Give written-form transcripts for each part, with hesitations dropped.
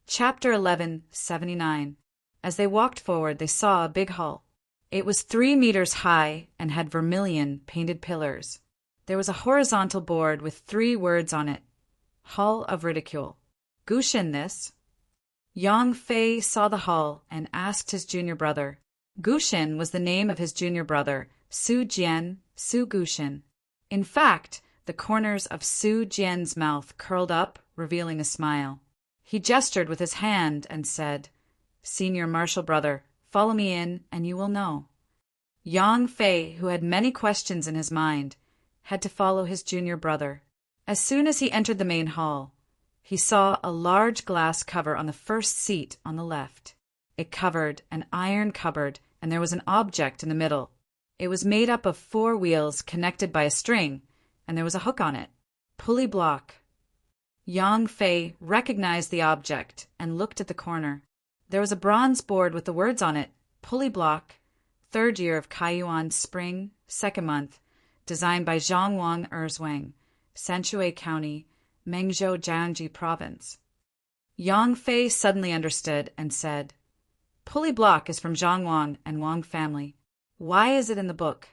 Chapter 1179. As they walked forward, they saw a big hall. It was 3 meters high and had vermilion painted pillars. There was a horizontal board with 3 words on it. Hall of Ridicule. Gushin this. Yang Fei saw the hall and asked his junior brother. Gushin was the name of his junior brother, Su Jian, Su Gushin. In fact, the corners of Su Jian's mouth curled up, revealing a smile. He gestured with his hand and said, "Senior marshal brother, follow me in and you will know." Yang Fei, who had many questions in his mind, had to follow his junior brother. As soon as he entered the main hall, he saw a large glass cover on the first seat on the left. It covered an iron cupboard, and there was an object in the middle. It was made up of 4 wheels connected by a string, and there was a hook on it. Pulley block. Yang Fei recognized the object and looked at the corner. There was a bronze board with the words on it, Pulley block, 3rd year of Kaiyuan spring, 2nd month, designed by Zhangwang Erzwang, Sanshui County, Mengzhou Jiangji Province. Yang Fei suddenly understood and said, "Pulley block is from Zhangwang and Wang family. Why is it in the book?"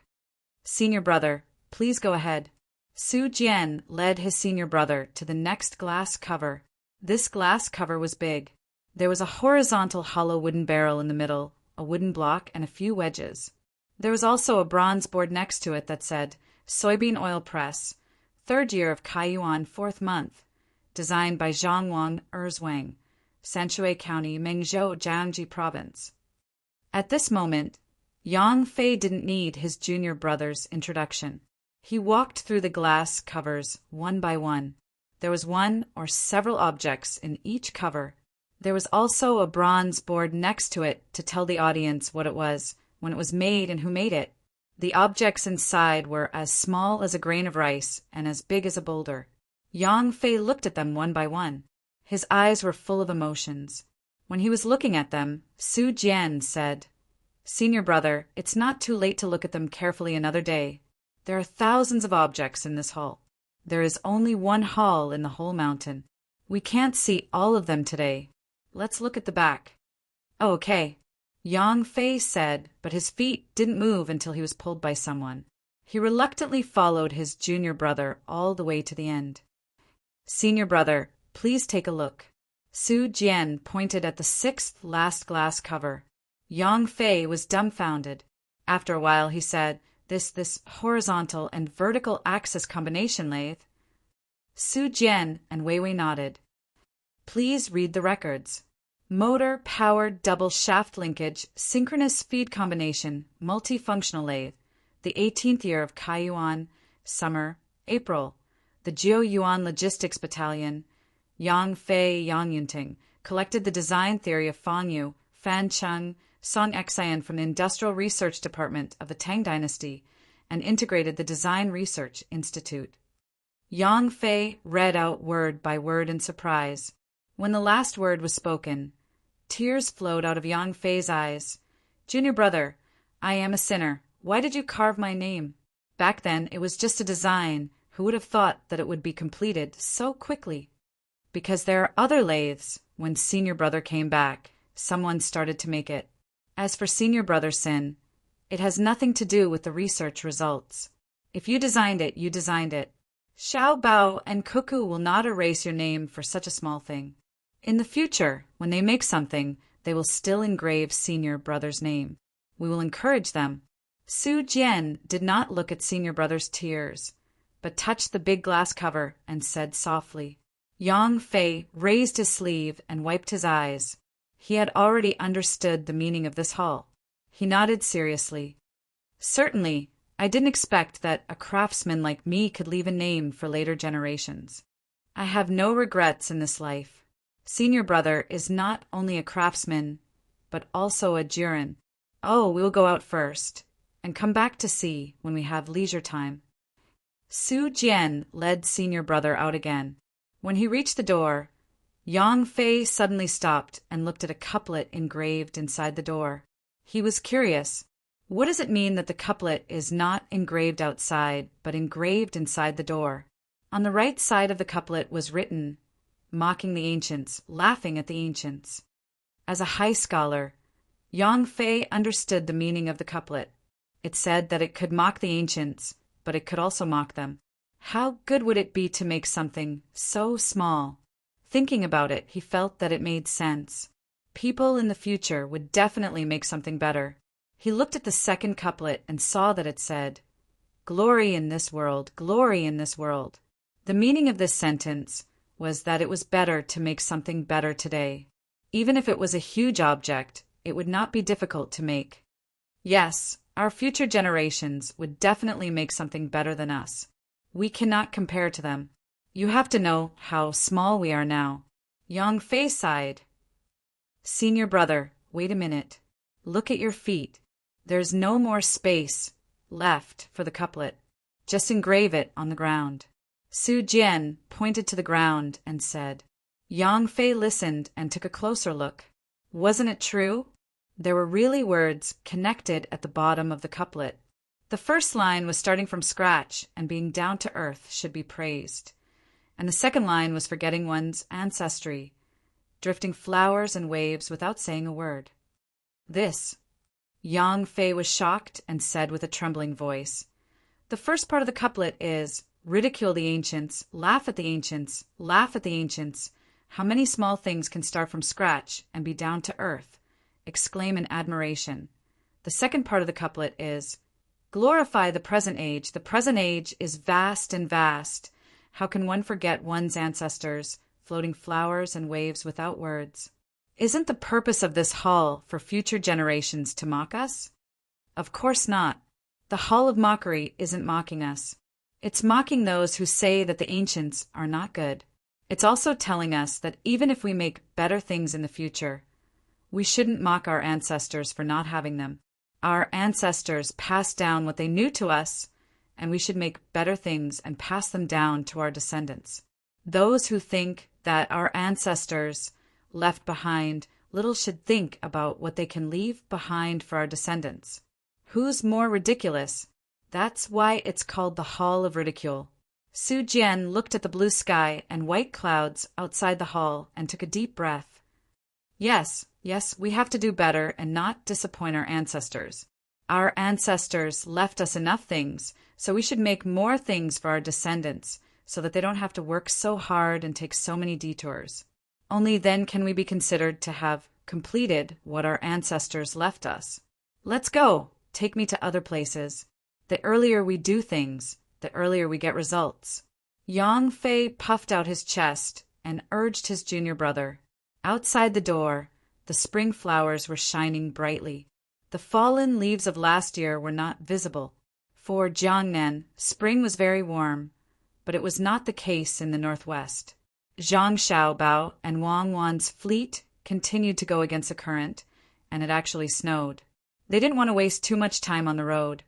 "Senior brother, please go ahead." Su Jian led his senior brother to the next glass cover. This glass cover was big. There was a horizontal hollow wooden barrel in the middle, a wooden block, and a few wedges. There was also a bronze board next to it that said, "Soybean oil press, 3rd year of Kaiyuan 4th month, designed by Zhangwang Erzwang, Sanshui County, Mengzhou Jiangji Province." At this moment, Yang Fei didn't need his junior brother's introduction. He walked through the glass covers one by one. There was one or several objects in each cover. There was also a bronze board next to it to tell the audience what it was, when it was made, and who made it. The objects inside were as small as a grain of rice and as big as a boulder. Yang Fei looked at them one by one. His eyes were full of emotions. When he was looking at them, Su Jian said, "Senior brother, it's not too late to look at them carefully another day. There are thousands of objects in this hall. There is only one hall in the whole mountain. We can't see all of them today. Let's look at the back." "Oh, okay," Yang Fei said, but his feet didn't move until he was pulled by someone. He reluctantly followed his junior brother all the way to the end. "Senior brother, please take a look." Su Jian pointed at the 6th last glass cover. Yang Fei was dumbfounded. After a while he said, This horizontal and vertical axis combination lathe." Su Jian and Wei Wei nodded. "Please read the records. Motor-powered double shaft linkage, synchronous feed combination, multifunctional lathe, the 18th year of Kaiyuan, summer, April. The Jiu Yuan Logistics Battalion, Yang Fei Yangyunting, collected the design theory of Fangyu, Fan Cheng, Song Xian from the Industrial Research Department of the Tang Dynasty and integrated the Design Research Institute." Yang Fei read out word by word in surprise. When the last word was spoken, tears flowed out of Yang Fei's eyes. "Junior brother, I am a sinner. Why did you carve my name? Back then it was just a design. Who would have thought that it would be completed so quickly?" "Because there are other lathes." When senior brother came back, someone started to make it. As for senior brother's sin, it has nothing to do with the research results. If you designed it, you designed it. Xiao Bao and Cuckoo will not erase your name for such a small thing. In the future, when they make something, they will still engrave senior brother's name. We will encourage them. Su Jian did not look at senior brother's tears, but touched the big glass cover and said softly. Yang Fei raised his sleeve and wiped his eyes. He had already understood the meaning of this hall. He nodded seriously. "Certainly, I didn't expect that a craftsman like me could leave a name for later generations. I have no regrets in this life. Senior brother is not only a craftsman, but also a Jiren. Oh, we will go out first, and come back to see when we have leisure time." Su Jian led senior brother out again. When he reached the door, Yang Fei suddenly stopped and looked at a couplet engraved inside the door. He was curious. What does it mean that the couplet is not engraved outside, but engraved inside the door? On the right side of the couplet was written, mocking the ancients, laughing at the ancients. As a high scholar, Yang Fei understood the meaning of the couplet. It said that it could mock the ancients, but it could also mock them. How good would it be to make something so small? Thinking about it, he felt that it made sense. People in the future would definitely make something better. He looked at the second couplet and saw that it said, "Glory in this world, glory in this world." The meaning of this sentence was that it was better to make something better today. Even if it was a huge object, it would not be difficult to make. Yes, our future generations would definitely make something better than us. We cannot compare to them. You have to know how small we are now. Yang Fei sighed. Senior brother, wait a minute. Look at your feet. There's no more space left for the couplet. Just engrave it on the ground. Su Jian pointed to the ground and said. Yang Fei listened and took a closer look. Wasn't it true? There were really words connected at the bottom of the couplet. The first line was starting from scratch and being down to earth should be praised. And the second line was forgetting one's ancestry, drifting flowers and waves without saying a word. This. Yang Fei was shocked and said with a trembling voice. The first part of the couplet is, ridicule the ancients, laugh at the ancients, laugh at the ancients. How many small things can start from scratch and be down to earth? Exclaim in admiration. The second part of the couplet is, glorify the present age. The present age is vast and vast. How can one forget one's ancestors, floating flowers and waves without words? Isn't the purpose of this hall for future generations to mock us? Of course not. The hall of mockery isn't mocking us. It's mocking those who say that the ancients are not good. It's also telling us that even if we make better things in the future, we shouldn't mock our ancestors for not having them. Our ancestors passed down what they knew to us, and we should make better things and pass them down to our descendants. Those who think that our ancestors left behind little should think about what they can leave behind for our descendants. Who's more ridiculous? That's why it's called the Hall of Ridicule. Su Jian looked at the blue sky and white clouds outside the hall and took a deep breath. Yes, we have to do better and not disappoint our ancestors. Our ancestors left us enough things, so we should make more things for our descendants so that they don't have to work so hard and take so many detours. Only then can we be considered to have completed what our ancestors left us. Let's go. Take me to other places. The earlier we do things, the earlier we get results. Yang Fei puffed out his chest and urged his junior brother. Outside the door, the spring flowers were shining brightly. The fallen leaves of last year were not visible. For Jiangnan, spring was very warm, but it was not the case in the northwest. Zhang Xiaobao and Wang Wan's fleet continued to go against the current, and it actually snowed. They didn't want to waste too much time on the road,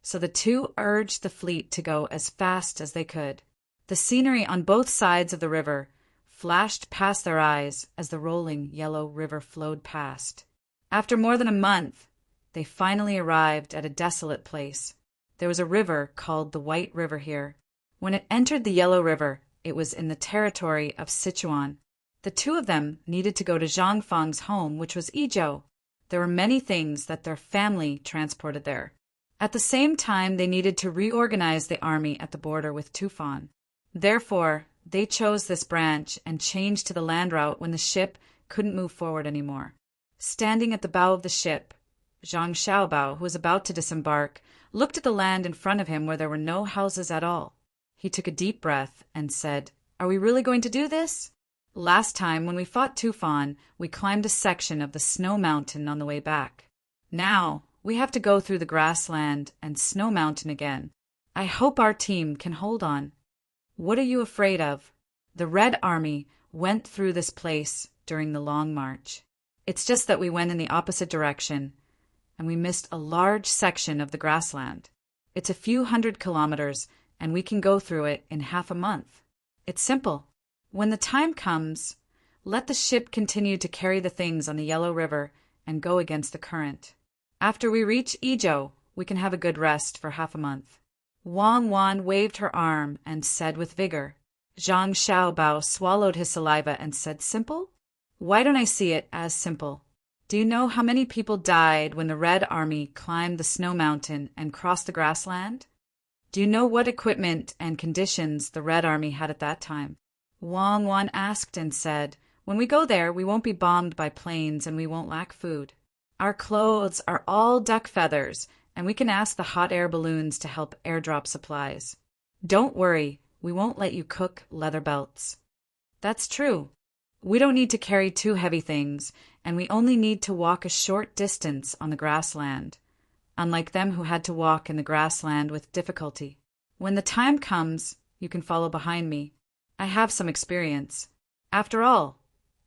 so the two urged the fleet to go as fast as they could. The scenery on both sides of the river flashed past their eyes as the rolling yellow river flowed past. After more than a month, they finally arrived at a desolate place. There was a river called the White River here. When it entered the Yellow River, it was in the territory of Sichuan. The two of them needed to go to Zhang Fang's home, which was Izhou. There were many things that their family transported there. At the same time, they needed to reorganize the army at the border with Tufan. Therefore, they chose this branch and changed to the land route when the ship couldn't move forward anymore. Standing at the bow of the ship, Zhang Xiaobao, who was about to disembark, looked at the land in front of him where there were no houses at all. He took a deep breath and said, "Are we really going to do this? Last time, when we fought Tufan, we climbed a section of the snow mountain on the way back. Now, we have to go through the grassland and snow mountain again. I hope our team can hold on. What are you afraid of? The Red Army went through this place during the long march. It's just that we went in the opposite direction, and we missed a large section of the grassland. It's a few 100 kilometers, and we can go through it in half a month. It's simple. When the time comes, let the ship continue to carry the things on the Yellow River and go against the current. After we reach Izhou, we can have a good rest for half a month." Wang Wan waved her arm and said with vigor, Zhang Xiaobao swallowed his saliva and said, Simple? Why don't I see it as simple? Do you know how many people died when the Red Army climbed the snow mountain and crossed the grassland? Do you know what equipment and conditions the Red Army had at that time? Wang Wan asked and said, When we go there, we won't be bombed by planes and we won't lack food. Our clothes are all duck feathers, and we can ask the hot air balloons to help airdrop supplies. Don't worry, we won't let you cook leather belts. That's true. We don't need to carry too heavy things, and we only need to walk a short distance on the grassland, unlike them who had to walk in the grassland with difficulty. When the time comes, you can follow behind me. I have some experience. After all,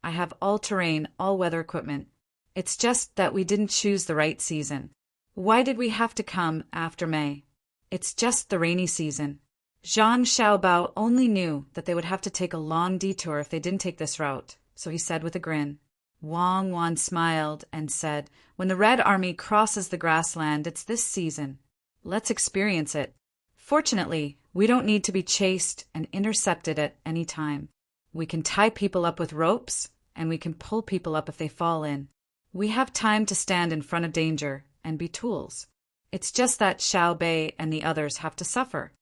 I have all-terrain, all-weather equipment. It's just that we didn't choose the right season. Why did we have to come after May? It's just the rainy season. Zhang Xiaobao only knew that they would have to take a long detour if they didn't take this route, so he said with a grin. Wang Wan smiled and said, When the Red Army crosses the grassland, it's this season. Let's experience it. Fortunately, we don't need to be chased and intercepted at any time. We can tie people up with ropes, and we can pull people up if they fall in. We have time to stand in front of danger and be tools. It's just that Xiao Bei and the others have to suffer.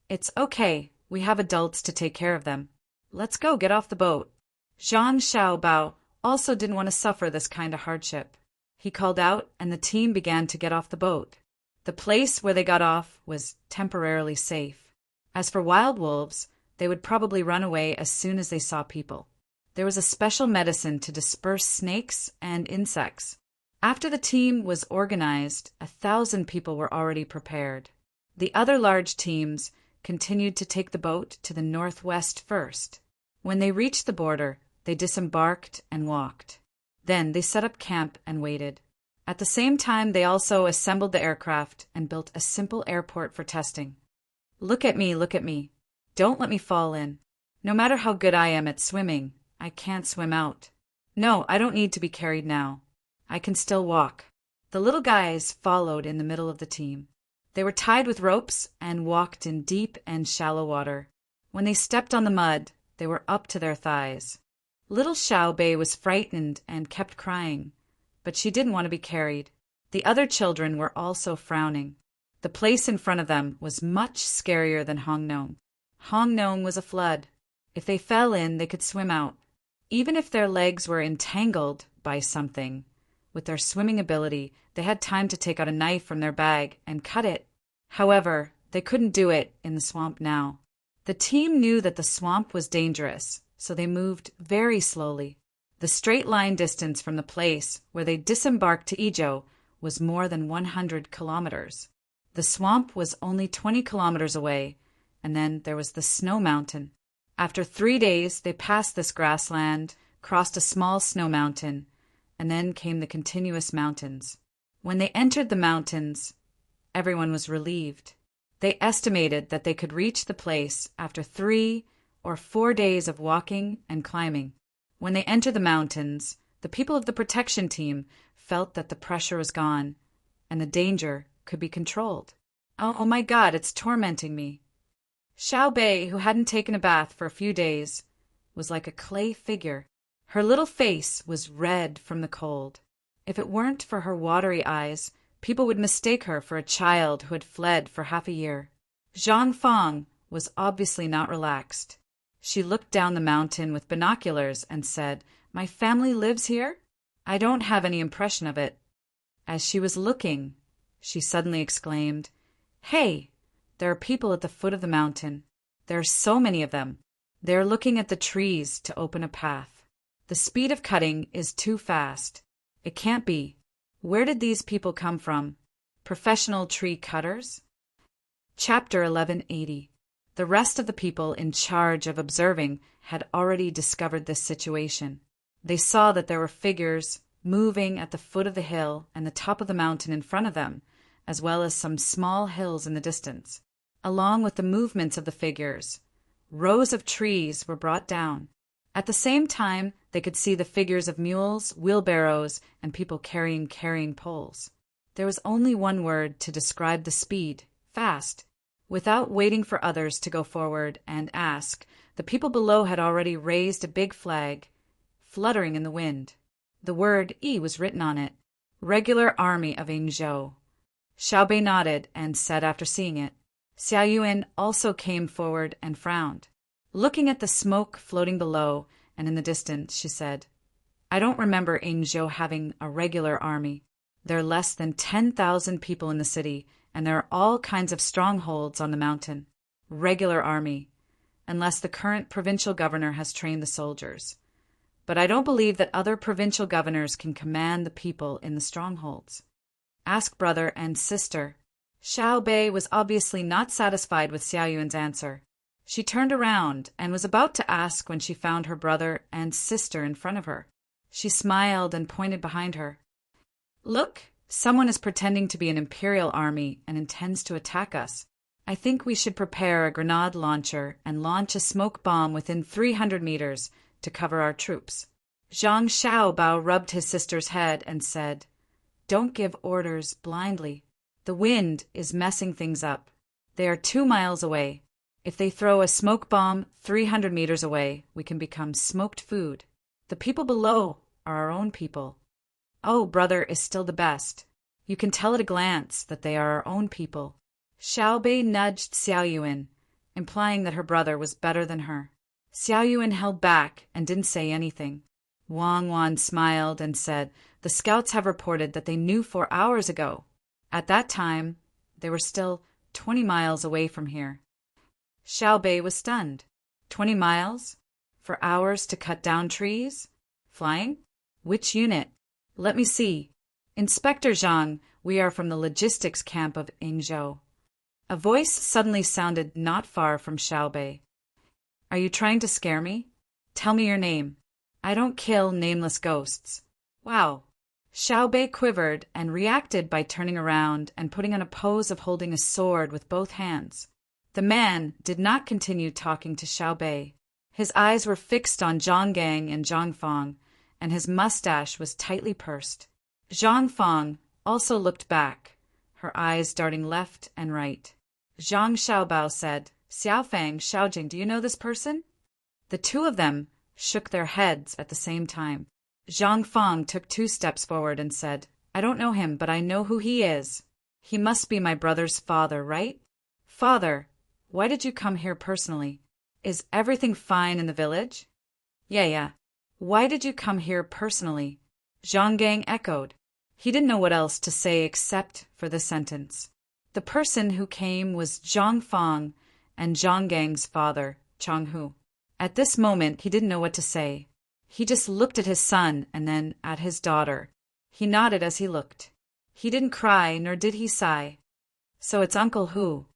It's okay, we have adults to take care of them. Let's go get off the boat. Zhang Xiaobao also didn't want to suffer this kind of hardship. He called out, and the team began to get off the boat. The place where they got off was temporarily safe. As for wild wolves, they would probably run away as soon as they saw people. There was a special medicine to disperse snakes and insects. After the team was organized, 1,000 people were already prepared. The other large teams continued to take the boat to the northwest first. When they reached the border, they disembarked and walked. Then they set up camp and waited. At the same time, they also assembled the aircraft and built a simple airport for testing. Look at me, look at me. Don't let me fall in. No matter how good I am at swimming, I can't swim out. No, I don't need to be carried now. I can still walk. The little guys followed in the middle of the team. They were tied with ropes and walked in deep and shallow water. When they stepped on the mud, they were up to their thighs. Little Xiao Bei was frightened and kept crying, but she didn't want to be carried. The other children were also frowning. The place in front of them was much scarier than Hong Nong. Hong Nong was a flood. If they fell in, they could swim out. Even if their legs were entangled by something, with their swimming ability, they had time to take out a knife from their bag and cut it. However, they couldn't do it in the swamp now. The team knew that the swamp was dangerous, so they moved very slowly. The straight line distance from the place where they disembarked to Izhou was more than 100 kilometers. The swamp was only 20 kilometers away, and then there was the snow mountain. After 3 days, they passed this grassland, crossed a small snow mountain, and then came the continuous mountains. When they entered the mountains, everyone was relieved. They estimated that they could reach the place after 3 or 4 days of walking and climbing. When they entered the mountains, the people of the protection team felt that the pressure was gone and the danger could be controlled. Oh my God, it's tormenting me. Xiao Bei, who hadn't taken a bath for a few days, was like a clay figure. Her little face was red from the cold. If it weren't for her watery eyes, people would mistake her for a child who had fled for half a year. Zhang Fang was obviously not relaxed. She looked down the mountain with binoculars and said, "My family lives here? I don't have any impression of it." As she was looking, she suddenly exclaimed, "Hey, there are people at the foot of the mountain. There are so many of them. They are looking at the trees to open a path. The speed of cutting is too fast. It can't be. Where did these people come from? Professional tree cutters?" Chapter 1180. The rest of the people in charge of observing had already discovered this situation. They saw that there were figures moving at the foot of the hill and the top of the mountain in front of them, as well as some small hills in the distance. Along with the movements of the figures, rows of trees were brought down. At the same time, they could see the figures of mules, wheelbarrows, and people carrying poles. There was only one word to describe the speed: fast. Without waiting for others to go forward and ask, The people below had already raised a big flag, fluttering in the wind. The word "E" was written on it. Regular Army of Yingzhou. Xiao Bei nodded and said after seeing it. Xiao Yuan also came forward and frowned. Looking at the smoke floating below and in the distance, she said, I don't remember Yingzhou having a regular army. There are less than 10,000 people in the city, and there are all kinds of strongholds on the mountain. Regular army, unless the current provincial governor has trained the soldiers. But I don't believe that other provincial governors can command the people in the strongholds. Ask brother and sister. Xiao Bei was obviously not satisfied with Xiao Yuan's answer. She turned around and was about to ask when she found her brother and sister in front of her. She smiled and pointed behind her. Look, someone is pretending to be an imperial army and intends to attack us. I think we should prepare a grenade launcher and launch a smoke bomb within 300 meters to cover our troops. Zhang Xiaobao rubbed his sister's head and said, Don't give orders blindly. The wind is messing things up. They are 2 miles away. If they throw a smoke bomb 300 meters away, we can become smoked food. The people below are our own people. Oh, brother is still the best. You can tell at a glance that they are our own people. Xiao Bei nudged Xiao Yuan, implying that her brother was better than her. Xiao Yuan held back and didn't say anything. Wang Wan smiled and said, The scouts have reported that they knew 4 hours ago. At that time, they were still 20 miles away from here. Xiao Bei was stunned. 20 miles? For hours to cut down trees? Flying? Which unit? Let me see. Inspector Zhang, we are from the logistics camp of Yingzhou. A voice suddenly sounded not far from Xiao Bei. Are you trying to scare me? Tell me your name. I don't kill nameless ghosts. Wow. Xiao Bei quivered and reacted by turning around and putting on a pose of holding a sword with both hands. The man did not continue talking to Xiao Bei. His eyes were fixed on Zhang Gang and Zhang Fang, and his mustache was tightly pursed. Zhang Fang also looked back, her eyes darting left and right. Zhang Xiaobao said, Xiao Fang, Xiaojing, do you know this person? The two of them shook their heads at the same time. Zhang Fang took 2 steps forward and said, I don't know him, but I know who he is. He must be my brother's father, right? Father, why did you come here personally? Is everything fine in the village? Yeah. Why did you come here personally? Zhang Gang echoed. He didn't know what else to say except for this sentence. The person who came was Zhang Fang and Zhang Gang's father, Chang Hu. At this moment, he didn't know what to say. He just looked at his son and then at his daughter. He nodded as he looked. He didn't cry, nor did he sigh. So it's Uncle Hu.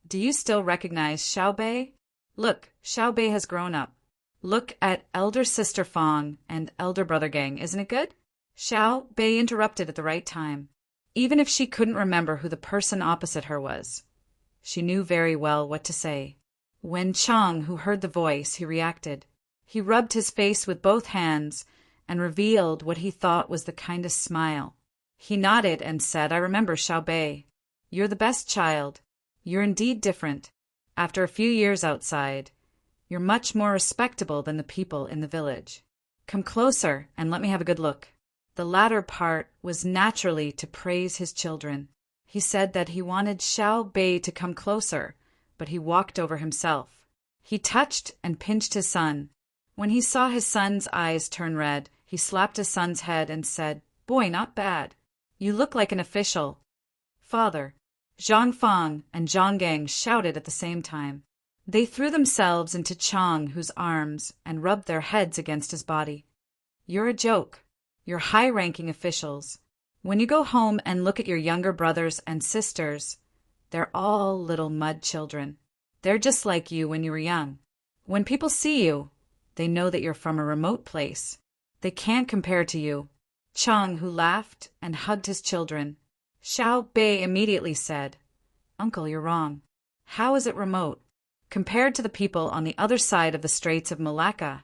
Do you still recognize Xiao Bei? Look, Xiao Bei has grown up. Look at elder sister Fang and elder brother Gang, isn't it good? Xiao Bei interrupted at the right time. Even if she couldn't remember who the person opposite her was, she knew very well what to say. When Chang, who heard the voice, he reacted. He rubbed his face with both hands and revealed what he thought was the kindest smile. He nodded and said, I remember Xiao Bei. You're the best child. You're indeed different. After a few years outside, you're much more respectable than the people in the village. Come closer and let me have a good look. The latter part was naturally to praise his children. He said that he wanted Xiao Bei to come closer, but he walked over himself. He touched and pinched his son. When he saw his son's eyes turn red, he slapped his son's head and said, Boy, not bad. You look like an official. Father. Zhang Fang and Zhang Gang shouted at the same time. They threw themselves into Chang Hu's arms and rubbed their heads against his body. You're a joke. You're high-ranking officials. When you go home and look at your younger brothers and sisters, they're all little mud children. They're just like you when you were young. When people see you, they know that you're from a remote place. They can't compare to you. Chang Hu laughed and hugged his children. Xiao Bei immediately said, Uncle, you're wrong. How is it remote? Compared to the people on the other side of the Straits of Malacca,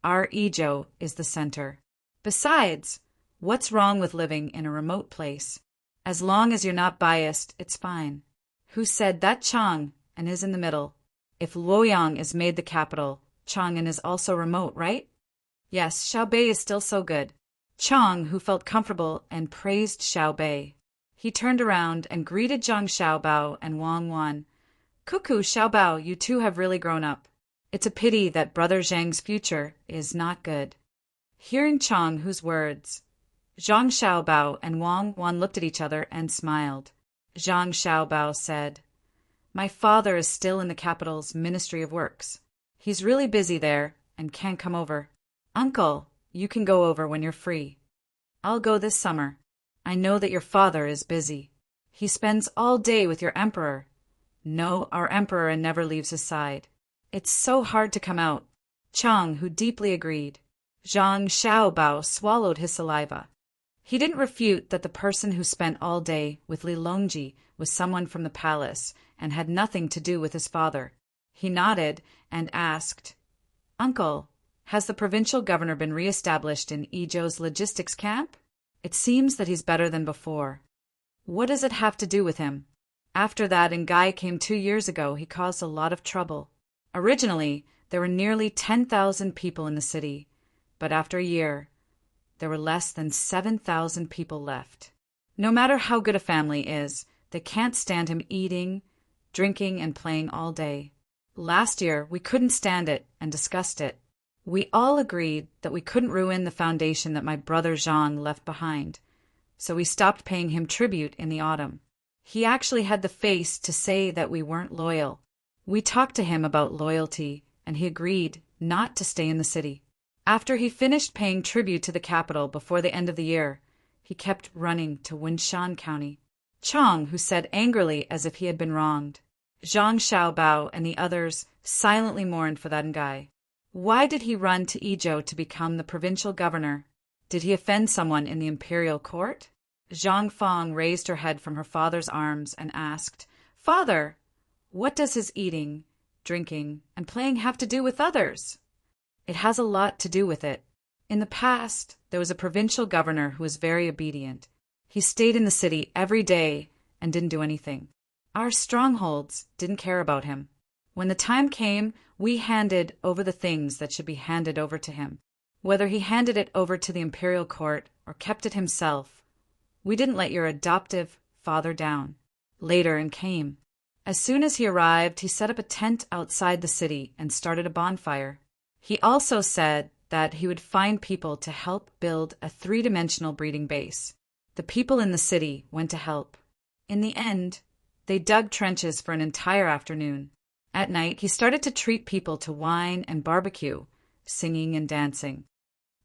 our Yizhou is the center. Besides, what's wrong with living in a remote place? As long as you're not biased, it's fine. Who said that? Chang, and is in the middle. If Luoyang is made the capital, Chang'an is also remote, right? Yes, Xiaobei is still so good. Chang, who felt comfortable and praised Xiaobei. He turned around and greeted Zhang Xiaobao and Wang Wan. Cuckoo, Xiaobao, you two have really grown up. It's a pity that Brother Zhang's future is not good. Hearing Chang Hu's words, Zhang Xiaobao and Wang Wan looked at each other and smiled. Zhang Xiaobao said, My father is still in the capital's Ministry of Works. He's really busy there and can't come over. Uncle, you can go over when you're free. I'll go this summer. I know that your father is busy. He spends all day with your emperor. No, our emperor never leaves his side. It's so hard to come out. Chang, who deeply agreed. Zhang Xiaobao swallowed his saliva. He didn't refute that the person who spent all day with Li Longji was someone from the palace and had nothing to do with his father. He nodded and asked, Uncle, has the provincial governor been re-established in Izhou's logistics camp? It seems that he's better than before. What does it have to do with him? After that Ngai came 2 years ago, he caused a lot of trouble. Originally, there were nearly 10,000 people in the city, but after a year, there were less than 7,000 people left. No matter how good a family is, they can't stand him eating, drinking, and playing all day. Last year, we couldn't stand it and discussed it. We all agreed that we couldn't ruin the foundation that my brother Zhang left behind, so we stopped paying him tribute in the autumn. He actually had the face to say that we weren't loyal. We talked to him about loyalty, and he agreed not to stay in the city. After he finished paying tribute to the capital before the end of the year, he kept running to Winshan County. Chang, who said angrily as if he had been wronged. Zhang Xiaobao and the others silently mourned for that Ngai. Why did he run to Izhou to become the provincial governor? Did he offend someone in the imperial court? Zhang Fang raised her head from her father's arms and asked, Father, what does his eating, drinking, and playing have to do with others? It has a lot to do with it. In the past, there was a provincial governor who was very obedient. He stayed in the city every day and didn't do anything. Our strongholds didn't care about him. When the time came, we handed over the things that should be handed over to him. Whether he handed it over to the imperial court or kept it himself, we didn't let your adoptive father down. Later and came. As soon as he arrived, he set up a tent outside the city and started a bonfire. He also said that he would find people to help build a 3-dimensional breeding base. The people in the city went to help. In the end, they dug trenches for an entire afternoon. At night, he started to treat people to wine and barbecue, singing and dancing.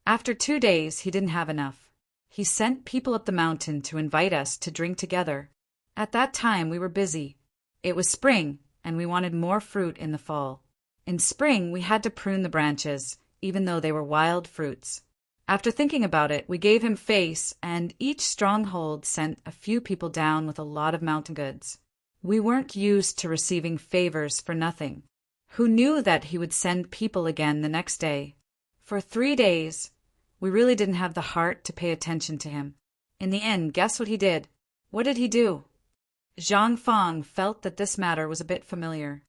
After 2 days, he didn't have enough. He sent people up the mountain to invite us to drink together. At that time, we were busy. It was spring, and we wanted more fruit in the fall. In spring, we had to prune the branches, even though they were wild fruits. After thinking about it, we gave him face, and each stronghold sent a few people down with a lot of mountain goods. We weren't used to receiving favors for nothing. Who knew that he would send people again the next day? For 3 days, we really didn't have the heart to pay attention to him. In the end, guess what he did? What did he do? Zhang Fang felt that this matter was a bit familiar.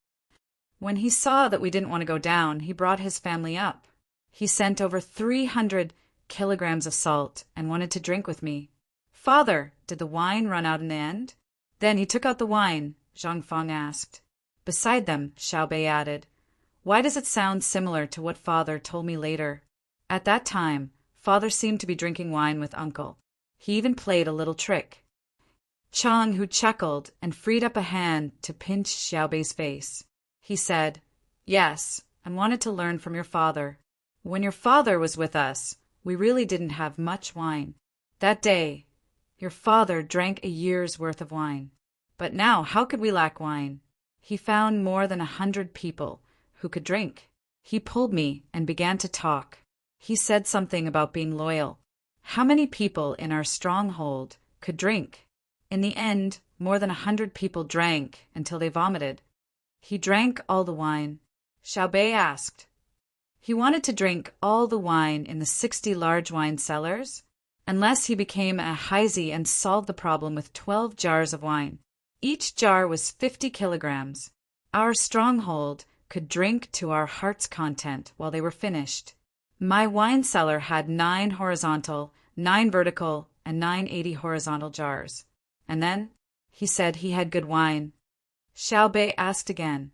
When he saw that we didn't want to go down, he brought his family up. He sent over 300 kilograms of salt and wanted to drink with me. Father, did the wine run out in the end? Then he took out the wine, Zhang Fang asked. Beside them, Xiaobei added, Why does it sound similar to what Father told me later? At that time, Father seemed to be drinking wine with Uncle. He even played a little trick. Chang, who chuckled and freed up a hand to pinch Xiaobei's face. He said, Yes, and wanted to learn from your father. When your father was with us, we really didn't have much wine. That day, your father drank a year's worth of wine. But now, how could we lack wine? He found more than 100 people who could drink. He pulled me and began to talk. He said something about being loyal. How many people in our stronghold could drink? In the end, more than 100 people drank until they vomited. He drank all the wine. Xiaobei asked. He wanted to drink all the wine in the 60 large wine cellars, unless he became a Heisei and solved the problem with 12 jars of wine. Each jar was 50 kilograms. Our stronghold could drink to our heart's content while they were finished. My wine cellar had 9 horizontal, 9 vertical, and 980 horizontal jars. And then he said he had good wine. Xiao Bei asked again.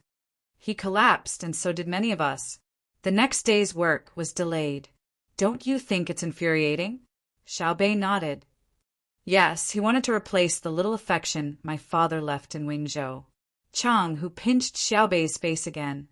He collapsed, and so did many of us. The next day's work was delayed. Don't you think it's infuriating? Xiao Bei nodded. Yes, he wanted to replace the little affection my father left in Wingzhou. Chang, who pinched Xiao Bei's face again.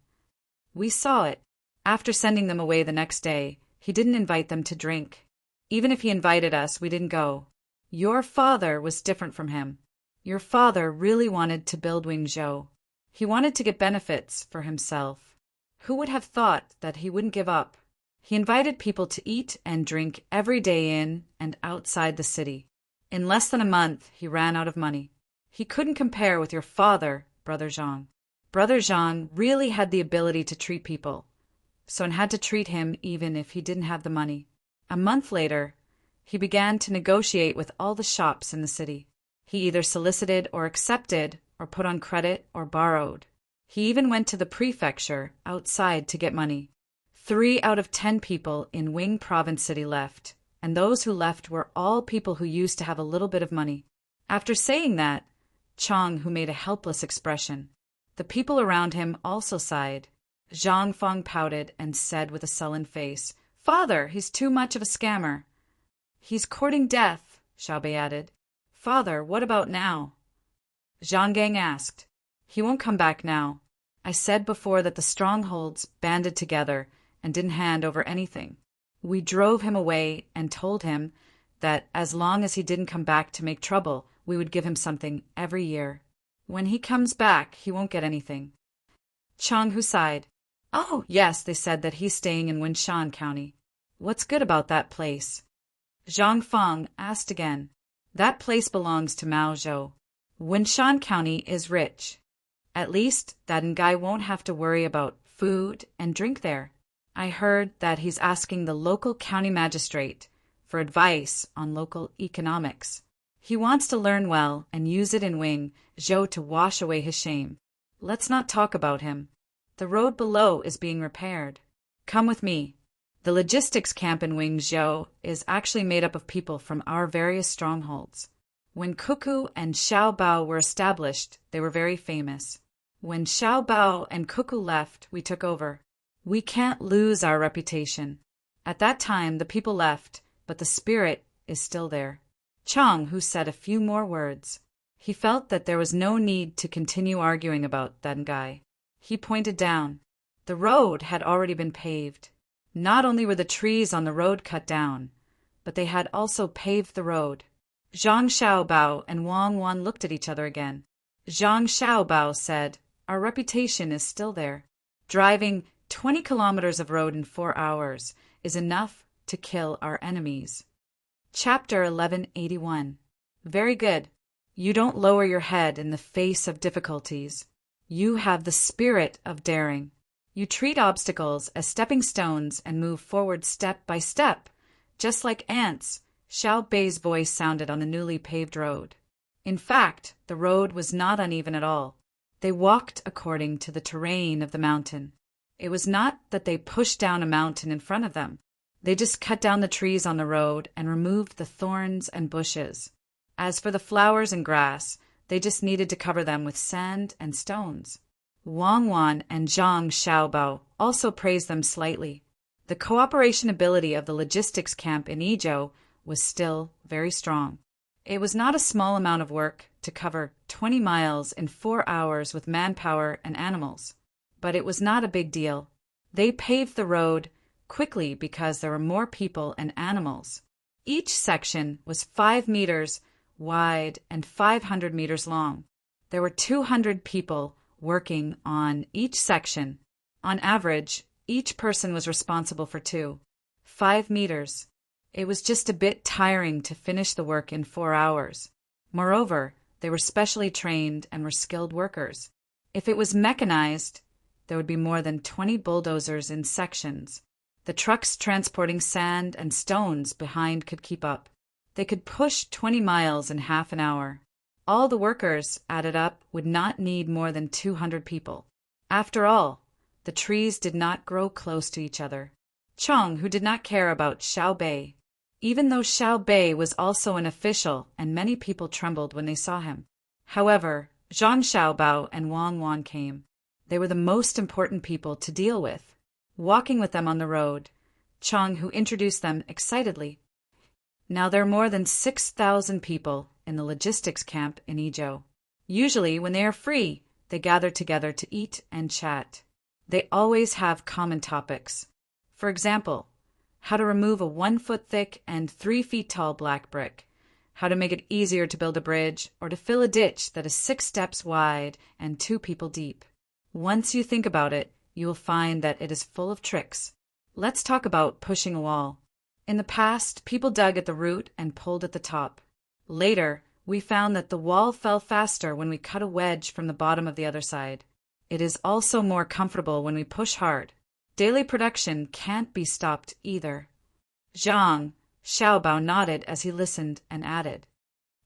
We saw it. After sending them away the next day, he didn't invite them to drink. Even if he invited us, we didn't go. Your father was different from him. Your father really wanted to build Wingzhou. He wanted to get benefits for himself. Who would have thought that he wouldn't give up? He invited people to eat and drink every day in and outside the city. In less than a month, he ran out of money. He couldn't compare with your father, Brother Zhang. Brother Zhang really had the ability to treat people. Sun had to treat him even if he didn't have the money. A month later, he began to negotiate with all the shops in the city. He either solicited or accepted or put on credit or borrowed. He even went to the prefecture outside to get money. 3 out of 10 people in Wing Province City left, and those who left were all people who used to have a little bit of money. After saying that, Chang, who made a helpless expression. The people around him also sighed. Zhang Feng pouted and said with a sullen face, Father, he's too much of a scammer. He's courting death, Xiao Bei added. Father, what about now? Zhang Gang asked. He won't come back now. I said before that the strongholds banded together and didn't hand over anything. We drove him away and told him that as long as he didn't come back to make trouble, we would give him something every year. When he comes back, he won't get anything. Chang Hu sighed. Oh, yes, they said that he's staying in Winshan County. What's good about that place? Zhang Feng asked again. That place belongs to Mao Zhou. Winshan County is rich. At least that Ngai won't have to worry about food and drink there. I heard that he's asking the local county magistrate for advice on local economics. He wants to learn well and use it in Wing Zhou to wash away his shame. Let's not talk about him. The road below is being repaired. Come with me. The logistics camp in Wing Zhou is actually made up of people from our various strongholds. When Cuckoo and Xiao Bao were established, they were very famous. When Xiao Bao and Cuckoo left, we took over. We can't lose our reputation. At that time, the people left, but the spirit is still there. Chang, who said a few more words. He felt that there was no need to continue arguing about that guy. He pointed down. The road had already been paved. Not only were the trees on the road cut down, but they had also paved the road. Zhang Xiaobao and Wang Wan looked at each other again. Zhang Xiaobao said, Our reputation is still there. Driving 20 kilometers of road in 4 hours is enough to kill our enemies. Chapter 1181. Very good. You don't lower your head in the face of difficulties. You have the spirit of daring. You treat obstacles as stepping stones and move forward step by step, just like ants. Xiao Bei's voice sounded on the newly paved road. In fact, the road was not uneven at all. They walked according to the terrain of the mountain. It was not that they pushed down a mountain in front of them. They just cut down the trees on the road and removed the thorns and bushes. As for the flowers and grass, they just needed to cover them with sand and stones. Wang Wan and Zhang Xiaobao also praised them slightly. The cooperation ability of the logistics camp in Yizhou was still very strong. It was not a small amount of work to cover 20 miles in 4 hours with manpower and animals, but it was not a big deal. They paved the road quickly because there were more people and animals. Each section was 5 meters wide and 500 meters long. There were 200 people working on each section. On average, each person was responsible for 5 meters. It was just a bit tiring to finish the work in 4 hours. Moreover, they were specially trained and were skilled workers. If it was mechanized, there would be more than 20 bulldozers in sections. The trucks transporting sand and stones behind could keep up. They could push 20 miles in half an hour. All the workers added up would not need more than 200 people. After all, The trees did not grow close to each other. Chang, who did not care about Xiao Bei, even though Xiao Bei was also an official and many people trembled when they saw him. However, Zhang Xiaobao and Wang Wan came. They were the most important people to deal with. Walking with them on the road, Chang, who introduced them excitedly. Now there are more than 6,000 people in the logistics camp in Izhou. Usually, when they are free, they gather together to eat and chat. They always have common topics. For example, how to remove a 1-foot thick and 3 feet tall black brick, how to make it easier to build a bridge or to fill a ditch that is 6 steps wide and 2 people deep. Once you think about it, you will find that it is full of tricks. Let's talk about pushing a wall. In the past, people dug at the root and pulled at the top. Later, we found that the wall fell faster when we cut a wedge from the bottom of the other side. It is also more comfortable when we push hard. Daily production can't be stopped either. Zhang Xiaobao nodded as he listened and added,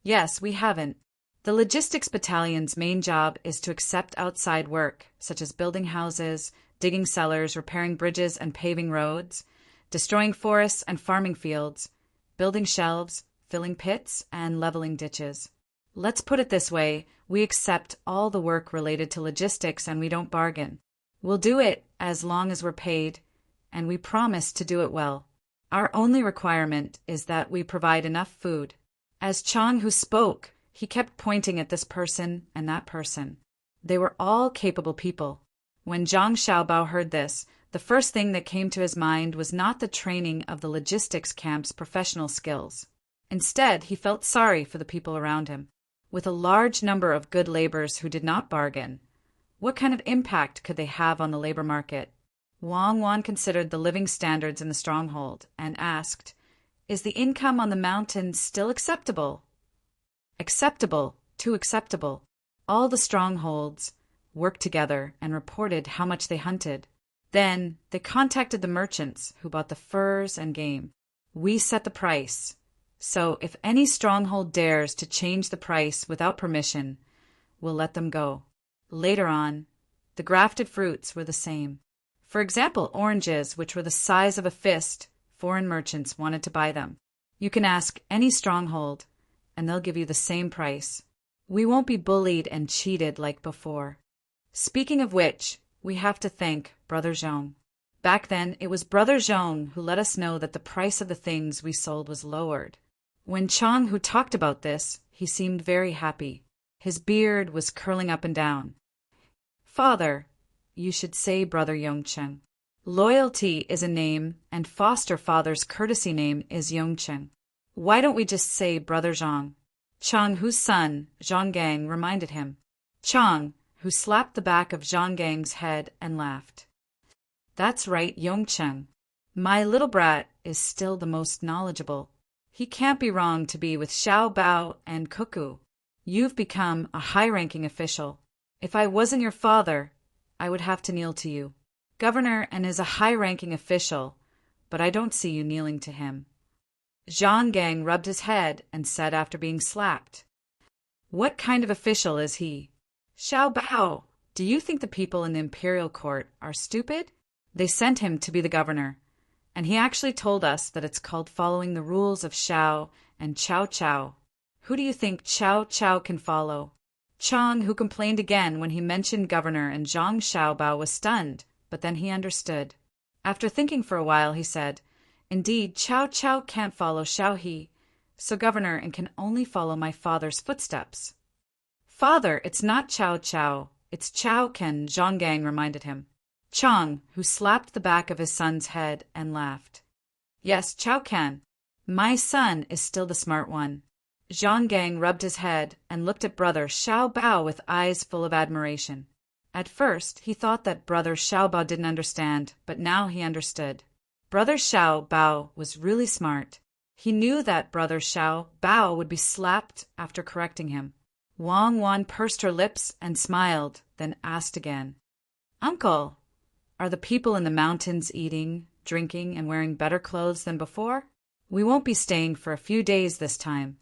"Yes, we haven't. The logistics battalion's main job is to accept outside work, such as building houses, digging cellars, repairing bridges and paving roads, destroying forests and farming fields, building shelves, filling pits, and leveling ditches. Let's put it this way, we accept all the work related to logistics and we don't bargain. We'll do it as long as we're paid, and we promise to do it well. Our only requirement is that we provide enough food." As Chang, who spoke, he kept pointing at this person and that person. They were all capable people. When Zhang Xiaobao heard this, the first thing that came to his mind was not the training of the logistics camp's professional skills. Instead, he felt sorry for the people around him. With a large number of good laborers who did not bargain, what kind of impact could they have on the labor market? Wang Wan considered the living standards in the stronghold and asked, "Is the income on the mountain still acceptable?" "Acceptable, too acceptable." All the strongholds worked together and reported how much they hunted. Then they contacted the merchants who bought the furs and game. "We set the price, so if any stronghold dares to change the price without permission, we'll let them go." Later on, the grafted fruits were the same. For example, oranges, which were the size of a fist, foreign merchants wanted to buy them. You can ask any stronghold, and they'll give you the same price. We won't be bullied and cheated like before. Speaking of which, we have to thank Brother Zhong. Back then, it was Brother Zhong who let us know that the price of the things we sold was lowered. When Chang, who talked about this, he seemed very happy. His beard was curling up and down. "Father, you should say Brother Yongcheng. Loyalty is a name, and foster father's courtesy name is Yongcheng. Why don't we just say Brother Zhang?" Chang, whose son, Zhonggang, reminded him. Chang, who slapped the back of Zhonggang's head and laughed. "That's right, Yongcheng. My little brat is still the most knowledgeable. He can't be wrong to be with Xiao Bao and Cuckoo. You've become a high-ranking official. If I wasn't your father, I would have to kneel to you. Governor and is a high-ranking official, but I don't see you kneeling to him." Zhonggang rubbed his head and said after being slapped, "What kind of official is he? Xiao Bao, do you think the people in the imperial court are stupid? They sent him to be the governor, and he actually told us that it's called following the rules of Xiao and Chao Chao. Who do you think Chao Chao can follow?" Chang, who complained again when he mentioned governor and Zhang Xiaobao, was stunned, but then he understood. After thinking for a while, he said, "Indeed, Chao Chao can't follow Xiao He, so governor and can only follow my father's footsteps." "Father, it's not Chao Chao, it's Chao Ken," Zhonggang reminded him. Chang, who slapped the back of his son's head and laughed. "Yes, Chao Ken. My son is still the smart one." Zhonggang rubbed his head and looked at Brother Xiao Bao with eyes full of admiration. At first, he thought that Brother Xiao Bao didn't understand, but now he understood. Brother Xiao Bao was really smart. He knew that Brother Xiao Bao would be slapped after correcting him. Wang Wan pursed her lips and smiled, then asked again, "Uncle, are the people in the mountains eating, drinking, and wearing better clothes than before? We won't be staying for a few days this time.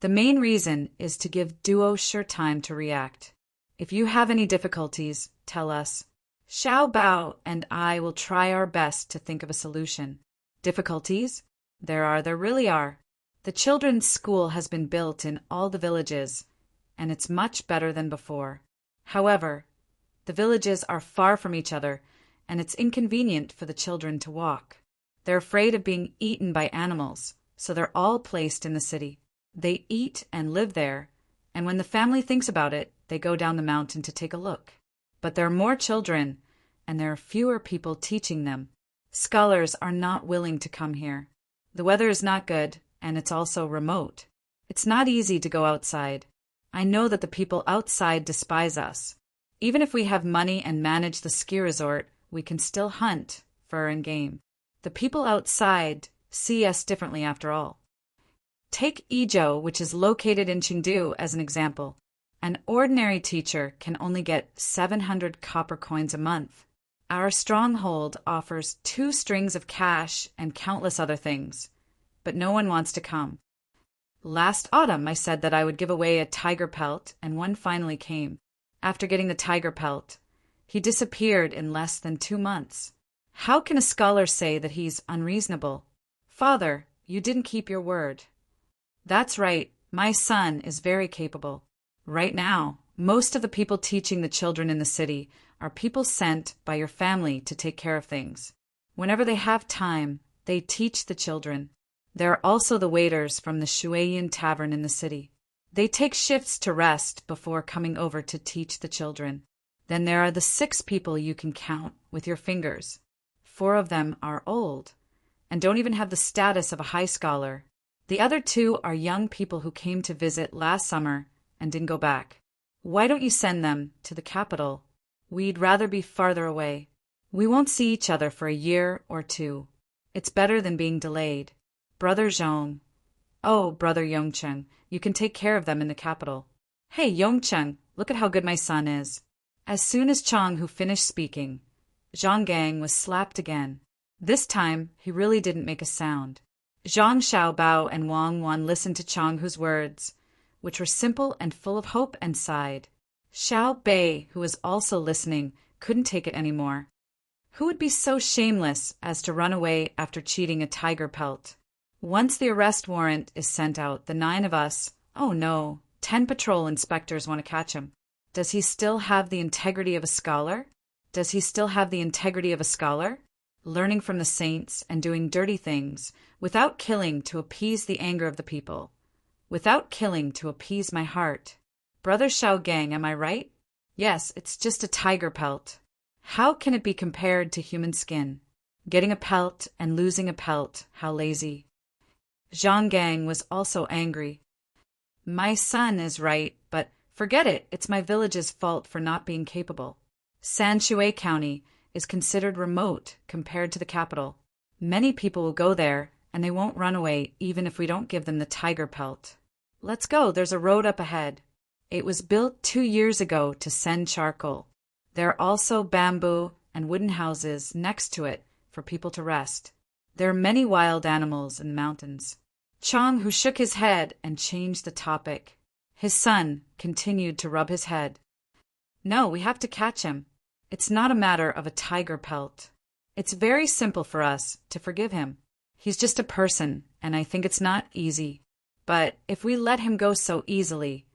The main reason is to give Duo Shi time to react. If you have any difficulties, tell us." Xiao Bao and I will try our best to think of a solution. Difficulties? There really are. The children's school has been built in all the villages, and it's much better than before. However, the villages are far from each other, and it's inconvenient for the children to walk. They're afraid of being eaten by animals, so they're all placed in the city. They eat and live there, and when the family thinks about it, they go down the mountain to take a look. But there are more children, and there are fewer people teaching them. Scholars are not willing to come here. The weather is not good, and it's also remote. It's not easy to go outside. I know that the people outside despise us. Even if we have money and manage the ski resort, we can still hunt fur and game. The people outside see us differently after all. Take Izhou, which is located in Chengdu, as an example. An ordinary teacher can only get 700 copper coins a month. Our stronghold offers 2 strings of cash and countless other things, but no one wants to come. Last autumn, I said that I would give away a tiger pelt, and one finally came. After getting the tiger pelt, he disappeared in less than 2 months. How can a scholar say that he's unreasonable? Father, you didn't keep your word. That's right, my son is very capable. Right now, most of the people teaching the children in the city are people sent by your family to take care of things. Whenever they have time, they teach the children. There are also the waiters from the Shuiyin tavern in the city. They take shifts to rest before coming over to teach the children. Then there are the 6 people you can count with your fingers. 4 of them are old and don't even have the status of a high scholar. The other 2 are young people who came to visit last summer and didn't go back. Why don't you send them to the capital? We'd rather be farther away. We won't see each other for a year or 2. It's better than being delayed. Brother Zhong. Oh, Brother Yongcheng, you can take care of them in the capital. Hey, Yongcheng, look at how good my son is. As soon as Chang, who finished speaking, Zhang Gang was slapped again. This time, he really didn't make a sound. Zhang Xiaobao and Wang Wan listened to Chang Hu's words, which were simple and full of hope, and sighed. Xiao Bei, who was also listening, couldn't take it anymore. Who would be so shameless as to run away after cheating a tiger pelt? Once the arrest warrant is sent out, the 9 of us, oh no, 10 patrol inspectors want to catch him. Does he still have the integrity of a scholar? Does he still have the integrity of a scholar? Learning from the saints and doing dirty things, without killing to appease the anger of the people. Without killing to appease my heart. Brother Xiao Gang, am I right? Yes, it's just a tiger pelt. How can it be compared to human skin? Getting a pelt and losing a pelt, how lazy. Zhang Gang was also angry. My son is right, but forget it, it's my village's fault for not being capable. Sanshui County is considered remote compared to the capital. Many people will go there, and they won't run away even if we don't give them the tiger pelt. Let's go, there's a road up ahead. It was built 2 years ago to send charcoal. There are also bamboo and wooden houses next to it for people to rest. There are many wild animals in the mountains. Chang, who shook his head and changed the topic. His son continued to rub his head. No, we have to catch him. It's not a matter of a tiger pelt. It's very simple for us to forgive him. He's just a person, and I think it's not easy. But if we let him go so easily,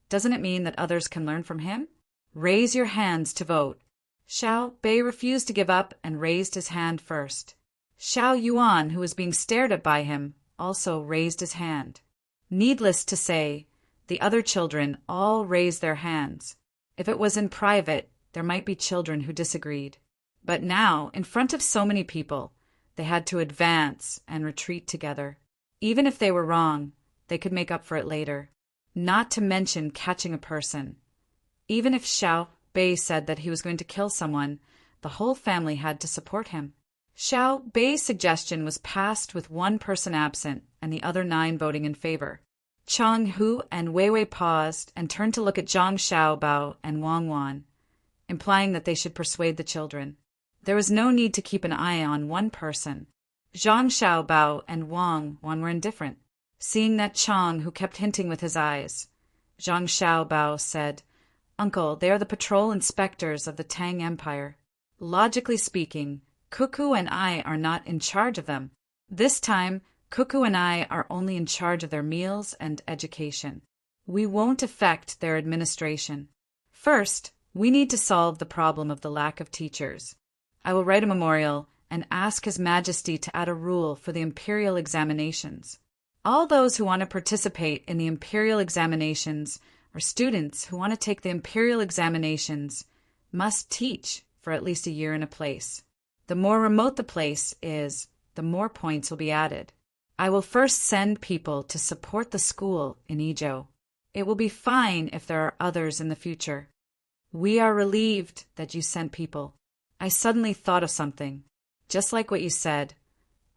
doesn't it mean that others can learn from him? Raise your hands to vote. Xiao Bei refused to give up and raised his hand first. Xiao Yuan, who was being stared at by him, also raised his hand. Needless to say, the other children all raised their hands. If it was in private, there might be children who disagreed. But now, in front of so many people, they had to advance and retreat together. Even if they were wrong, they could make up for it later. Not to mention catching a person. Even if Xiao Bei said that he was going to kill someone, the whole family had to support him. Xiao Bei's suggestion was passed with 1 person absent and the other 9 voting in favor. Chang Hu and Wei Wei paused and turned to look at Zhang Xiaobao and Wang Wan, implying that they should persuade the children. There was no need to keep an eye on 1 person. Zhang Xiaobao and Wang Wan were indifferent. Seeing that Chang, who kept hinting with his eyes, Zhang Xiaobao said, Uncle, they are the patrol inspectors of the Tang Empire. Logically speaking, Cuckoo and I are not in charge of them. This time, Cuckoo and I are only in charge of their meals and education. We won't affect their administration. First, we need to solve the problem of the lack of teachers. I will write a memorial and ask His Majesty to add a rule for the imperial examinations. All those who want to participate in the imperial examinations, or students who want to take the imperial examinations, must teach for at least a year in a place. The more remote the place is, the more points will be added. I will first send people to support the school in Ijo. It will be fine if there are others in the future. We are relieved that you sent people. I suddenly thought of something. Just like what you said,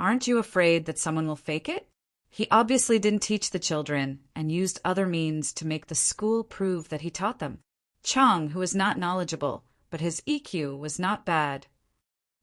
aren't you afraid that someone will fake it? He obviously didn't teach the children and used other means to make the school prove that he taught them. Chang, who was not knowledgeable, but his EQ was not bad.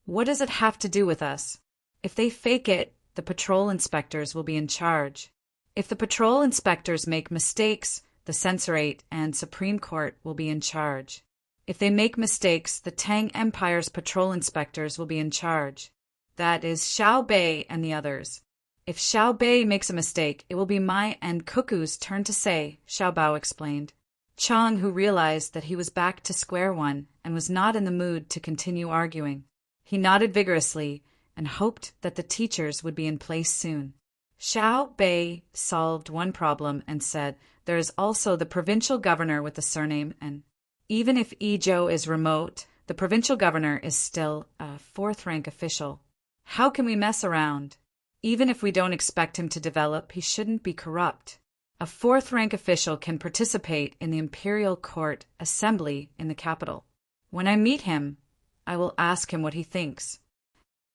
What does it have to do with us? If they fake it, the patrol inspectors will be in charge. If the patrol inspectors make mistakes, the censorate and Supreme Court will be in charge. If they make mistakes, the Tang Empire's patrol inspectors will be in charge. That is Xiao Bei and the others. If Xiao Bei makes a mistake, it will be my and Cuckoo's turn to say, Xiao Bao explained. Chang, who realized that he was back to square one and was not in the mood to continue arguing. He nodded vigorously and hoped that the teachers would be in place soon. Xiao Bei solved one problem and said, there is also the provincial governor with the surname, and even if Ijo is remote, the provincial governor is still a fourth-rank official. How can we mess around? Even if we don't expect him to develop, he shouldn't be corrupt. A fourth-rank official can participate in the imperial court assembly in the capital. When I meet him, I will ask him what he thinks.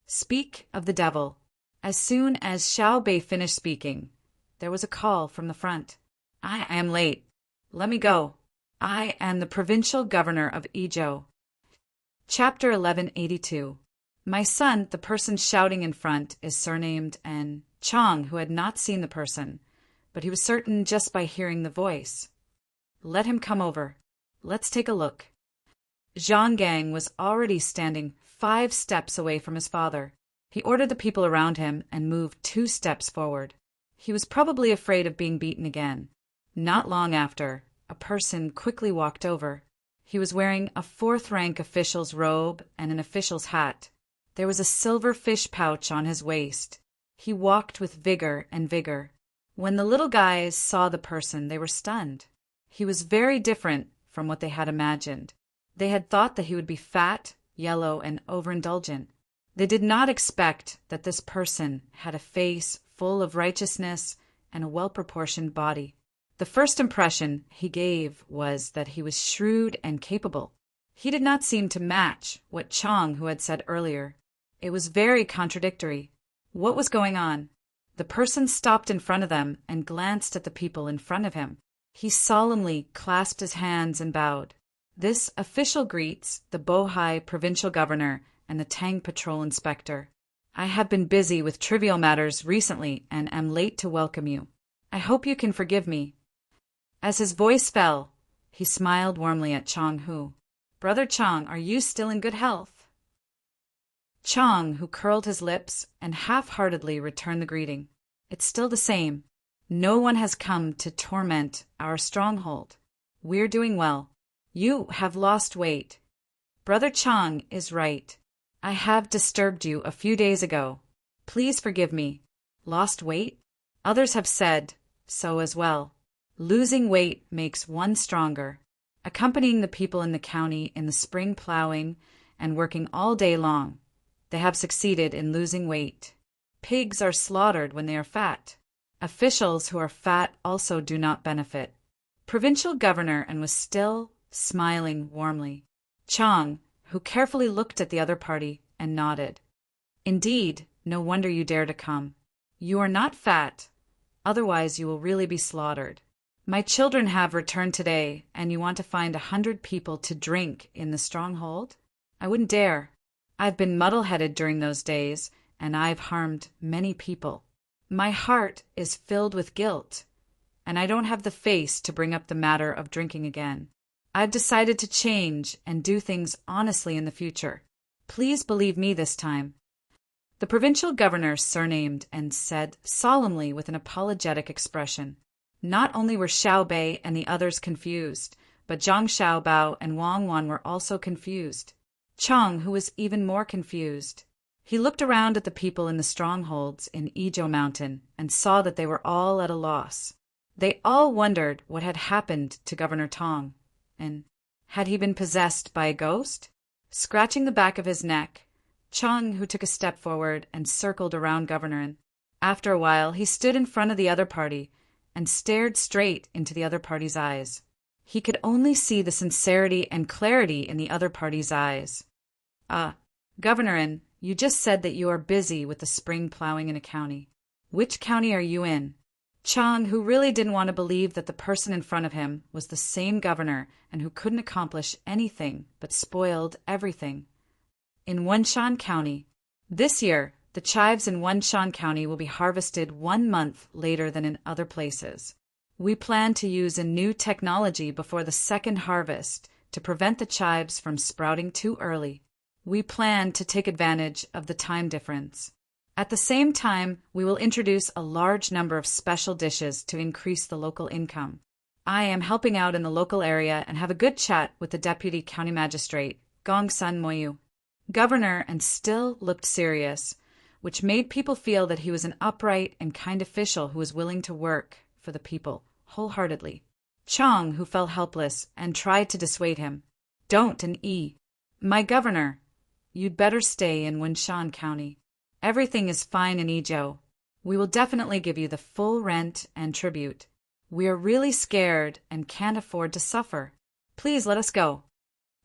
Speak of the devil. As soon as Xiao Bei finished speaking, there was a call from the front. I am late. Let me go. I am the provincial governor of Ijo. Chapter 1182. My son, the person shouting in front, is surnamed N. Chang, who had not seen the person, but he was certain just by hearing the voice. Let him come over. Let's take a look. Zhang Gang was already standing 5 steps away from his father. He ordered the people around him and moved 2 steps forward. He was probably afraid of being beaten again. Not long after, a person quickly walked over. He was wearing a fourth-rank official's robe and an official's hat. There was a silver fish pouch on his waist. He walked with vigor and vigor. When the little guys saw the person, they were stunned. He was very different from what they had imagined. They had thought that he would be fat, yellow, and overindulgent. They did not expect that this person had a face full of righteousness and a well-proportioned body. The first impression he gave was that he was shrewd and capable. He did not seem to match what Chang, who had said earlier. It was very contradictory. What was going on? The person stopped in front of them and glanced at the people in front of him. He solemnly clasped his hands and bowed. This official greets the Bohai provincial governor and the Tang patrol inspector. I have been busy with trivial matters recently and am late to welcome you. I hope you can forgive me. As his voice fell, he smiled warmly at Chang Hu. Brother Chang, are you still in good health? Chang, who curled his lips and half-heartedly returned the greeting. It's still the same. No one has come to torment our stronghold. We're doing well. You have lost weight. Brother Chang is right. I have disturbed you a few days ago. Please forgive me. Lost weight? Others have said so as well. Losing weight makes one stronger. Accompanying the people in the county in the spring plowing and working all day long, they have succeeded in losing weight. Pigs are slaughtered when they are fat. Officials who are fat also do not benefit. Provincial governor and was still smiling warmly. Chang, who carefully looked at the other party and nodded. Indeed, no wonder you dare to come. You are not fat, otherwise you will really be slaughtered. My children have returned today, and you want to find 100 people to drink in the stronghold? I wouldn't dare. I've been muddle-headed during those days, and I've harmed many people. My heart is filled with guilt, and I don't have the face to bring up the matter of drinking again. I've decided to change and do things honestly in the future. Please believe me this time." The provincial governor surnamed and said solemnly with an apologetic expression. Not only were Xiao Bei and the others confused, but Zhang Xiaobao and Wang Wan were also confused. Chang, who was even more confused. He looked around at the people in the strongholds in Izhou Mountain and saw that they were all at a loss. They all wondered what had happened to Governor Tang, and had he been possessed by a ghost? Scratching the back of his neck, Chang, who took a step forward and circled around Governor. After a while, he stood in front of the other party and stared straight into the other party's eyes. He could only see the sincerity and clarity in the other party's eyes. Governor, you just said that you are busy with the spring plowing in a county. Which county are you in?" Chang, who really didn't want to believe that the person in front of him was the same governor and who couldn't accomplish anything but spoiled everything. "In Wenshan County. This year, the chives in Wenshan County will be harvested 1 month later than in other places. We plan to use a new technology before the second harvest to prevent the chives from sprouting too early. We plan to take advantage of the time difference. At the same time, we will introduce a large number of special dishes to increase the local income. I am helping out in the local area and have a good chat with the deputy county magistrate, Gong Sun Moyu." Governor and still looked serious, which made people feel that he was an upright and kind official who was willing to work for the people wholeheartedly. Chang, who felt helpless and tried to dissuade him. "Don't, an E. My governor, you'd better stay in Wenshan County. Everything is fine in Izhou. We will definitely give you the full rent and tribute. We are really scared and can't afford to suffer. Please let us go.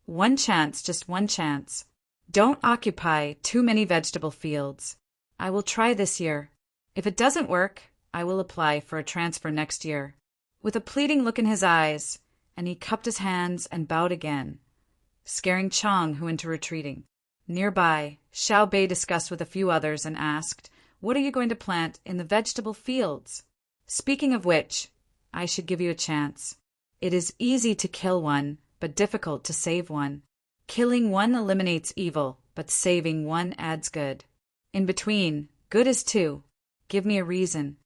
One chance, just one chance. Don't occupy too many vegetable fields. I will try this year. If it doesn't work, I will apply for a transfer next year." With a pleading look in his eyes, and he cupped his hands and bowed again, scaring Chang, who into retreating. Nearby, Xiao Bei discussed with a few others and asked, "What are you going to plant in the vegetable fields? Speaking of which, I should give you a chance. It is easy to kill one, but difficult to save one. Killing one eliminates evil, but saving one adds good. In between, good is two. Give me a reason."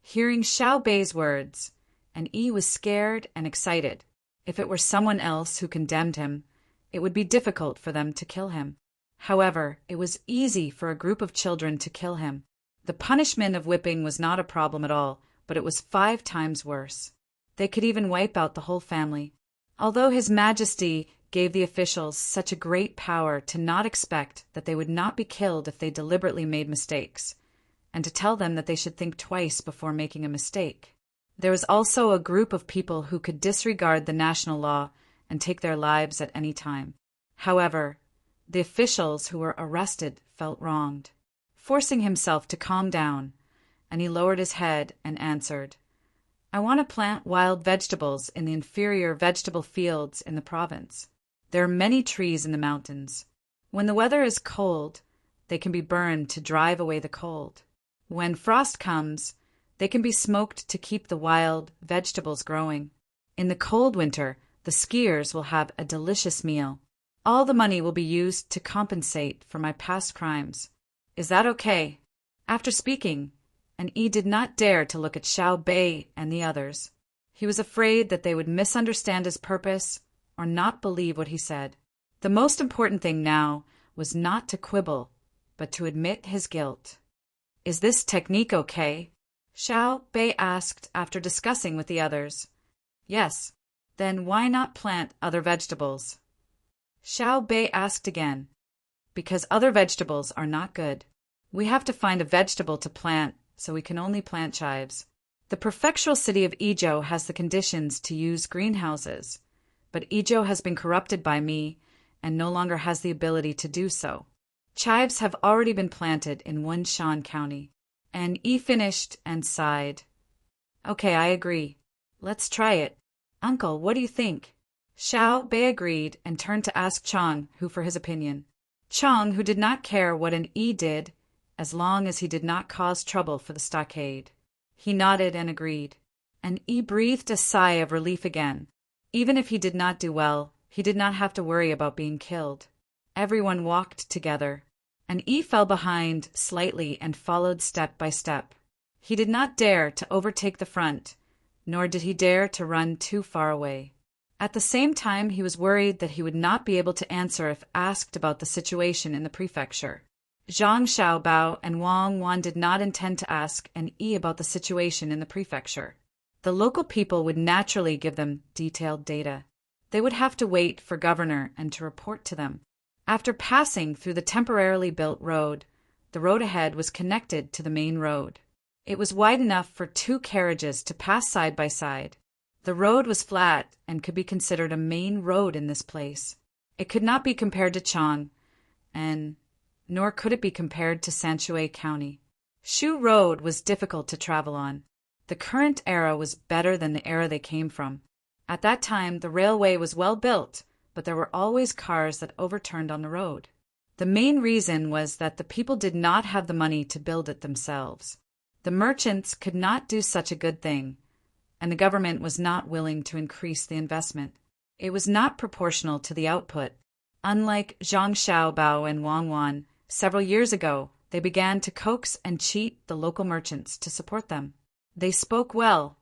Hearing Xiao Bei's words, and Yi was scared and excited. If it were someone else who condemned him, it would be difficult for them to kill him. However, it was easy for a group of children to kill him. The punishment of whipping was not a problem at all, but it was 5 times worse. They could even wipe out the whole family. Although His Majesty gave the officials such a great power to not expect that they would not be killed if they deliberately made mistakes, and to tell them that they should think twice before making a mistake. There was also a group of people who could disregard the national law and take their lives at any time. However, the officials who were arrested felt wronged. Forcing himself to calm down, and he lowered his head and answered, "I want to plant wild vegetables in the inferior vegetable fields in the province. There are many trees in the mountains. When the weather is cold, they can be burned to drive away the cold. When frost comes, they can be smoked to keep the wild vegetables growing. In the cold winter, the skiers will have a delicious meal. All the money will be used to compensate for my past crimes. Is that okay?" After speaking, and Yi did not dare to look at Xiao Bei and the others. He was afraid that they would misunderstand his purpose or not believe what he said. The most important thing now was not to quibble, but to admit his guilt. "Is this technique okay?" Xiao Bei asked after discussing with the others. "Yes. Then why not plant other vegetables?" Xiao Bei asked again. "Because other vegetables are not good. We have to find a vegetable to plant, so we can only plant chives. The prefectural city of Izhou has the conditions to use greenhouses, but Izhou has been corrupted by me and no longer has the ability to do so. Chives have already been planted in Wenshan County." And Yi finished and sighed. "Okay, I agree. Let's try it. Uncle, what do you think?" Xiao Bei agreed and turned to ask Chang, who for his opinion. Chang, who did not care what an Yi did, as long as he did not cause trouble for the stockade. He nodded and agreed, and Yi breathed a sigh of relief again. Even if he did not do well, he did not have to worry about being killed. Everyone walked together, and Yi fell behind slightly and followed step by step. He did not dare to overtake the front, nor did he dare to run too far away. At the same time, he was worried that he would not be able to answer if asked about the situation in the prefecture. Zhang Xiaobao and Wang Wan did not intend to ask an Yi about the situation in the prefecture. The local people would naturally give them detailed data. They would have to wait for governor and to report to them. After passing through the temporarily built road, the road ahead was connected to the main road. It was wide enough for 2 carriages to pass side by side. The road was flat and could be considered a main road in this place. It could not be compared to Chang, nor could it be compared to Sanshui County. Shu Road was difficult to travel on. The current era was better than the era they came from. At that time, the railway was well built, but there were always cars that overturned on the road. The main reason was that the people did not have the money to build it themselves. The merchants could not do such a good thing, and the government was not willing to increase the investment. It was not proportional to the output. Unlike Zhang Xiaobao and Wang Wan, several years ago, they began to coax and cheat the local merchants to support them. They spoke well,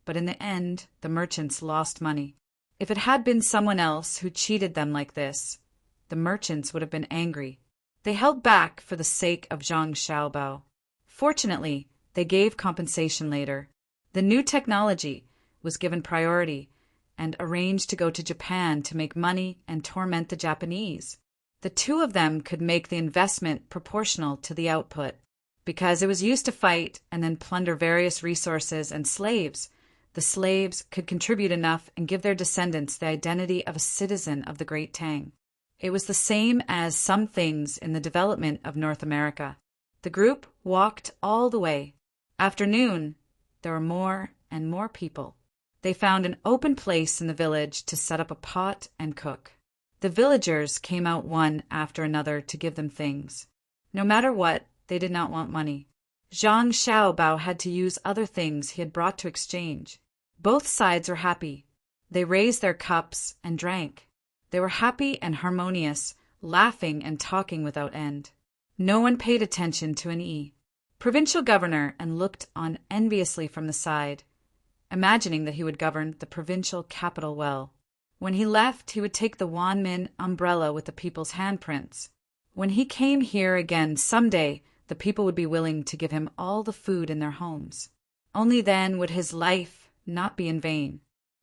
but in the end, the merchants lost money. If it had been someone else who cheated them like this, the merchants would have been angry. They held back for the sake of Zhang Xiaobao. Fortunately, they gave compensation later. The new technology was given priority and arranged to go to Japan to make money and torment the Japanese. The 2 of them could make the investment proportional to the output. Because it was used to fight and then plunder various resources and slaves, the slaves could contribute enough and give their descendants the identity of a citizen of the Great Tang. It was the same as some things in the development of North America. The group walked all the way. After noon, there were more and more people. They found an open place in the village to set up a pot and cook. The villagers came out one after another to give them things. No matter what, they did not want money. Zhang Xiaobao had to use other things he had brought to exchange. Both sides were happy. They raised their cups and drank. They were happy and harmonious, laughing and talking without end. No one paid attention to an Yi, provincial governor, and looked on enviously from the side, imagining that he would govern the provincial capital well. When he left, he would take the Wanmin umbrella with the people's handprints. When he came here again someday, the people would be willing to give him all the food in their homes. Only then would his life not be in vain.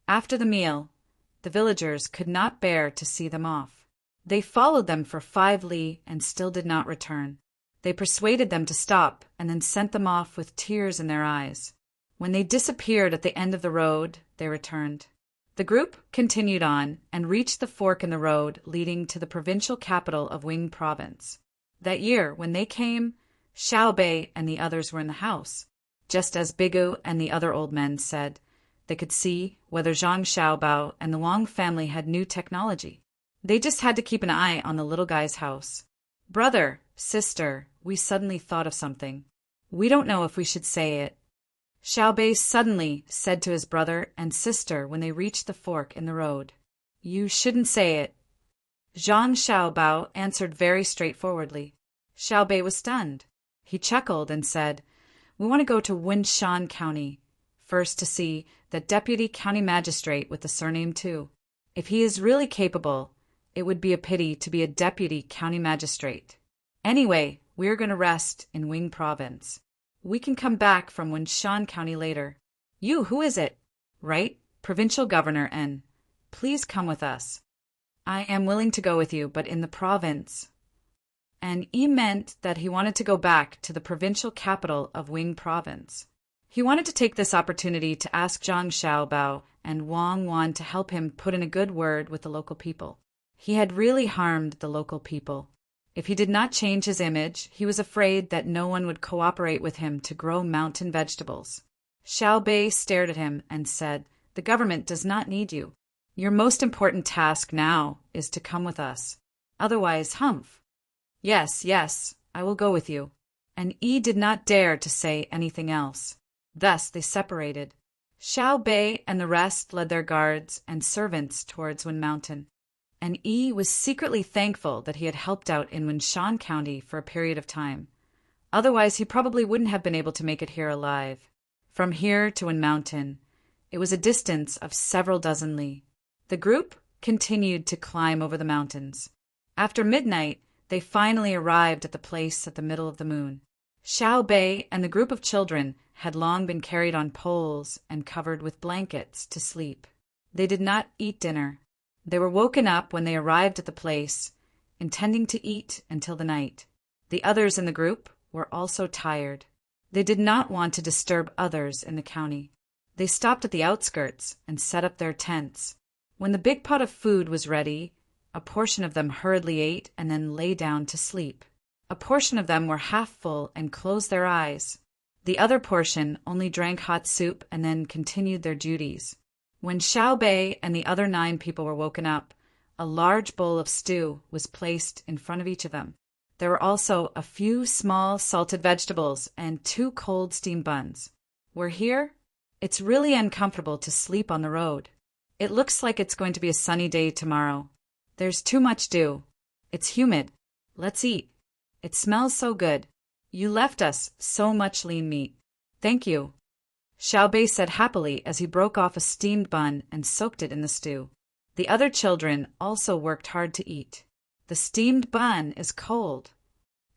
After the meal, the villagers could not bear to see them off. They followed them for 5 li and still did not return. They persuaded them to stop and then sent them off with tears in their eyes. When they disappeared at the end of the road, they returned. The group continued on and reached the fork in the road leading to the provincial capital of Wing Province. That year, when they came, Xiaobei and the others were in the house. Just as Bigu and the other old men said, they could see whether Zhang Xiaobao and the Wang family had new technology. They just had to keep an eye on the little guy's house. Brother, sister, we suddenly thought of something. We don't know if we should say it. Xiaobei suddenly said to his brother and sister when they reached the fork in the road. You shouldn't say it. Zhang Xiaobao answered very straightforwardly. Xiaobei was stunned. He chuckled and said, We want to go to Winshan County, first to see that deputy county magistrate with the surname too. If he is really capable, it would be a pity to be a deputy county magistrate. Anyway, we're going to rest in Wing Province. We can come back from Winshan County later. You, who is it? Right, provincial governor N. Please come with us. I am willing to go with you, but in the province. And he meant that he wanted to go back to the provincial capital of Wing Province. He wanted to take this opportunity to ask Zhang Xiaobao and Wang Wan to help him put in a good word with the local people. He had really harmed the local people. If he did not change his image, he was afraid that no one would cooperate with him to grow mountain vegetables. Xiaobei stared at him and said, The government does not need you. Your most important task now is to come with us. Otherwise, humph. Yes, I will go with you. And Yi did not dare to say anything else. Thus they separated. Xiaobei and the rest led their guards and servants towards Wind Mountain. and Yi was secretly thankful that he had helped out in Winshan County for a period of time. Otherwise, he probably wouldn't have been able to make it here alive. From here to Win Mountain, it was a distance of several dozen li. The group continued to climb over the mountains. After midnight, they finally arrived at the place at the middle of the moon. Xiao Bei and the group of children had long been carried on poles and covered with blankets to sleep. They did not eat dinner. They were woken up when they arrived at the place, intending to eat until the night. The others in the group were also tired. They did not want to disturb others in the county. They stopped at the outskirts and set up their tents. When the big pot of food was ready, a portion of them hurriedly ate and then lay down to sleep. A portion of them were half full and closed their eyes. The other portion only drank hot soup and then continued their duties. When Xiao Bei and the other 9 people were woken up, a large bowl of stew was placed in front of each of them. There were also a few small salted vegetables and 2 cold steamed buns. We're here? It's really uncomfortable to sleep on the road. It looks like it's going to be a sunny day tomorrow. There's too much dew. It's humid. Let's eat. It smells so good. You left us so much lean meat. Thank you. Xiao Bei said happily as he broke off a steamed bun and soaked it in the stew. The other children also worked hard to eat. The steamed bun is cold,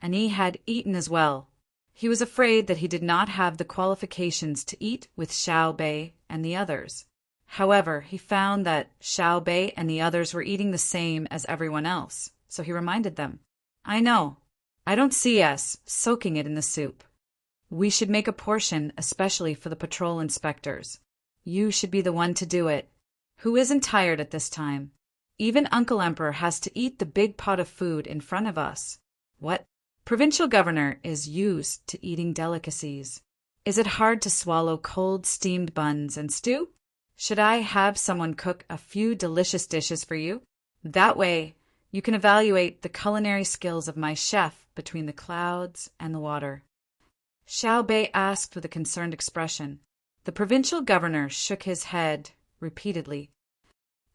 and he had eaten as well. He was afraid that he did not have the qualifications to eat with Xiao Bei and the others. However, he found that Xiao Bei and the others were eating the same as everyone else, so he reminded them, I know. I don't see us soaking it in the soup. We should make a portion especially for the patrol inspectors. You should be the one to do it. Who isn't tired at this time? Even Uncle Emperor has to eat the big pot of food in front of us. What? Provincial governor is used to eating delicacies. Is it hard to swallow cold steamed buns and stew? Should I have someone cook a few delicious dishes for you? That way, you can evaluate the culinary skills of my chef between the clouds and the water. Xiao Bei asked with a concerned expression. The provincial governor shook his head repeatedly.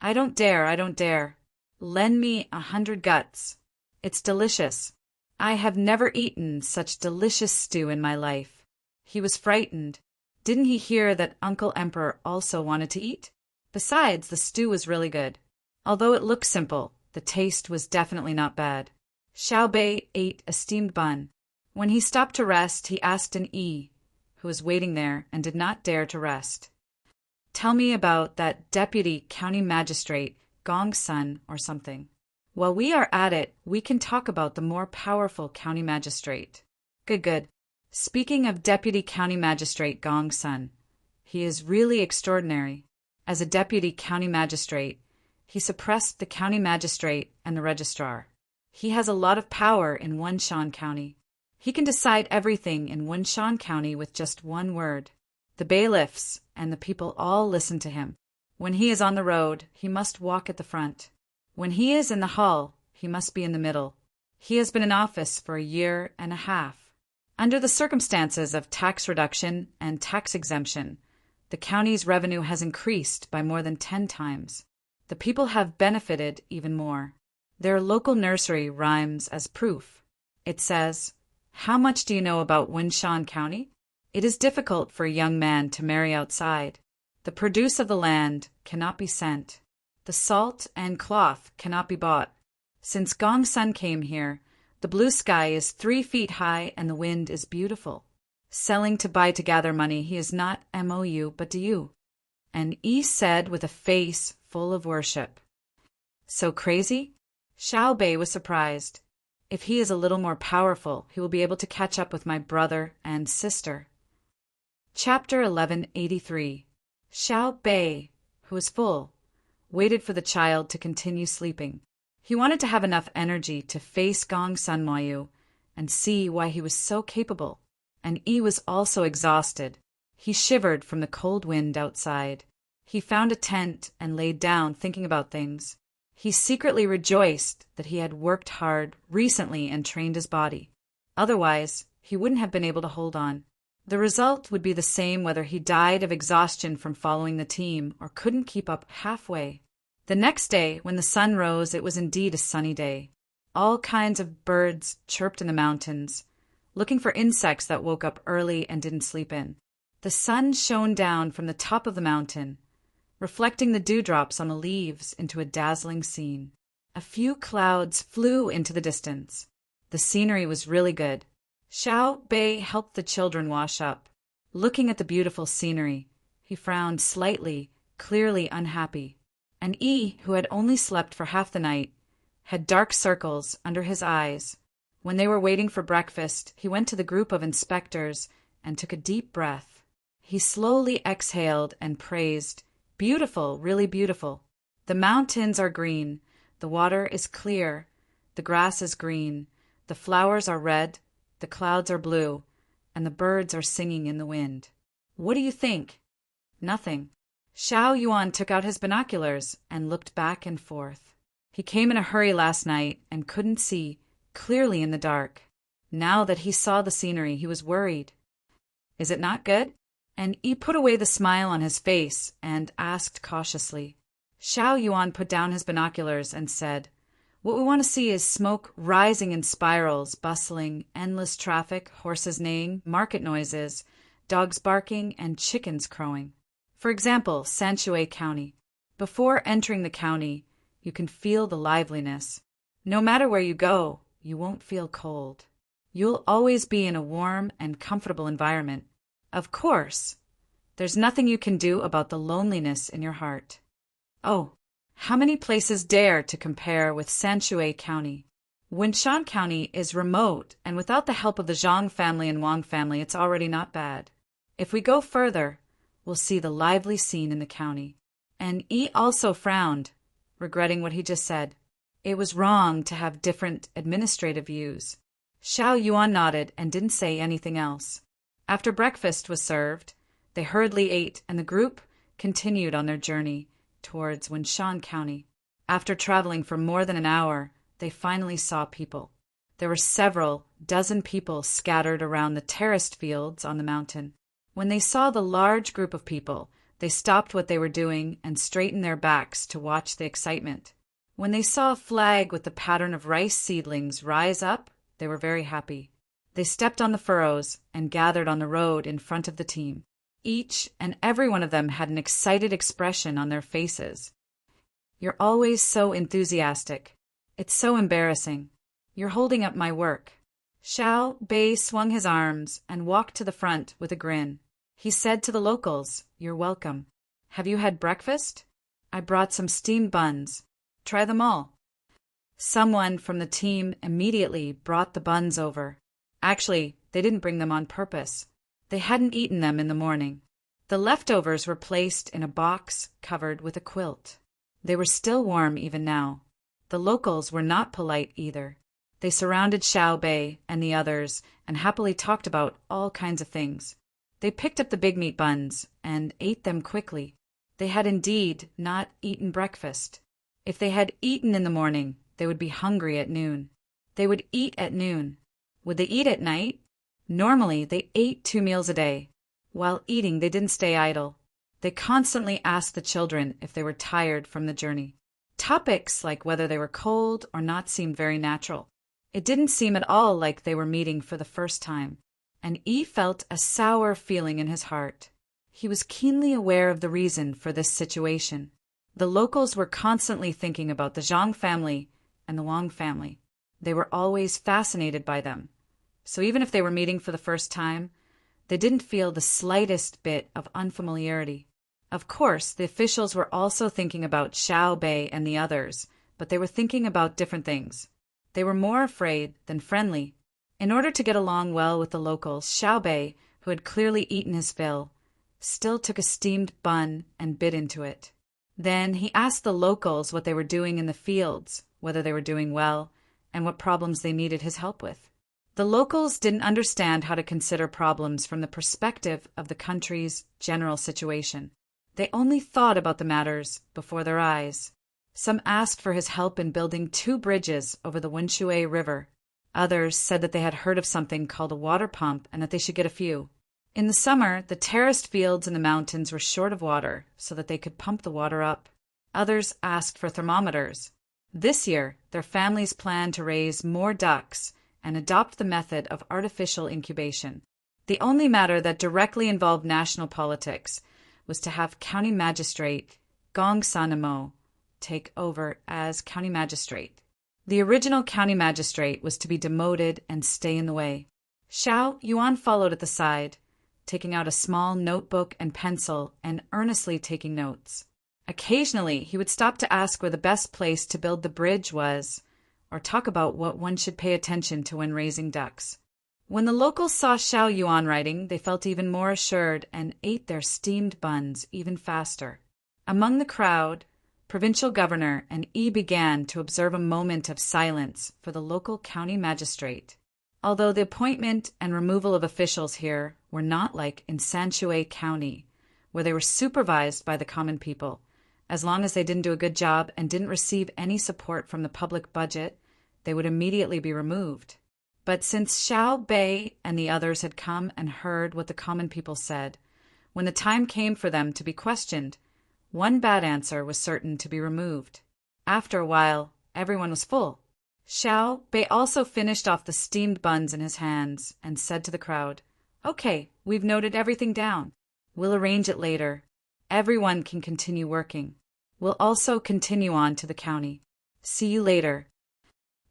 I don't dare. Lend me 100 guts. It's delicious. I have never eaten such delicious stew in my life. He was frightened. Didn't he hear that Uncle Emperor also wanted to eat? Besides, the stew was really good. Although it looked simple, the taste was definitely not bad. Xiao Bei ate a steamed bun. When he stopped to rest, he asked an Yi, who was waiting there and did not dare to rest. Tell me about that deputy county magistrate, Gong's son or something. While we are at it, we can talk about the more powerful county magistrate. Good. Speaking of deputy county magistrate Gong's son, he is really extraordinary. As a deputy county magistrate, he suppressed the county magistrate and the registrar. He has a lot of power in Winshan County. He can decide everything in Winshan County with just one word. The bailiffs and the people all listen to him. When he is on the road, he must walk at the front. When he is in the hall, he must be in the middle. He has been in office for 1.5 years. Under the circumstances of tax reduction and tax exemption, the county's revenue has increased by more than 10 times. The people have benefited even more. Their local nursery rhymes as proof. It says, How much do you know about Winshan County? It is difficult for a young man to marry outside. The produce of the land cannot be sent. The salt and cloth cannot be bought. Since Gong's son came here, the blue sky is 3 feet high and the wind is beautiful. Selling to buy to gather money, he is not MOU but DU. And Yi said with a face full of worship. So crazy? Xiao Bei was surprised. If he is a little more powerful, he will be able to catch up with my brother and sister. Chapter 1183. Xiao Bei, who was full, waited for the child to continue sleeping. He wanted to have enough energy to face Gong's son Moyu and see why he was so capable. And Yi was also exhausted. He shivered from the cold wind outside. He found a tent and laid down thinking about things. He secretly rejoiced that he had worked hard recently and trained his body. Otherwise, he wouldn't have been able to hold on. The result would be the same whether he died of exhaustion from following the team or couldn't keep up halfway. The next day, when the sun rose, it was indeed a sunny day. All kinds of birds chirped in the mountains, looking for insects that woke up early and didn't sleep in. The sun shone down from the top of the mountain, reflecting the dewdrops on the leaves into a dazzling scene. A few clouds flew into the distance. The scenery was really good. Xiao Bei helped the children wash up. Looking at the beautiful scenery, he frowned slightly, clearly unhappy. And Yi, who had only slept for half the night, had dark circles under his eyes. When they were waiting for breakfast, he went to the group of inspectors and took a deep breath. He slowly exhaled and praised, "Beautiful, really beautiful. The mountains are green, the water is clear, the grass is green, the flowers are red, the clouds are blue, and the birds are singing in the wind. What do you think?" Nothing. Xiao Yuan took out his binoculars and looked back and forth. He came in a hurry last night and couldn't see clearly in the dark. Now that he saw the scenery, he was worried. "Is it not good?" And he put away the smile on his face and asked cautiously. Xiao Yuan put down his binoculars and said, "What we want to see is smoke rising in spirals, bustling, endless traffic, horses neighing, market noises, dogs barking, and chickens crowing. For example, Sanshui County. Before entering the county, you can feel the liveliness. No matter where you go, you won't feel cold. You'll always be in a warm and comfortable environment. Of course, there's nothing you can do about the loneliness in your heart. Oh, how many places dare to compare with Sanshui County? Winshan County is remote, and without the help of the Zhang family and Wang family, it's already not bad. If we go further, we'll see the lively scene in the county." And Yi also frowned, regretting what he just said. It was wrong to have different administrative views. Xiao Yuan nodded and didn't say anything else. After breakfast was served, they hurriedly ate, and the group continued on their journey towards Winshan County. After traveling for more than an hour, they finally saw people. There were several dozen people scattered around the terraced fields on the mountain. When they saw the large group of people, they stopped what they were doing and straightened their backs to watch the excitement. When they saw a flag with the pattern of rice seedlings rise up, they were very happy. They stepped on the furrows and gathered on the road in front of the team. Each and every one of them had an excited expression on their faces. "You're always so enthusiastic. It's so embarrassing. You're holding up my work." Xiao Bei swung his arms and walked to the front with a grin. He said to the locals, "You're welcome. Have you had breakfast? I brought some steamed buns. Try them all." Someone from the team immediately brought the buns over. Actually, they didn't bring them on purpose. They hadn't eaten them in the morning. The leftovers were placed in a box covered with a quilt. They were still warm even now. The locals were not polite either. They surrounded Xiao Bei and the others and happily talked about all kinds of things. They picked up the big meat buns and ate them quickly. They had indeed not eaten breakfast. If they had eaten in the morning, they would be hungry at noon. They would eat at noon. Would they eat at night? Normally, they ate 2 meals a day. While eating, they didn't stay idle. They constantly asked the children if they were tired from the journey. Topics like whether they were cold or not seemed very natural. It didn't seem at all like they were meeting for the first time, and Yi felt a sour feeling in his heart. He was keenly aware of the reason for this situation. The locals were constantly thinking about the Zhang family and the Wang family. They were always fascinated by them. So even if they were meeting for the first time, they didn't feel the slightest bit of unfamiliarity. Of course, the officials were also thinking about Xiao Bei and the others, but they were thinking about different things. They were more afraid than friendly. In order to get along well with the locals, Xiao Bei, who had clearly eaten his fill, still took a steamed bun and bit into it. Then he asked the locals what they were doing in the fields, whether they were doing well, and what problems they needed his help with. The locals didn't understand how to consider problems from the perspective of the country's general situation. They only thought about the matters before their eyes. Some asked for his help in building 2 bridges over the Winshui River. Others said that they had heard of something called a water pump and that they should get a few. In the summer, the terraced fields in the mountains were short of water so that they could pump the water up. Others asked for thermometers. This year, their families planned to raise more ducks and adopt the method of artificial incubation. The only matter that directly involved national politics was to have County Magistrate Gong Sanamo take over as County Magistrate. The original County Magistrate was to be demoted and stay in the way. Xiao Yuan followed at the side, taking out a small notebook and pencil and earnestly taking notes. Occasionally, he would stop to ask where the best place to build the bridge was, or talk about what one should pay attention to when raising ducks. When the locals saw Xiao Yuan writing, they felt even more assured and ate their steamed buns even faster. Among the crowd, Provincial Governor and Yi began to observe a moment of silence for the local county magistrate. Although the appointment and removal of officials here were not like in Sanshui County, where they were supervised by the common people, as long as they didn't do a good job and didn't receive any support from the public budget, they would immediately be removed. But since Xiao Bei and the others had come and heard what the common people said, when the time came for them to be questioned, one bad answer was certain to be removed. After a while, everyone was full. Xiao Bei also finished off the steamed buns in his hands and said to the crowd, "Okay, we've noted everything down. We'll arrange it later. Everyone can continue working. We'll also continue on to the county. See you later."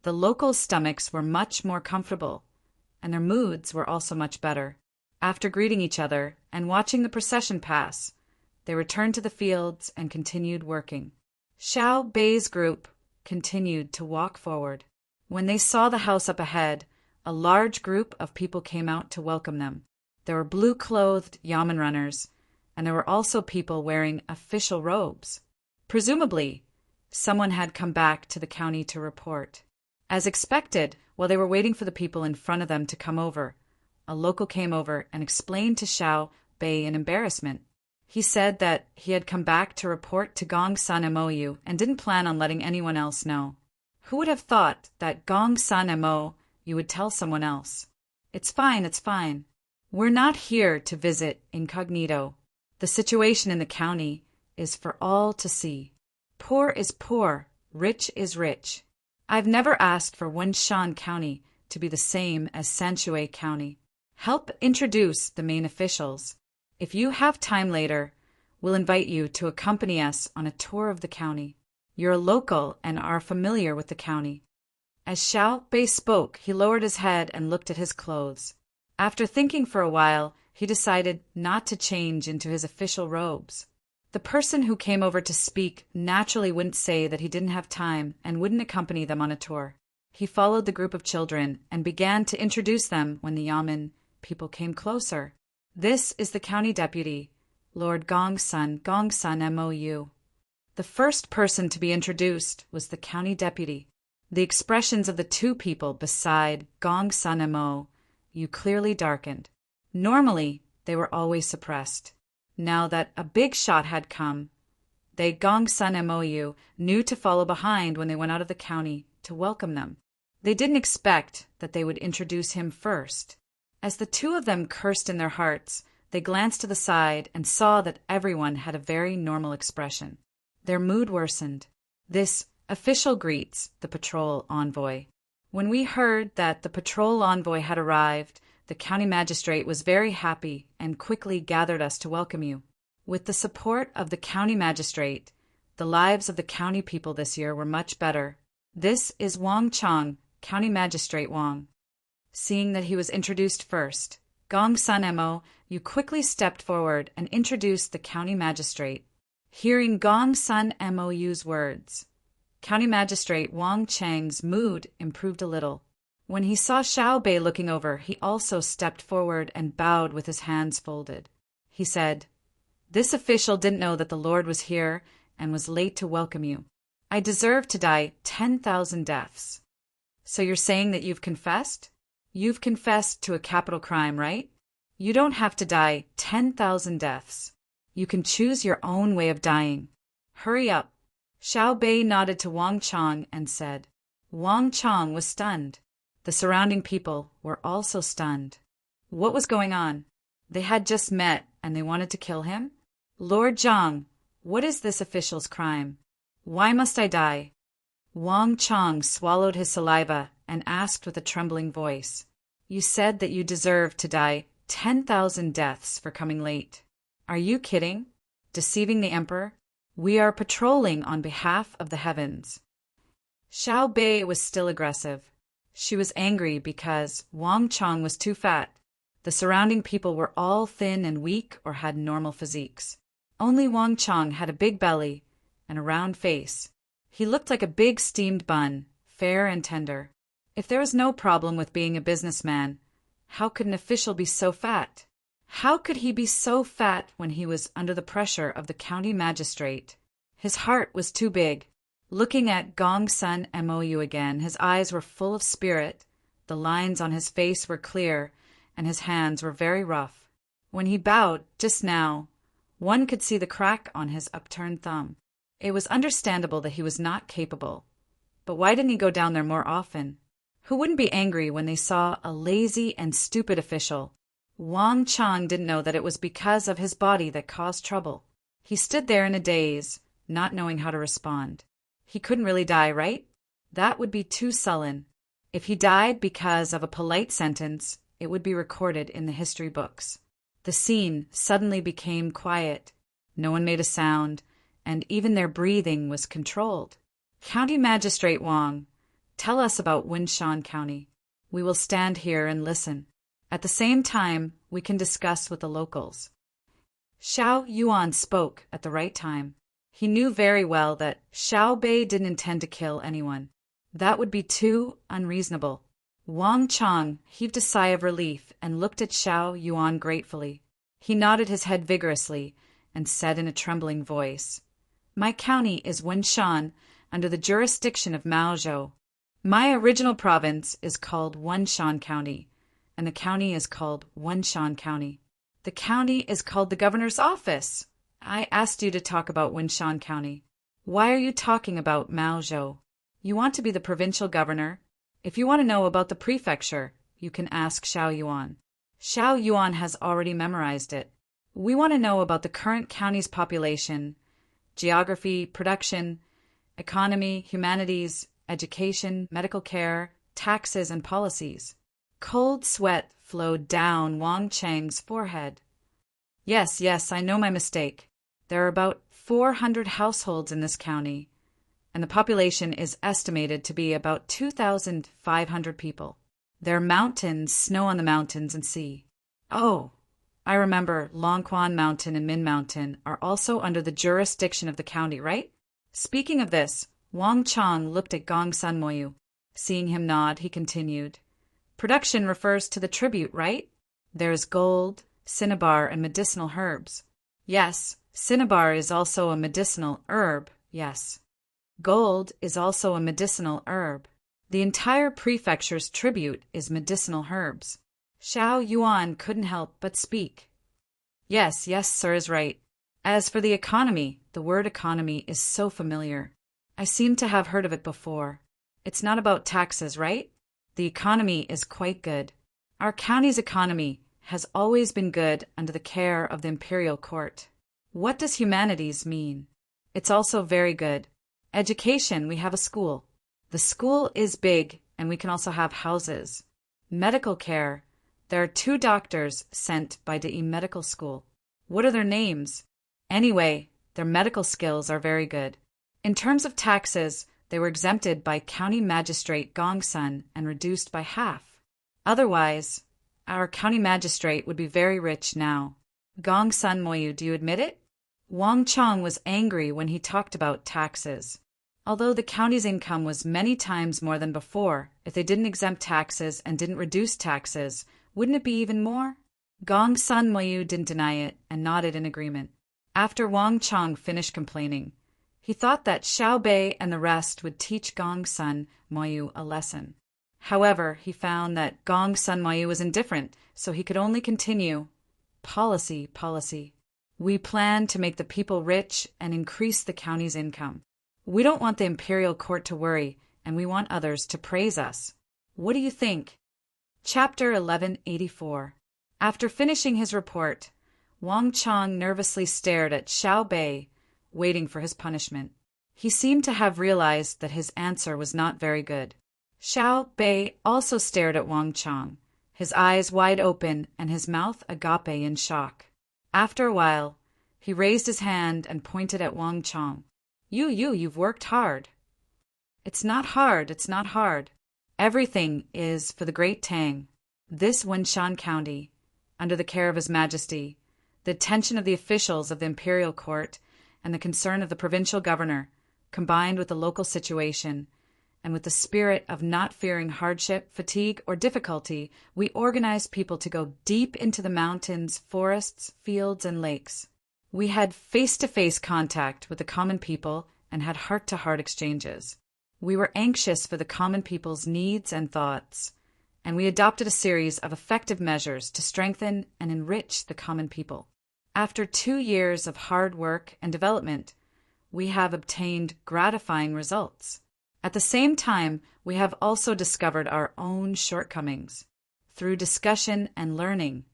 The locals' stomachs were much more comfortable, and their moods were also much better. After greeting each other and watching the procession pass, they returned to the fields and continued working. Xiao Bei's group continued to walk forward. When they saw the house up ahead, a large group of people came out to welcome them. There were blue-clothed yamen runners, and there were also people wearing official robes. Presumably, someone had come back to the county to report. As expected, while they were waiting for the people in front of them to come over, a local came over and explained to Xiao Bei in embarrassment. He said that he had come back to report to Gong San MOU and didn't plan on letting anyone else know. Who would have thought that Gong San MO you would tell someone else? It's fine, it's fine. We're not here to visit incognito. The situation in the county is for all to see. Poor is poor, rich is rich. I've never asked for Wenshan County to be the same as Sanshui County. Help introduce the main officials. If you have time later, we'll invite you to accompany us on a tour of the county. You're a local and are familiar with the county. As Xiao Bei spoke, he lowered his head and looked at his clothes. After thinking for a while, he decided not to change into his official robes. The person who came over to speak naturally wouldn't say that he didn't have time and wouldn't accompany them on a tour. He followed the group of children and began to introduce them when the yamen people came closer. This is the county deputy, Lord Gong San MOU. The first person to be introduced was the county deputy. The expressions of the two people beside Gong San MOU clearly darkened. Normally, they were always suppressed. Now that a big shot had come, they Gong San MOU knew to follow behind when they went out of the county to welcome them. They didn't expect that they would introduce him first. As the two of them cursed in their hearts, they glanced to the side and saw that everyone had a very normal expression. Their mood worsened. This official greets the patrol envoy. When we heard that the patrol envoy had arrived, the county magistrate was very happy and quickly gathered us to welcome you. With the support of the county magistrate, the lives of the county people this year were much better. This is Wang Chang, County Magistrate Wang. Seeing that he was introduced first, Gong San Mo quickly stepped forward and introduced the county magistrate. Hearing Gong San Mou's words, County Magistrate Wang Chang's mood improved a little. When he saw Xiao Bei looking over, he also stepped forward and bowed with his hands folded. He said, "This official didn't know that the Lord was here and was late to welcome you. I deserve to die 10,000 deaths. So you're saying that you've confessed? You've confessed to a capital crime, right? You don't have to die 10,000 deaths. You can choose your own way of dying. Hurry up." Xiao Bei nodded to Wang Chang and said. Wang Chang was stunned. The surrounding people were also stunned. What was going on? They had just met and they wanted to kill him? Lord Zhang, what is this official's crime? Why must I die? Wang Chang swallowed his saliva and asked with a trembling voice, You said that you deserved to die 10,000 deaths for coming late. Are you kidding? Deceiving the emperor? We are patrolling on behalf of the heavens. Xiao Bei was still aggressive. She was angry because Wang Chang was too fat. The surrounding people were all thin and weak or had normal physiques. Only Wang Chang had a big belly and a round face. He looked like a big steamed bun, fair and tender. If there was no problem with being a businessman, how could an official be so fat? How could he be so fat when he was under the pressure of the county magistrate? His heart was too big. Looking at Gong Sun Mou again, his eyes were full of spirit, the lines on his face were clear, and his hands were very rough. When he bowed, just now, one could see the crack on his upturned thumb. It was understandable that he was not capable. But why didn't he go down there more often? Who wouldn't be angry when they saw a lazy and stupid official? Wang Chang didn't know that it was because of his body that caused trouble. He stood there in a daze, not knowing how to respond. He couldn't really die, right? That would be too sullen. If he died because of a polite sentence, it would be recorded in the history books. The scene suddenly became quiet. No one made a sound, and even their breathing was controlled. County Magistrate Wang, tell us about Winshan County. We will stand here and listen. At the same time, we can discuss with the locals. Xiao Yuan spoke at the right time. He knew very well that Xiao Bei didn't intend to kill anyone. That would be too unreasonable. Wang Chang heaved a sigh of relief and looked at Xiao Yuan gratefully. He nodded his head vigorously and said in a trembling voice, My county is Winshan, under the jurisdiction of Maozhou. My original province is called Winshan County, and the county is called Winshan County. The county is called the governor's office. I asked you to talk about Winshan County. Why are you talking about Maozhou? You want to be the provincial governor? If you want to know about the prefecture, you can ask Xiao Yuan. Xiao Yuan has already memorized it. We want to know about the current county's population, geography, production, economy, humanities, education, medical care, taxes, and policies. Cold sweat flowed down Wang Chang's forehead. Yes, I know my mistake. There are about 400 households in this county, and the population is estimated to be about 2,500 people. There are mountains, snow on the mountains, and sea. Oh, I remember Longquan Mountain and Min Mountain are also under the jurisdiction of the county, right? Speaking of this, Wang Chang looked at Gong Sun Moyu. Seeing him nod, he continued. Production refers to the tribute, right? There's gold, cinnabar, and medicinal herbs. Yes, cinnabar is also a medicinal herb, yes. Gold is also a medicinal herb. The entire prefecture's tribute is medicinal herbs. Xiao Yuan couldn't help but speak. Yes, sir is right. As for the economy, the word economy is so familiar. I seem to have heard of it before. It's not about taxes, right? The economy is quite good. Our county's economy has always been good under the care of the imperial court. What does humanities mean? It's also very good. Education, we have a school. The school is big, and we can also have houses. Medical care, there are 2 doctors sent by the medical school. What are their names? Anyway, their medical skills are very good. In terms of taxes, they were exempted by County Magistrate Gongsun and reduced by half. Otherwise, our county magistrate would be very rich now. Gongsun Moyu, do you admit it? Wang Chang was angry when he talked about taxes. Although the county's income was many times more than before, if they didn't exempt taxes and didn't reduce taxes, wouldn't it be even more? Gongsun Moyu didn't deny it and nodded in agreement. After Wang Chang finished complaining, he thought that Xiao Bei and the rest would teach Gongsun Moyu a lesson. However, he found that Gongsun Moyu was indifferent, so he could only continue. Policy. We plan to make the people rich and increase the county's income. We don't want the imperial court to worry, and we want others to praise us. What do you think? Chapter 1184. After finishing his report, Wang Chang nervously stared at Xiao Bei, waiting for his punishment. He seemed to have realized that his answer was not very good. Xiao Bei also stared at Wang Chang, his eyes wide open and his mouth agape in shock. After a while, he raised his hand and pointed at Wang Chang. You've worked hard. It's not hard, it's not hard. Everything is for the great Tang. This Wenshan County, under the care of His Majesty, the attention of the officials of the imperial court, and the concern of the provincial governor, combined with the local situation, and with the spirit of not fearing hardship, fatigue, or difficulty, we organized people to go deep into the mountains, forests, fields, and lakes. We had face-to-face contact with the common people and had heart-to-heart exchanges. We were anxious for the common people's needs and thoughts, and we adopted a series of effective measures to strengthen and enrich the common people. After 2 years of hard work and development, we have obtained gratifying results. At the same time, we have also discovered our own shortcomings. Through discussion and learning,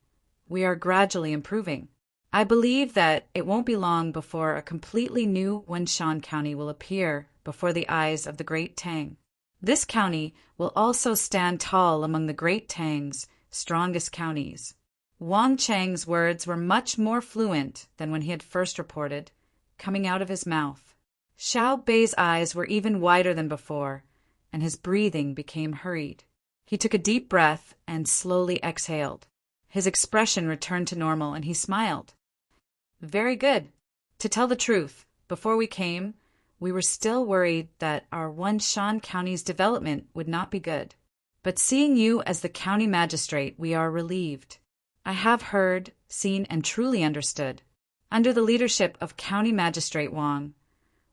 we are gradually improving. I believe that it won't be long before a completely new Wenshan County will appear before the eyes of the Great Tang. This county will also stand tall among the Great Tang's strongest counties. Wang Chang's words were much more fluent than when he had first reported, coming out of his mouth. Xiao Bei's eyes were even wider than before, and his breathing became hurried. He took a deep breath and slowly exhaled. His expression returned to normal, and he smiled. Very good. To tell the truth, before we came, we were still worried that our Wenshan County's development would not be good. But seeing you as the county magistrate, we are relieved. I have heard, seen, and truly understood. Under the leadership of County Magistrate Wang,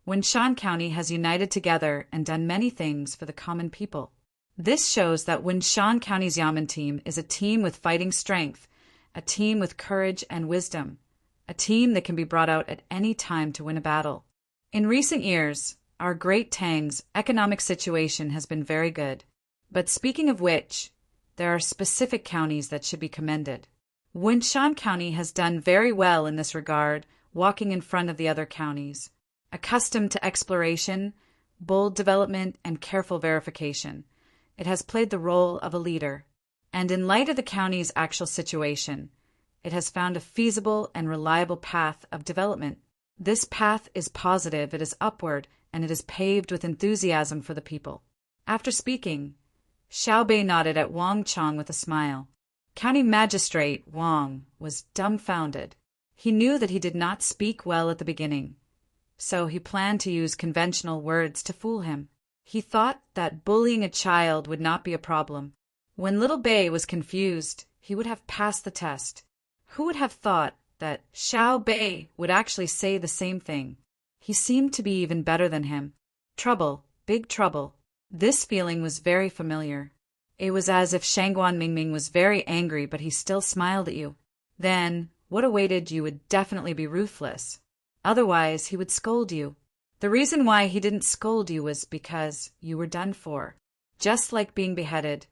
Wenshan County has united together and done many things for the common people. This shows that Wenshan County's Yamen team is a team with fighting strength, a team with courage and wisdom, a team that can be brought out at any time to win a battle. In recent years, our Great Tang's economic situation has been very good. But speaking of which, there are specific counties that should be commended. Wenshan County has done very well in this regard, walking in front of the other counties. Accustomed to exploration, bold development, and careful verification, it has played the role of a leader. And in light of the county's actual situation, it has found a feasible and reliable path of development. This path is positive, it is upward, and it is paved with enthusiasm for the people. After speaking, Xiao Bei nodded at Wang Chang with a smile. County Magistrate Wang was dumbfounded. He knew that he did not speak well at the beginning, so he planned to use conventional words to fool him. He thought that bullying a child would not be a problem. When little Bei was confused, he would have passed the test. Who would have thought that Xiao Bei would actually say the same thing? He seemed to be even better than him. Trouble, big trouble. This feeling was very familiar. It was as if Shangguan Mingming was very angry, but he still smiled at you. Then, what awaited you would definitely be ruthless. Otherwise, he would scold you. The reason why he didn't scold you was because you were done for. Just like being beheaded,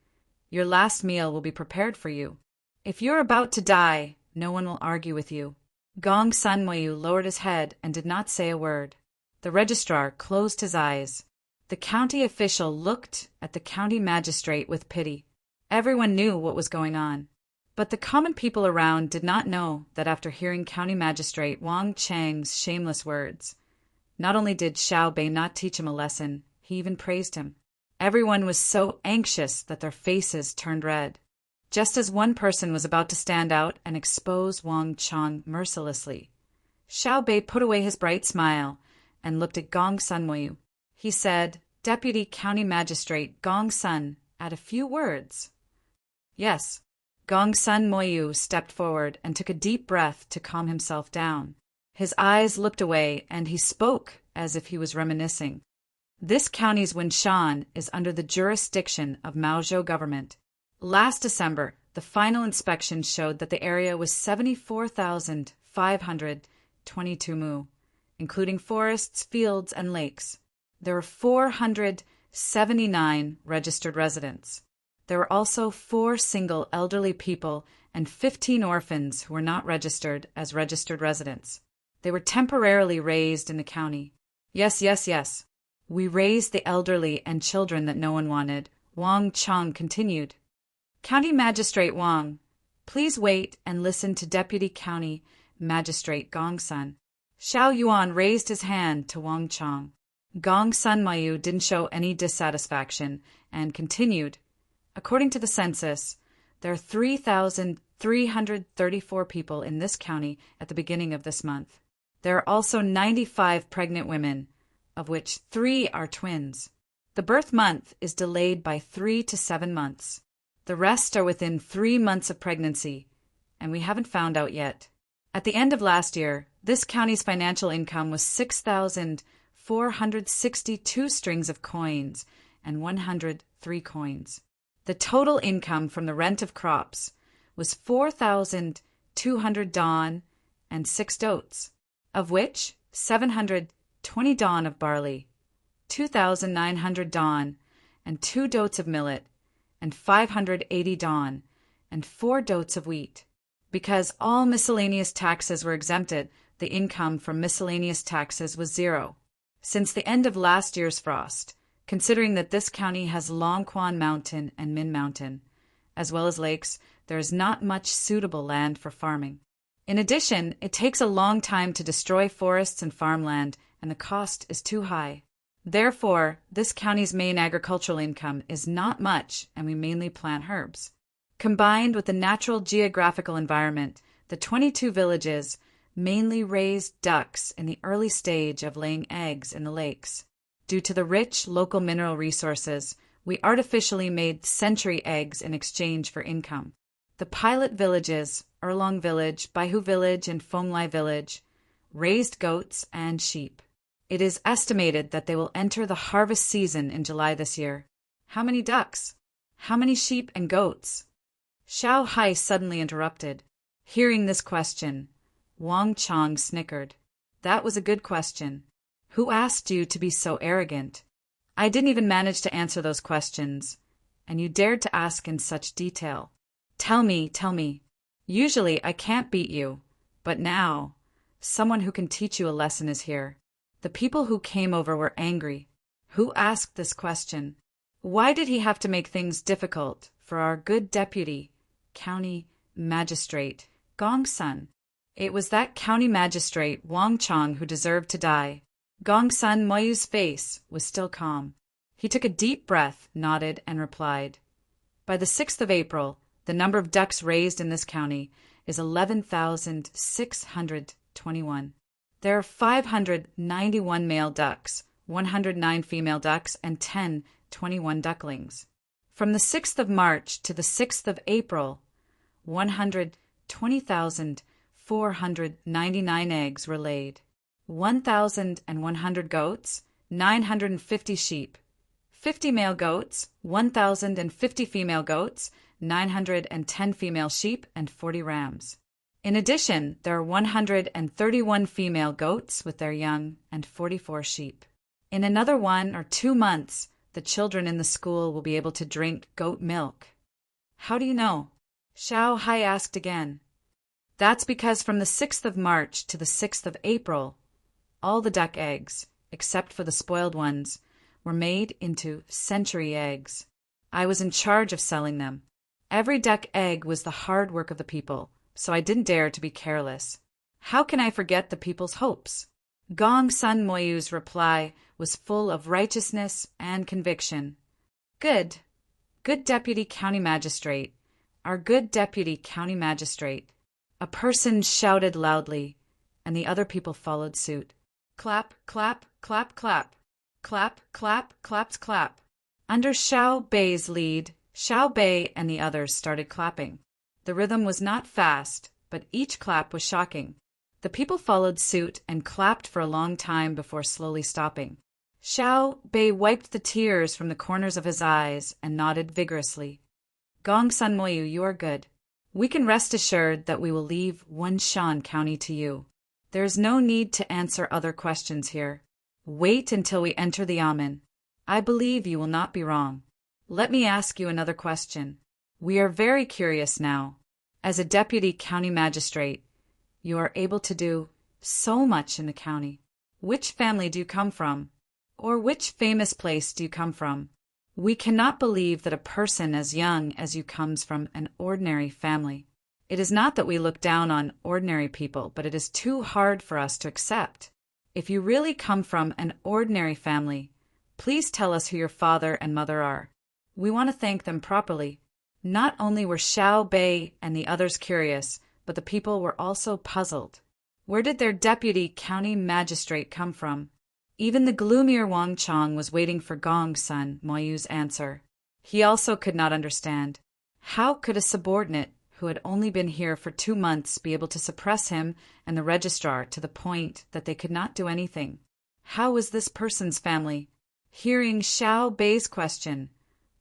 your last meal will be prepared for you. If you're about to die, no one will argue with you. Gong Sun Moyu lowered his head and did not say a word. The registrar closed his eyes. The county official looked at the county magistrate with pity. Everyone knew what was going on. But the common people around did not know that after hearing County Magistrate Wang Chang's shameless words, not only did Xiao Bei not teach him a lesson, he even praised him. Everyone was so anxious that their faces turned red. Just as one person was about to stand out and expose Wang Chang mercilessly, Xiao Bei put away his bright smile and looked at Gong Sun Moyu. He said, Deputy County Magistrate Gong Sun, add a few words. Yes. Gong Sun Moyu stepped forward and took a deep breath to calm himself down. His eyes looked away, and he spoke as if he was reminiscing. This county's Wenshan is under the jurisdiction of Maozhou government. Last December, the final inspection showed that the area was 74,522 mu, including forests, fields, and lakes. There were 479 registered residents. There were also 4 single elderly people and 15 orphans who were not registered as registered residents. They were temporarily raised in the county. Yes, yes, yes. We raised the elderly and children that no one wanted, Wang Chang continued. County Magistrate Wang, please wait and listen to Deputy County Magistrate Gong Sun. Xiao Yuan raised his hand to Wang Chang. Gong Sun Mayu didn't show any dissatisfaction and continued. According to the census, there are 3,334 people in this county at the beginning of this month. There are also 95 pregnant women, of which 3 are twins. The birth month is delayed by 3 to 7 months. The rest are within 3 months of pregnancy, and we haven't found out yet. At the end of last year, this county's financial income was 6,462 strings of coins and 103 coins. The total income from the rent of crops was 4,200 dawn and 6 dotes, of which 720 dawn of barley, 2,900 dawn and 2 dotes of millet, and 580 dawn and 4 dotes of wheat. Because all miscellaneous taxes were exempted, the income from miscellaneous taxes was 0. Since the end of last year's frost, considering that this county has Longquan Mountain and Min Mountain, as well as lakes, there is not much suitable land for farming. In addition, it takes a long time to destroy forests and farmland, and the cost is too high. Therefore, this county's main agricultural income is not much, and we mainly plant herbs. Combined with the natural geographical environment, the 22 villages mainly raised ducks in the early stage of laying eggs in the lakes. Due to the rich local mineral resources, we artificially made century eggs in exchange for income. The pilot villages, Erlong Village, Baihu Village, and Fonglai Village, raised goats and sheep. It is estimated that they will enter the harvest season in July this year. How many ducks? How many sheep and goats? Xiao Hai suddenly interrupted. Hearing this question, Wang Chang snickered. That was a good question. Who asked you to be so arrogant? I didn't even manage to answer those questions, and you dared to ask in such detail. Tell me. Usually I can't beat you, but now, someone who can teach you a lesson is here. The people who came over were angry. Who asked this question? Why did he have to make things difficult for our good deputy, county magistrate, Gong Sun? It was that county magistrate, Wang Chang, who deserved to die. Gong Sun Moyu's face was still calm. He took a deep breath, nodded, and replied. By the 6th of April, the number of ducks raised in this county is 11,621. There are 591 male ducks, 109 female ducks, and 21 ducklings. From the 6th of March to the 6th of April, 120,499 eggs were laid. 1,100 goats, 950 sheep, 50 male goats, 1,050 female goats, 910 female sheep, and 40 rams. In addition, there are 131 female goats with their young and 44 sheep. In another 1 or 2 months, the children in the school will be able to drink goat milk. How do you know? Xiao Hai asked again. That's because from the 6th of March to the 6th of April, all the duck eggs, except for the spoiled ones, were made into century eggs. I was in charge of selling them. Every duck egg was the hard work of the people, so I didn't dare to be careless. How can I forget the people's hopes? Gong Sun Moyu's reply was full of righteousness and conviction. Good deputy county magistrate, our good deputy county magistrate. A person shouted loudly, and the other people followed suit. Clap, clap, clap, clap. Clap, clap, claps, clap. Under Xiao Bei's lead, Xiao Bei and the others started clapping. The rhythm was not fast, but each clap was shocking. The people followed suit and clapped for a long time before slowly stopping. Xiao Bei wiped the tears from the corners of his eyes and nodded vigorously. Gong Sun Moyu, you are good. We can rest assured that we will leave Wenshan County to you. There is no need to answer other questions here. Wait until we enter the Yamen. I believe you will not be wrong. Let me ask you another question. We are very curious now. As a deputy county magistrate, you are able to do so much in the county. Which family do you come from? Or which famous place do you come from? We cannot believe that a person as young as you comes from an ordinary family. It is not that we look down on ordinary people, but it is too hard for us to accept. If you really come from an ordinary family, please tell us who your father and mother are. We want to thank them properly. Not only were Xiao Bei and the others curious, but the people were also puzzled. Where did their deputy county magistrate come from? Even the gloomier Wang Chong was waiting for Gongsun Moyu's answer. He also could not understand. How could a subordinate who had only been here for 2 months be able to suppress him and the registrar to the point that they could not do anything? How was this person's family? Hearing Xiao Bei's question,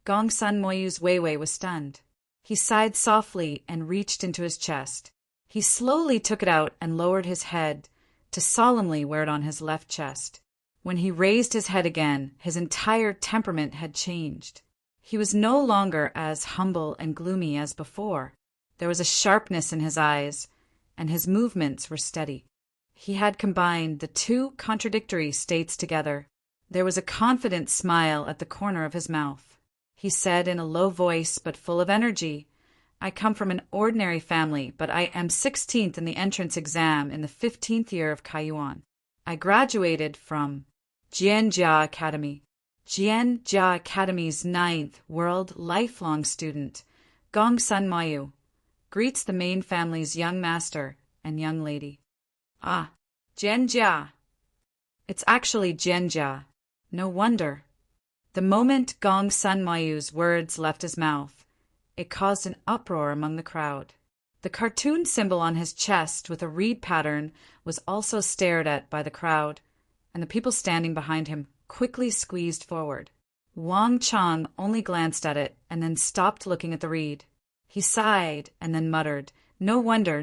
Gongsun Moyu's Weiwei was stunned. He sighed softly and reached into his chest. He slowly took it out and lowered his head to solemnly wear it on his left chest. When he raised his head again, his entire temperament had changed. He was no longer as humble and gloomy as before. There was a sharpness in his eyes, and his movements were steady. He had combined the two contradictory states together. There was a confident smile at the corner of his mouth. He said in a low voice but full of energy, I come from an ordinary family, but I am 16th in the entrance exam in the 15th year of Kaiyuan. I graduated from Jianjia Academy. Jianjia Academy's 9th World Lifelong Student, Gongsun Moyu, greets the main family's young master and young lady. Ah, Jianjia. It's actually Jianjia. No wonder. The moment Gongsun Moyu's words left his mouth, it caused an uproar among the crowd. The cartoon symbol on his chest with a reed pattern was also stared at by the crowd, and the people standing behind him quickly squeezed forward. Wang Chong only glanced at it and then stopped looking at the reed. He sighed and then muttered, no wonder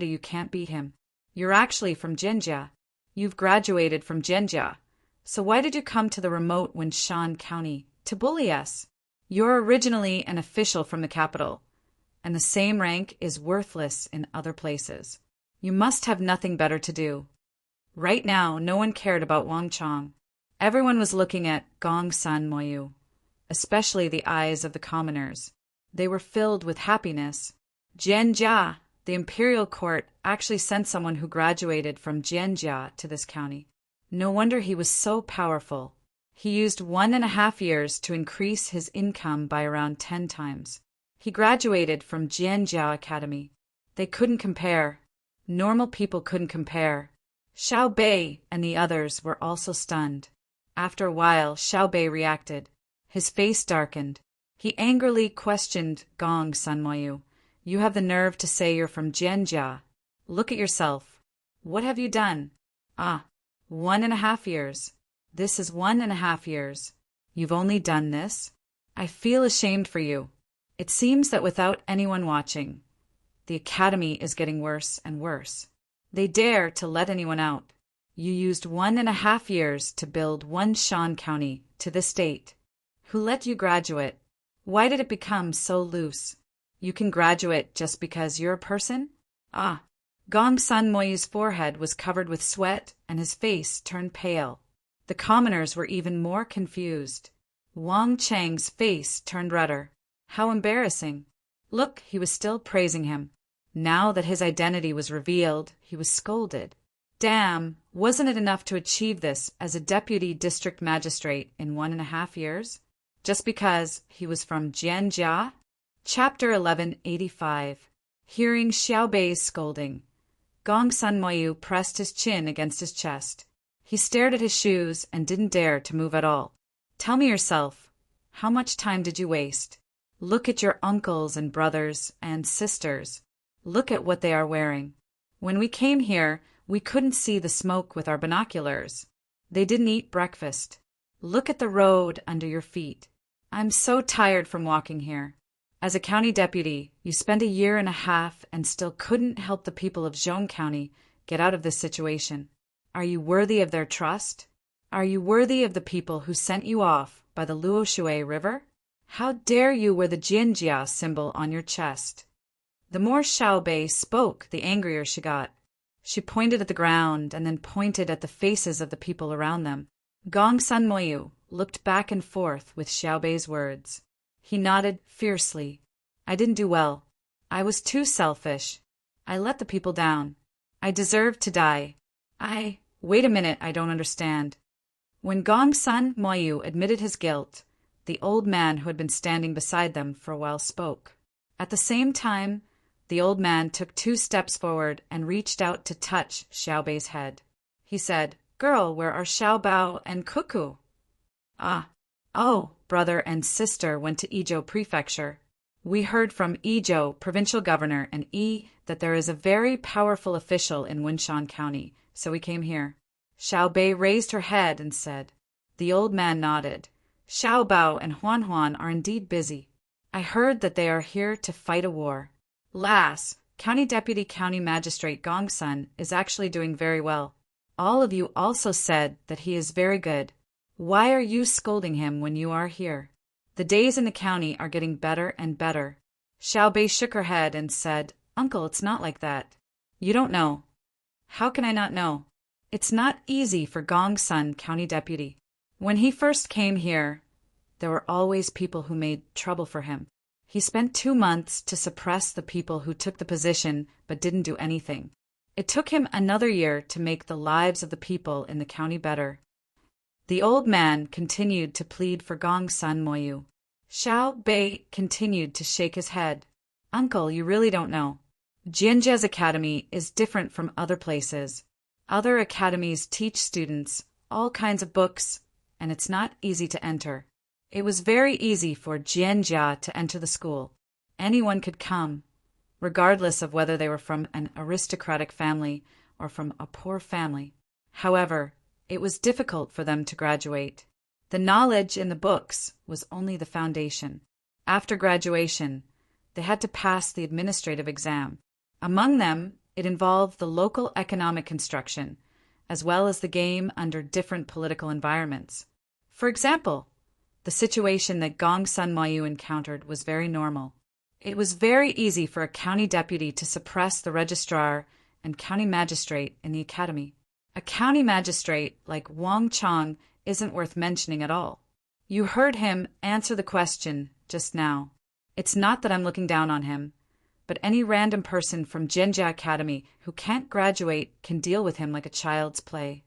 you can't beat him. You're actually from Jianjia. You've graduated from Jianjia. So why did you come to the remote Winshan County to bully us? You're originally an official from the capital, and the same rank is worthless in other places. You must have nothing better to do. Right now, no one cared about Wang Chong. Everyone was looking at Gongsun Moyu, especially the eyes of the commoners. They were filled with happiness. Jianjia, the imperial court, actually sent someone who graduated from Jianjia to this county. No wonder he was so powerful. He used 1.5 years to increase his income by around 10 times. He graduated from Jianjia Academy. They couldn't compare. Normal people couldn't compare. Xiao Bei and the others were also stunned. After a while, Xiao Bei reacted. His face darkened. He angrily questioned Gongsun Moyu. You have the nerve to say you're from Jianjia. Look at yourself. What have you done? 1.5 years. This is 1.5 years. You've only done this? I feel ashamed for you. It seems that without anyone watching, the academy is getting worse and worse. They dare to let anyone out. You used 1.5 years to build Winshan County to this date. Who let you graduate? Why did it become so loose? You can graduate just because you're a person? Gongsun Moyu's forehead was covered with sweat and his face turned pale. The commoners were even more confused. Wang Chang's face turned redder. How embarrassing. Look, he was still praising him. Now that his identity was revealed, he was scolded. Damn, wasn't it enough to achieve this as a deputy district magistrate in 1.5 years? Just because he was from Jianjia? Chapter 1185. Hearing Xiao Bei's scolding, Gongsun Moyu pressed his chin against his chest. He stared at his shoes and didn't dare to move at all. Tell me yourself, how much time did you waste? Look at your uncles and brothers and sisters. Look at what they are wearing. When we came here, we couldn't see the smoke with our binoculars. They didn't eat breakfast. Look at the road under your feet. I'm so tired from walking here. As a county deputy, you spent 1.5 years and still couldn't help the people of Zhong County get out of this situation. Are you worthy of their trust? Are you worthy of the people who sent you off by the Luoshui River? How dare you wear the Jianjia symbol on your chest? The more Xiao Bei spoke, the angrier she got. She pointed at the ground and then pointed at the faces of the people around them. Gong Sun Moyu looked back and forth with Xiaobei's words. He nodded fiercely. I didn't do well. I was too selfish. I let the people down. I deserved to die. Wait a minute, I don't understand. When Gong Sun Moyu admitted his guilt, the old man who had been standing beside them for a while spoke. At the same time, the old man took 2 steps forward and reached out to touch Xiaobei's head. He said, Girl, where are Xiaobao and Cuckoo? Brother and sister went to Izhou Prefecture. We heard from Izhou provincial governor and that there is a very powerful official in Wunshan County, so we came here. Xiaobei raised her head and said. The old man nodded. Xiaobao and Huan are indeed busy. I heard that they are here to fight a war. Lass, County Deputy County Magistrate Gong Sun is actually doing very well. All of you also said that he is very good. Why are you scolding him when you are here? The days in the county are getting better and better. Xiaobei shook her head and said, Uncle, it's not like that. You don't know. How can I not know? It's not easy for Gong Sun County Deputy. When he first came here, there were always people who made trouble for him. He spent 2 months to suppress the people who took the position but didn't do anything. It took him another year to make the lives of the people in the county better. The old man continued to plead for Gong Sun Moyu. Xiaobei continued to shake his head. Uncle, you really don't know. Jianjia's academy is different from other places. Other academies teach students all kinds of books, and it's not easy to enter. It was very easy for Jianjia to enter the school. Anyone could come, regardless of whether they were from an aristocratic family or from a poor family. However, it was difficult for them to graduate. The knowledge in the books was only the foundation. After graduation, they had to pass the administrative exam. Among them, it involved the local economic construction, as well as the game under different political environments. For example, the situation that Gong Sun Moyu encountered was very normal. It was very easy for a county deputy to suppress the registrar and county magistrate in the academy. A county magistrate like Wang Chong isn't worth mentioning at all. You heard him answer the question just now. It's not that I'm looking down on him, but any random person from Jianjia Academy who can't graduate can deal with him like a child's play.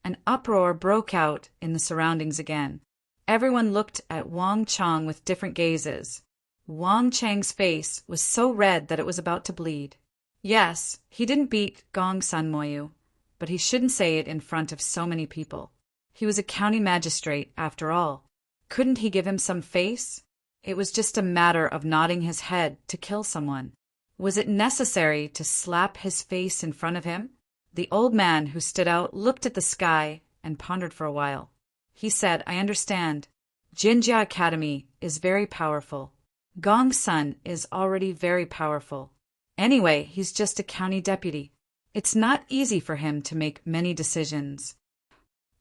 An uproar broke out in the surroundings again. Everyone looked at Wang Chong with different gazes. Wang Chang's face was so red that it was about to bleed. Yes, he didn't beat Gong Sun Moyu, but he shouldn't say it in front of so many people. He was a county magistrate, after all. Couldn't he give him some face? It was just a matter of nodding his head to kill someone. Was it necessary to slap his face in front of him? The old man who stood out looked at the sky and pondered for a while. He said, I understand. Jinjia Academy is very powerful. Gong Sun is already very powerful. Anyway, he's just a county deputy. It's not easy for him to make many decisions.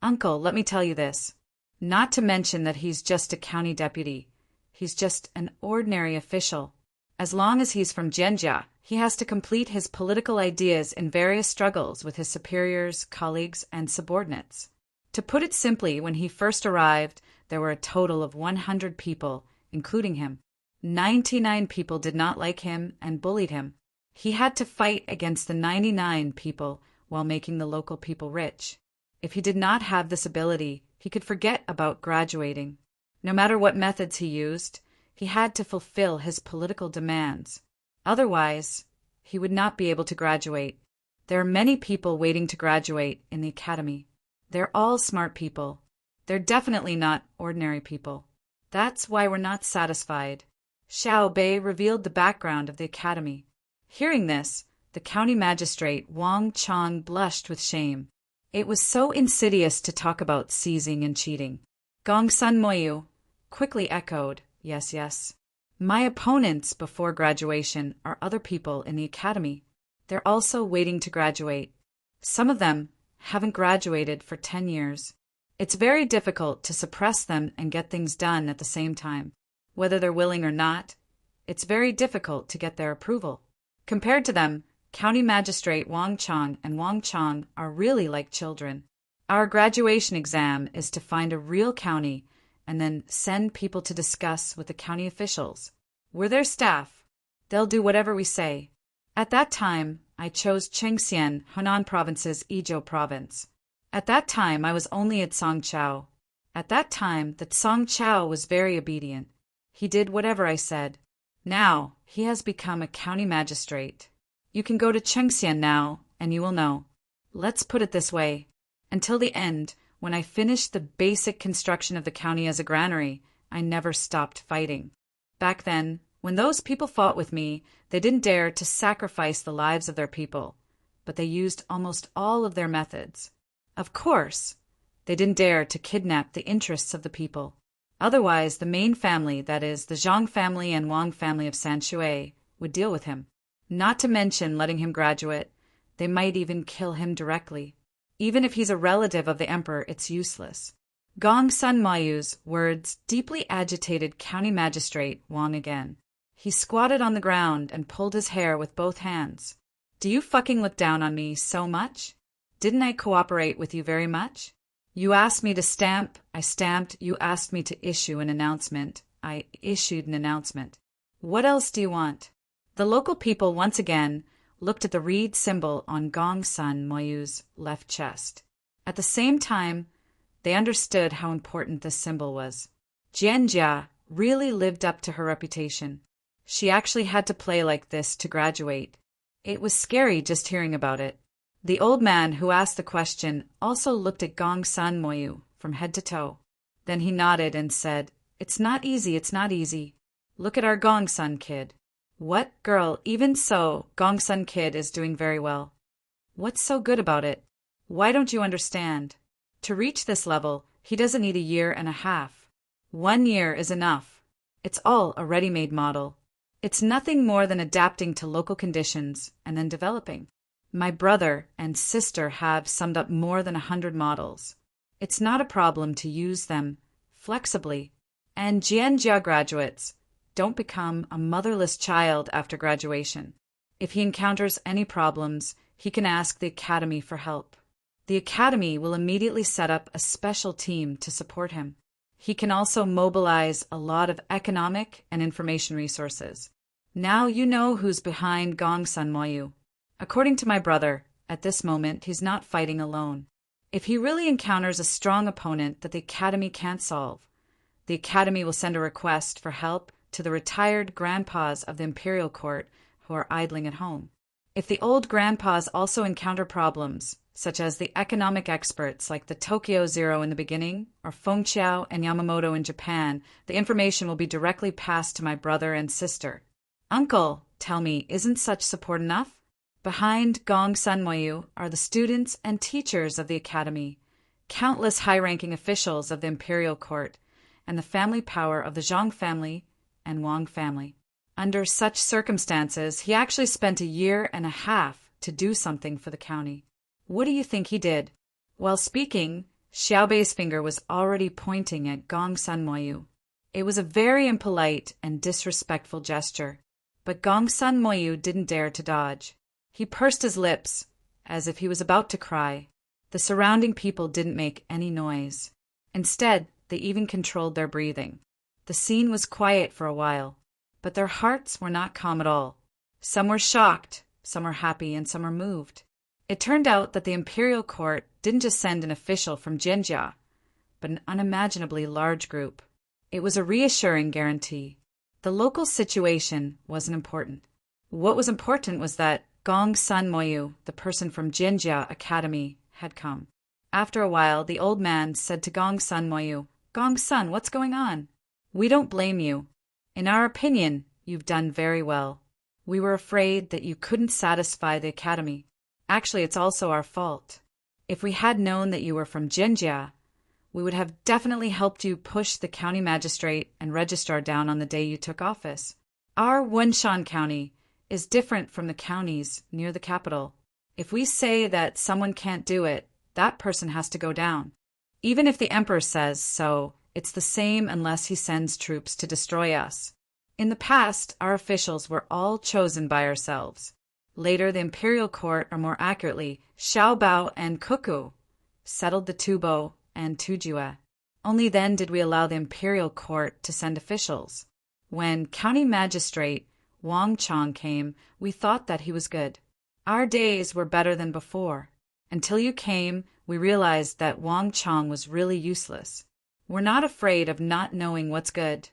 Uncle, let me tell you this. Not to mention that he's just a county deputy. He's just an ordinary official. As long as he's from Jianjia, he has to complete his political ideas in various struggles with his superiors, colleagues, and subordinates. To put it simply, when he first arrived, there were a total of 100 people, including him. 99 people did not like him and bullied him. He had to fight against the 99 people while making the local people rich. If he did not have this ability, he could forget about graduating. No matter what methods he used, he had to fulfill his political demands. Otherwise, he would not be able to graduate. There are many people waiting to graduate in the academy. They're all smart people. They're definitely not ordinary people. That's why we're not satisfied. Xiaobei revealed the background of the academy. Hearing this, the county magistrate Wang Chong blushed with shame. It was so insidious to talk about seizing and cheating. Gong Sun Moyu quickly echoed, yes, yes. My opponents before graduation are other people in the academy. They're also waiting to graduate. Some of them haven't graduated for 10 years. It's very difficult to suppress them and get things done at the same time. Whether they're willing or not, it's very difficult to get their approval. Compared to them, County Magistrate Wang Chang and Wang Chang are really like children. Our graduation exam is to find a real county and then send people to discuss with the county officials. We're their staff. They'll do whatever we say. At that time, I chose Chengxian, Hunan Province's Izhou province. At that time, I was only at Songqiao. At that time, the Songqiao was very obedient. He did whatever I said. Now, he has become a county magistrate. You can go to Chengxian now, and you will know. Let's put it this way. Until the end, when I finished the basic construction of the county as a granary, I never stopped fighting. Back then, when those people fought with me, they didn't dare to sacrifice the lives of their people, but they used almost all of their methods. Of course, they didn't dare to kidnap the interests of the people. Otherwise, the main family, that is, the Zhang family and Wang family of Sanshui, would deal with him. Not to mention letting him graduate. They might even kill him directly. Even if he's a relative of the emperor, it's useless. Gong Sun Mayu's words deeply agitated County Magistrate Wang again. He squatted on the ground and pulled his hair with both hands. Do you fucking look down on me so much? Didn't I cooperate with you very much? You asked me to stamp, I stamped. You asked me to issue an announcement, I issued an announcement. What else do you want? The local people once again looked at the reed symbol on Gong Sun Moyu's left chest. At the same time, they understood how important this symbol was. Jianjia really lived up to her reputation. She actually had to play like this to graduate. It was scary just hearing about it. The old man who asked the question also looked at Gong Sun Moyu from head to toe. Then he nodded and said, It's not easy, it's not easy. Look at our Gong Sun kid. What, girl, even so, Gong Sun kid is doing very well. What's so good about it? Why don't you understand? To reach this level, he doesn't need a year and a half. 1 year is enough. It's all a ready-made model. It's nothing more than adapting to local conditions and then developing. My brother and sister have summed up more than 100 models. It's not a problem to use them flexibly. And Jianjia graduates don't become a motherless child after graduation. If he encounters any problems, he can ask the academy for help. The academy will immediately set up a special team to support him. He can also mobilize a lot of economic and information resources. Now you know who's behind Gong Sun Moyu. According to my brother, at this moment he's not fighting alone. If he really encounters a strong opponent that the academy can't solve, the academy will send a request for help to the retired grandpas of the imperial court who are idling at home. If the old grandpas also encounter problems, such as the economic experts like the Tokyo Zero in the beginning, or Fengqiao and Yamamoto in Japan, the information will be directly passed to my brother and sister. Uncle, tell me, isn't such support enough? Behind Gong Sun Moyu are the students and teachers of the academy, countless high-ranking officials of the imperial court, and the family power of the Zhang family and Wang family. Under such circumstances, he actually spent a year and a half to do something for the county. What do you think he did? While speaking, Xiaobei's finger was already pointing at Gong Sun Moyu. It was a very impolite and disrespectful gesture, but Gong Sun Moyu didn't dare to dodge. He pursed his lips, as if he was about to cry. The surrounding people didn't make any noise. Instead, they even controlled their breathing. The scene was quiet for a while, but their hearts were not calm at all. Some were shocked, some were happy, and some were moved. It turned out that the imperial court didn't just send an official from Jianjia, but an unimaginably large group. It was a reassuring guarantee. The local situation wasn't important. What was important was that Gong Sun Moyu, the person from Jianjia Academy, had come. After a while, the old man said to Gong Sun Moyu, Gong Sun, what's going on? We don't blame you. In our opinion, you've done very well. We were afraid that you couldn't satisfy the academy. Actually, it's also our fault. If we had known that you were from Jianjia, we would have definitely helped you push the county magistrate and registrar down on the day you took office. Our Wenshan County is different from the counties near the capital. If we say that someone can't do it, that person has to go down. Even if the emperor says so, it's the same unless he sends troops to destroy us. In the past, our officials were all chosen by ourselves. Later, the imperial court, or more accurately, Xiaobao and Kuku, settled the Tubo and Tujue. Only then did we allow the imperial court to send officials. When county magistrate Wang Chong came, we thought that he was good. Our days were better than before. Until you came, we realized that Wang Chong was really useless. We're not afraid of not knowing what's good,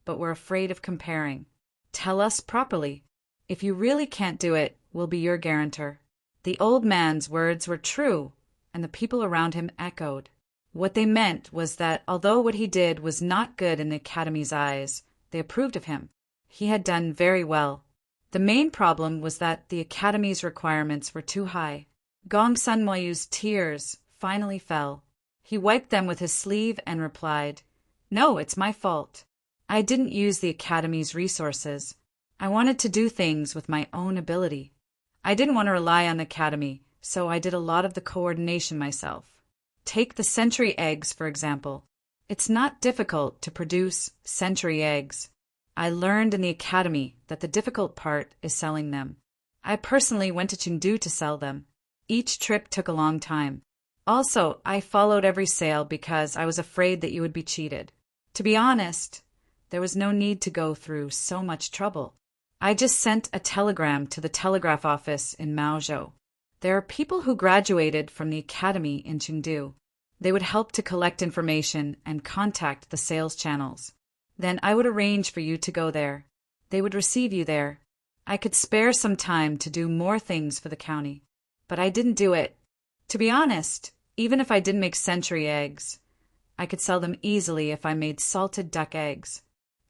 but we're afraid of comparing. Tell us properly. If you really can't do it, we'll be your guarantor. The old man's words were true, and the people around him echoed. What they meant was that although what he did was not good in the Academy's eyes, they approved of him. He had done very well. The main problem was that the Academy's requirements were too high. Gong Sun Moyu's tears finally fell. He wiped them with his sleeve and replied, "No, it's my fault. I didn't use the Academy's resources. I wanted to do things with my own ability. I didn't want to rely on the Academy, so I did a lot of the coordination myself. Take the century eggs, for example. It's not difficult to produce century eggs. I learned in the Academy that the difficult part is selling them. I personally went to Chengdu to sell them. Each trip took a long time. Also, I followed every sale because I was afraid that you would be cheated. To be honest, there was no need to go through so much trouble. I just sent a telegram to the telegraph office in Maozhou. There are people who graduated from the Academy in Chengdu. They would help to collect information and contact the sales channels. Then I would arrange for you to go there. They would receive you there. I could spare some time to do more things for the county. But I didn't do it. To be honest, even if I didn't make century eggs, I could sell them easily if I made salted duck eggs.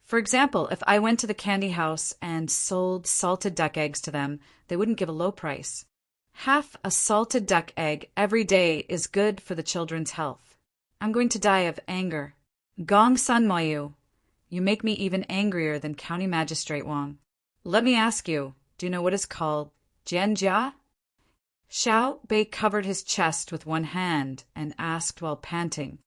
For example, if I went to the candy house and sold salted duck eggs to them, they wouldn't give a low price. Half a salted duck egg every day is good for the children's health. I'm going to die of anger. Gong Sun Moyu, you make me even angrier than County Magistrate Wang. Let me ask you, do you know what is called Jianjia? Xiao Bei covered his chest with one hand and asked while panting.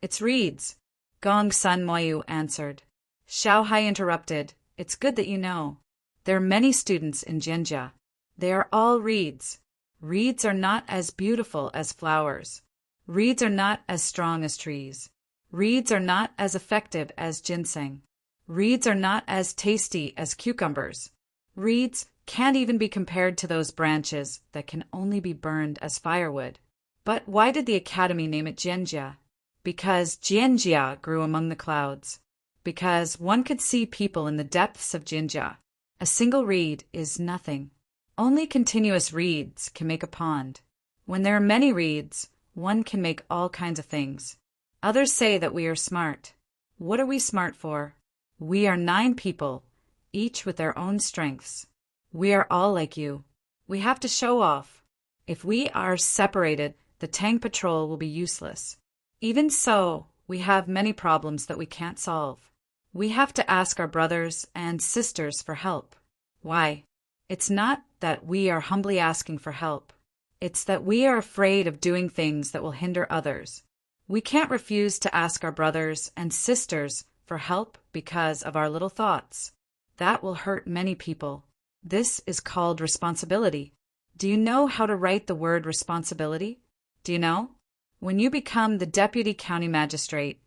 It's reeds, Gong Sun Moyu answered. Xiao Hai interrupted. It's good that you know. There are many students in Jianjia. They are all reeds. Reeds are not as beautiful as flowers. Reeds are not as strong as trees. Reeds are not as effective as ginseng. Reeds are not as tasty as cucumbers. Reeds can't even be compared to those branches that can only be burned as firewood. But why did the Academy name it Jianjia? Because Jianjia grew among the clouds. Because one could see people in the depths of Jianjia. A single reed is nothing. Only continuous reeds can make a pond. When there are many reeds, one can make all kinds of things. Others say that we are smart. What are we smart for? We are 9 people, each with their own strengths. We are all like you. We have to show off. If we are separated, the Tang patrol will be useless. Even so, we have many problems that we can't solve. We have to ask our brothers and sisters for help. Why? It's not that we are humbly asking for help. It's that we are afraid of doing things that will hinder others. We can't refuse to ask our brothers and sisters for help because of our little thoughts. That will hurt many people. This is called responsibility. Do you know how to write the word responsibility? Do you know? When you become the deputy county magistrate,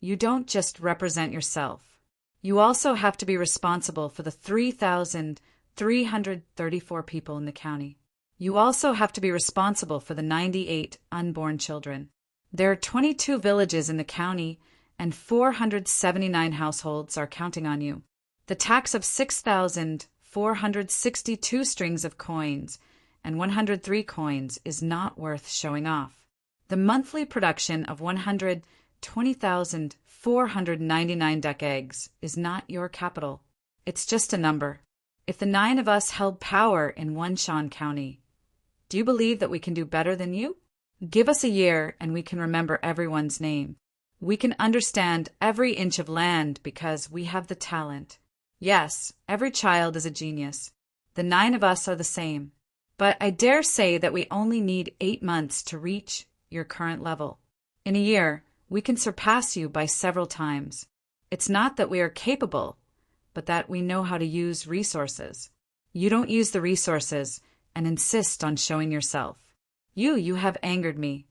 you don't just represent yourself. You also have to be responsible for the 3,334 people in the county. You also have to be responsible for the 98 unborn children. There are 22 villages in the county, and 479 households are counting on you. The tax of 6,462 strings of coins and 103 coins is not worth showing off. The monthly production of 120,499 duck eggs is not your capital. It's just a number. If the 9 of us held power in Wenshan County, do you believe that we can do better than you? Give us a year and we can remember everyone's name. We can understand every inch of land because we have the talent. Yes, every child is a genius. The 9 of us are the same. But I dare say that we only need 8 months to reach your current level. In a year, we can surpass you by several times. It's not that we are capable, but that we know how to use resources. You don't use the resources and insist on showing yourself. You have angered me.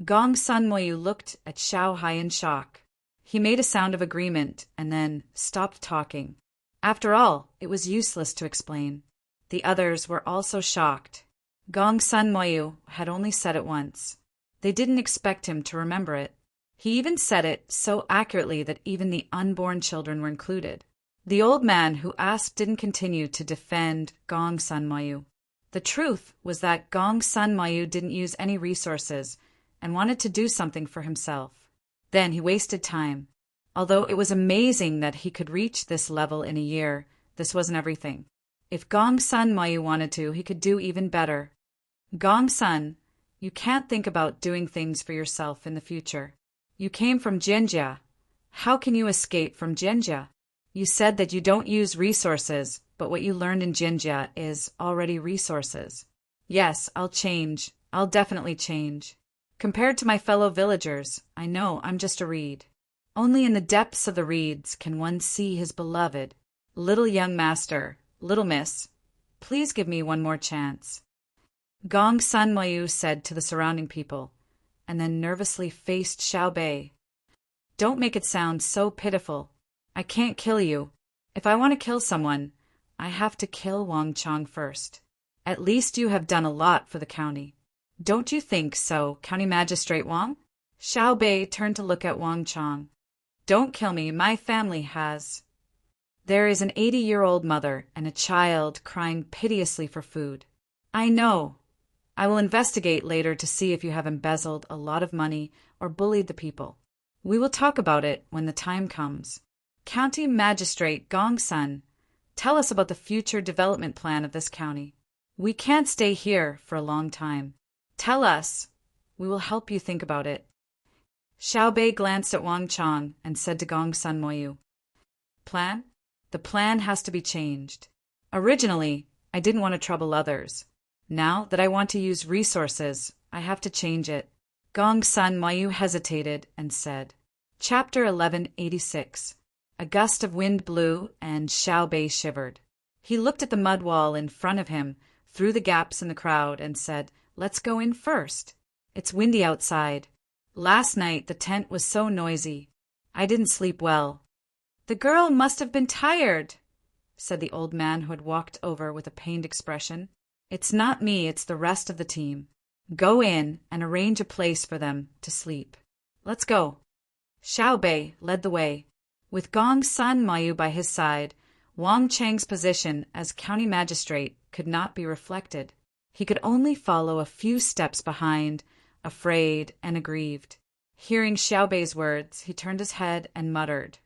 Gong Sun Moyu looked at Xiao Hai in shock. He made a sound of agreement and then stopped talking. After all, it was useless to explain. The others were also shocked. Gong Sun Moyu had only said it once. They didn't expect him to remember it. He even said it so accurately that even the unborn children were included. The old man who asked didn't continue to defend Gong Sun Moyu. The truth was that Gong Sun Moyu didn't use any resources and wanted to do something for himself. Then he wasted time. Although it was amazing that he could reach this level in a year, this wasn't everything. If Gong Sun Moyu wanted to, he could do even better. Gong Sun, you can't think about doing things for yourself in the future. You came from Jinjia. How can you escape from Jinjia? You said that you don't use resources, but what you learned in Jinjia is already resources. Yes, I'll change. I'll definitely change. Compared to my fellow villagers, I know I'm just a reed. Only in the depths of the reeds can one see his beloved. Little young master, little miss, please give me one more chance. Gong Sun Moyu said to the surrounding people, and then nervously faced Xiao Bei. Don't make it sound so pitiful. I can't kill you. If I want to kill someone, I have to kill Wang Chong first. At least you have done a lot for the county. Don't you think so, County Magistrate Wang? Xiao Bei turned to look at Wang Chong. Don't kill me, my family has. There is an 80-year-old mother and a child crying piteously for food. I know. I will investigate later to see if you have embezzled a lot of money or bullied the people. We will talk about it when the time comes. County Magistrate Gong Sun, tell us about the future development plan of this county. We can't stay here for a long time. Tell us. We will help you think about it. Xiao Bei glanced at Wang Chong and said to Gong Sun Moyu, Plan? The plan has to be changed. Originally, I didn't want to trouble others. Now that I want to use resources, I have to change it. Gong Sun Moyu hesitated and said, Chapter 1186. A gust of wind blew and Xiao Bei shivered. He looked at the mud wall in front of him, through the gaps in the crowd, and said, Let's go in first. It's windy outside. Last night the tent was so noisy. I didn't sleep well. The girl must have been tired, said the old man who had walked over with a pained expression. It's not me, it's the rest of the team. Go in and arrange a place for them to sleep. Let's go. Xiao Bei led the way. With Gong Sun Moyu by his side, Wang Chang's position as county magistrate could not be reflected. He could only follow a few steps behind, afraid and aggrieved. Hearing Xiao Bei's words, he turned his head and muttered,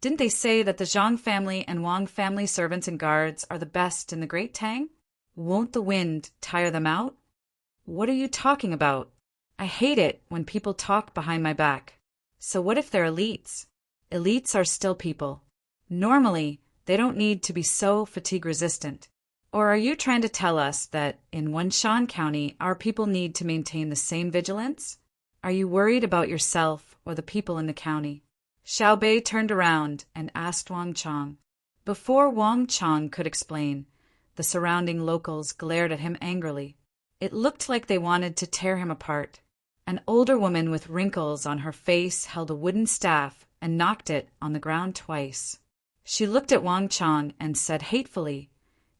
Didn't they say that the Zhang family and Wang family servants and guards are the best in the Great Tang? Won't the wind tire them out? What are you talking about? I hate it when people talk behind my back. So what if they're elites? Elites are still people. Normally, they don't need to be so fatigue-resistant. Or are you trying to tell us that in Wenshan County, our people need to maintain the same vigilance? Are you worried about yourself or the people in the county? Xiao Bei turned around and asked Wang Chong. Before Wang Chong could explain, the surrounding locals glared at him angrily. It looked like they wanted to tear him apart. An older woman with wrinkles on her face held a wooden staff and knocked it on the ground twice. She looked at Wang Chong and said hatefully,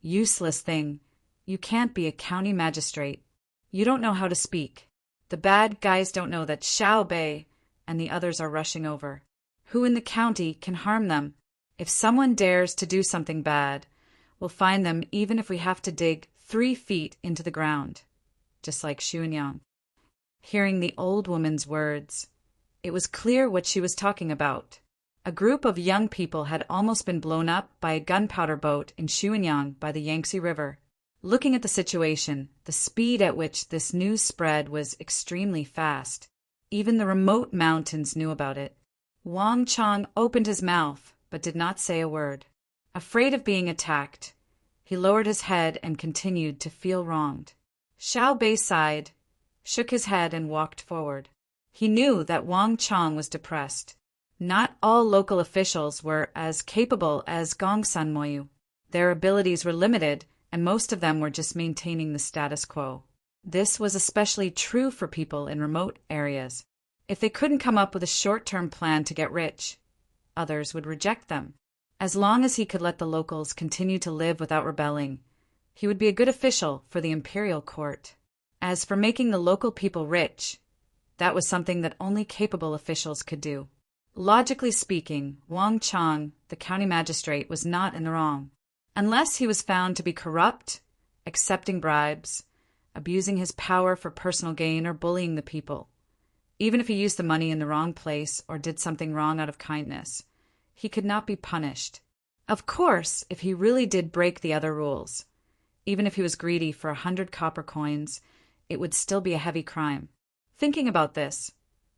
Useless thing. You can't be a county magistrate. You don't know how to speak. The bad guys don't know that Xiao Bei and the others are rushing over. Who in the county can harm them? If someone dares to do something bad, we'll find them even if we have to dig 3 feet into the ground. Just like Xuanyang. Hearing the old woman's words, it was clear what she was talking about. A group of young people had almost been blown up by a gunpowder boat in Xuanyang by the Yangtze River. Looking at the situation, the speed at which this news spread was extremely fast. Even the remote mountains knew about it. Wang Chong opened his mouth, but did not say a word. Afraid of being attacked, he lowered his head and continued to feel wronged. Xiao Bei sighed, shook his head and walked forward. He knew that Wang Chong was depressed. Not all local officials were as capable as Gong Sun Moyu. Their abilities were limited, and most of them were just maintaining the status quo. This was especially true for people in remote areas. If they couldn't come up with a short-term plan to get rich, others would reject them. As long as he could let the locals continue to live without rebelling, he would be a good official for the imperial court. As for making the local people rich, that was something that only capable officials could do. Logically speaking, Wang Chang, the county magistrate, was not in the wrong. Unless he was found to be corrupt, accepting bribes, abusing his power for personal gain, or bullying the people. Even if he used the money in the wrong place or did something wrong out of kindness, he could not be punished. Of course, if he really did break the other rules, even if he was greedy for 100 copper coins, it would still be a heavy crime. Thinking about this,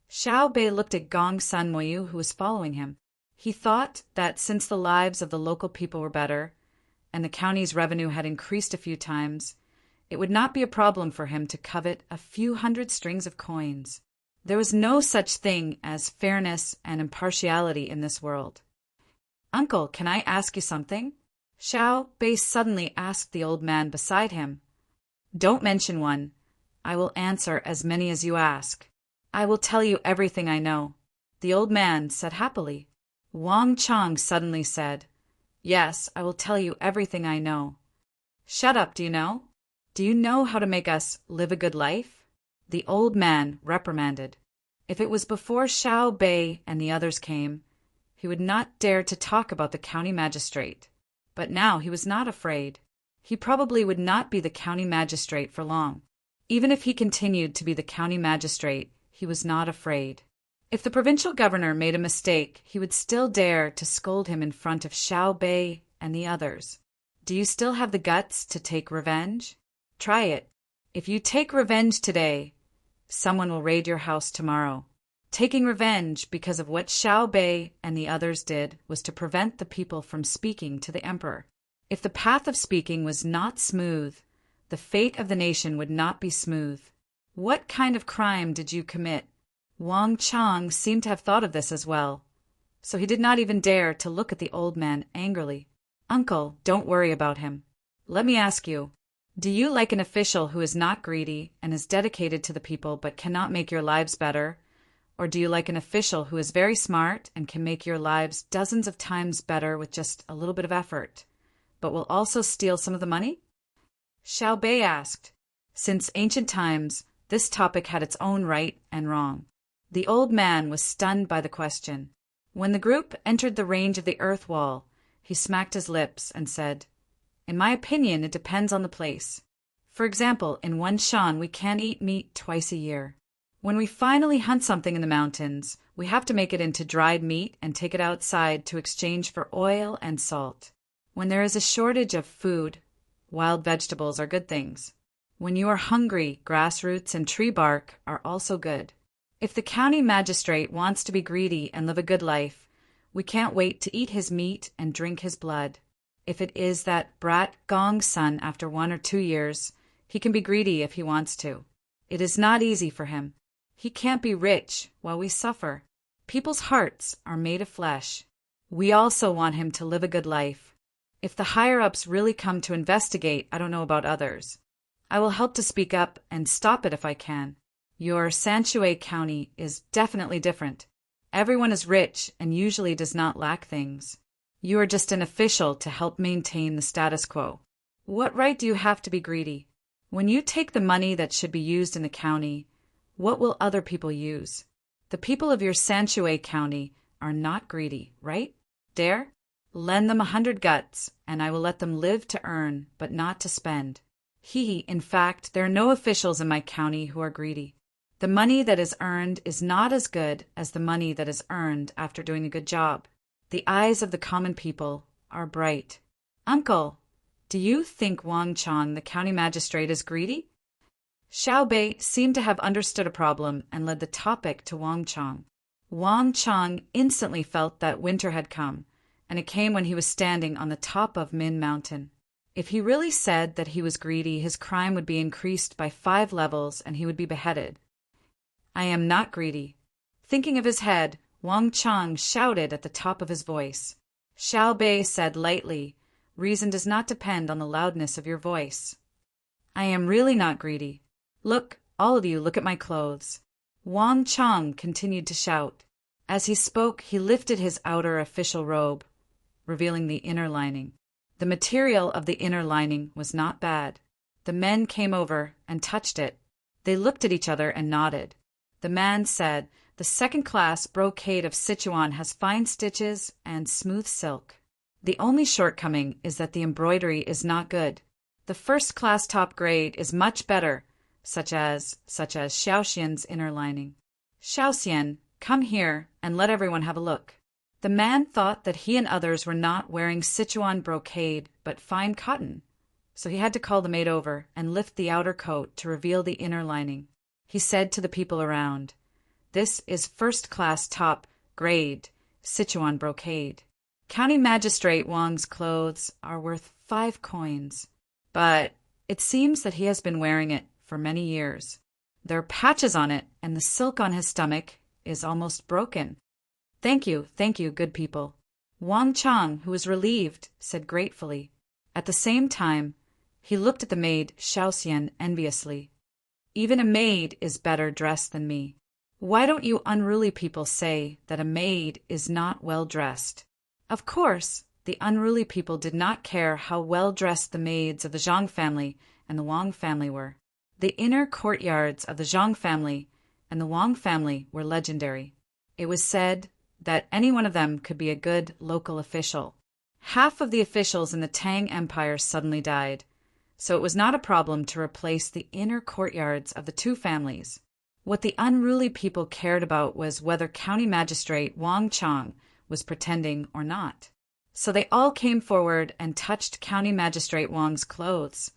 Xiao Bei looked at Gong Sun Moyu, who was following him. He thought that since the lives of the local people were better, and the county's revenue had increased a few times, it would not be a problem for him to covet a few hundred strings of coins. There was no such thing as fairness and impartiality in this world. "Uncle, can I ask you something?" Xiao Bei suddenly asked the old man beside him. "Don't mention one. I will answer as many as you ask. I will tell you everything I know," the old man said happily. Wang Chang suddenly said, "Yes, I will tell you everything I know." "Shut up, do you know? Do you know how to make us live a good life?" the old man reprimanded. If it was before Xiao Bei and the others came, he would not dare to talk about the county magistrate. But now he was not afraid. He probably would not be the county magistrate for long. Even if he continued to be the county magistrate, he was not afraid. If the provincial governor made a mistake, he would still dare to scold him in front of Xiao Bei and the others. Do you still have the guts to take revenge? Try it. If you take revenge today, someone will raid your house tomorrow. Taking revenge because of what Xiao Bei and the others did was to prevent the people from speaking to the emperor. If the path of speaking was not smooth, the fate of the nation would not be smooth. What kind of crime did you commit? Wang Chang seemed to have thought of this as well, so he did not even dare to look at the old man angrily. "Uncle, don't worry about him. Let me ask you, do you like an official who is not greedy and is dedicated to the people but cannot make your lives better? Or do you like an official who is very smart and can make your lives dozens of times better with just a little bit of effort, but will also steal some of the money?" Xiao Bei asked. Since ancient times, this topic had its own right and wrong. The old man was stunned by the question. When the group entered the range of the earth wall, he smacked his lips and said, "In my opinion, it depends on the place. For example, in Wan Shan, we can't eat meat twice a year. When we finally hunt something in the mountains, we have to make it into dried meat and take it outside to exchange for oil and salt. When there is a shortage of food, wild vegetables are good things. When you are hungry, grass roots and tree bark are also good. If the county magistrate wants to be greedy and live a good life, we can't wait to eat his meat and drink his blood. If it is that brat Gong's son after 1 or 2 years, he can be greedy if he wants to. It is not easy for him. He can't be rich while we suffer. People's hearts are made of flesh. We also want him to live a good life. If the higher-ups really come to investigate, I don't know about others. I will help to speak up and stop it if I can. Your Sanshui County is definitely different. Everyone is rich and usually does not lack things. You are just an official to help maintain the status quo. What right do you have to be greedy? When you take the money that should be used in the county, what will other people use? The people of your Sanshui County are not greedy, right? Dare? Lend them 100 guts, and I will let them live to earn, but not to spend. In fact, there are no officials in my county who are greedy. The money that is earned is not as good as the money that is earned after doing a good job. The eyes of the common people are bright. Uncle, do you think Wang Chang, the county magistrate, is greedy? Xiao Bei seemed to have understood a problem and led the topic to Wang Chang. Wang Chang instantly felt that winter had come, and it came when he was standing on the top of Min Mountain. If he really said that he was greedy, his crime would be increased by 5 levels and he would be beheaded. I am not greedy. Thinking of his head, Wang Chang shouted at the top of his voice. Xiao Bei said lightly, Reason does not depend on the loudness of your voice. I am really not greedy. Look, all of you, look at my clothes. Wang Chang continued to shout. As he spoke, he lifted his outer official robe, revealing the inner lining. The material of the inner lining was not bad. The men came over and touched it. They looked at each other and nodded. The man said, "The second-class brocade of Sichuan has fine stitches and smooth silk. The only shortcoming is that the embroidery is not good. The first-class top grade is much better, such as Xiaoxian's inner lining. Xiaoxian, come here and let everyone have a look." The man thought that he and others were not wearing Sichuan brocade but fine cotton, so he had to call the maid over and lift the outer coat to reveal the inner lining. He said to the people around, "This is first-class top grade Sichuan brocade. County Magistrate Wang's clothes are worth 5 coins, but it seems that he has been wearing it for many years. There are patches on it, and the silk on his stomach is almost broken. Thank you, good people." Wang Chang, who was relieved, said gratefully. At the same time, he looked at the maid Xiaoxian enviously. "Even a maid is better dressed than me. Why don't you unruly people say that a maid is not well dressed?" Of course, the unruly people did not care how well dressed the maids of the Zhang family and the Wang family were. The inner courtyards of the Zhang family and the Wang family were legendary. It was said that any one of them could be a good local official. Half of the officials in the Tang Empire suddenly died, so it was not a problem to replace the inner courtyards of the two families. What the unruly people cared about was whether County Magistrate Wang Chang was pretending or not. So they all came forward and touched County Magistrate Wang's clothes,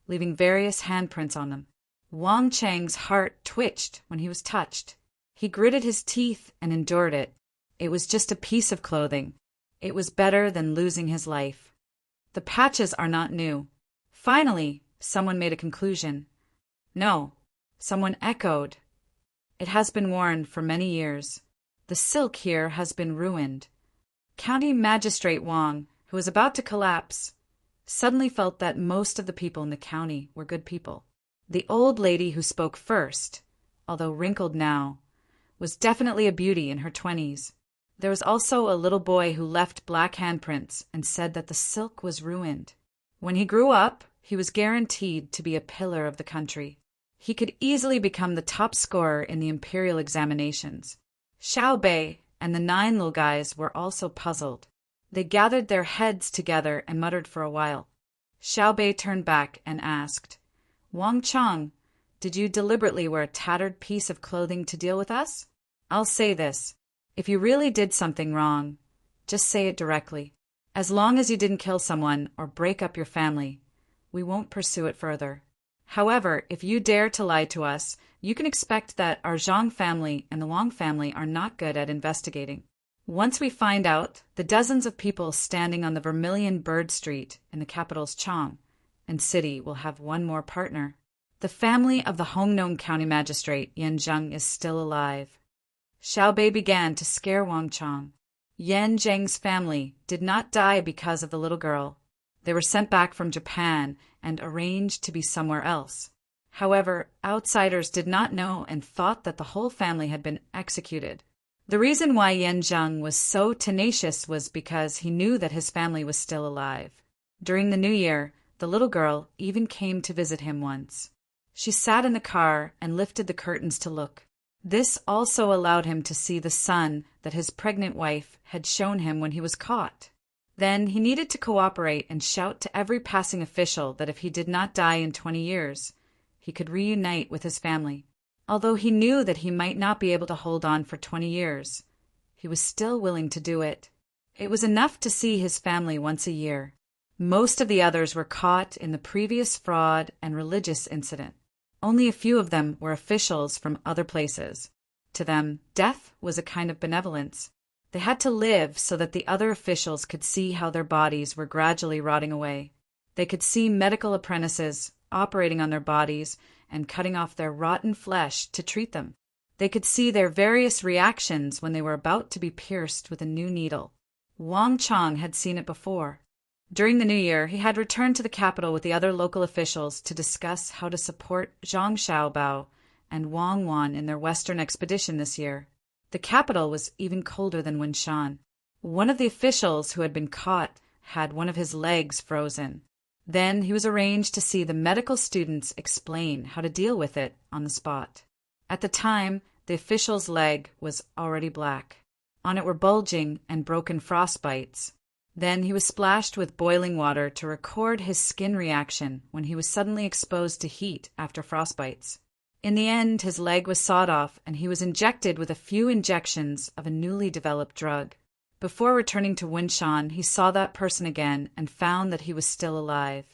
leaving various handprints on them. Wang Chang's heart twitched when he was touched. He gritted his teeth and endured it. It was just a piece of clothing. It was better than losing his life. The patches are not new. Finally, someone made a conclusion. No, someone echoed. It has been worn for many years. The silk here has been ruined. County Magistrate Wang, who was about to collapse, suddenly felt that most of the people in the county were good people. The old lady who spoke first, although wrinkled now, was definitely a beauty in her 20s. There was also a little boy who left black handprints and said that the silk was ruined. When he grew up, he was guaranteed to be a pillar of the country. He could easily become the top scorer in the imperial examinations. Xiao Bei and the 9 little guys were also puzzled. They gathered their heads together and muttered for a while. Xiao Bei turned back and asked, "Wang Chang, did you deliberately wear a tattered piece of clothing to deal with us? I'll say this. If you really did something wrong, just say it directly. As long as you didn't kill someone or break up your family, we won't pursue it further. However, if you dare to lie to us, you can expect that our Zhang family and the Wang family are not good at investigating. Once we find out, the dozens of people standing on the Vermilion Bird Street in the capital's Chang and city will have one more partner. The family of the Hongnong County Magistrate Yan Zheng is still alive." Xiao Bei began to scare Wang Chang. Yan Zheng's family did not die because of the little girl. They were sent back from Japan and arranged to be somewhere else. However, outsiders did not know and thought that the whole family had been executed. The reason why Yan Zheng was so tenacious was because he knew that his family was still alive. During the New Year, the little girl even came to visit him once. She sat in the car and lifted the curtains to look. This also allowed him to see the son that his pregnant wife had shown him when he was caught. Then he needed to cooperate and shout to every passing official that if he did not die in 20 years, he could reunite with his family. Although he knew that he might not be able to hold on for 20 years, he was still willing to do it. It was enough to see his family once a year. Most of the others were caught in the previous fraud and religious incident. Only a few of them were officials from other places. To them, death was a kind of benevolence. They had to live so that the other officials could see how their bodies were gradually rotting away. They could see medical apprentices operating on their bodies and cutting off their rotten flesh to treat them. They could see their various reactions when they were about to be pierced with a new needle. Wang Chang had seen it before. During the new year, he had returned to the capital with the other local officials to discuss how to support Zhang Xiaobao and Wang Wan in their western expedition this year. The capital was even colder than Winshan. One of the officials who had been caught had one of his legs frozen. Then he was arranged to see the medical students explain how to deal with it on the spot. At the time, the official's leg was already black. On it were bulging and broken frostbites. Then he was splashed with boiling water to record his skin reaction when he was suddenly exposed to heat after frostbites. In the end, his leg was sawed off and he was injected with a few injections of a newly developed drug. Before returning to Winshan, he saw that person again and found that he was still alive.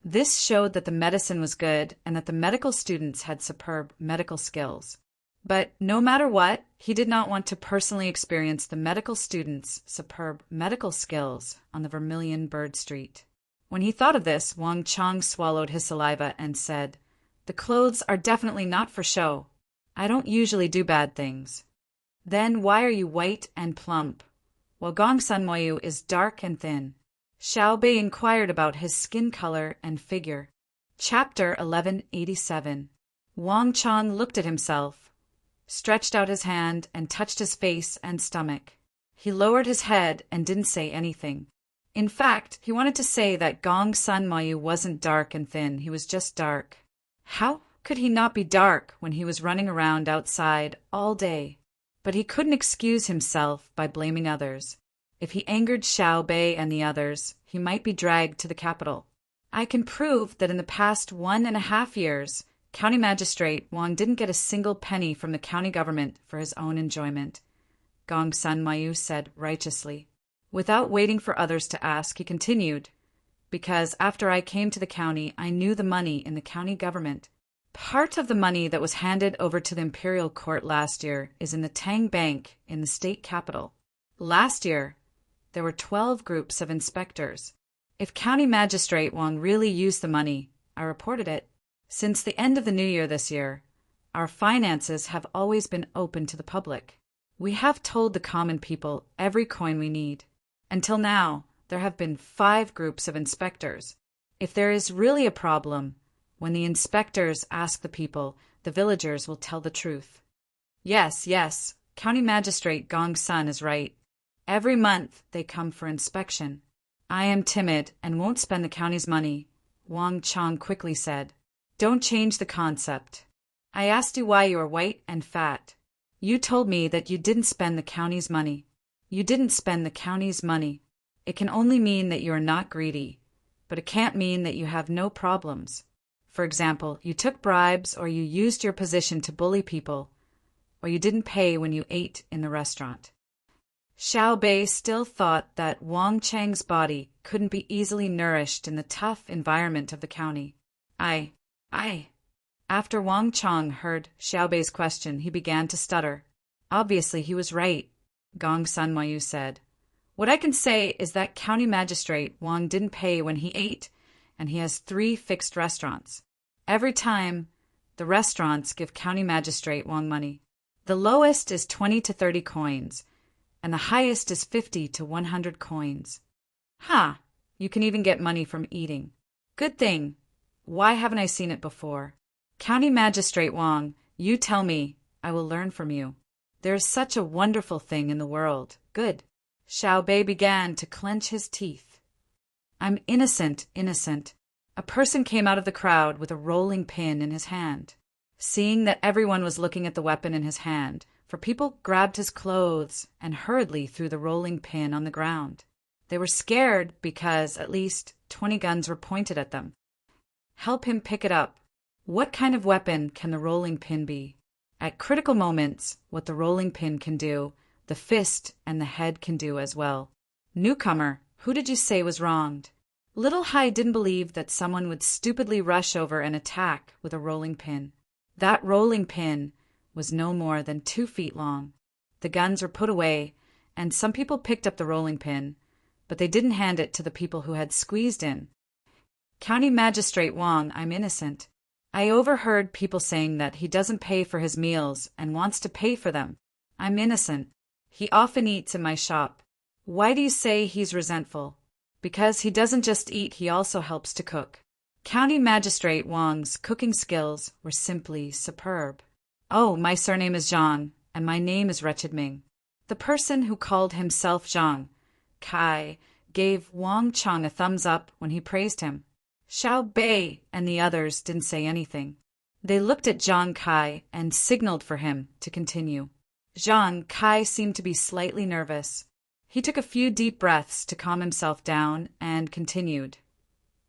This showed that the medicine was good and that the medical students had superb medical skills. But no matter what, he did not want to personally experience the medical students' superb medical skills on the Vermilion Bird Street. When he thought of this, Wang Chang swallowed his saliva and said, "The clothes are definitely not for show. I don't usually do bad things." "Then why are you white and plump, while Gong Sanmoyu is dark and thin?" Xiao Bei inquired about his skin color and figure. Chapter 1187. Wang Chang looked at himself, stretched out his hand, and touched his face and stomach. He lowered his head and didn't say anything. In fact, he wanted to say that Gong Sanmoyu wasn't dark and thin, he was just dark. How could he not be dark when he was running around outside all day? But he couldn't excuse himself by blaming others. If he angered Xiao Bei and the others, he might be dragged to the capital. I can prove that in the past 1.5 years, County Magistrate Wang didn't get a single penny from the county government for his own enjoyment, Gong Sanmayu said righteously. Without waiting for others to ask, he continued, "Because after I came to the county, I knew the money in the county government. Part of the money that was handed over to the imperial court last year is in the Tang Bank in the state capital. Last year, there were 12 groups of inspectors. If County Magistrate Wang really used the money, I reported it. Since the end of the new year this year, our finances have always been open to the public. We have told the common people every coin we need. Until now, there have been 5 groups of inspectors. If there is really a problem, when the inspectors ask the people, the villagers will tell the truth." Yes, County Magistrate Gong Sun is right. Every month they come for inspection. I am timid and won't spend the county's money, Wang Chang quickly said. "Don't change the concept. I asked you why you are white and fat. You told me that you didn't spend the county's money. You didn't spend the county's money. It can only mean that you are not greedy, but it can't mean that you have no problems. For example, you took bribes or you used your position to bully people, or you didn't pay when you ate in the restaurant." Xiao Bei still thought that Wang Chang's body couldn't be easily nourished in the tough environment of the county. I. After Wang Chang heard Xiao Bei's question, he began to stutter. Obviously, he was right, Gong Sanmayu said. "What I can say is that County Magistrate Wang didn't pay when he ate, and he has 3 fixed restaurants. Every time, the restaurants give County Magistrate Wang money. The lowest is 20 to 30 coins, and the highest is 50 to 100 coins. You can even get money from eating. Good thing. Why haven't I seen it before? County Magistrate Wang, you tell me, I will learn from you. There is such a wonderful thing in the world. Good." Xiao Bei began to clench his teeth. "I'm innocent. A person came out of the crowd with a rolling pin in his hand. Seeing that everyone was looking at the weapon in his hand, for people grabbed his clothes and hurriedly threw the rolling pin on the ground. They were scared because at least 20 guns were pointed at them. Help him pick it up. What kind of weapon can the rolling pin be? At critical moments, what the rolling pin can do, the fist and the head can do as well. Newcomer, who did you say was wronged?" Little Hai didn't believe that someone would stupidly rush over and attack with a rolling pin. That rolling pin was no more than 2 feet long. The guns were put away, and some people picked up the rolling pin, but they didn't hand it to the people who had squeezed in. "County Magistrate Wang, I'm innocent. I overheard people saying that he doesn't pay for his meals and wants to pay for them. I'm innocent. He often eats in my shop. Why do you say he's resentful? Because he doesn't just eat, he also helps to cook. County Magistrate Wang's cooking skills were simply superb. "Oh, my surname is Zhang, and my name is Wretched Ming." The person who called himself Zhang Kai gave Wang Chang a thumbs up when he praised him. Xiao Bei and the others didn't say anything. They looked at Zhang Kai and signaled for him to continue. Zhang Kai seemed to be slightly nervous. He took a few deep breaths to calm himself down and continued.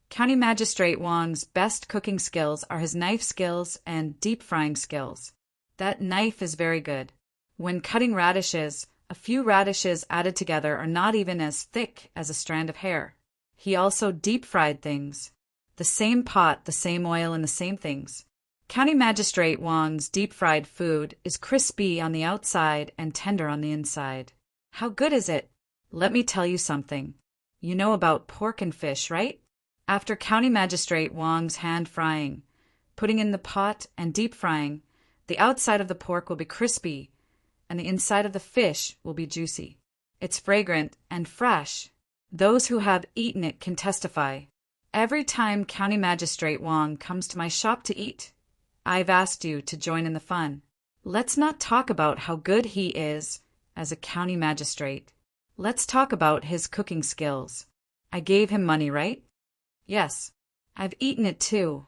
County Magistrate Wang's best cooking skills are his knife skills and deep frying skills. That knife is very good. When cutting radishes, a few radishes added together are not even as thick as a strand of hair. He also deep fried things. The same pot, the same oil, and the same things. County Magistrate Wang's deep fried food is crispy on the outside and tender on the inside. How good is it? Let me tell you something. You know about pork and fish, right? After County Magistrate Wang's hand frying, putting in the pot and deep frying, the outside of the pork will be crispy and the inside of the fish will be juicy. It's fragrant and fresh. Those who have eaten it can testify. Every time County Magistrate Wang comes to my shop to eat, I've asked you to join in the fun. Let's not talk about how good he is as a county magistrate. Let's talk about his cooking skills. I gave him money, right? Yes. I've eaten it too.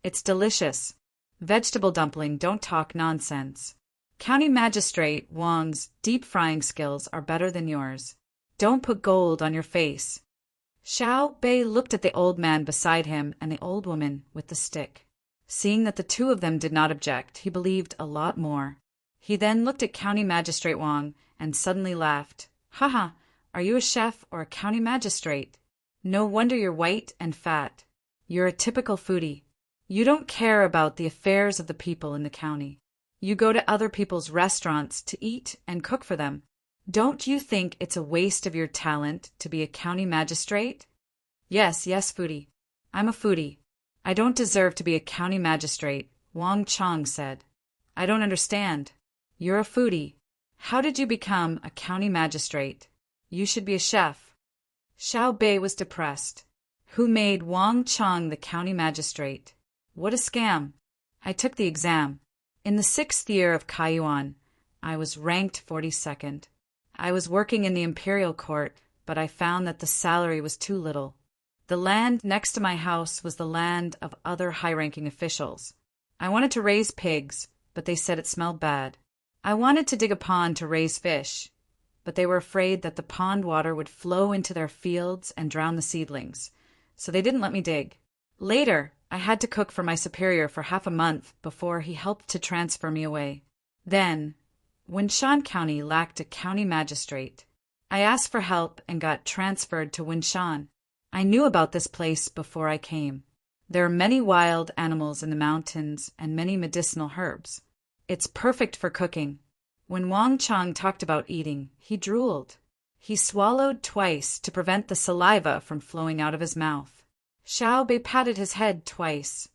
It's delicious. Vegetable dumpling, don't talk nonsense. County Magistrate Wang's deep frying skills are better than yours. Don't put gold on your face. Xiao Bei looked at the old man beside him and the old woman with the stick. Seeing that the two of them did not object, he believed a lot more. He then looked at County Magistrate Wang and suddenly laughed. "Haha, are you a chef or a county magistrate? No wonder you're white and fat. You're a typical foodie. You don't care about the affairs of the people in the county. You go to other people's restaurants to eat and cook for them. Don't you think it's a waste of your talent to be a county magistrate?" Yes, foodie. I'm a foodie. I don't deserve to be a county magistrate, Wang Chang said. I don't understand. You're a foodie. How did you become a county magistrate? You should be a chef. Xiao Bei was depressed. Who made Wang Chang the county magistrate? What a scam. I took the exam. In the 6th year of Kaiyuan, I was ranked 42nd. I was working in the imperial court, but I found that the salary was too little. The land next to my house was the land of other high-ranking officials. I wanted to raise pigs, but they said it smelled bad. I wanted to dig a pond to raise fish, but they were afraid that the pond water would flow into their fields and drown the seedlings, so they didn't let me dig. Later, I had to cook for my superior for half a month before he helped to transfer me away. Then, Winshan County lacked a county magistrate. I asked for help and got transferred to Winshan. I knew about this place before I came. There are many wild animals in the mountains and many medicinal herbs. It's perfect for cooking. When Wang Chang talked about eating, he drooled. He swallowed twice to prevent the saliva from flowing out of his mouth. Xiao Bei patted his head twice.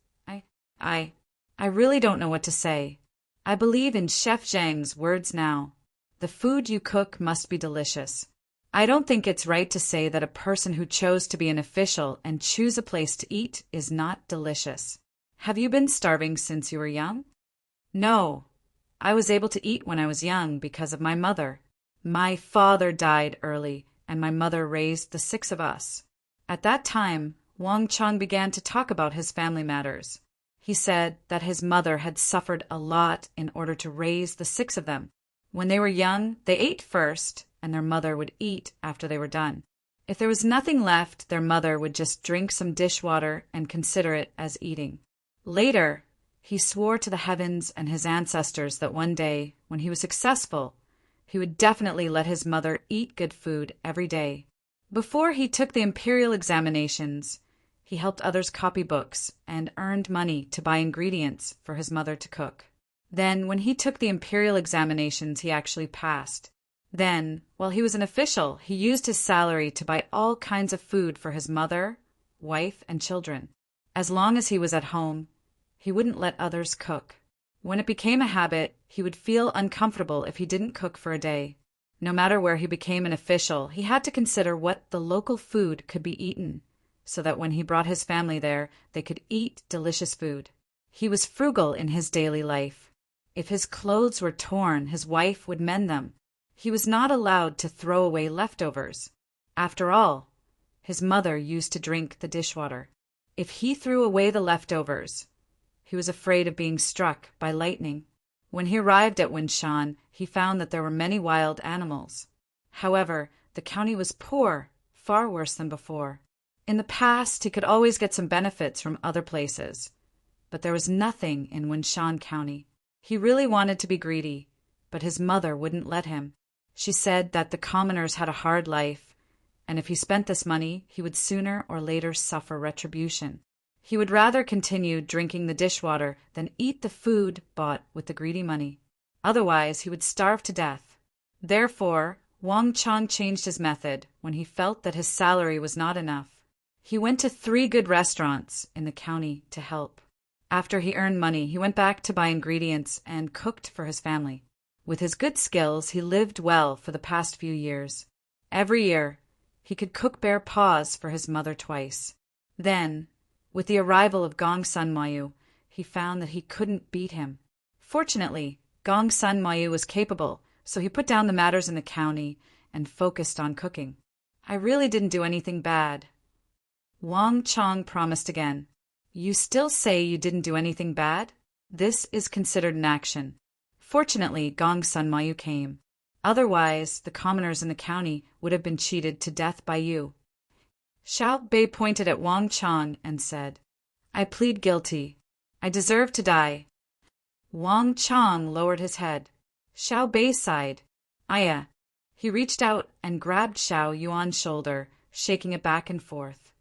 I really don't know what to say. I believe in Chef Zhang's words now. The food you cook must be delicious. I don't think it's right to say that a person who chose to be an official and choose a place to eat is not delicious. Have you been starving since you were young? No. I was able to eat when I was young because of my mother. My father died early, and my mother raised the 6 of us. At that time, Wang Chang began to talk about his family matters. He said that his mother had suffered a lot in order to raise the 6 of them. When they were young, they ate first, and their mother would eat after they were done. If there was nothing left, their mother would just drink some dishwater and consider it as eating. Later, he swore to the heavens and his ancestors that one day, when he was successful, he would definitely let his mother eat good food every day. Before he took the imperial examinations, he helped others copy books and earned money to buy ingredients for his mother to cook. Then, when he took the imperial examinations, he actually passed. Then, while he was an official, he used his salary to buy all kinds of food for his mother, wife, and children. As long as he was at home, he wouldn't let others cook. When it became a habit, he would feel uncomfortable if he didn't cook for a day. No matter where he became an official, he had to consider what the local food could be eaten, so that when he brought his family there, they could eat delicious food. He was frugal in his daily life. If his clothes were torn, his wife would mend them. He was not allowed to throw away leftovers. After all, his mother used to drink the dishwater. If he threw away the leftovers, he was afraid of being struck by lightning. When he arrived at Winshan, he found that there were many wild animals. However, the county was poor, far worse than before. In the past, he could always get some benefits from other places, but there was nothing in Winshan County. He really wanted to be greedy, but his mother wouldn't let him. She said that the commoners had a hard life, and if he spent this money, he would sooner or later suffer retribution. He would rather continue drinking the dishwater than eat the food bought with the greedy money. Otherwise, he would starve to death. Therefore, Wang Chang changed his method when he felt that his salary was not enough. He went to 3 good restaurants in the county to help. After he earned money, he went back to buy ingredients and cooked for his family. With his good skills, he lived well for the past few years. Every year, he could cook bear paws for his mother twice. Then, with the arrival of Gong Sun Mayu, he found that he couldn't beat him. Fortunately, Gong Sun Mayu was capable, so he put down the matters in the county and focused on cooking. I really didn't do anything bad. Wang Chang promised again. You still say you didn't do anything bad? This is considered an action. Fortunately, Gong Sun Mayu came. Otherwise, the commoners in the county would have been cheated to death by you. Xiao Bei pointed at Wang Chang and said, I plead guilty. I deserve to die. Wang Chang lowered his head. Xiao Bei sighed. Aya. He reached out and grabbed Xiao Yuan's shoulder, shaking it back and forth.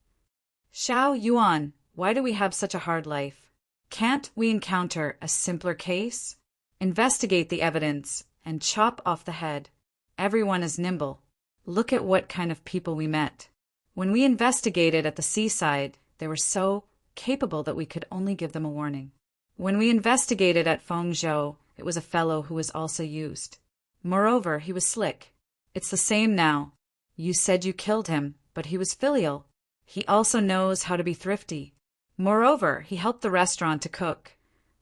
Xiao Yuan, why do we have such a hard life? Can't we encounter a simpler case? Investigate the evidence and chop off the head. Everyone is nimble. Look at what kind of people we met. When we investigated at the seaside, they were so capable that we could only give them a warning. When we investigated at Fengzhou, it was a fellow who was also used. Moreover, he was slick. It's the same now. You said you killed him, but he was filial. He also knows how to be thrifty. Moreover, he helped the restaurant to cook,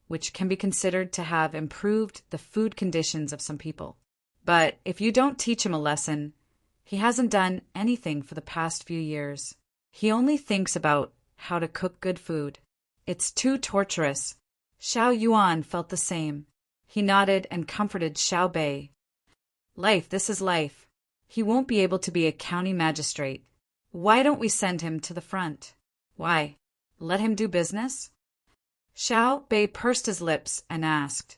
which can be considered to have improved the food conditions of some people. But if you don't teach him a lesson, he hasn't done anything for the past few years. He only thinks about how to cook good food. It's too torturous. Xiao Yuan felt the same. He nodded and comforted Xiao Bei. Life, this is life. He won't be able to be a county magistrate. Why don't we send him to the front? Why? Let him do business? Xiao Bei pursed his lips and asked,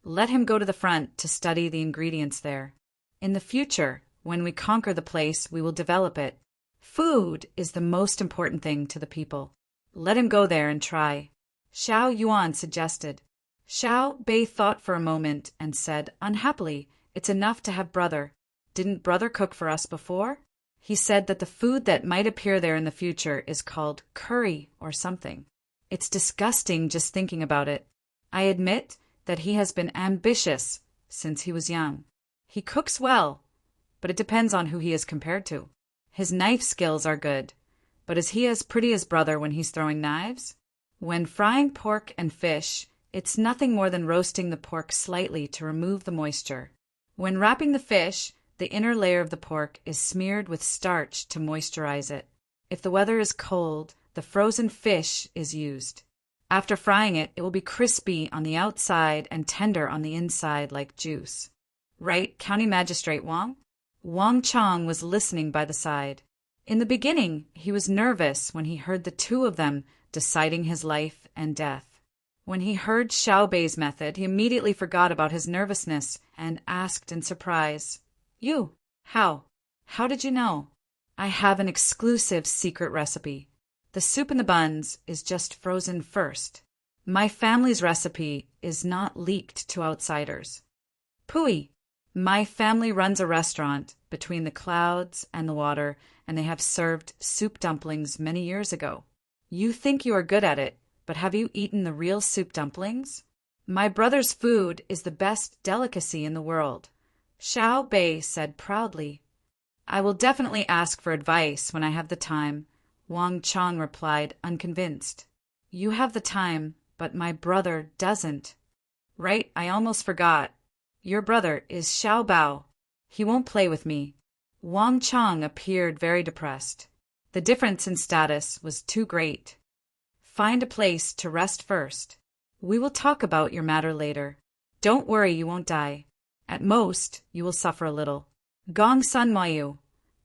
Let him go to the front to study the ingredients there. In the future, when we conquer the place, we will develop it. Food is the most important thing to the people. Let him go there and try. Xiao Yuan suggested. Xiao Bei thought for a moment and said, unhappily, it's enough to have brother. Didn't brother cook for us before? He said that the food that might appear there in the future is called curry or something. It's disgusting just thinking about it. I admit that he has been ambitious since he was young. He cooks well, but it depends on who he is compared to. His knife skills are good, but is he as pretty as brother when he's throwing knives? When frying pork and fish, it's nothing more than roasting the pork slightly to remove the moisture. When wrapping the fish, the inner layer of the pork is smeared with starch to moisturize it. If the weather is cold, the frozen fish is used. After frying it, it will be crispy on the outside and tender on the inside like juice. Right, County Magistrate Wang? Wang Chang was listening by the side. In the beginning, he was nervous when he heard the two of them deciding his life and death. When he heard Xiao Bei's method, he immediately forgot about his nervousness and asked in surprise, You? How? How did you know? I have an exclusive secret recipe. The soup in the buns is just frozen first. My family's recipe is not leaked to outsiders. Pooey! My family runs a restaurant between the clouds and the water, and they have served soup dumplings many years ago. You think you are good at it, but have you eaten the real soup dumplings? My brother's food is the best delicacy in the world. Xiao Bei said proudly. I will definitely ask for advice when I have the time, Wang Chang replied, unconvinced. You have the time, but my brother doesn't. Right, I almost forgot. Your brother is Xiao Bao. He won't play with me. Wang Chang appeared very depressed. The difference in status was too great. Find a place to rest first. We will talk about your matter later. Don't worry, you won't die. At most, you will suffer a little. Gong Sun Mayu.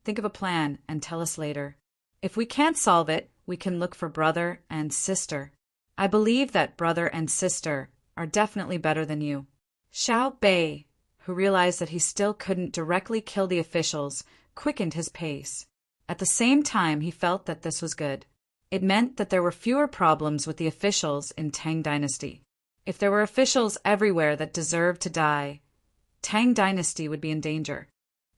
Think of a plan and tell us later. If we can't solve it, we can look for brother and sister. I believe that brother and sister are definitely better than you. Xiao Bei, who realized that he still couldn't directly kill the officials, quickened his pace. At the same time, he felt that this was good. It meant that there were fewer problems with the officials in Tang Dynasty. If there were officials everywhere that deserved to die, Tang Dynasty would be in danger.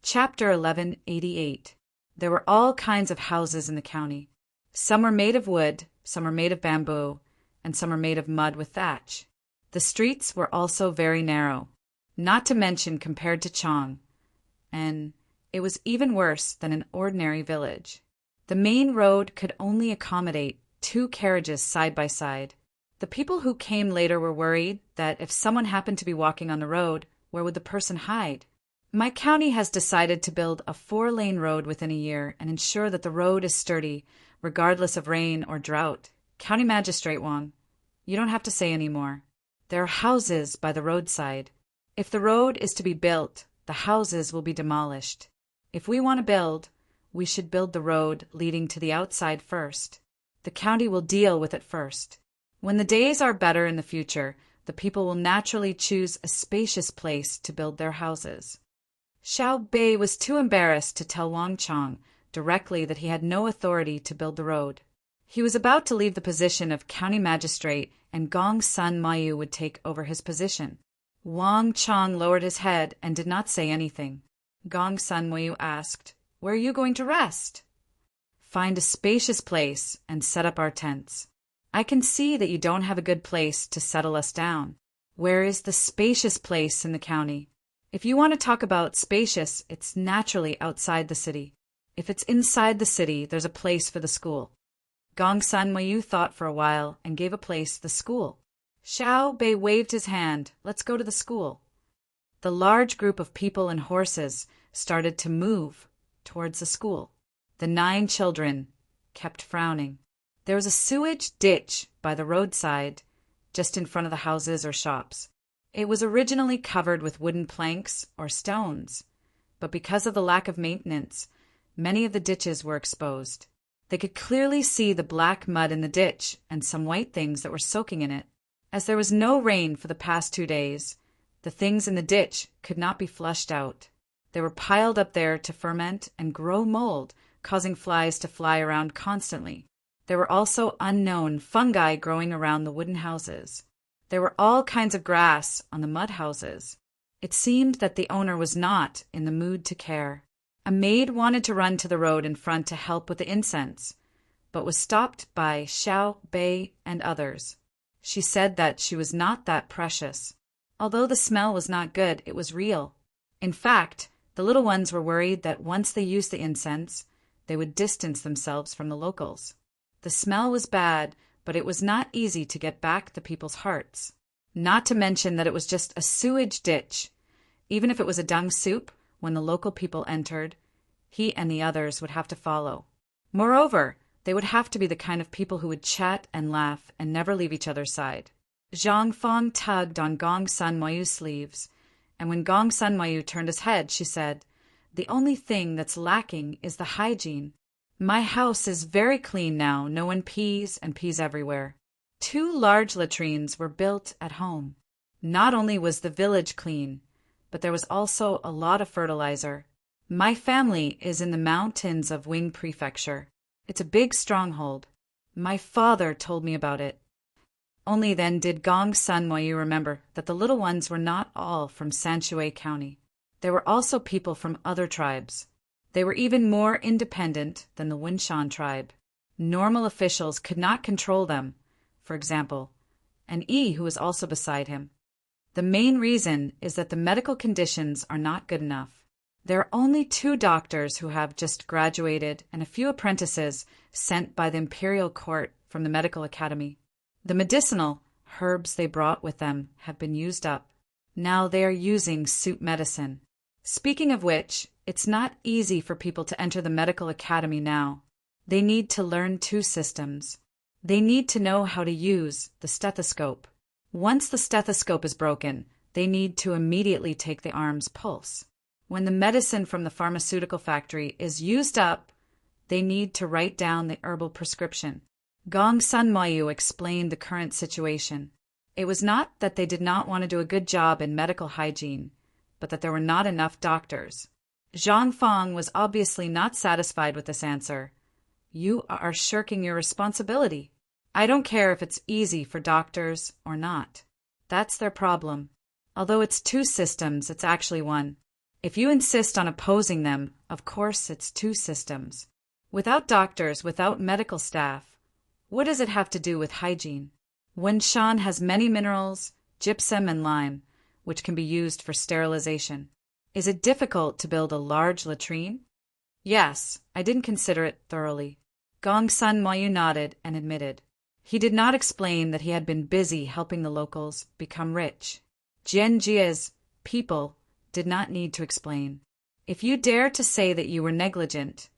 Chapter 1188. There were all kinds of houses in the county. Some were made of wood, some were made of bamboo, and some were made of mud with thatch. The streets were also very narrow, not to mention compared to Chang, and it was even worse than an ordinary village. The main road could only accommodate 2 carriages side by side. The people who came later were worried that if someone happened to be walking on the road, where would the person hide? My county has decided to build a 4-lane road within a year and ensure that the road is sturdy, regardless of rain or drought. County Magistrate Wang, you don't have to say any more. There are houses by the roadside. If the road is to be built, the houses will be demolished. If we want to build, we should build the road leading to the outside first. The county will deal with it first. When the days are better in the future, the people will naturally choose a spacious place to build their houses. Xiao Bei was too embarrassed to tell Wang Chang directly that he had no authority to build the road. He was about to leave the position of county magistrate, and Gong Sun Mayu would take over his position. Wang Chang lowered his head and did not say anything. Gong Sun Mayu asked, Where are you going to rest? Find a spacious place and set up our tents. I can see that you don't have a good place to settle us down. Where is the spacious place in the county? If you want to talk about spacious, it's naturally outside the city. If it's inside the city, there's a place for the school. Gong Sun Mayu thought for a while and gave a place the school. Xiao Bei waved his hand. Let's go to the school. The large group of people and horses started to move towards the school. The 9 children kept frowning. There was a sewage ditch by the roadside, just in front of the houses or shops. It was originally covered with wooden planks or stones, but because of the lack of maintenance, many of the ditches were exposed. They could clearly see the black mud in the ditch and some white things that were soaking in it. As there was no rain for the past 2 days, the things in the ditch could not be flushed out. They were piled up there to ferment and grow mold, causing flies to fly around constantly. There were also unknown fungi growing around the wooden houses. There were all kinds of grass on the mud houses. It seemed that the owner was not in the mood to care. A maid wanted to run to the road in front to help with the incense, but was stopped by Xiao Bei and others. She said that she was not that precious. Although the smell was not good, it was real. In fact, the little ones were worried that once they used the incense, they would distance themselves from the locals. The smell was bad, but it was not easy to get back the people's hearts. Not to mention that it was just a sewage ditch. Even if it was a dung soup, when the local people entered, he and the others would have to follow. Moreover, they would have to be the kind of people who would chat and laugh and never leave each other's side. Zhang Feng tugged on Gong Sun Mayu's sleeves, and when Gong Sun Mayu turned his head, she said, The only thing that's lacking is the hygiene. My house is very clean now. No one pees and pees everywhere. 2 large latrines were built at home. Not only was the village clean, but there was also a lot of fertilizer. My family is in the mountains of Wing Prefecture. It's a big stronghold. My father told me about it. Only then did Gong Sun Mayu remember that the little ones were not all from Sanshui County. There were also people from other tribes. They were even more independent than the Wunshan tribe. Normal officials could not control them, for example, and Yi, who was also beside him. The main reason is that the medical conditions are not good enough. There are only 2 doctors who have just graduated and a few apprentices sent by the imperial court from the medical academy. The medicinal herbs they brought with them have been used up. Now they are using suit medicine. Speaking of which, it's not easy for people to enter the medical academy now. They need to learn 2 systems. They need to know how to use the stethoscope. Once the stethoscope is broken, they need to immediately take the arm's pulse. When the medicine from the pharmaceutical factory is used up, they need to write down the herbal prescription. Gong Sun Moyu explained the current situation. It was not that they did not want to do a good job in medical hygiene, but that there were not enough doctors. Zhang Feng was obviously not satisfied with this answer. You are shirking your responsibility. I don't care if it's easy for doctors or not. That's their problem. Although it's 2 systems, it's actually 1. If you insist on opposing them, of course it's 2 systems. Without doctors, without medical staff, what does it have to do with hygiene? Winshan has many minerals, gypsum and lime, which can be used for sterilization. Is it difficult to build a large latrine? Yes, I didn't consider it thoroughly. Gong Sun Moyu nodded and admitted. He did not explain that he had been busy helping the locals become rich. Jianjia's people did not need to explain. If you dare to say that you were negligent,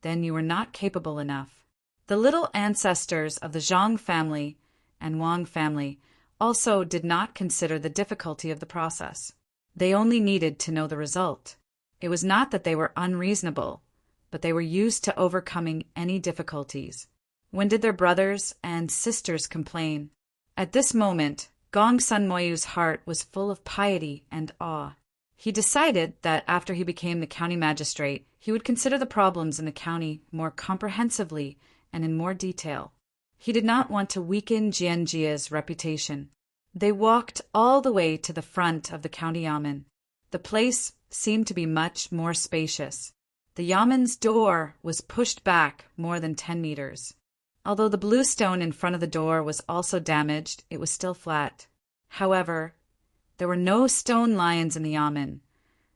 then you were not capable enough. The little ancestors of the Zhang family and Wang family also did not consider the difficulty of the process. They only needed to know the result. It was not that they were unreasonable, but they were used to overcoming any difficulties. When did their brothers and sisters complain? At this moment, Gong Sun Moyu's heart was full of piety and awe. He decided that after he became the county magistrate, he would consider the problems in the county more comprehensively and in more detail. He did not want to weaken Jianjia's reputation. They walked all the way to the front of the county yamen. The place seemed to be much more spacious. The yamen's door was pushed back more than 10 meters. Although the blue stone in front of the door was also damaged, it was still flat. However, there were no stone lions in the yamen,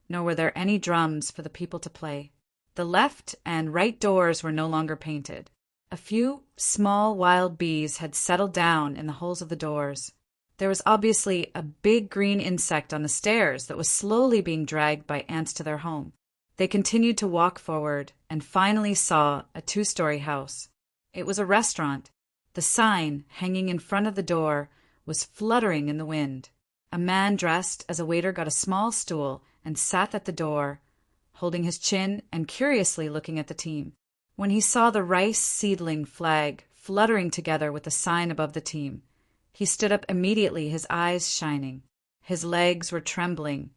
nor were there any drums for the people to play. The left and right doors were no longer painted. A few small wild bees had settled down in the holes of the doors. There was obviously a big green insect on the stairs that was slowly being dragged by ants to their home. They continued to walk forward and finally saw a 2-story house. It was a restaurant. The sign hanging in front of the door was fluttering in the wind. A man dressed as a waiter got a small stool and sat at the door, holding his chin and curiously looking at the team. When he saw the rice seedling flag fluttering together with the sign above the team, he stood up immediately, his eyes shining. His legs were trembling.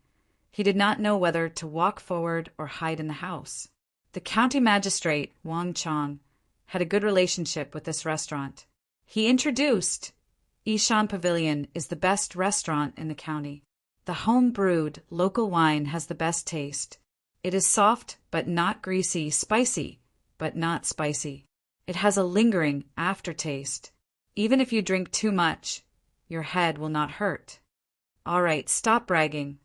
He did not know whether to walk forward or hide in the house. The county magistrate, Wang Chong, had a good relationship with this restaurant. He introduced, Ishan Pavilion is the best restaurant in the county. The home-brewed local wine has the best taste. It is soft but not greasy, spicy but not spicy. It has a lingering aftertaste. Even if you drink too much, your head will not hurt. All right, stop bragging.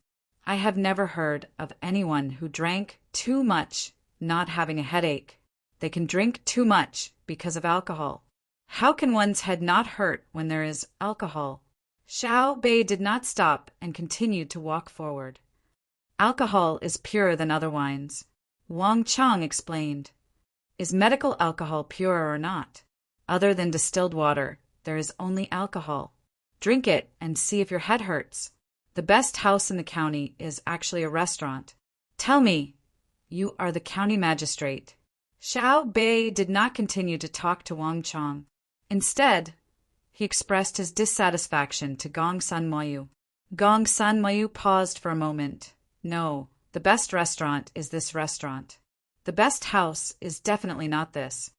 I have never heard of anyone who drank too much not having a headache. They can drink too much because of alcohol. How can one's head not hurt when there is alcohol? Xiao Bei did not stop and continued to walk forward. Alcohol is purer than other wines. Wang Chang explained. Is medical alcohol pure or not? Other than distilled water, there is only alcohol. Drink it and see if your head hurts. The best house in the county is actually a restaurant. Tell me, you are the county magistrate. Xiao Bei did not continue to talk to Wang Chang. Instead, he expressed his dissatisfaction to Gong Sun Moyu. Gong Sun Moyu paused for a moment. No, the best restaurant is this restaurant. The best house is definitely not this.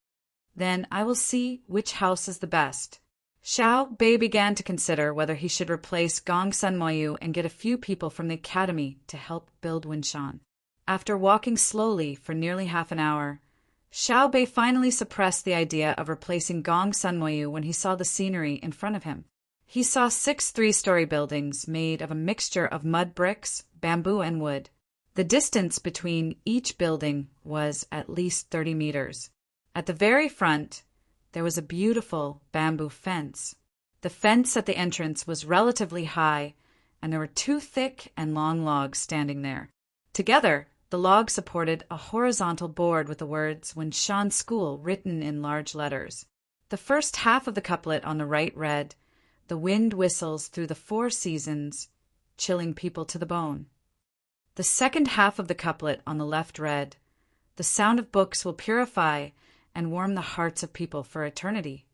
Then I will see which house is the best. Xiao Bei began to consider whether he should replace Gong Sun Moyu and get a few people from the academy to help build Winshan. After walking slowly for nearly half an hour, Xiao Bei finally suppressed the idea of replacing Gong Sun Moyu when he saw the scenery in front of him. He saw 6 three-story buildings made of a mixture of mud bricks, bamboo, and wood. The distance between each building was at least 30 meters. At the very front, there was a beautiful bamboo fence. The fence at the entrance was relatively high, and there were 2 thick and long logs standing there. Together, the logs supported a horizontal board with the words Winshan School written in large letters. The first half of the couplet on the right read, "The wind whistles through the 4 seasons, chilling people to the bone." The second half of the couplet on the left read, "The sound of books will purify and warm the hearts of people for eternity."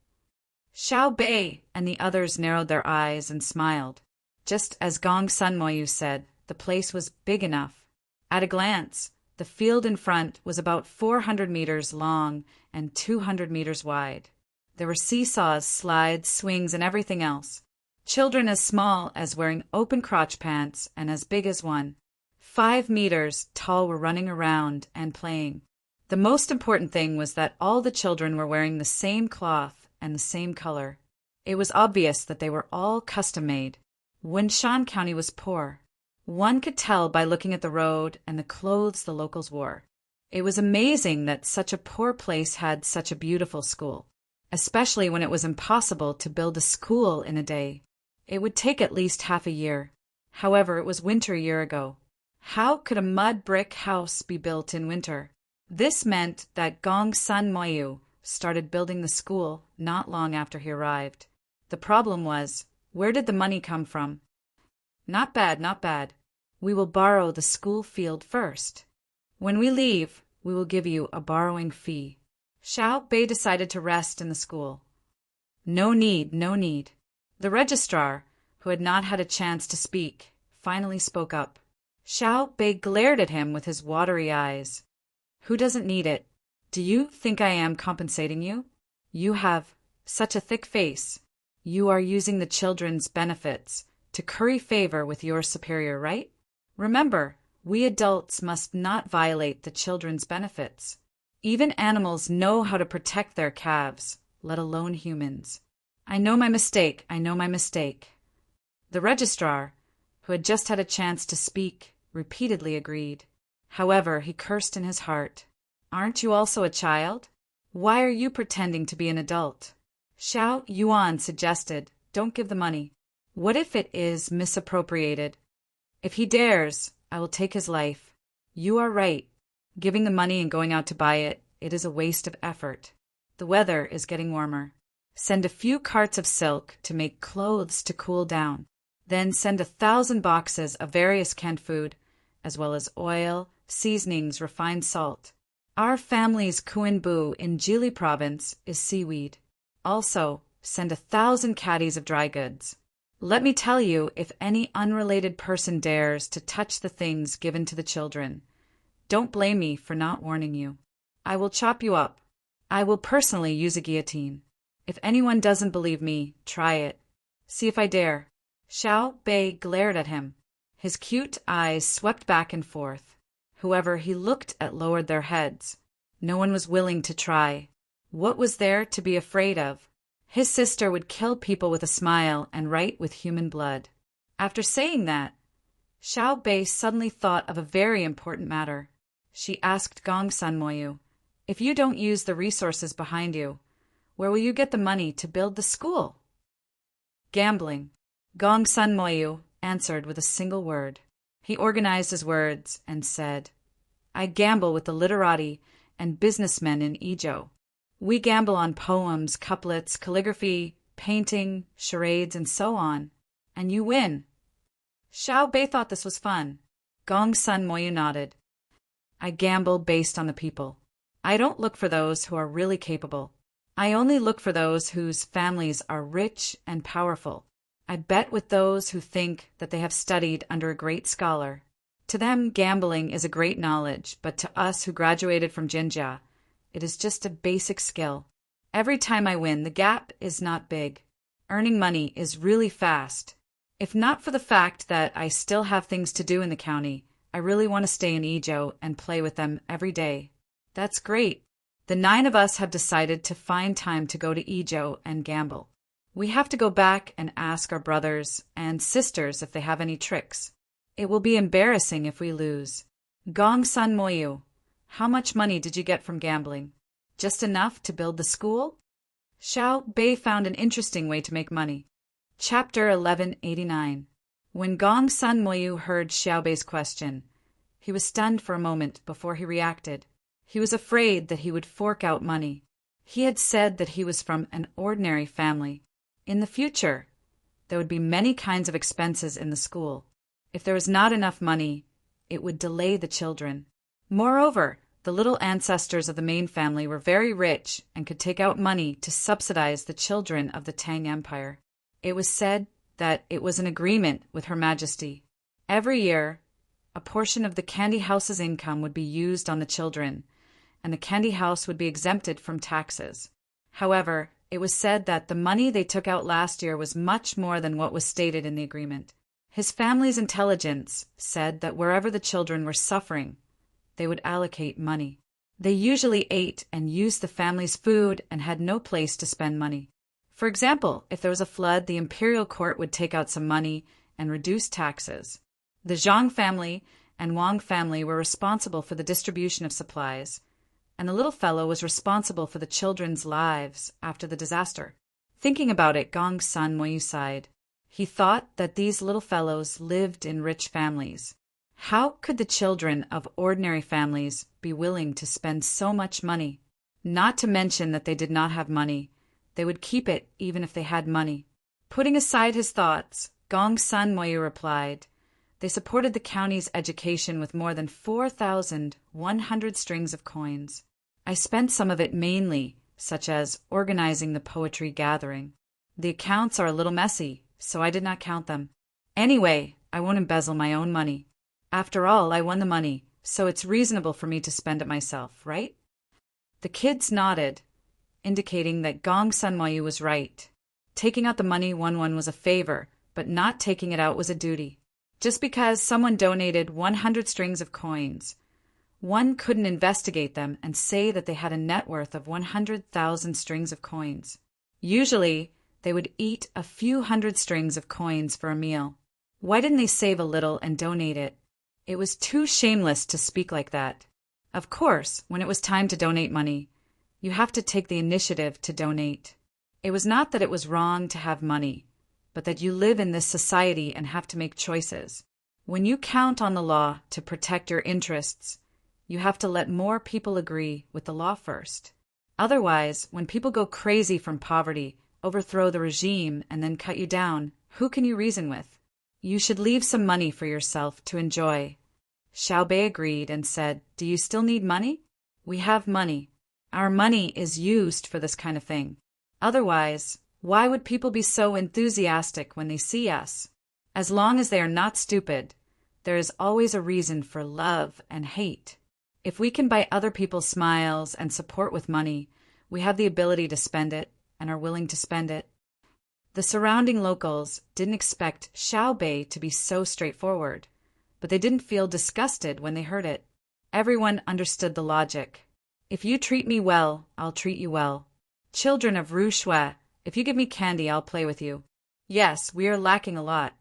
Xiao Bei and the others narrowed their eyes and smiled. Just as Gong Sun Moyu said, the place was big enough. At a glance, the field in front was about 400 meters long and 200 meters wide. There were seesaws, slides, swings, and everything else. Children as small as wearing open crotch pants and as big as one, 5 meters tall, were running around and playing. The most important thing was that all the children were wearing the same cloth and the same color. It was obvious that they were all custom-made. Winshan County was poor. One could tell by looking at the road and the clothes the locals wore. It was amazing that such a poor place had such a beautiful school, especially when it was impossible to build a school in a day. It would take at least half a year. However, it was winter a year ago. How could a mud brick house be built in winter? This meant that Gong Sun Moyu started building the school not long after he arrived. The problem was, where did the money come from? Not bad, not bad. We will borrow the school field first. When we leave, we will give you a borrowing fee. Xiao Bei decided to rest in the school. No need, no need. The registrar, who had not had a chance to speak, finally spoke up. Xiao Bei glared at him with his watery eyes. Who doesn't need it? Do you think I am compensating you? You have such a thick face. You are using the children's benefits to curry favor with your superior, right? Remember, we adults must not violate the children's benefits. Even animals know how to protect their calves, let alone humans. I know my mistake, I know my mistake. The registrar, who had just had a chance to speak, repeatedly agreed. However, he cursed in his heart. Aren't you also a child? Why are you pretending to be an adult? Xiao Yuan suggested, don't give the money. What if it is misappropriated? If he dares, I will take his life. You are right. Giving the money and going out to buy it, it is a waste of effort. The weather is getting warmer. Send a few carts of silk to make clothes to cool down. Then send 1,000 boxes of various canned food, as well as oil, seasonings, refined salt. Our family's kuinbu in Jili province is seaweed. Also, send 1,000 caddies of dry goods. Let me tell you, if any unrelated person dares to touch the things given to the children, don't blame me for not warning you. I will chop you up. I will personally use a guillotine. If anyone doesn't believe me, try it. See if I dare. Xiao Bei glared at him. His cute eyes swept back and forth. Whoever he looked at lowered their heads. No one was willing to try. What was there to be afraid of? His sister would kill people with a smile and write with human blood. After saying that, Xiao Bei suddenly thought of a very important matter. She asked Gong Sun Moyu, if you don't use the resources behind you, where will you get the money to build the school? Gambling. Gong Sun Moyu answered with a single word. He organized his words and said, I gamble with the literati and businessmen in Izhou. We gamble on poems, couplets, calligraphy, painting, charades, and so on. And you win. Xiao Bei thought this was fun. Gong Sun Moyu nodded. I gamble based on the people. I don't look for those who are really capable. I only look for those whose families are rich and powerful. I bet with those who think that they have studied under a great scholar. To them, gambling is a great knowledge, but to us who graduated from Jinjia, it is just a basic skill. Every time I win, the gap is not big. Earning money is really fast. If not for the fact that I still have things to do in the county, I really want to stay in Izhou and play with them every day. That's great. The 9 of us have decided to find time to go to Izhou and gamble. We have to go back and ask our brothers and sisters if they have any tricks. It will be embarrassing if we lose. Gong Sun Moyu, how much money did you get from gambling? Just enough to build the school? Xiao Bei found an interesting way to make money. Chapter 1189. When Gong Sun Moyu heard Xiao Bei's question, he was stunned for a moment before he reacted. He was afraid that he would fork out money. He had said that he was from an ordinary family. In the future, there would be many kinds of expenses in the school. If there was not enough money, it would delay the children. Moreover, the little ancestors of the main family were very rich and could take out money to subsidize the children of the Tang Empire. It was said that it was an agreement with Her Majesty. Every year, a portion of the candy house's income would be used on the children, and the candy house would be exempted from taxes. However, it was said that the money they took out last year was much more than what was stated in the agreement. His family's intelligence said that wherever the children were suffering, they would allocate money. They usually ate and used the family's food and had no place to spend money. For example, if there was a flood, the imperial court would take out some money and reduce taxes. The Zhang family and Wang family were responsible for the distribution of supplies, and the little fellow was responsible for the children's lives after the disaster. Thinking about it, Gong Sun Moyu sighed. He thought that these little fellows lived in rich families. How could the children of ordinary families be willing to spend so much money? Not to mention that they did not have money. They would keep it even if they had money. Putting aside his thoughts, Gong Sun Moyu replied, they supported the county's education with more than 4,100 strings of coins. I spent some of it mainly, such as organizing the poetry gathering. The accounts are a little messy, so I did not count them. Anyway, I won't embezzle my own money. After all, I won the money, so it's reasonable for me to spend it myself, right? The kids nodded, indicating that Gong Sun Moyu was right. Taking out the money one was a favor, but not taking it out was a duty. Just because someone donated 100 strings of coins, one couldn't investigate them and say that they had a net worth of 100,000 strings of coins. Usually, they would eat a few hundred strings of coins for a meal. Why didn't they save a little and donate it? It was too shameless to speak like that. Of course, when it was time to donate money, you have to take the initiative to donate. It was not that it was wrong to have money, but that you live in this society and have to make choices. When you count on the law to protect your interests, you have to let more people agree with the law first. Otherwise, when people go crazy from poverty, overthrow the regime, and then cut you down, who can you reason with? You should leave some money for yourself to enjoy. Xiao Bei agreed and said, do you still need money? We have money. Our money is used for this kind of thing. Otherwise, why would people be so enthusiastic when they see us? As long as they are not stupid, there is always a reason for love and hate. If we can buy other people's smiles and support with money, we have the ability to spend it and are willing to spend it. The surrounding locals didn't expect Xiao Bei to be so straightforward, but they didn't feel disgusted when they heard it. Everyone understood the logic. If you treat me well, I'll treat you well. Children of Ru Shui, if you give me candy, I'll play with you. Yes, we are lacking a lot.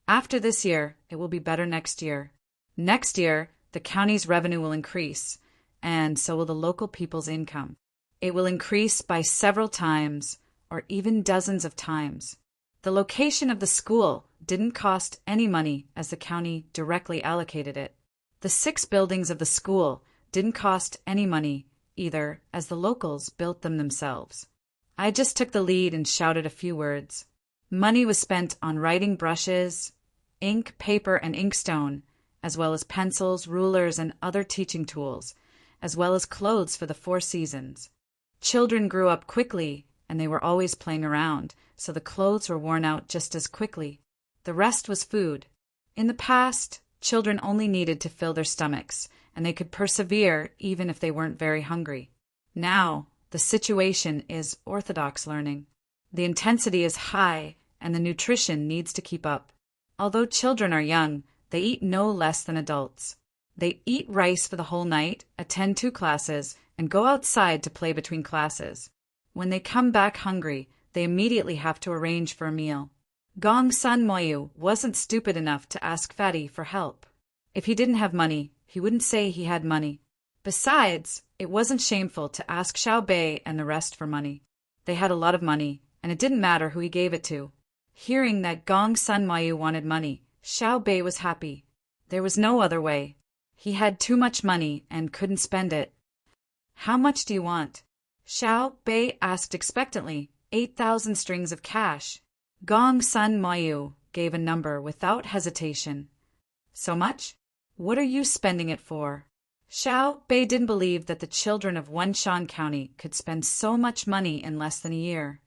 After this year, it will be better next year. Next year, the county's revenue will increase, and so will the local people's income. It will increase by several times, or even dozens of times. The location of the school didn't cost any money as the county directly allocated it. The 6 buildings of the school didn't cost any money either, as the locals built them themselves. I just took the lead and shouted a few words. Money was spent on writing brushes, ink, paper, and inkstone, as well as pencils, rulers, and other teaching tools, as well as clothes for the 4 seasons. Children grew up quickly, and they were always playing around, so the clothes were worn out just as quickly. The rest was food. In the past, children only needed to fill their stomachs, and they could persevere even if they weren't very hungry. Now, the situation is orthodox learning. The intensity is high, and the nutrition needs to keep up. Although children are young, they eat no less than adults. They eat rice for the whole night, attend 2 classes, and go outside to play between classes. When they come back hungry, they immediately have to arrange for a meal. Gong Sun Moyu wasn't stupid enough to ask Fatty for help. If he didn't have money, he wouldn't say he had money. Besides, it wasn't shameful to ask Xiao Bei and the rest for money. They had a lot of money, and it didn't matter who he gave it to. Hearing that Gong Sun Moyu wanted money, Xiao Bei was happy. There was no other way. He had too much money and couldn't spend it. How much do you want? Xiao Bei asked expectantly. 8,000 strings of cash. Gong Sun Moyu gave a number without hesitation. So much? What are you spending it for? Xiao Bei didn't believe that the children of Wenshan County could spend so much money in less than a year.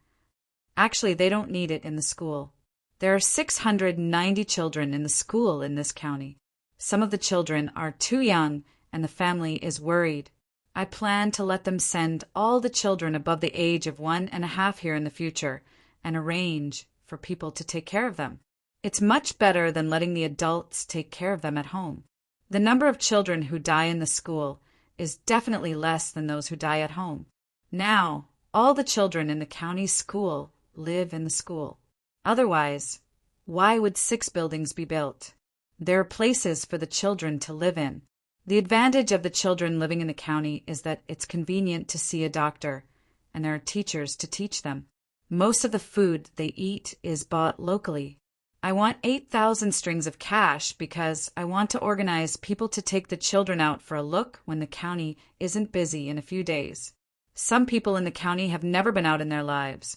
Actually, they don't need it in the school. There are 690 children in the school in this county. Some of the children are too young, and the family is worried. I plan to let them send all the children above the age of 1.5 here in the future, and arrange for people to take care of them. It's much better than letting the adults take care of them at home. The number of children who die in the school is definitely less than those who die at home. Now, all the children in the county school live in the school. Otherwise, why would 6 buildings be built? There are places for the children to live in. The advantage of the children living in the county is that it's convenient to see a doctor, and there are teachers to teach them. Most of the food they eat is bought locally. I want 8,000 strings of cash because I want to organize people to take the children out for a look when the county isn't busy in a few days. Some people in the county have never been out in their lives,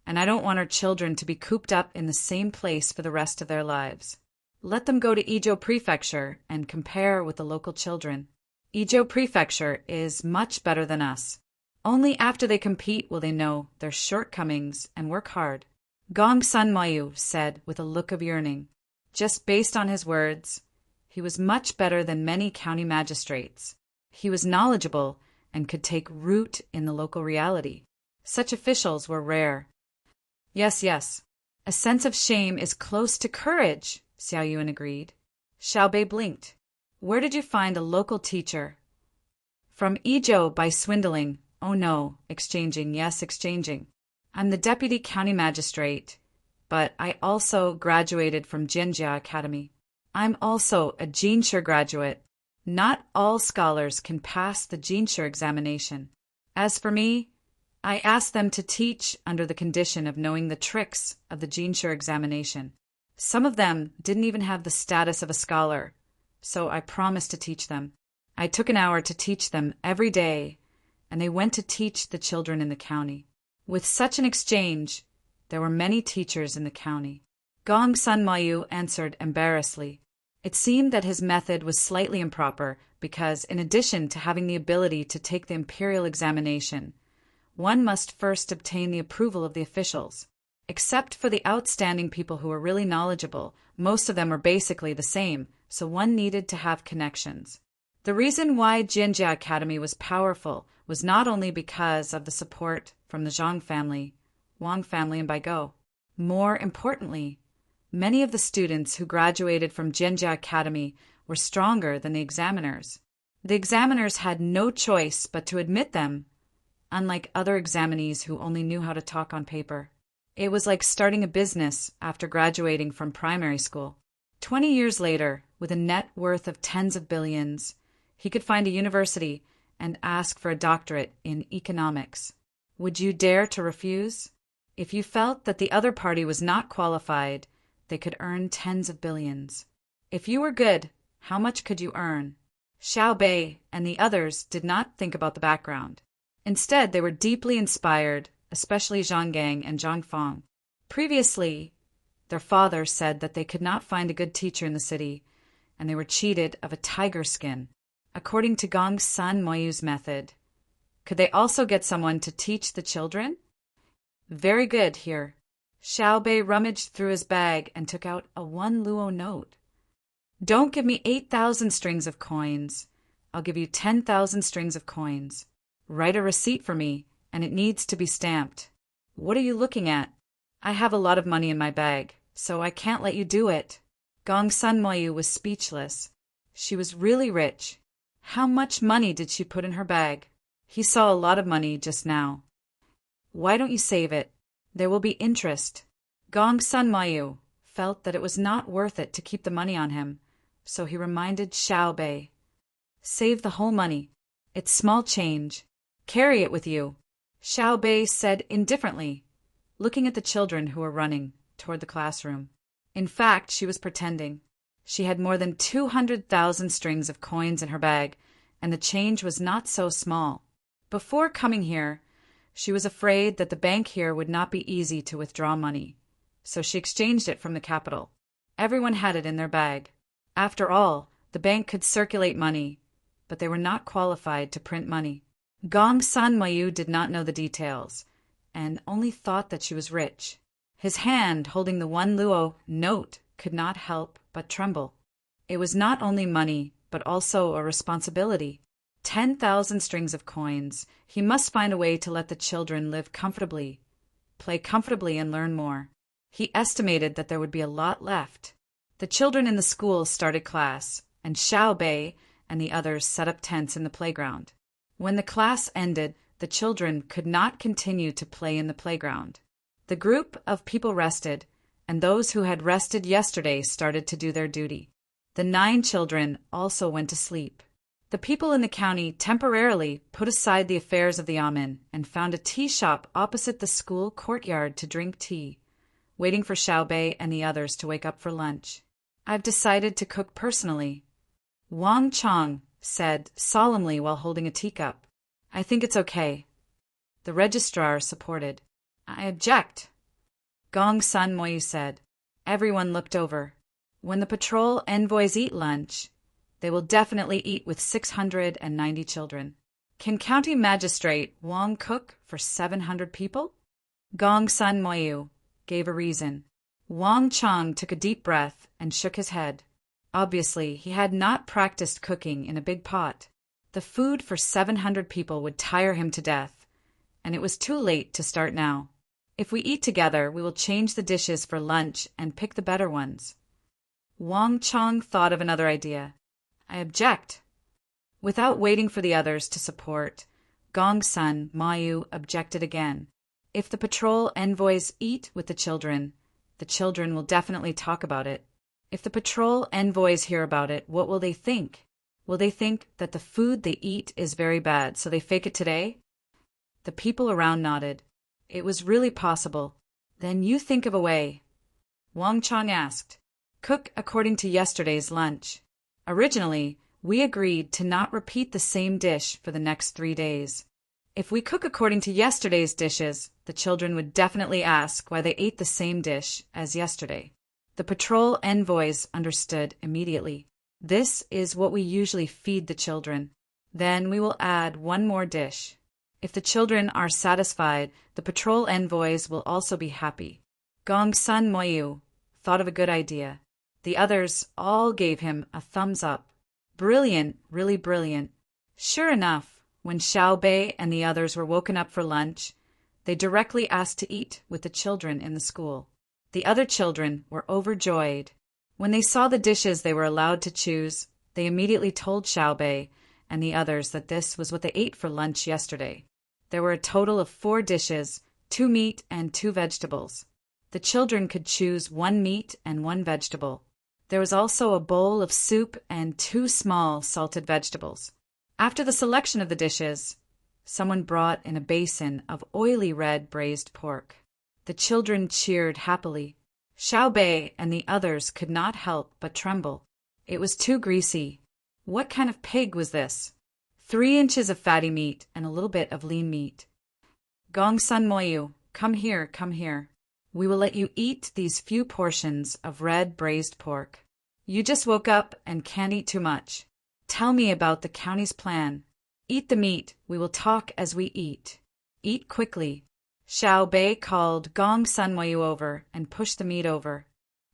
and I don't want our children to be cooped up in the same place for the rest of their lives. Let them go to Izhou Prefecture and compare with the local children. Izhou Prefecture is much better than us. Only after they compete will they know their shortcomings and work hard. Gong Sun Moyu said with a look of yearning. Just based on his words, he was much better than many county magistrates. He was knowledgeable and could take root in the local reality. Such officials were rare. Yes, yes. A sense of shame is close to courage, Xiao Yuan agreed. Xiao Bei blinked. Where did you find a local teacher? From Izhou by swindling. Oh no, exchanging, yes, exchanging. I'm the deputy county magistrate, but I also graduated from Jinjia Academy. I'm also a Jinshe graduate. Not all scholars can pass the Jinshe examination. As for me, I asked them to teach under the condition of knowing the tricks of the Jinshe examination. Some of them didn't even have the status of a scholar, so I promised to teach them. I took an hour to teach them every day, and they went to teach the children in the county. With such an exchange, there were many teachers in the county. Gong Sun Moyu answered embarrassedly. It seemed that his method was slightly improper because, in addition to having the ability to take the imperial examination, one must first obtain the approval of the officials. Except for the outstanding people who were really knowledgeable, most of them were basically the same, so one needed to have connections. The reason why Jinjia Academy was powerful was not only because of the support from the Zhang family, Wang family, and Baigo. More importantly, many of the students who graduated from Jinjia Academy were stronger than the examiners. The examiners had no choice but to admit them, unlike other examinees who only knew how to talk on paper. It was like starting a business after graduating from primary school. 20 years later, with a net worth of tens of billions, he could find a university and ask for a doctorate in economics. Would you dare to refuse? If you felt that the other party was not qualified, they could earn tens of billions. If you were good, how much could you earn? Xiao Bei and the others did not think about the background. Instead, they were deeply inspired, especially Zhang Gang and Zhang Fang. Previously, their father said that they could not find a good teacher in the city, and they were cheated of a tiger skin. According to Gong Sun Moyu's method, could they also get someone to teach the children? Very good, here. Xiao Bei rummaged through his bag and took out a 1 luo note. Don't give me 8,000 strings of coins. I'll give you 10,000 strings of coins. Write a receipt for me, and it needs to be stamped. What are you looking at? I have a lot of money in my bag, so I can't let you do it. Gong Sun Moyu was speechless. She was really rich. How much money did she put in her bag? He saw a lot of money just now. Why don't you save it? There will be interest. Gong Sun Mayu felt that it was not worth it to keep the money on him, so he reminded Xiao Bei. Save the whole money. It's small change. Carry it with you, Xiao Bei said indifferently, looking at the children who were running toward the classroom. In fact, she was pretending. She had more than 200,000 strings of coins in her bag, and the change was not so small. Before coming here, she was afraid that the bank here would not be easy to withdraw money, so she exchanged it from the capital. Everyone had it in their bag. After all, the bank could circulate money, but they were not qualified to print money. Gong Sun Mayu did not know the details, and only thought that she was rich. His hand holding the 1 luo note could not help but tremble. It was not only money, but also a responsibility. 10,000 strings of coins. He must find a way to let the children live comfortably, play comfortably, and learn more. He estimated that there would be a lot left. The children in the school started class, and Xiao Bei and the others set up tents in the playground. When the class ended, the children could not continue to play in the playground. The group of people rested, and those who had rested yesterday started to do their duty. The 9 children also went to sleep. The people in the county temporarily put aside the affairs of the Amin and found a tea shop opposite the school courtyard to drink tea, waiting for Xiao Bei and the others to wake up for lunch. I've decided to cook personally, Wang Chong said solemnly while holding a teacup. I think it's okay. The registrar supported. I object, Gong Sun Moyu said. Everyone looked over. When the patrol envoys eat lunch, they will definitely eat with 690 children. Can County Magistrate Wang cook for 700 people? Gong Sun Moyu gave a reason. Wang Chong took a deep breath and shook his head. Obviously, he had not practiced cooking in a big pot. The food for 700 people would tire him to death, and it was too late to start now. If we eat together, we will change the dishes for lunch and pick the better ones. Wang Chong thought of another idea. I object. Without waiting for the others to support, Gong Sun Mayu objected again. If the patrol envoys eat with the children will definitely talk about it. If the patrol envoys hear about it, what will they think? Will they think that the food they eat is very bad, so they fake it today? The people around nodded. It was really possible. Then you think of a way. Wang Chong asked. Cook according to yesterday's lunch. Originally, we agreed to not repeat the same dish for the next 3 days. If we cook according to yesterday's dishes, the children would definitely ask why they ate the same dish as yesterday. The patrol envoys understood immediately. This is what we usually feed the children. Then we will add 1 more dish. If the children are satisfied, the patrol envoys will also be happy. Gong Sun Moyu thought of a good idea. The others all gave him a thumbs up. Brilliant, really brilliant. Sure enough, when Xiao Bei and the others were woken up for lunch, they directly asked to eat with the children in the school. The other children were overjoyed. When they saw the dishes they were allowed to choose, they immediately told Xiao Bei and the others that this was what they ate for lunch yesterday. There were a total of 4 dishes, 2 meat and 2 vegetables. The children could choose 1 meat and 1 vegetable. There was also a bowl of soup and 2 small salted vegetables. After the selection of the dishes, someone brought in a basin of oily red braised pork. The children cheered happily. Xiao Bei and the others could not help but tremble. It was too greasy. What kind of pig was this? 3 inches of fatty meat and a little bit of lean meat. Gong Sun Moyu, come here, come here. We will let you eat these few portions of red braised pork. You just woke up and can't eat too much. Tell me about the county's plan. Eat the meat. We will talk as we eat. Eat quickly. Xiao Bei called Gong Sun Moyu over and pushed the meat over.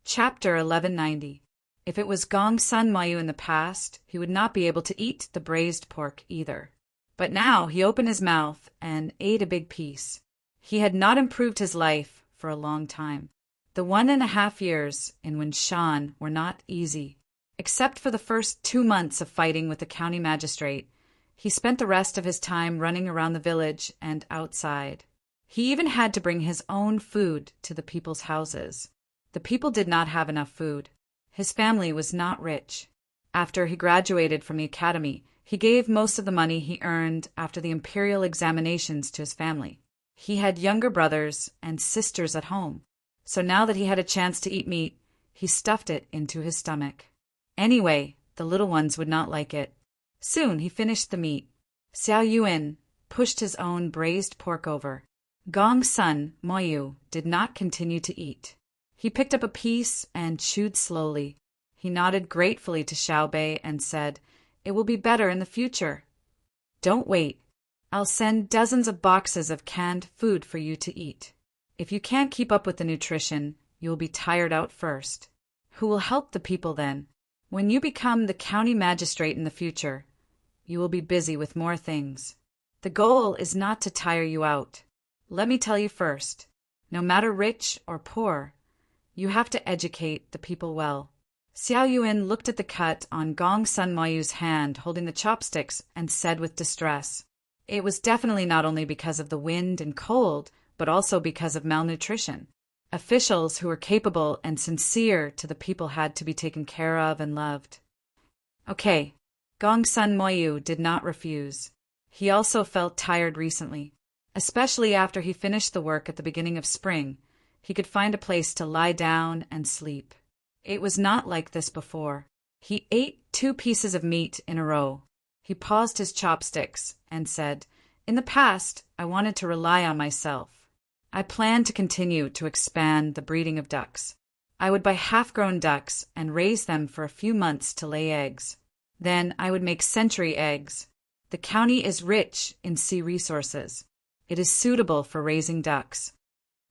Chapter 1190. If it was Gong Sun Moyu in the past, he would not be able to eat the braised pork either. But now he opened his mouth and ate a big piece. He had not improved his life for a long time. The 1.5 years in Winshan were not easy. Except for the first 2 months of fighting with the county magistrate, he spent the rest of his time running around the village and outside. He even had to bring his own food to the people's houses. The people did not have enough food. His family was not rich. After he graduated from the academy, he gave most of the money he earned after the imperial examinations to his family. He had younger brothers and sisters at home, so now that he had a chance to eat meat, he stuffed it into his stomach. Anyway, the little ones would not like it. Soon he finished the meat. Xiao Yuan pushed his own braised pork over. Gong's son, Moyu, did not continue to eat. He picked up a piece and chewed slowly. He nodded gratefully to Xiao Bei and said, "It will be better in the future. Don't wait. I'll send dozens of boxes of canned food for you to eat. If you can't keep up with the nutrition, you will be tired out first. Who will help the people then? When you become the county magistrate in the future, you will be busy with more things. The goal is not to tire you out. Let me tell you first, no matter rich or poor, you have to educate the people well." Xiao Yuan looked at the cut on Gong's son Moyu's hand holding the chopsticks and said with distress, "It was definitely not only because of the wind and cold, but also because of malnutrition. Officials who were capable and sincere to the people had to be taken care of and loved." Okay, Gong's son Moyu did not refuse. He also felt tired recently. Especially after he finished the work at the beginning of spring, he could find a place to lie down and sleep. It was not like this before. He ate 2 pieces of meat in a row. He paused his chopsticks and said, "In the past, I wanted to rely on myself. I planned to continue to expand the breeding of ducks. I would buy half-grown ducks and raise them for a few months to lay eggs. Then I would make century eggs. The county is rich in sea resources. It is suitable for raising ducks.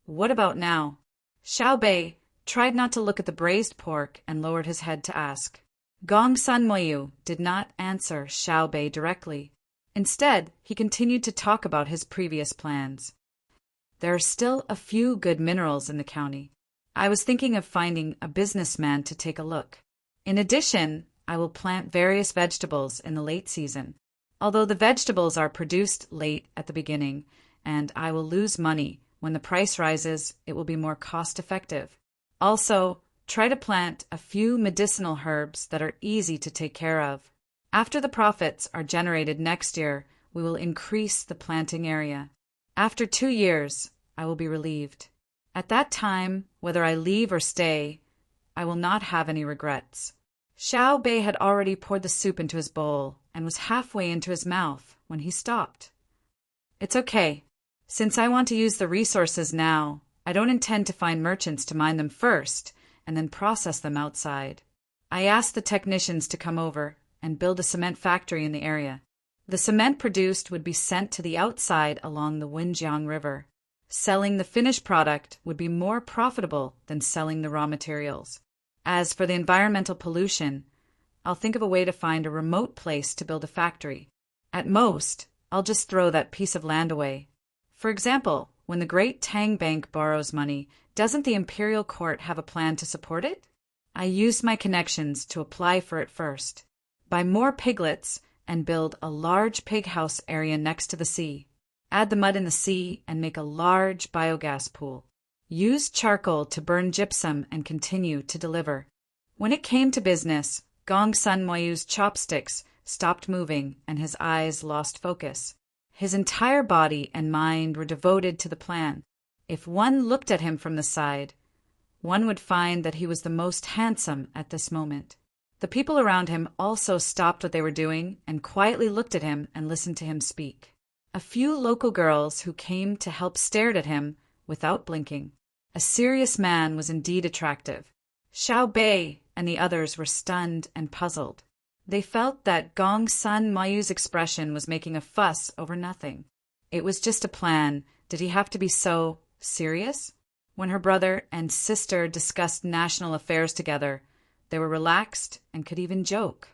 What about now?" Xiao Bei tried not to look at the braised pork and lowered his head to ask. Gong's son Moyu did not answer Xiao Bei directly. Instead, he continued to talk about his previous plans. "There are still a few good minerals in the county. I was thinking of finding a businessman to take a look. In addition, I will plant various vegetables in the late season. Although the vegetables are produced late at the beginning, and I will lose money, when the price rises, it will be more cost-effective. Also, try to plant a few medicinal herbs that are easy to take care of. After the profits are generated next year, we will increase the planting area. After 2 years, I will be relieved. At that time, whether I leave or stay, I will not have any regrets." Xiao Bei had already poured the soup into his bowl and was halfway into his mouth when he stopped. "It's okay. Since I want to use the resources now, I don't intend to find merchants to mine them first and then process them outside. I asked the technicians to come over and build a cement factory in the area. The cement produced would be sent to the outside along the Wenjiang River. Selling the finished product would be more profitable than selling the raw materials. As for the environmental pollution, I'll think of a way to find a remote place to build a factory. At most, I'll just throw that piece of land away. For example, when the great Tang Bank borrows money, doesn't the imperial court have a plan to support it? I used my connections to apply for it first. Buy more piglets and build a large pig house area next to the sea. Add the mud in the sea and make a large biogas pool. Use charcoal to burn gypsum and continue to deliver." When it came to business, Gong's son Moyu's chopsticks stopped moving and his eyes lost focus. His entire body and mind were devoted to the plan. If one looked at him from the side, one would find that he was the most handsome at this moment. The people around him also stopped what they were doing and quietly looked at him and listened to him speak. A few local girls who came to help stared at him without blinking. A serious man was indeed attractive. Xiao Bei and the others were stunned and puzzled. They felt that Gong's son Mayu's expression was making a fuss over nothing. It was just a plan. Did he have to be so serious? When her brother and sister discussed national affairs together, they were relaxed and could even joke.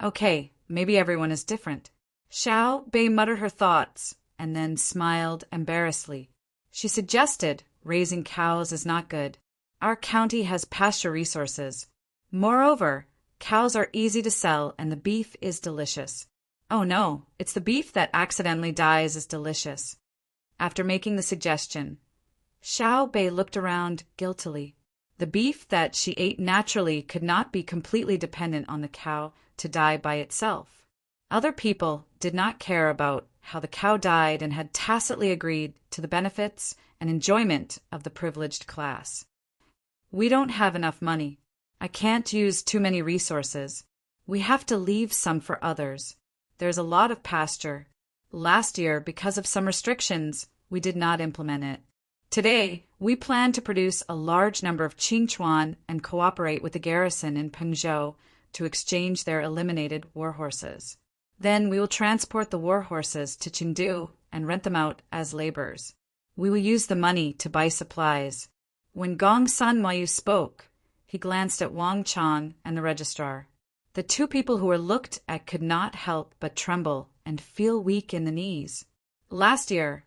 Okay, maybe everyone is different. Xiao Bei muttered her thoughts and then smiled embarrassedly. She suggested, "Raising cows is not good. Our county has pasture resources. Moreover, cows are easy to sell and the beef is delicious." "Oh no, it's the beef that accidentally dies is delicious." After making the suggestion, Xiao Bei looked around guiltily. The beef that she ate naturally could not be completely dependent on the cow to die by itself. Other people did not care about how the cow died and had tacitly agreed to the benefits and enjoyment of the privileged class. We don't have enough money. I can't use too many resources. We have to leave some for others. There's a lot of pasture. Last year, because of some restrictions, we did not implement it. Today, we plan to produce a large number of Qingchuan and cooperate with the garrison in Pengzhou to exchange their eliminated war horses. Then we will transport the war horses to Chengdu and rent them out as laborers. We will use the money to buy supplies. When Gong Sun Moyu spoke, he glanced at Wang Chang and the registrar. The two people who were looked at could not help but tremble and feel weak in the knees. Last year,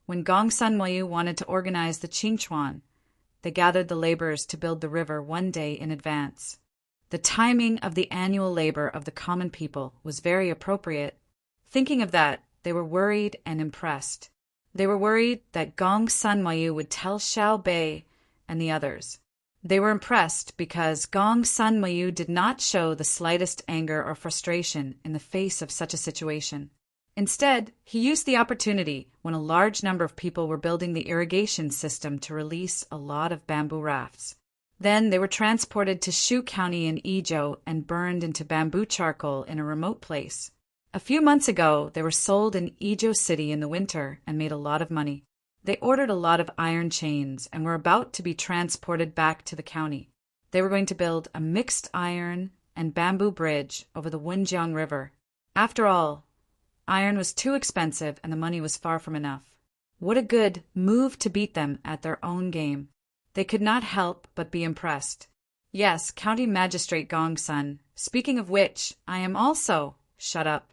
when Gong Sun Moyu wanted to organize the Qingchuan, they gathered the laborers to build the river one day in advance. The timing of the annual labor of the common people was very appropriate. Thinking of that, they were worried and impressed. They were worried that Gong Sun Moyu would tell Xiao Bei and the others. They were impressed because Gong Sun Moyu did not show the slightest anger or frustration in the face of such a situation. Instead, he used the opportunity when a large number of people were building the irrigation system to release a lot of bamboo rafts. Then they were transported to Shu County in Izhou and burned into bamboo charcoal in a remote place. A few months ago, they were sold in Izhou City in the winter and made a lot of money. They ordered a lot of iron chains and were about to be transported back to the county. They were going to build a mixed iron and bamboo bridge over the Wenjiang River. After all, iron was too expensive and the money was far from enough. What a good move to beat them at their own game. They could not help but be impressed. Yes, County Magistrate Gong Sun. Speaking of which, I am also. Shut up.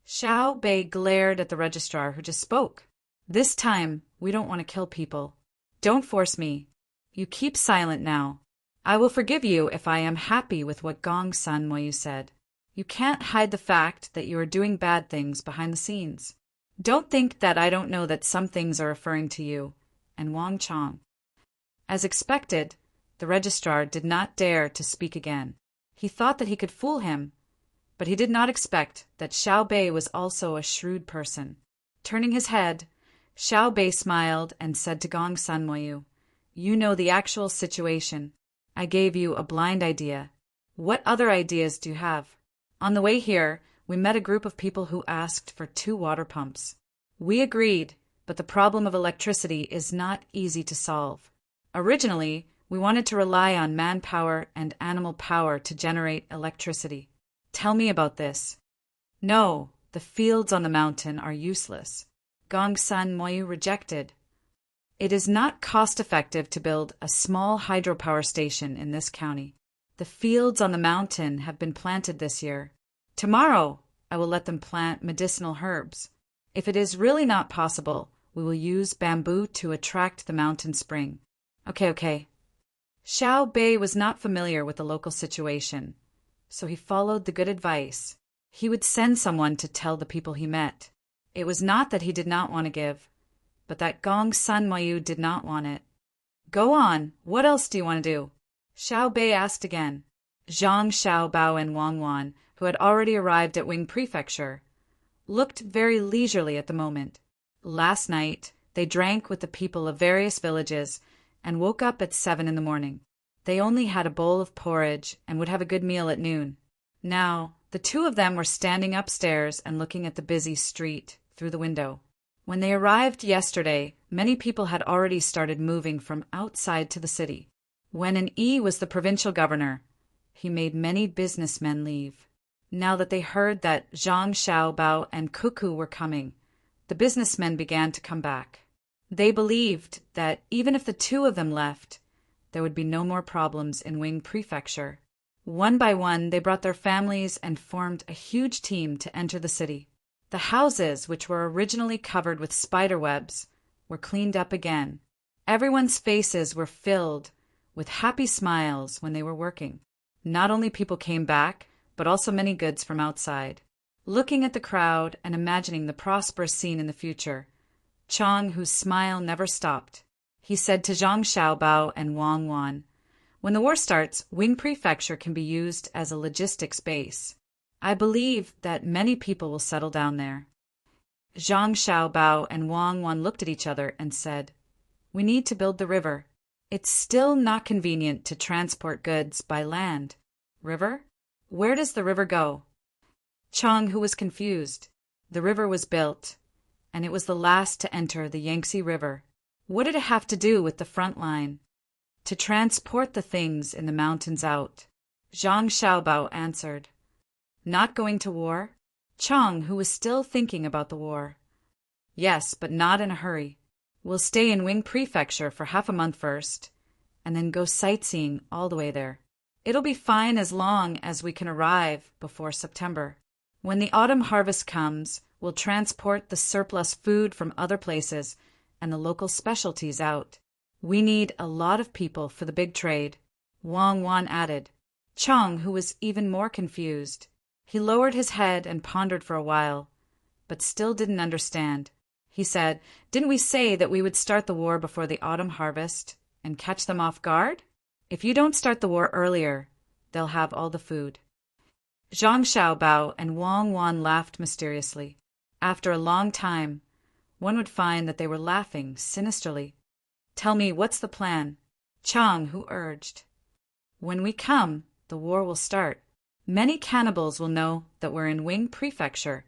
Xiao Bei glared at the registrar who just spoke. This time, we don't want to kill people. Don't force me. You keep silent now. I will forgive you if I am happy with what Gong Sun Moyu said. You can't hide the fact that you are doing bad things behind the scenes. Don't think that I don't know that some things are referring to you and Wang Chang. As expected, the registrar did not dare to speak again. He thought that he could fool him, but he did not expect that Xiao Bei was also a shrewd person. Turning his head, Xiao Bei smiled and said to Gong Sun Moyu, "You know the actual situation. I gave you a blind idea. What other ideas do you have?" On the way here, we met a group of people who asked for 2 water pumps. We agreed, but the problem of electricity is not easy to solve. Originally, we wanted to rely on manpower and animal power to generate electricity. Tell me about this. No, the fields on the mountain are useless. Gong Sun Moyu rejected. It is not cost-effective to build a small hydropower station in this county. The fields on the mountain have been planted this year. Tomorrow, I will let them plant medicinal herbs. If it is really not possible, we will use bamboo to attract the mountain spring. Okay. Xiao Bei was not familiar with the local situation, so he followed the good advice. He would send someone to tell the people he met. It was not that he did not want to give, but that Gong Sun Moyu did not want it. Go on, what else do you want to do? Xiao Bei asked again. Zhang Xiaobao and Wang Wan, who had already arrived at Wing Prefecture, looked very leisurely at the moment. Last night, they drank with the people of various villages and woke up at 7 in the morning. They only had a bowl of porridge and would have a good meal at noon. Now, the 2 of them were standing upstairs and looking at the busy street through the window. When they arrived yesterday, many people had already started moving from outside to the city. When An Yi was the provincial governor, he made many businessmen leave. Now that they heard that Zhang Xiaobao and Cuckoo were coming, the businessmen began to come back. They believed that even if the 2 of them left, there would be no more problems in Wing Prefecture. One by one, they brought their families and formed a huge team to enter the city. The houses, which were originally covered with spider webs, were cleaned up again. Everyone's faces were filled with happy smiles when they were working. Not only people came back, but also many goods from outside. Looking at the crowd and imagining the prosperous scene in the future, Chang, whose smile never stopped. He said to Zhang Xiaobao and Wang Wan, "When the war starts, Wing Prefecture can be used as a logistics base. I believe that many people will settle down there." Zhang Xiaobao and Wang Wan looked at each other and said, "We need to build the river. It's still not convenient to transport goods by land." "River? Where does the river go?" Chang, who was confused. The river was built, and it was the last to enter the Yangtze River. What did it have to do with the front line? To transport the things in the mountains out. Zhang Xiaobao answered. "Not going to war?" Chang, who was still thinking about the war. "Yes, but not in a hurry. We'll stay in Wing Prefecture for half a month first, and then go sightseeing all the way there. It'll be fine as long as we can arrive before September. When the autumn harvest comes, we'll transport the surplus food from other places and the local specialties out. We need a lot of people for the big trade," Wang Wan added. Chang, who was even more confused. He lowered his head and pondered for a while, but still didn't understand. He said, "Didn't we say that we would start the war before the autumn harvest and catch them off guard? If you don't start the war earlier, they'll have all the food." Zhang Xiaobao and Wang Wan laughed mysteriously. After a long time, one would find that they were laughing sinisterly. "Tell me, what's the plan?" Chang, who urged. "When we come, the war will start. Many cannibals will know that we're in Wing Prefecture,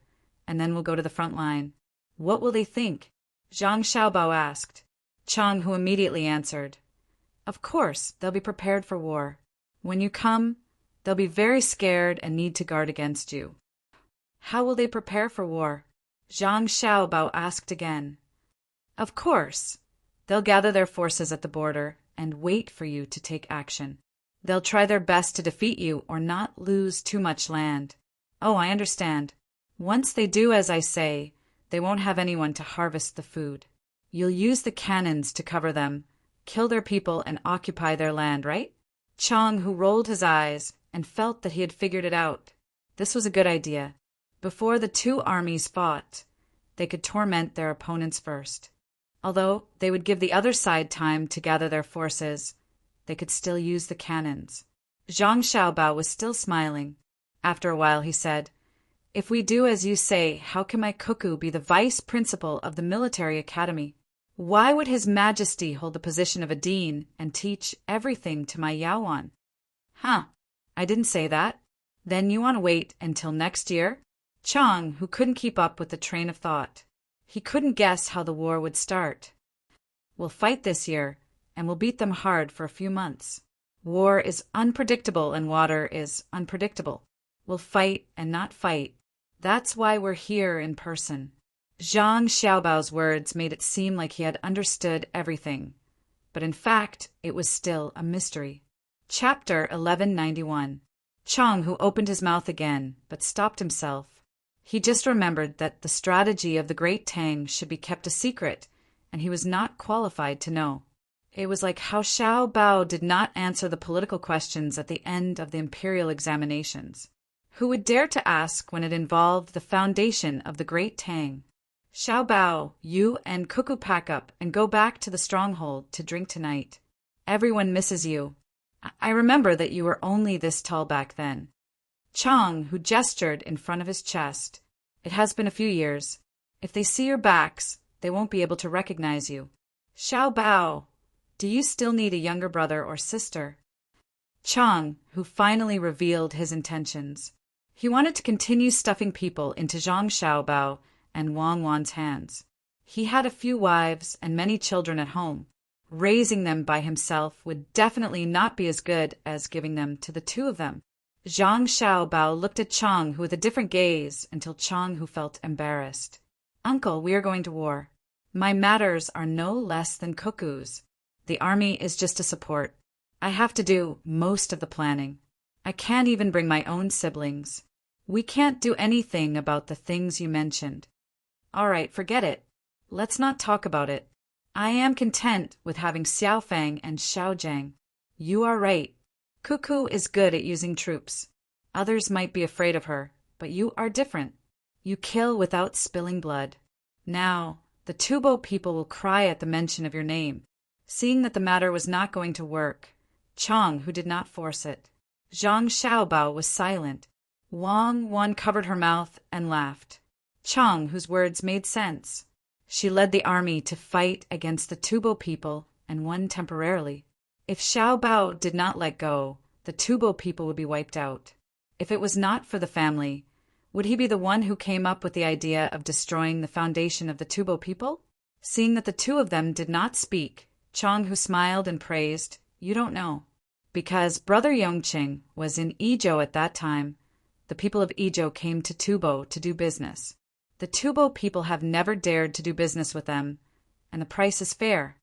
and then we'll go to the front line. What will they think?" Zhang Xiaobao asked. Chang, who immediately answered, "Of course, they'll be prepared for war. When you come, they'll be very scared and need to guard against you." "How will they prepare for war?" Zhang Xiaobao asked again. "Of course, they'll gather their forces at the border and wait for you to take action. They'll try their best to defeat you or not lose too much land." "Oh, I understand. Once they do as I say, they won't have anyone to harvest the food. You'll use the cannons to cover them, kill their people and occupy their land, right?" Chang, who rolled his eyes and felt that he had figured it out. This was a good idea. Before the two armies fought, they could torment their opponents first. Although they would give the other side time to gather their forces, they could still use the cannons. Zhang Xiaobao was still smiling. After a while he said, "If we do as you say, how can my cuckoo be the vice principal of the military academy? Why would His Majesty hold the position of a dean and teach everything to my Yaowan?" "Huh, I didn't say that. Then you want to wait until next year?" Chang, who couldn't keep up with the train of thought. He couldn't guess how the war would start. "We'll fight this year, and we'll beat them hard for a few months. War is unpredictable and water is unpredictable. We'll fight and not fight. That's why we're here in person." Zhang Xiaobao's words made it seem like he had understood everything, but in fact it was still a mystery. Chapter 1191. Chang, who opened his mouth again, but stopped himself. He just remembered that the strategy of the great Tang should be kept a secret, and he was not qualified to know. It was like how Xiao Bao did not answer the political questions at the end of the imperial examinations. Who would dare to ask when it involved the foundation of the great Tang? "Xiao Bao, you and Cuckoo pack up and go back to the stronghold to drink tonight. Everyone misses you. I remember that you were only this tall back then." Chang, who gestured in front of his chest. "It has been a few years. If they see your backs, they won't be able to recognize you." "Xiao Bao, do you still need a younger brother or sister?" Chang, who finally revealed his intentions. He wanted to continue stuffing people into Zhang Xiaobao and Wang Wan's hands. He had a few wives and many children at home. Raising them by himself would definitely not be as good as giving them to the two of them. Zhang Xiaobao looked at Chang, who with a different gaze, until Chang, who felt embarrassed. "Uncle, we are going to war. My matters are no less than Cuckoo's. The army is just a support. I have to do most of the planning. I can't even bring my own siblings. We can't do anything about the things you mentioned." "All right, forget it. Let's not talk about it. I am content with having Xiaofang and Xiaojiang. You are right. Cuckoo is good at using troops. Others might be afraid of her, but you are different. You kill without spilling blood. Now, The Tubo people will cry at the mention of your name. Seeing that the matter was not going to work, Chang, who did not force it. Zhang Xiaobao was silent. Wang Wan covered her mouth and laughed. Chang, whose words made sense. She led the army to fight against the Tubo people and won temporarily. If Xiaobao did not let go, the Tubo people would be wiped out. If it was not for the family, would he be the one who came up with the idea of destroying the foundation of the Tubo people? Seeing that the two of them did not speak, Chang, who smiled and praised, "You don't know." Because Brother Yongqing was in Izhou at that time, the people of Izhou came to Tubo to do business. The Tubo people have never dared to do business with them, and the price is fair.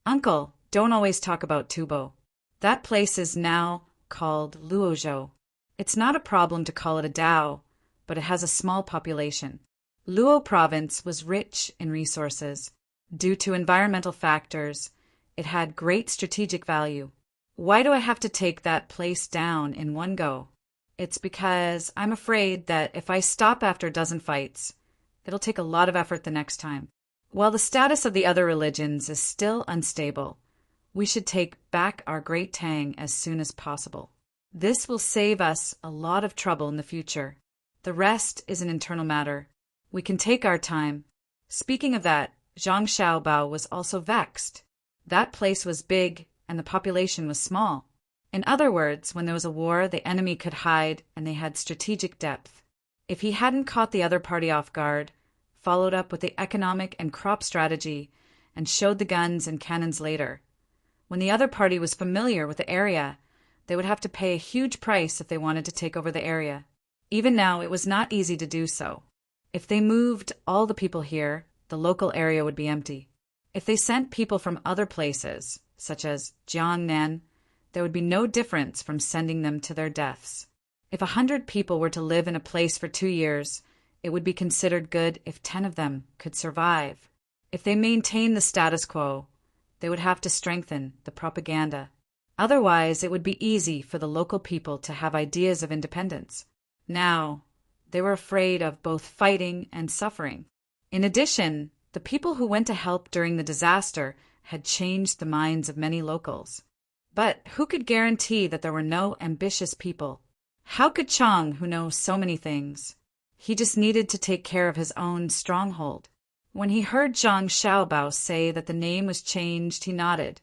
Uncle, don't always talk about Tubo. That place is now called Luozhou. It's not a problem to call it a Dao, but it has a small population. Luo province was rich in resources. Due to environmental factors, it had great strategic value. Why do I have to take that place down in one go? It's because I'm afraid that if I stop after a dozen fights, it'll take a lot of effort the next time. While the status of the other religions is still unstable, we should take back our great Tang as soon as possible. This will save us a lot of trouble in the future. The rest is an internal matter. We can take our time. Speaking of that, Zhang Xiaobao was also vexed. That place was big and the population was small. In other words, when there was a war, the enemy could hide and they had strategic depth. If he hadn't caught the other party off guard, followed up with the economic and crop strategy, and showed the guns and cannons later, when the other party was familiar with the area, they would have to pay a huge price if they wanted to take over the area. Even now, it was not easy to do so. If they moved all the people here, the local area would be empty. If they sent people from other places, such as Jiangnan, there would be no difference from sending them to their deaths. If 100 people were to live in a place for 2 years, it would be considered good if 10 of them could survive. If they maintained the status quo, they would have to strengthen the propaganda. Otherwise, it would be easy for the local people to have ideas of independence. Now, they were afraid of both fighting and suffering. In addition, the people who went to help during the disaster had changed the minds of many locals. But who could guarantee that there were no ambitious people? How could Chang, who knows so many things? He just needed to take care of his own stronghold. When he heard Zhang Xiaobao say that the name was changed, he nodded,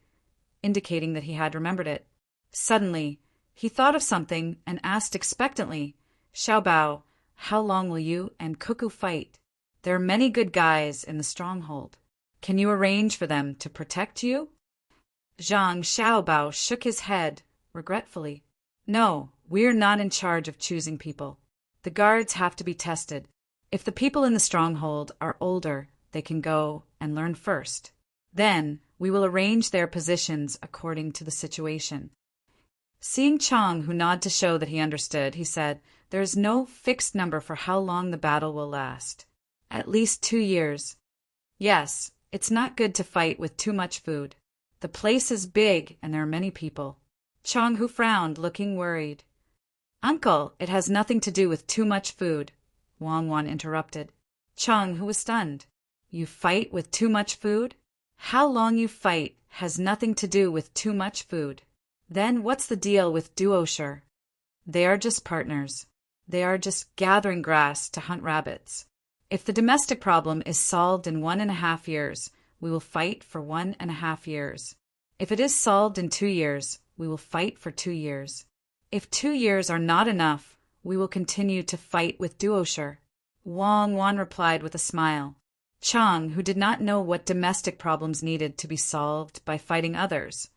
indicating that he had remembered it. Suddenly, he thought of something and asked expectantly, "Xiaobao, how long will you and Cuckoo fight? There are many good guys in the stronghold. Can you arrange for them to protect you?" Zhang Xiaobao shook his head regretfully. "No, we're not in charge of choosing people. The guards have to be tested. If the people in the stronghold are older, they can go and learn first. Then we will arrange their positions according to the situation." Seeing Chang, who nodded to show that he understood, he said, "There is no fixed number for how long the battle will last. At least 2 years. Yes, it's not good to fight with too much food. The place is big and there are many people." Chang, who frowned, looking worried. "Uncle, it has nothing to do with too much food," Wang Wan interrupted. Chang, who was stunned. "You fight with too much food? How long you fight has nothing to do with too much food. Then what's the deal with duosher?" "They are just partners. They are just gathering grass to hunt rabbits. If the domestic problem is solved in 1.5 years, we will fight for 1.5 years. If it is solved in 2 years, we will fight for 2 years. If 2 years are not enough, we will continue to fight with duosher." Wang Wan replied with a smile. Chang, who did not know what domestic problems needed to be solved by fighting others,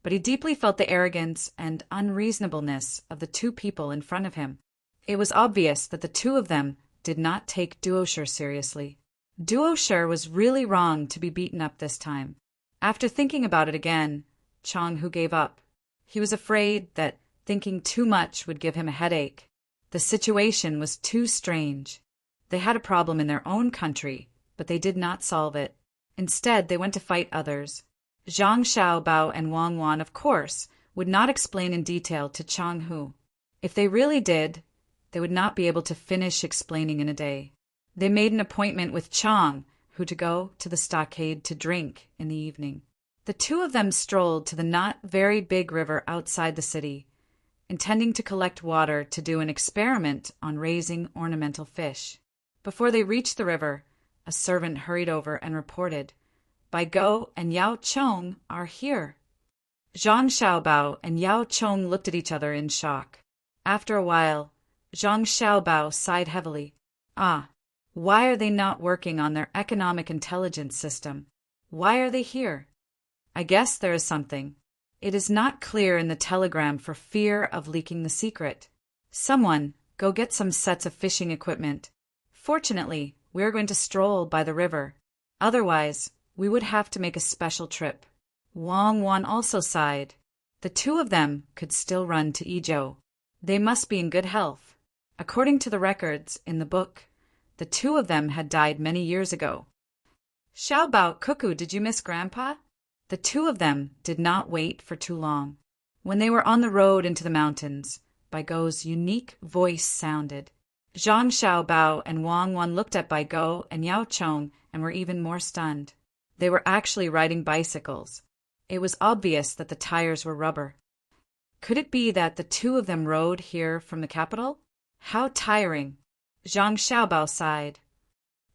but he deeply felt the arrogance and unreasonableness of the two people in front of him. It was obvious that the two of them did not take duosher seriously. Duosher was really wrong to be beaten up this time. After thinking about it again, Chang, who gave up. He was afraid that thinking too much would give him a headache. The situation was too strange. They had a problem in their own country, but they did not solve it. Instead, they went to fight others. Zhang Xiaobao and Wang Wan, of course, would not explain in detail to Chang Hu. If they really did, they would not be able to finish explaining in a day. They made an appointment with Chang, who to go to the stockade to drink in the evening. The two of them strolled to the not very big river outside the city, intending to collect water to do an experiment on raising ornamental fish. Before they reached the river, a servant hurried over and reported, "Bai Go and Yao Chong are here." Zhang Xiaobao and Yao Chong looked at each other in shock. After a while, Zhang Xiaobao sighed heavily. Why are they not working on their economic intelligence system? Why are they here? I guess there is something. It is not clear in the telegram for fear of leaking the secret. Someone, go get some sets of fishing equipment. Fortunately, we are going to stroll by the river. Otherwise, we would have to make a special trip. Wang Wan also sighed. The two of them could still run to Izhou. They must be in good health. According to the records in the book, the two of them had died many years ago. Xiaobao, Cuckoo, did you miss Grandpa? The two of them did not wait for too long. When they were on the road into the mountains, Bai Go's unique voice sounded. Zhang Xiaobao and Wang Wan looked at Bai Go and Yao Chong and were even more stunned. They were actually riding bicycles. It was obvious that the tires were rubber. Could it be that the two of them rode here from the capital? How tiring! Zhang Xiaobao sighed.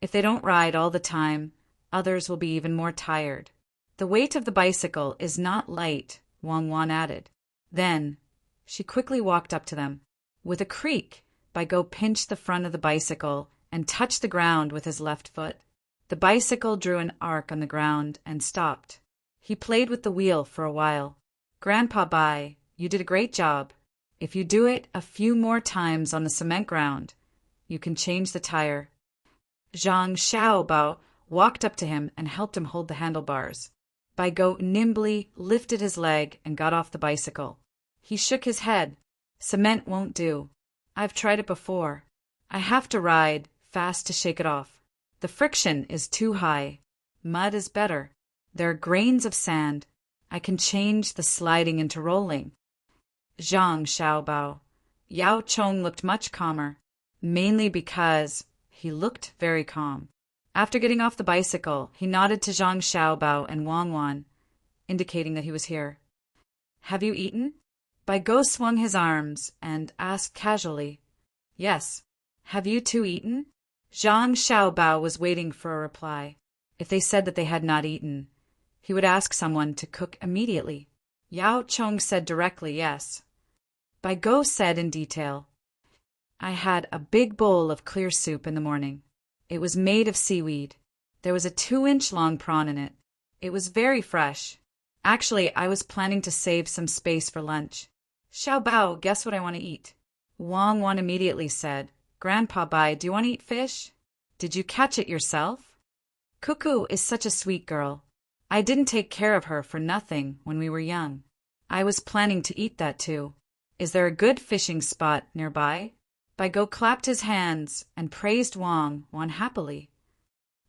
If they don't ride all the time, others will be even more tired. The weight of the bicycle is not light, Wang Wan added. Then, she quickly walked up to them. With a creak, Bai Go pinched the front of the bicycle and touched the ground with his left foot. The bicycle drew an arc on the ground and stopped. He played with the wheel for a while. Grandpa Bai, you did a great job. If you do it a few more times on the cement ground, you can change the tire. Zhang Xiaobao walked up to him and helped him hold the handlebars. Bai Go nimbly lifted his leg and got off the bicycle. He shook his head. Cement won't do. I've tried it before. I have to ride fast to shake it off. The friction is too high. Mud is better. There are grains of sand. I can change the sliding into rolling. Zhang Xiaobao. Yao Chong looked much calmer, mainly because he looked very calm. After getting off the bicycle, he nodded to Zhang Xiaobao and Wang Wan, indicating that he was here. Have you eaten? Bai Go swung his arms and asked casually. Yes. Have you two eaten? Zhang Xiaobao was waiting for a reply. If they said that they had not eaten, he would ask someone to cook immediately. Yao Chong said directly yes. Bai Go said in detail, I had a big bowl of clear soup in the morning. It was made of seaweed. There was a 2-inch long prawn in it. It was very fresh. Actually, I was planning to save some space for lunch. Xiaobao, guess what I want to eat? Wang Wan immediately said, Grandpa Bai, do you want to eat fish? Did you catch it yourself? Cuckoo is such a sweet girl. I didn't take care of her for nothing when we were young. I was planning to eat that too. Is there a good fishing spot nearby? Bai Go clapped his hands and praised Wang Wan happily.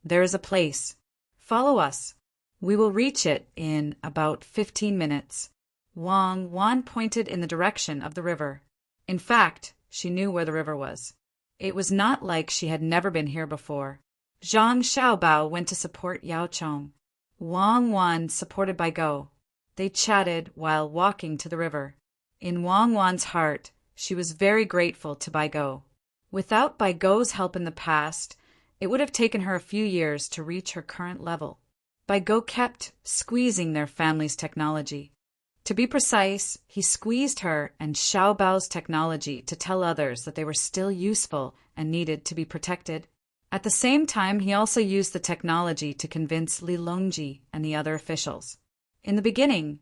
There is a place. Follow us. We will reach it in about 15 minutes. Wang Wan pointed in the direction of the river. In fact, she knew where the river was. It was not like she had never been here before. Zhang Xiaobao went to support Yao Chong. Wang Wan supported Bai Go. They chatted while walking to the river. In Wang Wan's heart, she was very grateful to Bai Go. Without Bai Go's help in the past, it would have taken her a few years to reach her current level. Bai Go kept squeezing their family's technology. To be precise, he squeezed her and Xiaobao's technology to tell others that they were still useful and needed to be protected. At the same time, he also used the technology to convince Li Longji and the other officials. In the beginning,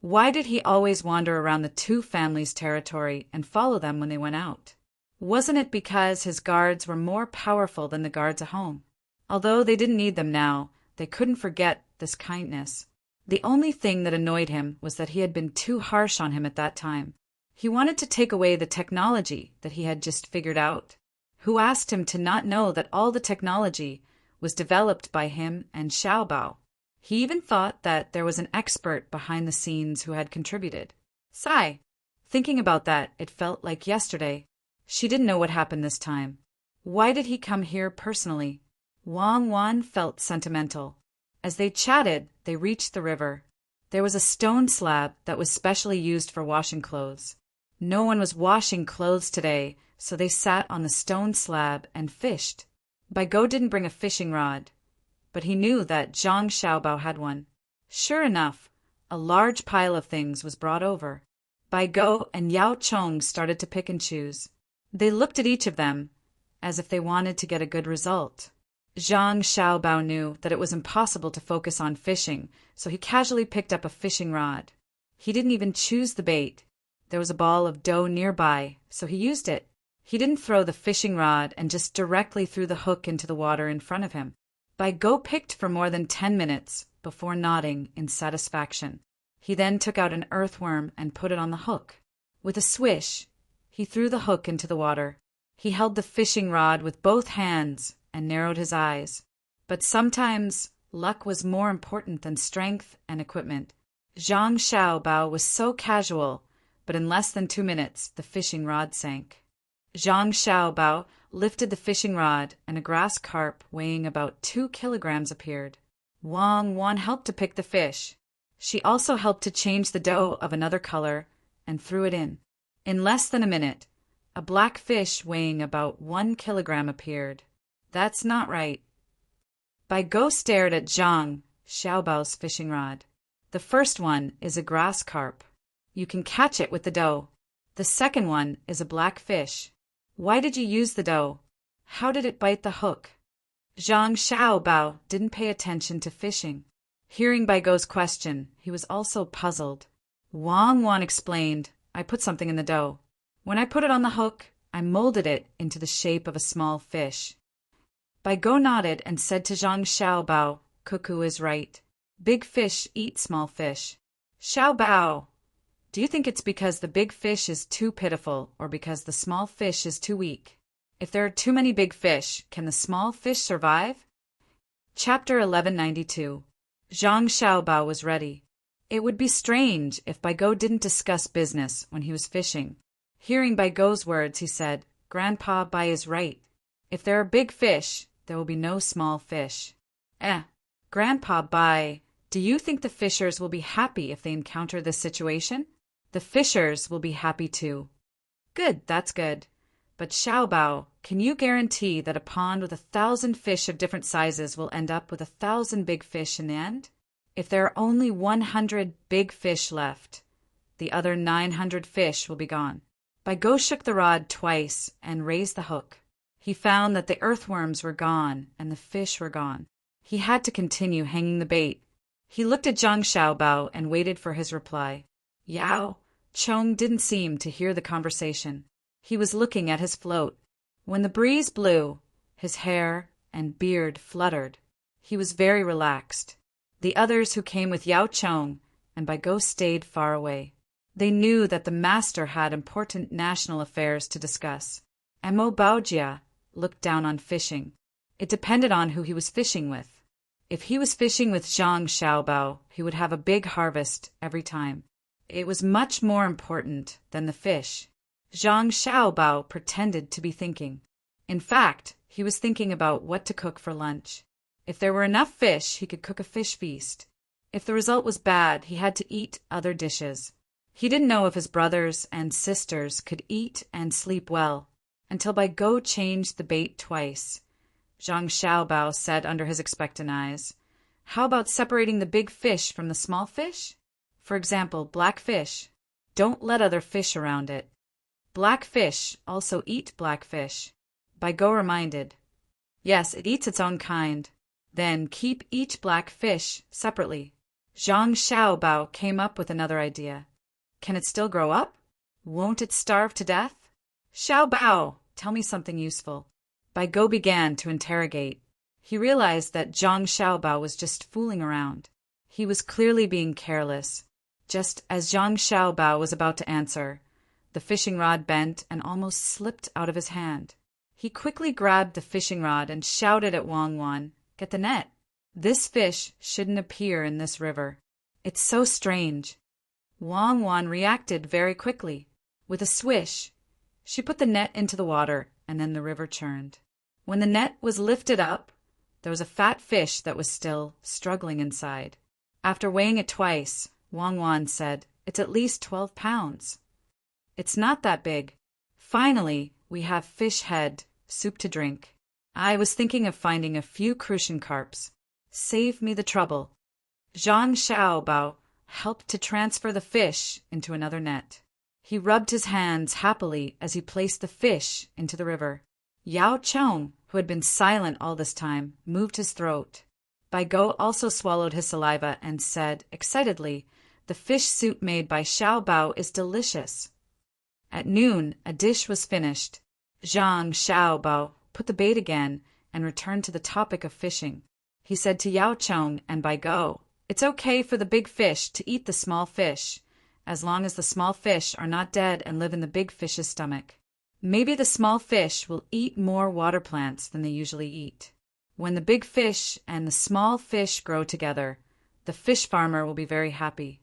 why did he always wander around the two families' territory and follow them when they went out? Wasn't it because his guards were more powerful than the guards at home? Although they didn't need them now, they couldn't forget this kindness. The only thing that annoyed him was that he had been too harsh on him at that time. He wanted to take away the technology that he had just figured out. Who asked him to not know that all the technology was developed by him and Xiaobao? He even thought that there was an expert behind the scenes who had contributed. Sigh. Thinking about that, it felt like yesterday. She didn't know what happened this time. Why did he come here personally? Wang Wan felt sentimental. As they chatted, they reached the river. There was a stone slab that was specially used for washing clothes. No one was washing clothes today, so they sat on the stone slab and fished. Baigo didn't bring a fishing rod, but he knew that Zhang Xiaobao had one. Sure enough, a large pile of things was brought over. Baigo and Yao Chong started to pick and choose. They looked at each of them, as if they wanted to get a good result. Zhang Xiaobao knew that it was impossible to focus on fishing, so he casually picked up a fishing rod. He didn't even choose the bait. There was a ball of dough nearby, so he used it. He didn't throw the fishing rod and just directly threw the hook into the water in front of him. Baigo picked for more than 10 minutes before nodding in satisfaction. He then took out an earthworm and put it on the hook. With a swish, he threw the hook into the water. He held the fishing rod with both hands and narrowed his eyes. But sometimes luck was more important than strength and equipment. Zhang Xiaobao was so casual, but in less than 2 minutes the fishing rod sank. Zhang Xiaobao lifted the fishing rod and a grass carp weighing about 2 kilograms appeared. Wang Wan helped to pick the fish. She also helped to change the dough of another color and threw it in. In less than a minute, a black fish weighing about 1 kilogram appeared. That's not right. Baigo stared at Zhang Xiaobao's fishing rod. The first one is a grass carp. You can catch it with the dough. The second one is a black fish. Why did you use the dough? How did it bite the hook? Zhang Xiaobao didn't pay attention to fishing. Hearing Baigo's question, he was also puzzled. Wang Wan explained, I put something in the dough. When I put it on the hook, I molded it into the shape of a small fish. Baigo nodded and said to Zhang Xiaobao, Cuckoo is right. Big fish eat small fish. Xiaobao, do you think it's because the big fish is too pitiful or because the small fish is too weak? If there are too many big fish, can the small fish survive? Chapter 1192. Zhang Xiaobao was ready. It would be strange if Baigo didn't discuss business when he was fishing. Hearing Baigo's words, he said, Grandpa Bai is right. If there are big fish, there will be no small fish. Grandpa Bai, do you think the fishers will be happy if they encounter this situation? The fishers will be happy too. Good, that's good. But Xiaobao, can you guarantee that a pond with 1,000 fish of different sizes will end up with 1,000 big fish in the end? If there are only 100 big fish left, the other 900 fish will be gone. Baigo shook the rod twice and raised the hook. He found that the earthworms were gone and the fish were gone. He had to continue hanging the bait. He looked at Zhang Xiaobao and waited for his reply. Yao Chong didn't seem to hear the conversation. He was looking at his float. When the breeze blew, his hair and beard fluttered. He was very relaxed. The others who came with Yao Chong and Baigo stayed far away. They knew that the master had important national affairs to discuss. Mo Baojia looked down on fishing. It depended on who he was fishing with. If he was fishing with Zhang Xiaobao, he would have a big harvest every time. It was much more important than the fish. Zhang Xiaobao pretended to be thinking. In fact, he was thinking about what to cook for lunch. If there were enough fish, he could cook a fish feast. If the result was bad, he had to eat other dishes. He didn't know if his brothers and sisters could eat and sleep well, until Baigo changed the bait twice. Zhang Xiaobao said under his expectant eyes, How about separating the big fish from the small fish? For example, black fish. Don't let other fish around it. Black fish also eat black fish. Baigo reminded. Yes, it eats its own kind. Then keep each black fish separately. Zhang Xiaobao came up with another idea. Can it still grow up? Won't it starve to death? Xiaobao, tell me something useful. Baigo began to interrogate. He realized that Zhang Xiaobao was just fooling around. He was clearly being careless. Just as Zhang Xiaobao was about to answer, the fishing rod bent and almost slipped out of his hand. He quickly grabbed the fishing rod and shouted at Wang Wan, Get the net. This fish shouldn't appear in this river. It's so strange. Wang Wan reacted very quickly. With a swish, she put the net into the water, and then the river churned. When the net was lifted up, there was a fat fish that was still struggling inside. After weighing it twice, Wang Wan said, "It's at least 12 pounds. It's not that big. Finally, we have fish head, soup to drink. I was thinking of finding a few crucian carps. Save me the trouble." Zhang Xiaobao helped to transfer the fish into another net. He rubbed his hands happily as he placed the fish into the river. Yao Chong, who had been silent all this time, moved his throat. Bai Go also swallowed his saliva and said excitedly, "The fish soup made by Xiao Bao is delicious." At noon, a dish was finished. Zhang Xiaobao put the bait again and returned to the topic of fishing. He said to Yao Chong and Bai Go, "It's okay for the big fish to eat the small fish, as long as the small fish are not dead and live in the big fish's stomach. Maybe the small fish will eat more water plants than they usually eat. When the big fish and the small fish grow together, the fish farmer will be very happy."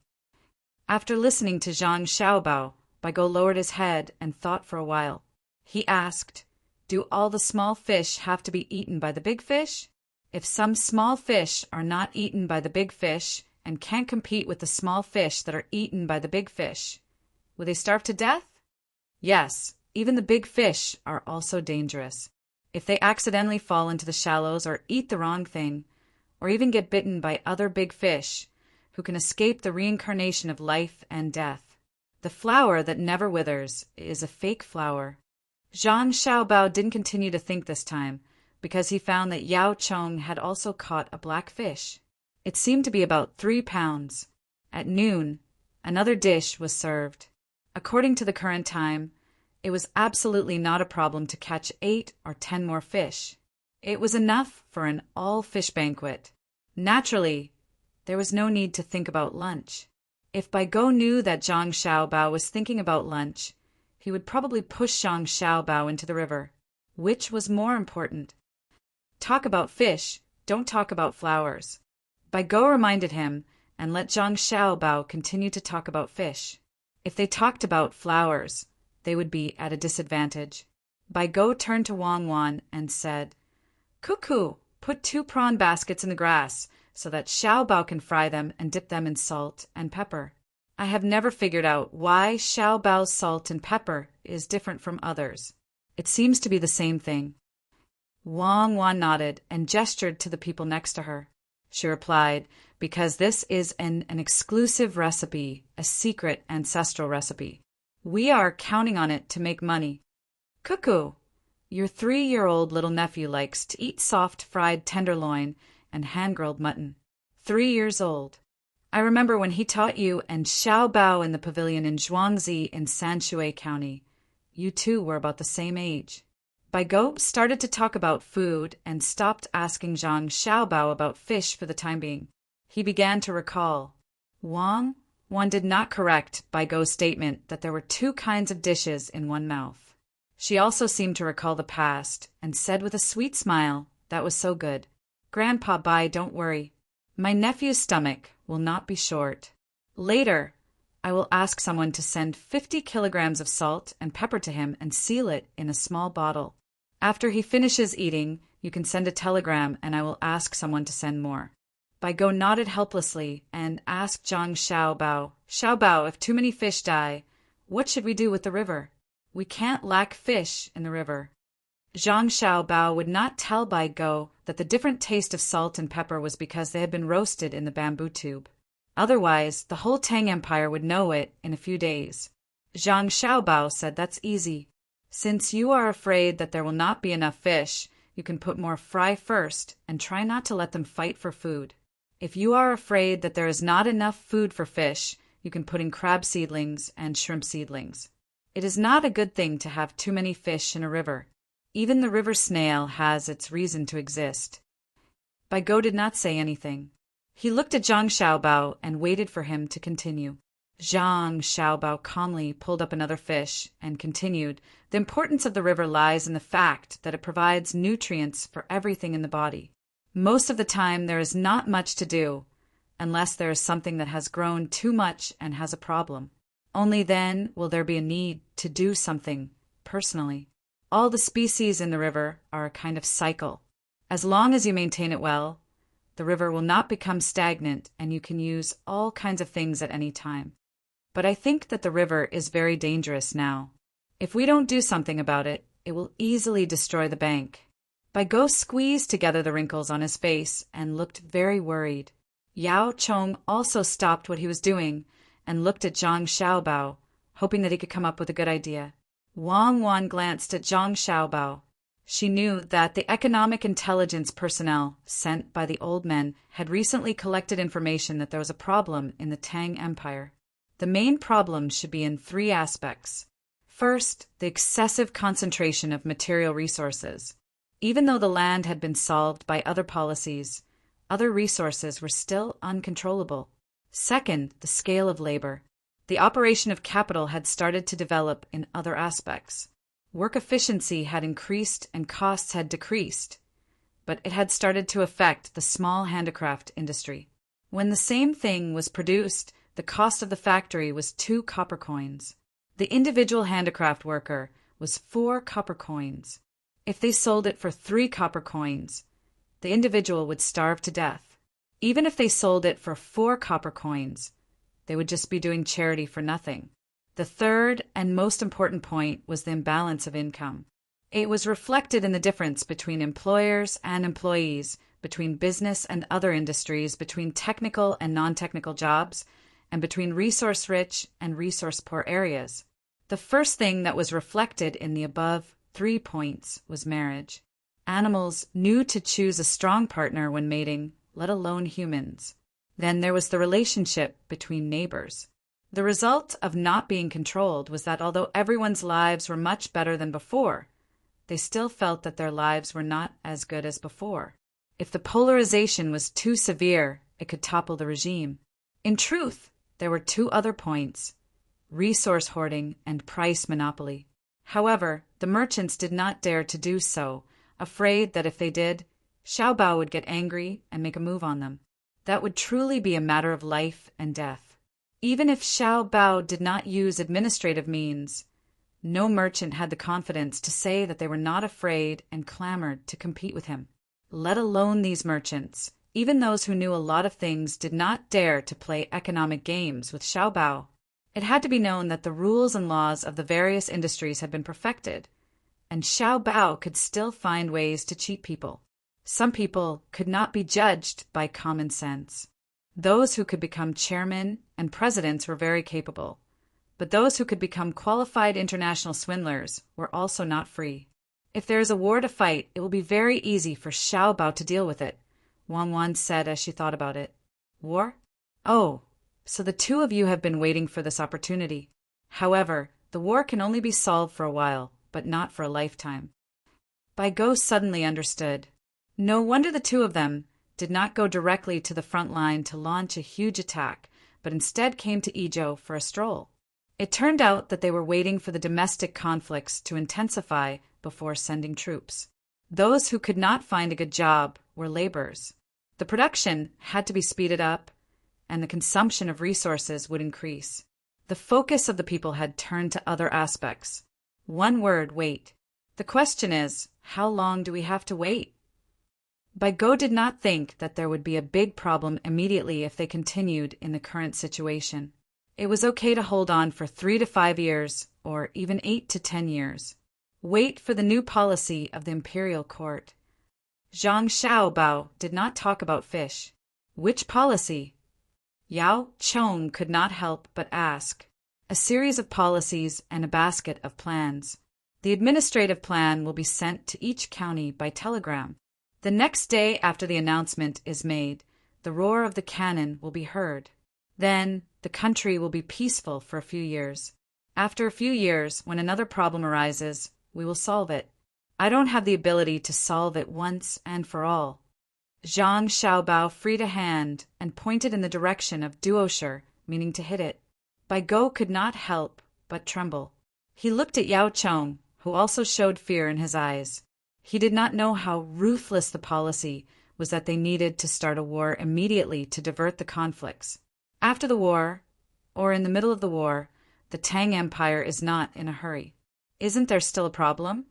After listening to Zhang Xiaobao, Bai Go lowered his head and thought for a while. He asked, "Do all the small fish have to be eaten by the big fish? If some small fish are not eaten by the big fish and can't compete with the small fish that are eaten by the big fish, will they starve to death?" Yes, even the big fish are also dangerous. If they accidentally fall into the shallows or eat the wrong thing, or even get bitten by other big fish, who can escape the reincarnation of life and death. The flower that never withers is a fake flower. Zhang Xiaobao didn't continue to think this time, because he found that Yao Chong had also caught a black fish. It seemed to be about 3 pounds. At noon, another dish was served. According to the current time, it was absolutely not a problem to catch 8 or 10 more fish. It was enough for an all-fish banquet. Naturally, there was no need to think about lunch. If Bai Go knew that Zhang Xiaobao was thinking about lunch, he would probably push Zhang Xiaobao into the river. Which was more important? Talk about fish, don't talk about flowers. Bai Go reminded him and let Zhang Xiaobao continue to talk about fish. If they talked about flowers, they would be at a disadvantage. Bai Go turned to Wang Wan and said, "Cuckoo, put 2 prawn baskets in the grass so that Xiao Bao can fry them and dip them in salt and pepper. I have never figured out why Xiao Bao's salt and pepper is different from others. It seems to be the same thing." Wang Wan nodded and gestured to the people next to her. She replied, "Because this is an exclusive recipe, a secret ancestral recipe. We are counting on it to make money. Cuckoo, your 3-year-old little nephew likes to eat soft fried tenderloin and hand-grilled mutton. 3 years old. I remember when he taught you and Xiao Bao in the pavilion in Zhuangzi in Sanshui County. You two were about the same age." Bai Go started to talk about food and stopped asking Zhang Xiaobao about fish for the time being. He began to recall. Wang did not correct Bai Go's statement that there were 2 kinds of dishes in one mouth. She also seemed to recall the past and said with a sweet smile, "That was so good. Grandpa Bai, don't worry. My nephew's stomach will not be short. Later, I will ask someone to send 50 kilograms of salt and pepper to him and seal it in a small bottle. After he finishes eating, you can send a telegram and I will ask someone to send more." Bai Go nodded helplessly and asked Zhang Xiaobao, "Xiao Bao, if too many fish die, what should we do with the river? We can't lack fish in the river." Zhang Xiaobao would not tell Bai Go that the different taste of salt and pepper was because they had been roasted in the bamboo tube. Otherwise, the whole Tang Empire would know it in a few days. Zhang Xiaobao said, "That's easy. Since you are afraid that there will not be enough fish, you can put more fry first and try not to let them fight for food. If you are afraid that there is not enough food for fish, you can put in crab seedlings and shrimp seedlings. It is not a good thing to have too many fish in a river. Even the river snail has its reason to exist." Bai Go did not say anything. He looked at Zhang Xiaobao and waited for him to continue. Zhang Xiaobao calmly pulled up another fish and continued, "The importance of the river lies in the fact that it provides nutrients for everything in the body. Most of the time there is not much to do, unless there is something that has grown too much and has a problem. Only then will there be a need to do something personally. All the species in the river are a kind of cycle. As long as you maintain it well, the river will not become stagnant and you can use all kinds of things at any time. But I think that the river is very dangerous now. If we don't do something about it, it will easily destroy the bank. Baigo squeezed together the wrinkles on his face and looked very worried. Yao Chong also stopped what he was doing and looked at Zhang Xiaobao, hoping that he could come up with a good idea. Wang Wan glanced at Zhang Xiaobao. She knew that the economic intelligence personnel sent by the old men had recently collected information that there was a problem in the Tang Empire. The main problem should be in three aspects. First, the excessive concentration of material resources. Even though the land had been solved by other policies, other resources were still uncontrollable. Second, the scale of labor. The operation of capital had started to develop in other aspects. Work efficiency had increased and costs had decreased, but it had started to affect the small handicraft industry. When the same thing was produced, the cost of the factory was 2 copper coins. The individual handicraft worker was 4 copper coins. If they sold it for 3 copper coins, the individual would starve to death. Even if they sold it for 4 copper coins, they would just be doing charity for nothing. The third and most important point was the imbalance of income. It was reflected in the difference between employers and employees, between business and other industries, between technical and non-technical jobs, and between resource-rich and resource-poor areas. The first thing that was reflected in the above 3 points was marriage. Animals knew to choose a strong partner when mating, let alone humans. Then there was the relationship between neighbors. The result of not being controlled was that although everyone's lives were much better than before, they still felt that their lives were not as good as before. If the polarization was too severe, it could topple the regime. In truth, there were 2 other points: resource hoarding and price monopoly. However, the merchants did not dare to do so, afraid that if they did, Xiaobao would get angry and make a move on them. That would truly be a matter of life and death. Even if Xiaobao did not use administrative means, no merchant had the confidence to say that they were not afraid and clamored to compete with him. Let alone these merchants, even those who knew a lot of things did not dare to play economic games with Xiaobao. It had to be known that the rules and laws of the various industries had been perfected, and Xiaobao could still find ways to cheat people. Some people could not be judged by common sense. Those who could become chairmen and presidents were very capable, but those who could become qualified international swindlers were also not free. If there is a war to fight, it will be very easy for Xiaobao to deal with it, Wang Wan said as she thought about it. War? Oh, so the 2 of you have been waiting for this opportunity. However, the war can only be solved for a while, but not for a lifetime. Baigo suddenly understood. No wonder the 2 of them did not go directly to the front line to launch a huge attack, but instead came to Izhou for a stroll. It turned out that they were waiting for the domestic conflicts to intensify before sending troops. Those who could not find a good job were laborers. The production had to be speeded up, and the consumption of resources would increase. The focus of the people had turned to other aspects. One word: wait. The question is, how long do we have to wait? Baigo did not think that there would be a big problem immediately if they continued in the current situation. It was okay to hold on for 3 to 5 years, or even 8 to 10 years. Wait for the new policy of the imperial court. Zhang Xiaobao did not talk about fish. Which policy? Yao Chong could not help but ask. A series of policies and a basket of plans. The administrative plan will be sent to each county by telegram. The next day after the announcement is made, the roar of the cannon will be heard. Then the country will be peaceful for a few years. After a few years, when another problem arises, we will solve it. I don't have the ability to solve it once and for all. Zhang Xiaobao freed a hand and pointed in the direction of Duosher, meaning to hit it. Baigo could not help but tremble. He looked at Yao Chong, who also showed fear in his eyes. He did not know how ruthless the policy was that they needed to start a war immediately to divert the conflicts. After the war, or in the middle of the war, the Tang Empire is not in a hurry. Isn't there still a problem?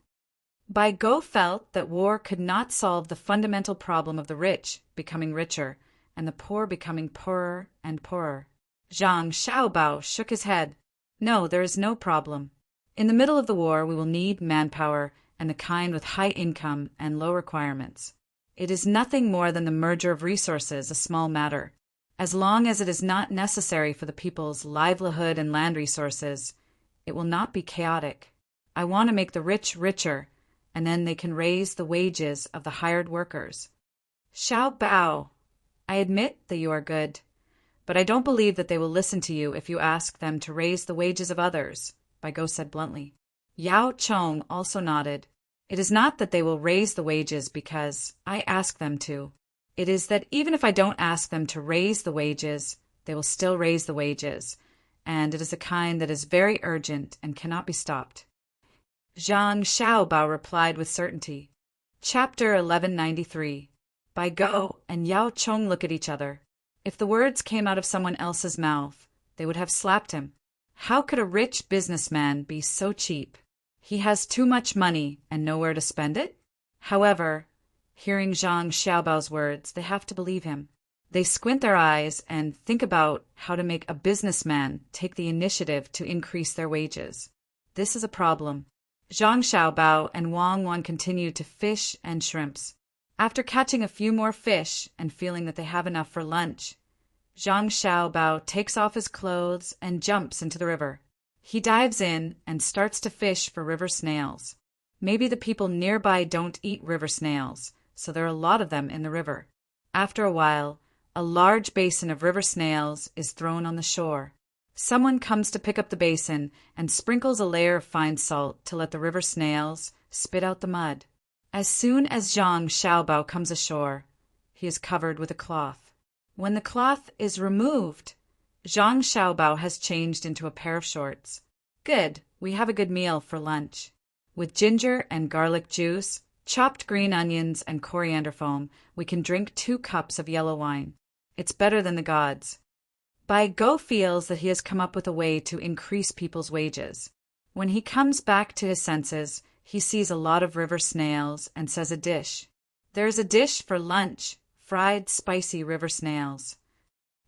Bai Go felt that war could not solve the fundamental problem of the rich becoming richer and the poor becoming poorer and poorer. Zhang Xiaobao shook his head. No, there is no problem. In the middle of the war, we will need manpower and the kind with high income and low requirements. It is nothing more than the merger of resources, a small matter. As long as it is not necessary for the people's livelihood and land resources, it will not be chaotic. I want to make the rich richer, and then they can raise the wages of the hired workers. Xiao Bao, I admit that you are good, but I don't believe that they will listen to you if you ask them to raise the wages of others, Bai Go said bluntly. Yao Chong also nodded. It is not that they will raise the wages because I ask them to. It is that even if I don't ask them to raise the wages, they will still raise the wages, and it is a kind that is very urgent and cannot be stopped. Zhang Xiaobao replied with certainty. Chapter 1193. Bai Go and Yao Chong look at each other. If the words came out of someone else's mouth, they would have slapped him. How could a rich businessman be so cheap? He has too much money and nowhere to spend it? However, hearing Zhang Xiaobao's words, they have to believe him. They squint their eyes and think about how to make a businessman take the initiative to increase their wages. This is a problem. Zhang Xiaobao and Wang Wan continue to fish and shrimps. After catching a few more fish and feeling that they have enough for lunch, Zhang Xiaobao takes off his clothes and jumps into the river. He dives in and starts to fish for river snails. Maybe the people nearby don't eat river snails, so there are a lot of them in the river. After a while, a large basin of river snails is thrown on the shore. Someone comes to pick up the basin and sprinkles a layer of fine salt to let the river snails spit out the mud. As soon as Zhang Xiaobao comes ashore, he is covered with a cloth. When the cloth is removed, Zhang Xiaobao has changed into a pair of shorts. Good, we have a good meal for lunch. With ginger and garlic juice, chopped green onions and coriander foam, we can drink 2 cups of yellow wine. It's better than the gods. Bai Go feels that he has come up with a way to increase people's wages. When he comes back to his senses, he sees a lot of river snails and says a dish. There's a dish for lunch, fried spicy river snails.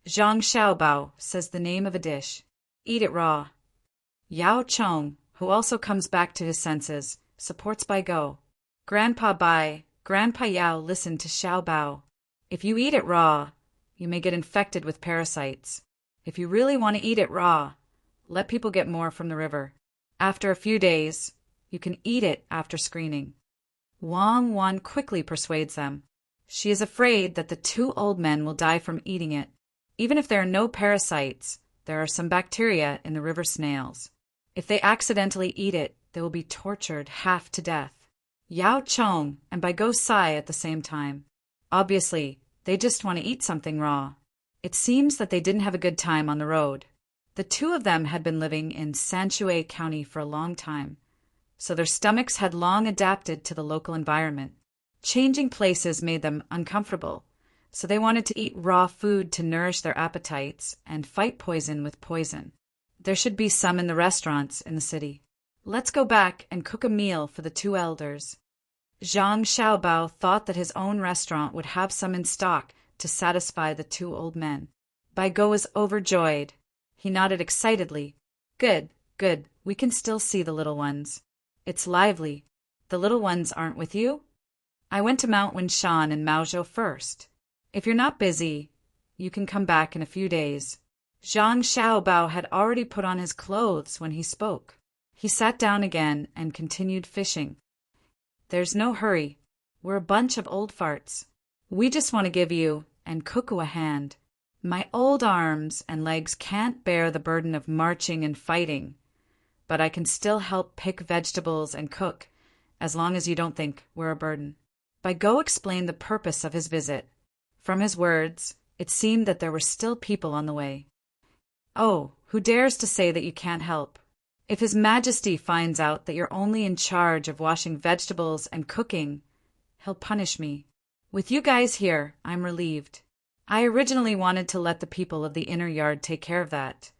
Zhang Xiaobao says the name of a dish. Eat it raw. Yao Chong, who also comes back to his senses, supports Bai Go. Grandpa Bai, Grandpa Yao listen to Xiao Bao. If you eat it raw, you may get infected with parasites. If you really want to eat it raw, let people get more from the river. After a few days, you can eat it after screening. Wang Wan quickly persuades them. She is afraid that the 2 old men will die from eating it. Even if there are no parasites, there are some bacteria in the river snails. If they accidentally eat it, they will be tortured half to death. Yao Chong and Bai Go sigh at the same time. Obviously, they just want to eat something raw. It seems that they didn't have a good time on the road. The 2 of them had been living in Sanshui County for a long time, so their stomachs had long adapted to the local environment. Changing places made them uncomfortable, so they wanted to eat raw food to nourish their appetites and fight poison with poison. There should be some in the restaurants in the city. Let's go back and cook a meal for the 2 elders. Zhang Xiaobao thought that his own restaurant would have some in stock to satisfy the 2 old men. Bai Go was overjoyed. He nodded excitedly. Good, good, we can still see the little ones. It's lively. The little ones aren't with you? I went to Mount Winshan and Maozhou first. If you're not busy, you can come back in a few days. Zhang Xiaobao had already put on his clothes when he spoke. He sat down again and continued fishing. There's no hurry. We're a bunch of old farts. We just want to give you and Cuckoo a hand. My old arms and legs can't bear the burden of marching and fighting, but I can still help pick vegetables and cook, as long as you don't think we're a burden. Bai Go explained the purpose of his visit. From his words, it seemed that there were still people on the way. Oh, who dares to say that you can't help? If His Majesty finds out that you're only in charge of washing vegetables and cooking, he'll punish me. With you guys here, I'm relieved. I originally wanted to let the people of the inner yard take care of that,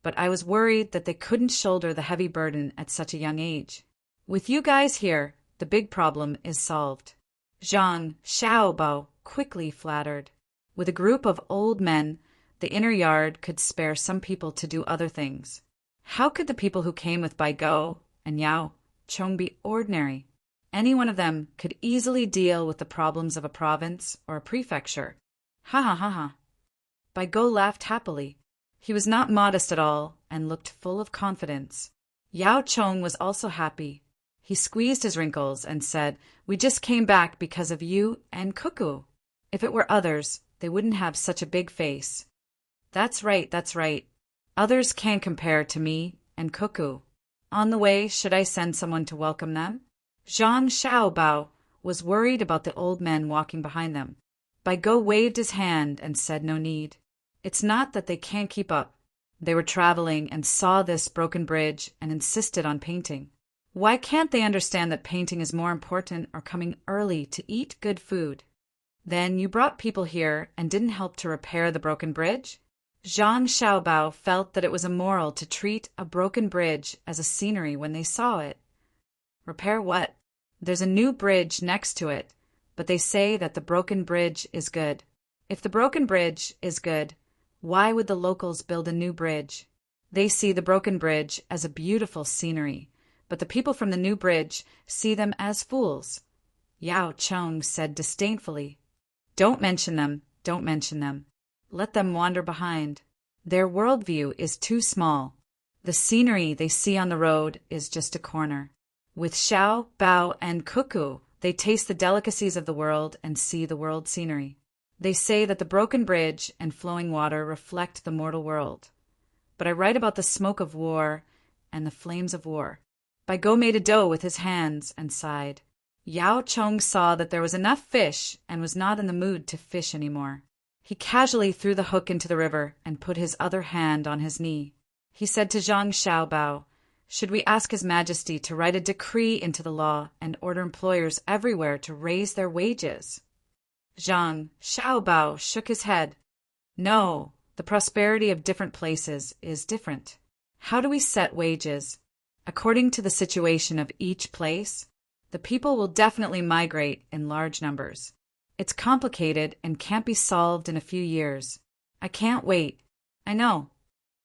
but I was worried that they couldn't shoulder the heavy burden at such a young age. With you guys here, The big problem is solved. Zhang Xiaobao quickly flattered. With a group of old men, the inner yard could spare some people to do other things. How could the people who came with Bai Go and Yao Chong be ordinary? Any one of them could easily deal with the problems of a province or a prefecture. Ha ha ha ha. Bai Go laughed happily. He was not modest at all and looked full of confidence. Yao Chong was also happy. He squeezed his wrinkles and said, "We just came back because of you and Cuckoo. If it were others, they wouldn't have such a big face." That's right, that's right. Others can't compare to me and Cuckoo. On the way, should I send someone to welcome them? Zhang Xiaobao was worried about the old men walking behind them. Bai Go waved his hand and said no need. It's not that they can't keep up. They were traveling and saw this broken bridge and insisted on painting. Why can't they understand that painting is more important or coming early to eat good food? Then you brought people here and didn't help to repair the broken bridge? Zhang Xiaobao felt that it was immoral to treat a broken bridge as a scenery when they saw it. Repair what? There's a new bridge next to it, but they say that the broken bridge is good. If the broken bridge is good, why would the locals build a new bridge? They see the broken bridge as a beautiful scenery, but the people from the new bridge see them as fools. Yao Chong said disdainfully, "Don't mention them, don't mention them. Let them wander behind. Their worldview is too small. The scenery they see on the road is just a corner. With Xiao, Bao, and Cuckoo, they taste the delicacies of the world and see the world scenery. They say that the broken bridge and flowing water reflect the mortal world. But I write about the smoke of war and the flames of war." Bai Go made a dough with his hands and sighed. Yao Chong saw that there was enough fish and was not in the mood to fish anymore. He casually threw the hook into the river and put his other hand on his knee. He said to Zhang Xiaobao, "Should we ask His Majesty to write a decree into the law and order employers everywhere to raise their wages?" Zhang Xiaobao shook his head. "No, the prosperity of different places is different. How do we set wages? According to the situation of each place, the people will definitely migrate in large numbers. It's complicated and can't be solved in a few years. I can't wait." "I know."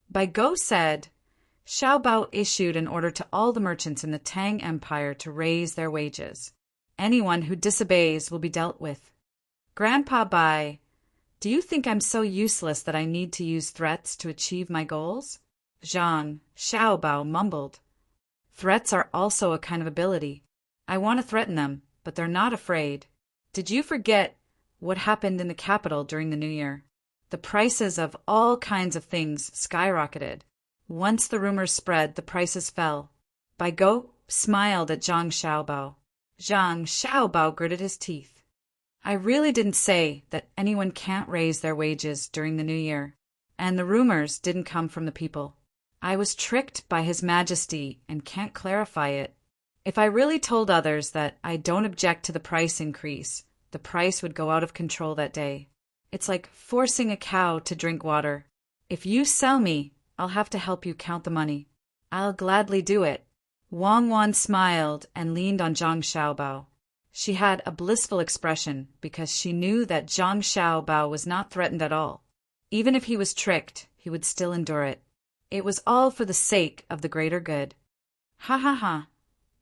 Bai Go said, "Xiaobao issued an order to all the merchants in the Tang Empire to raise their wages. Anyone who disobeys will be dealt with." "Grandpa Bai, do you think I'm so useless that I need to use threats to achieve my goals?" Zhang Xiaobao mumbled. "Threats are also a kind of ability. I want to threaten them, but they're not afraid. Did you forget what happened in the capital during the New Year? The prices of all kinds of things skyrocketed. Once the rumors spread, the prices fell." Bai Go smiled at Zhang Xiaobao. Zhang Xiaobao gritted his teeth. "I really didn't say that anyone can't raise their wages during the New Year, and the rumors didn't come from the people. I was tricked by His Majesty and can't clarify it. If I really told others that I don't object to the price increase, the price would go out of control that day. It's like forcing a cow to drink water. If you sell me, I'll have to help you count the money. I'll gladly do it." Wang Wan smiled and leaned on Zhang Xiaobao. She had a blissful expression because she knew that Zhang Xiaobao was not threatened at all. Even if he was tricked, he would still endure it. It was all for the sake of the greater good. Ha ha ha.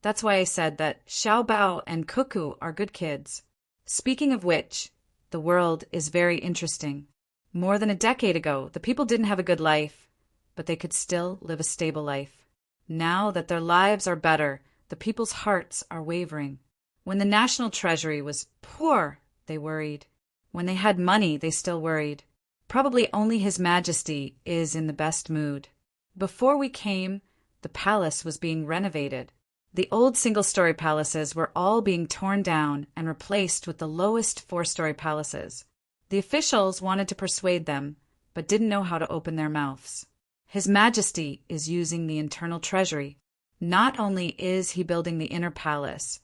That's why I said that Xiaobao and Cuckoo are good kids. Speaking of which, the world is very interesting. More than a decade ago, the people didn't have a good life, but they could still live a stable life. Now that their lives are better, the people's hearts are wavering. When the national treasury was poor, they worried. When they had money, they still worried. Probably only His Majesty is in the best mood. Before we came, the palace was being renovated. The old single-story palaces were all being torn down and replaced with the lowest four-story palaces. The officials wanted to persuade them, but didn't know how to open their mouths. His Majesty is using the internal treasury. Not only is he building the inner palace,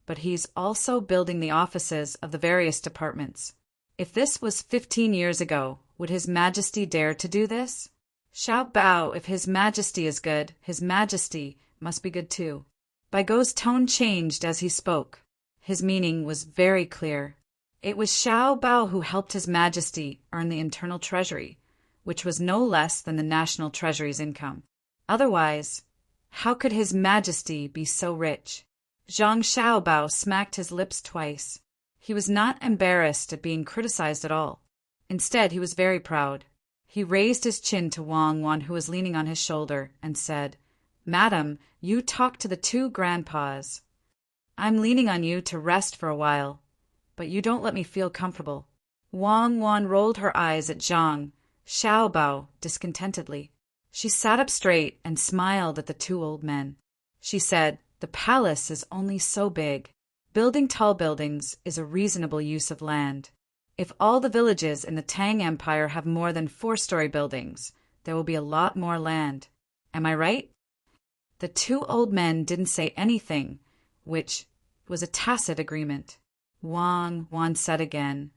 but he's also building the offices of the various departments. If this was 15 years ago, would His Majesty dare to do this? Xiao Bao, if His Majesty is good, His Majesty must be good too. Baigo's tone changed as he spoke. His meaning was very clear. It was Xiao Bao who helped His Majesty earn the internal treasury, which was no less than the national treasury's income. Otherwise, how could His Majesty be so rich? Zhang Xiaobao smacked his lips twice. He was not embarrassed at being criticized at all. Instead, he was very proud. He raised his chin to Wang Wan, who was leaning on his shoulder, and said, "Madam, you talk to the two grandpas. I'm leaning on you to rest for a while, but you don't let me feel comfortable." Wang Wan rolled her eyes at Zhang Xiaobao discontentedly. She sat up straight and smiled at the two old men. She said, "The palace is only so big. Building tall buildings is a reasonable use of land. If all the villages in the Tang Empire have more than 4-story buildings, there will be a lot more land. Am I right?" The two old men didn't say anything, which was a tacit agreement. Wang Wan said again,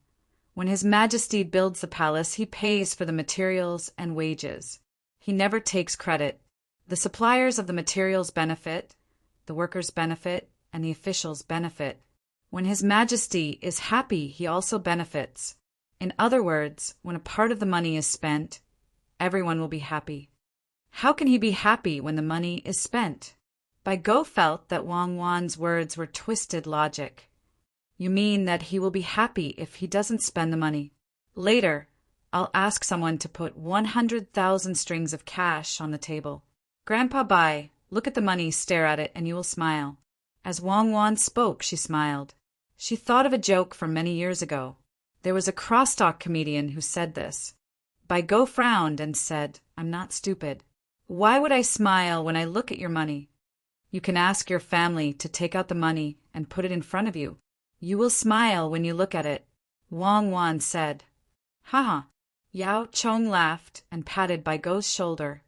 "When His Majesty builds the palace, he pays for the materials and wages. He never takes credit. The suppliers of the materials benefit, the workers benefit, and the officials benefit. When His Majesty is happy, he also benefits. In other words, when a part of the money is spent, everyone will be happy." How can he be happy when the money is spent? Baigo felt that Wang Wan's words were twisted logic. "You mean that he will be happy if he doesn't spend the money? Later, I'll ask someone to put 100,000 strings of cash on the table. Grandpa Bai, look at the money, stare at it, and you will smile." As Wang Wan spoke, she smiled. She thought of a joke from many years ago. There was a crosstalk comedian who said this. Baigo frowned and said, "I'm not stupid. Why would I smile when I look at your money? You can ask your family to take out the money and put it in front of you. You will smile when you look at it." Wang Wan said, "Haha." Yao Chong laughed and patted Baigo's shoulder.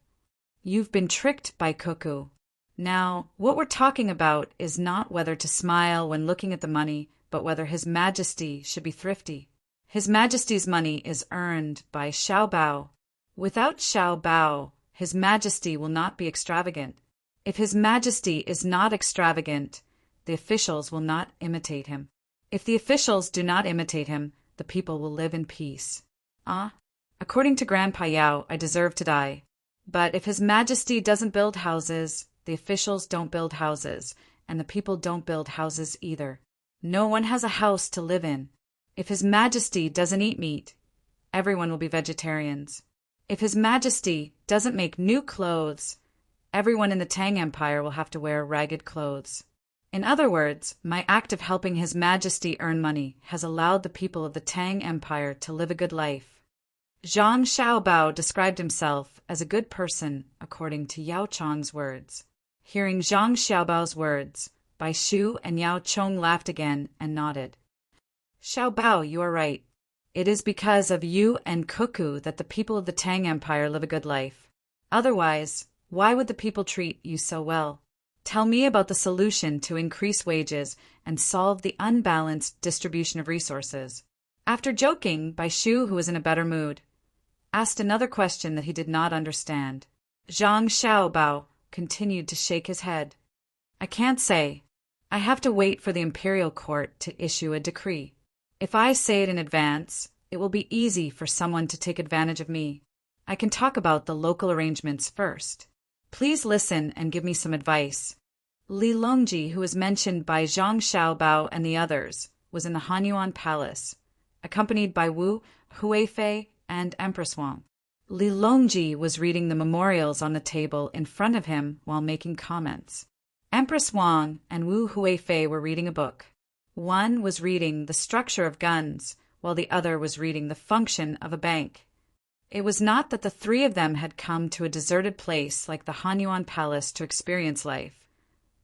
"You've been tricked by Cuckoo. Now, what we're talking about is not whether to smile when looking at the money, but whether His Majesty should be thrifty. His Majesty's money is earned by Xiao Bao. Without Xiao Bao, His Majesty will not be extravagant. If His Majesty is not extravagant, the officials will not imitate him. If the officials do not imitate him, the people will live in peace. According to Grandpa Yao, I deserve to die. But if His Majesty doesn't build houses, the officials don't build houses, and the people don't build houses either. No one has a house to live in. If His Majesty doesn't eat meat, everyone will be vegetarians. If His Majesty doesn't make new clothes, everyone in the Tang Empire will have to wear ragged clothes. In other words, my act of helping His Majesty earn money has allowed the people of the Tang Empire to live a good life." Zhang Xiaobao described himself as a good person, according to Yao Chong's words. Hearing Zhang Xiaobao's words, Bai Shu and Yao Chong laughed again and nodded. "Xiaobao, you are right. It is because of you and Cuckoo that the people of the Tang Empire live a good life. Otherwise, why would the people treat you so well? Tell me about the solution to increase wages and solve the unbalanced distribution of resources." After joking, Bai Shu, who was in a better mood, asked another question that he did not understand. Zhang Xiaobao continued to shake his head. "I can't say. I have to wait for the imperial court to issue a decree. If I say it in advance, it will be easy for someone to take advantage of me. I can talk about the local arrangements first. Please listen and give me some advice." Li Longji, who was mentioned by Zhang Xiaobao and the others, was in the Hanyuan Palace, accompanied by Wu Huifei and Empress Wang. Li Longji was reading the memorials on the table in front of him while making comments. Empress Wang and Wu Huifei were reading a book. One was reading the structure of guns, while the other was reading the function of a bank. It was not that the three of them had come to a deserted place like the Hanyuan Palace to experience life,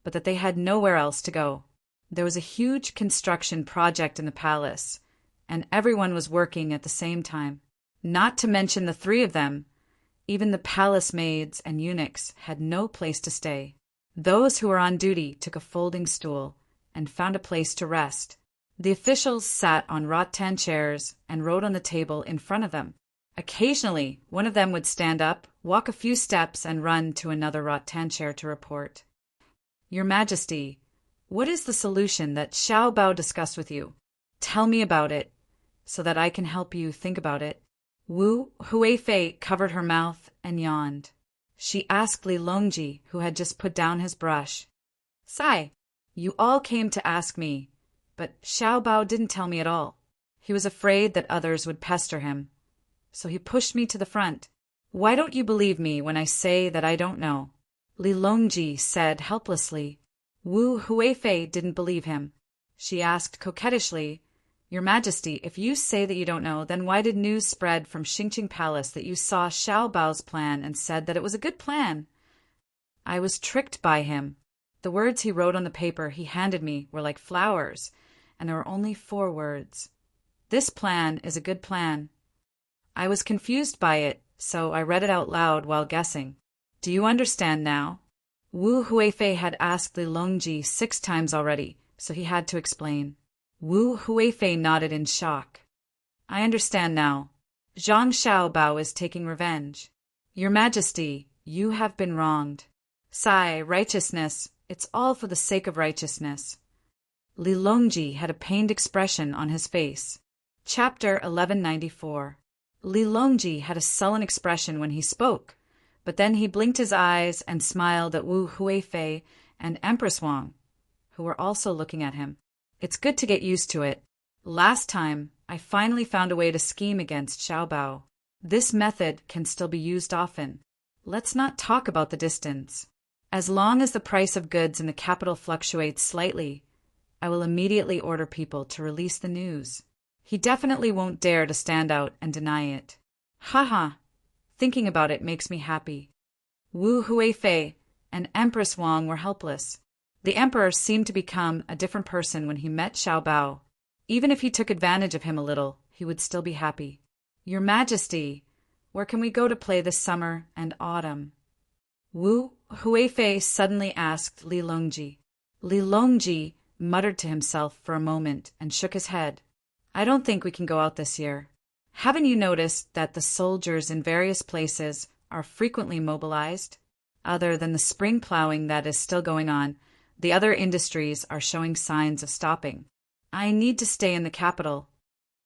but that they had nowhere else to go. There was a huge construction project in the palace, and everyone was working at the same time. Not to mention the three of them, even the palace maids and eunuchs had no place to stay. Those who were on duty took a folding stool and found a place to rest. The officials sat on rattan chairs and wrote on the table in front of them. Occasionally, one of them would stand up, walk a few steps, and run to another rattan chair to report. Your Majesty, what is the solution that Xiao Bao discussed with you? Tell me about it, so that I can help you think about it. Wu Huifei covered her mouth and yawned. She asked Li Longji, who had just put down his brush. Sai, you all came to ask me, but Xiao Bao didn't tell me at all. He was afraid that others would pester him, so he pushed me to the front. Why don't you believe me when I say that I don't know? Li Longji said helplessly. Wu Huifei didn't believe him. She asked coquettishly, Your Majesty, if you say that you don't know, then why did news spread from Xingqing Palace that you saw Xiao Bao's plan and said that it was a good plan? I was tricked by him. The words he wrote on the paper he handed me were like flowers, and there were only 4 words. This plan is a good plan. I was confused by it, so I read it out loud while guessing. Do you understand now? Wu Huifei had asked Li Longji 6 times already, so he had to explain. Wu Huifei nodded in shock. I understand now. Zhang Xiaobao is taking revenge. Your Majesty, you have been wronged. Sai, righteousness, it's all for the sake of righteousness. Li Longji had a pained expression on his face. Chapter 1194. Li Longji had a sullen expression when he spoke, but then he blinked his eyes and smiled at Wu Huifei and Empress Wang, who were also looking at him. It's good to get used to it. Last time, I finally found a way to scheme against Xiao Bao. This method can still be used often. Let's not talk about the distance. As long as the price of goods in the capital fluctuates slightly, I will immediately order people to release the news. He definitely won't dare to stand out and deny it. Haha, thinking about it makes me happy. Wu Huifei and Empress Wang were helpless. The emperor seemed to become a different person when he met Xiao Bao. Even if he took advantage of him a little, he would still be happy. Your Majesty, where can we go to play this summer and autumn? Wu Huifei suddenly asked Li Longji. Li Longji muttered to himself for a moment and shook his head. I don't think we can go out this year. Haven't you noticed that the soldiers in various places are frequently mobilized? Other than the spring plowing that is still going on, the other industries are showing signs of stopping. I need to stay in the capital.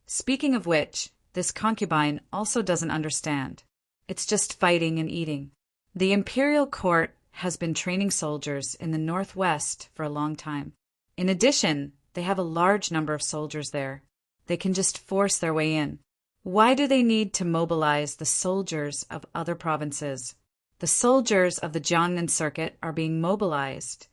Speaking of which, this concubine also doesn't understand. It's just fighting and eating. The imperial court has been training soldiers in the northwest for a long time. In addition, they have a large number of soldiers there. They can just force their way in. Why do they need to mobilize the soldiers of other provinces? The soldiers of the Jiangnan circuit are being mobilized,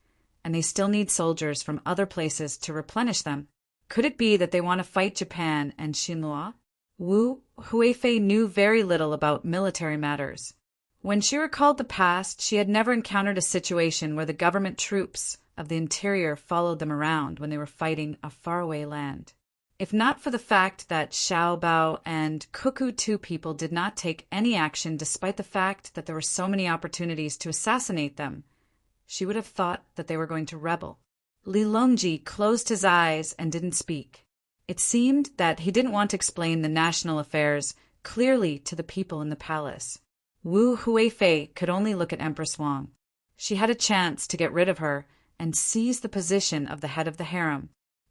and they still need soldiers from other places to replenish them. Could it be that they want to fight Japan and Xinhua? Wu Huifei knew very little about military matters. When she recalled the past, she had never encountered a situation where the government troops of the interior followed them around when they were fighting a faraway land. If not for the fact that Xiao Bao and Cuckoo two people did not take any action despite the fact that there were so many opportunities to assassinate them, she would have thought that they were going to rebel. Li Longji closed his eyes and didn't speak. It seemed that he didn't want to explain the national affairs clearly to the people in the palace. Wu Huifei could only look at Empress Wang. She had a chance to get rid of her and seize the position of the head of the harem.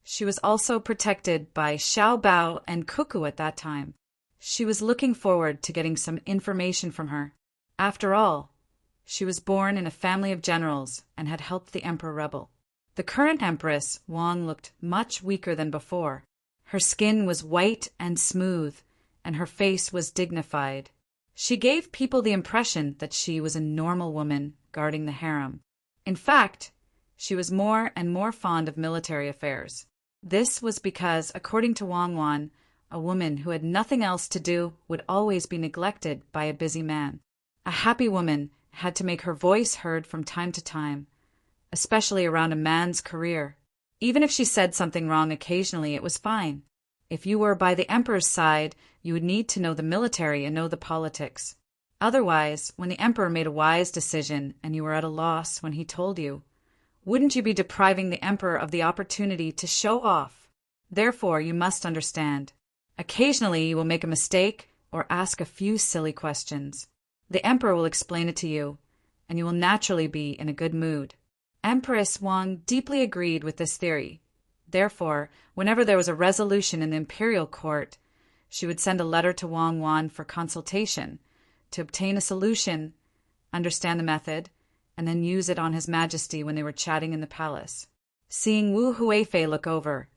She was also protected by Xiao Bao and Cuckoo at that time. She was looking forward to getting some information from her. After all, she was born in a family of generals and had helped the emperor rebel. The current empress, Wang, looked much weaker than before. Her skin was white and smooth, and her face was dignified. She gave people the impression that she was a normal woman guarding the harem. In fact, she was more and more fond of military affairs. This was because, according to Wang Wan, a woman who had nothing else to do would always be neglected by a busy man. A happy woman had to make her voice heard from time to time, especially around a man's career. Even if she said something wrong occasionally, it was fine. If you were by the emperor's side, you would need to know the military and know the politics. Otherwise, when the emperor made a wise decision and you were at a loss when he told you, wouldn't you be depriving the emperor of the opportunity to show off? Therefore, you must understand. Occasionally, you will make a mistake or ask a few silly questions. The emperor will explain it to you, and you will naturally be in a good mood. Empress Wang deeply agreed with this theory. Therefore, whenever there was a resolution in the imperial court, she would send a letter to Wang Wan for consultation, to obtain a solution, understand the method, and then use it on His Majesty when they were chatting in the palace. Seeing Wu Huifei look over,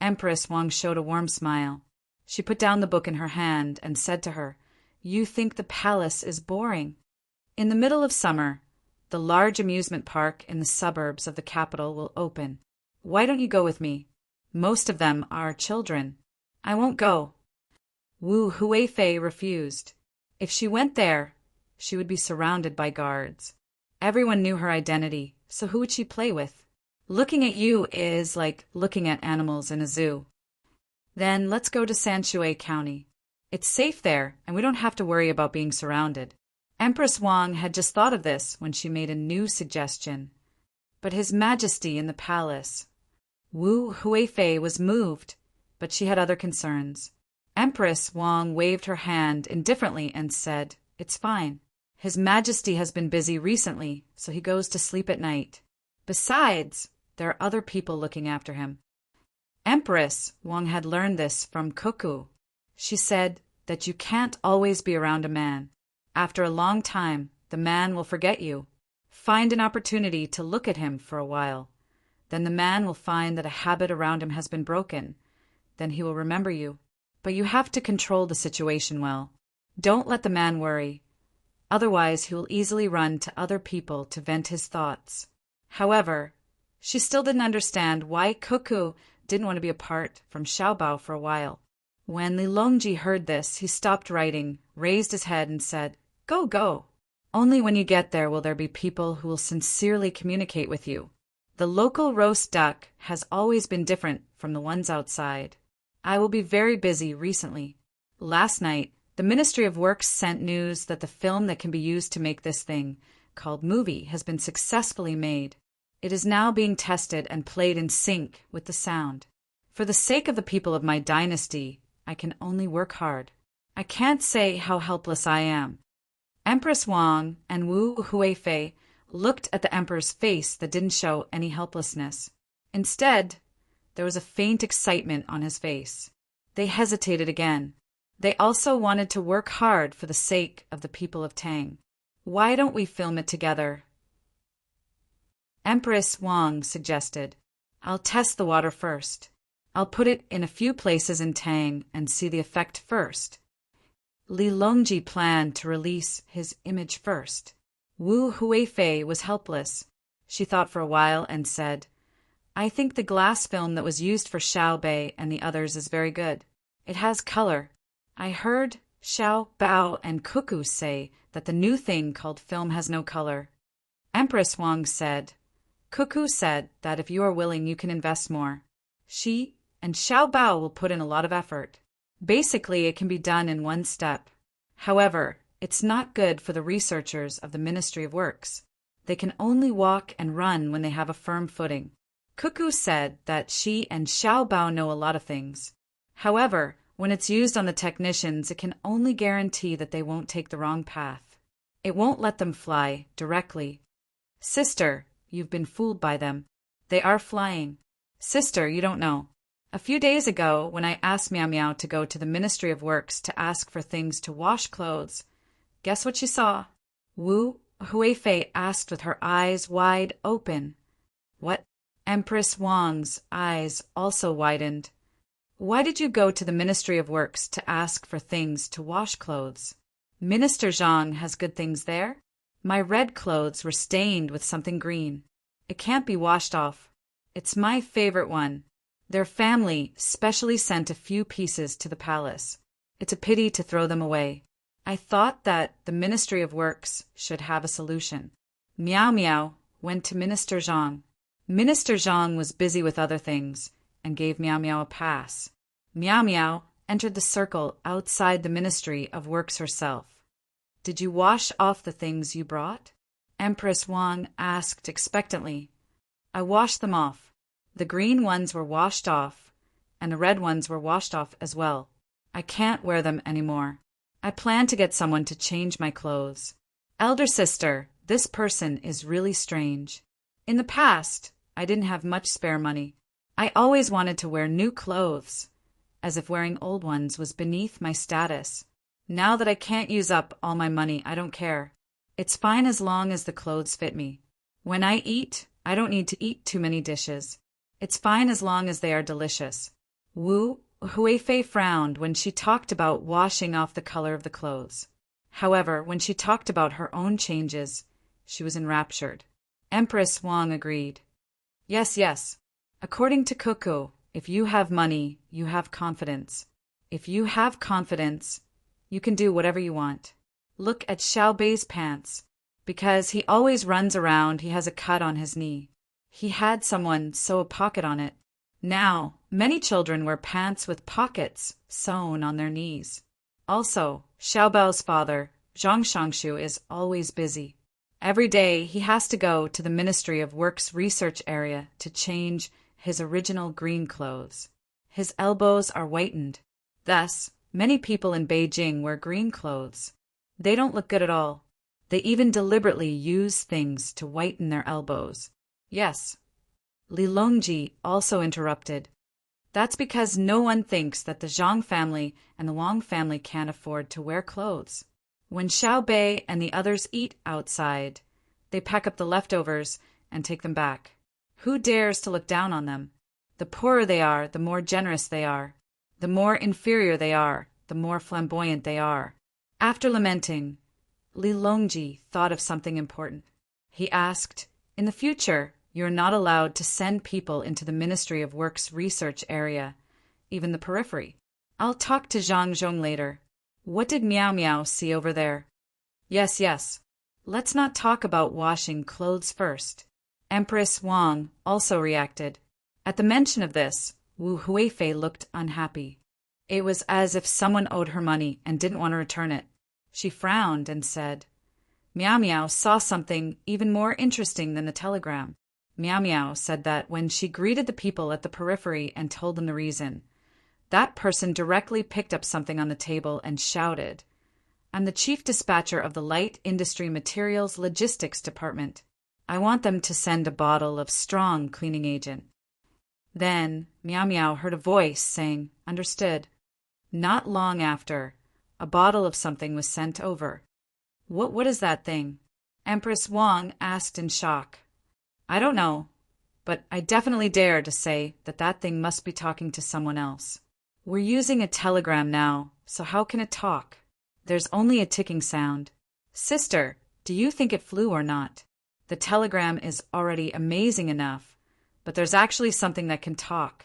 Empress Wang showed a warm smile. She put down the book in her hand and said to her, "You think the palace is boring?" In the middle of summer, the large amusement park in the suburbs of the capital will open. Why don't you go with me? Most of them are children. I won't go. Wu Huifei refused. If she went there, she would be surrounded by guards. Everyone knew her identity, so who would she play with? Looking at you is like looking at animals in a zoo. Then let's go to Sanshui County. It's safe there, and we don't have to worry about being surrounded. Empress Wang had just thought of this when she made a new suggestion. But His Majesty in the palace. Wu Huifei was moved, but she had other concerns. Empress Wang waved her hand indifferently and said, "It's fine. His Majesty has been busy recently, so he goes to sleep at night. Besides, there are other people looking after him." Empress Wang had learned this from Cuckoo. She said that you can't always be around a man. After a long time, the man will forget you. Find an opportunity to look at him for a while. Then the man will find that a habit around him has been broken. Then he will remember you. But you have to control the situation well. Don't let the man worry. Otherwise, he will easily run to other people to vent his thoughts. However, she still didn't understand why Cuckoo didn't want to be apart from Xiaobao for a while. When Li Longji heard this, he stopped writing, raised his head, and said, "Go, go. Only when you get there will there be people who will sincerely communicate with you. The local roast duck has always been different from the ones outside. I will be very busy recently. Last night, the Ministry of Works sent news that the film that can be used to make this thing, called movie, has been successfully made. It is now being tested and played in sync with the sound. For the sake of the people of my dynasty, I can only work hard. I can't say how helpless I am." Empress Wang and Wu Huifei looked at the emperor's face that didn't show any helplessness. Instead, there was a faint excitement on his face. They hesitated again. They also wanted to work hard for the sake of the people of Tang. "Why don't we film it together?" Empress Wang suggested. "I'll test the water first. I'll put it in a few places in Tang and see the effect first." Li Longji planned to release his image first. Wu Huifei was helpless. She thought for a while and said, "I think the glass film that was used for Xiao Bei and the others is very good. It has color. I heard Xiao Bao and Cuckoo say that the new thing called film has no color." Empress Wang said, "Cuckoo said that if you are willing you can invest more. She and Xiao Bao will put in a lot of effort. Basically, it can be done in one step. However, it's not good for the researchers of the Ministry of Works. They can only walk and run when they have a firm footing." Cuckoo said that she and Xiao Bao know a lot of things. However, when it's used on the technicians, it can only guarantee that they won't take the wrong path. It won't let them fly directly. "Sister, you've been fooled by them. They are flying. Sister, you don't know. A few days ago, when I asked Meow Meow to go to the Ministry of Works to ask for things to wash clothes, guess what she saw?" Wu Huifei asked with her eyes wide open. "What?" Empress Wang's eyes also widened. "Why did you go to the Ministry of Works to ask for things to wash clothes? Minister Zhang has good things there. My red clothes were stained with something green. It can't be washed off. It's my favorite one. Their family specially sent a few pieces to the palace. It's a pity to throw them away. I thought that the Ministry of Works should have a solution." Meow Meow went to Minister Zhang. Minister Zhang was busy with other things and gave Meow Meow a pass. Meow Meow entered the circle outside the Ministry of Works herself. "Did you wash off the things you brought?" Empress Wang asked expectantly. "I washed them off. The green ones were washed off, and the red ones were washed off as well. I can't wear them anymore. I plan to get someone to change my clothes. Elder sister, this person is really strange." In the past, I didn't have much spare money. I always wanted to wear new clothes, as if wearing old ones was beneath my status. Now that I can't use up all my money, I don't care. It's fine as long as the clothes fit me. When I eat, I don't need to eat too many dishes. It's fine as long as they are delicious. Wu Huifei frowned when she talked about washing off the color of the clothes. However, when she talked about her own changes, she was enraptured. Empress Wang agreed. Yes, yes. According to Cuckoo, if you have money, you have confidence. If you have confidence, you can do whatever you want. Look at Xiao Bei's pants. Because he always runs around, he has a cut on his knee. He had someone sew a pocket on it. Now, many children wear pants with pockets sewn on their knees. Also, Xiaobao's father, Zhang Shangshu, is always busy. Every day he has to go to the Ministry of Works research area to change his original green clothes. His elbows are whitened. Thus, many people in Beijing wear green clothes. They don't look good at all. They even deliberately use things to whiten their elbows. Yes. Li Longji also interrupted. That's because no one thinks that the Zhang family and the Wang family can't afford to wear clothes. When Xiao Bei and the others eat outside, they pack up the leftovers and take them back. Who dares to look down on them? The poorer they are, the more generous they are. The more inferior they are, the more flamboyant they are. After lamenting, Li Longji thought of something important. He asked, in the future, you're not allowed to send people into the Ministry of Works research area, even the periphery. I'll talk to Zhang Zhong later. What did Miao Miao see over there? Yes, yes. Let's not talk about washing clothes first. Empress Wang also reacted. At the mention of this, Wu Huifei looked unhappy. It was as if someone owed her money and didn't want to return it. She frowned and said, Miao Miao saw something even more interesting than the telegram. Miao Miao said that when she greeted the people at the periphery and told them the reason, that person directly picked up something on the table and shouted, I'm the chief dispatcher of the Light Industry Materials Logistics Department. I want them to send a bottle of strong cleaning agent. Then Miao Miao heard a voice saying, Understood. Not long after, a bottle of something was sent over. What is that thing? Empress Wang asked in shock. I don't know, but I definitely dare to say that that thing must be talking to someone else. We're using a telegram now, so how can it talk? There's only a ticking sound. Sister, do you think it flew or not? The telegram is already amazing enough, but there's actually something that can talk.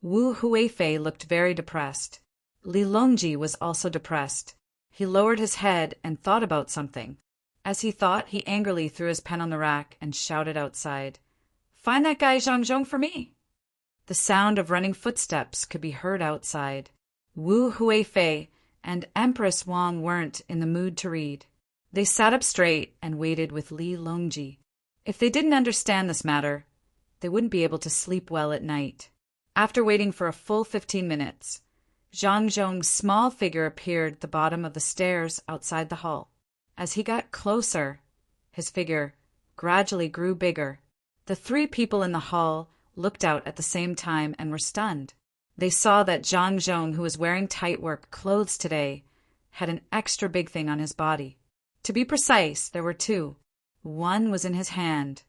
Wu Huifei looked very depressed. Li Longji was also depressed. He lowered his head and thought about something. As he thought, he angrily threw his pen on the rack and shouted outside, Find that guy Zhang Zhong for me! The sound of running footsteps could be heard outside. Wu Huifei and Empress Wang weren't in the mood to read. They sat up straight and waited with Li Longji. If they didn't understand this matter, they wouldn't be able to sleep well at night. After waiting for a full 15 minutes, Zhang Zhong's small figure appeared at the bottom of the stairs outside the hall. As he got closer, his figure gradually grew bigger. The three people in the hall looked out at the same time and were stunned. They saw that Zhang Zhong, who was wearing tight work clothes today, had an extra big thing on his body. To be precise, there were two. One was in his hand,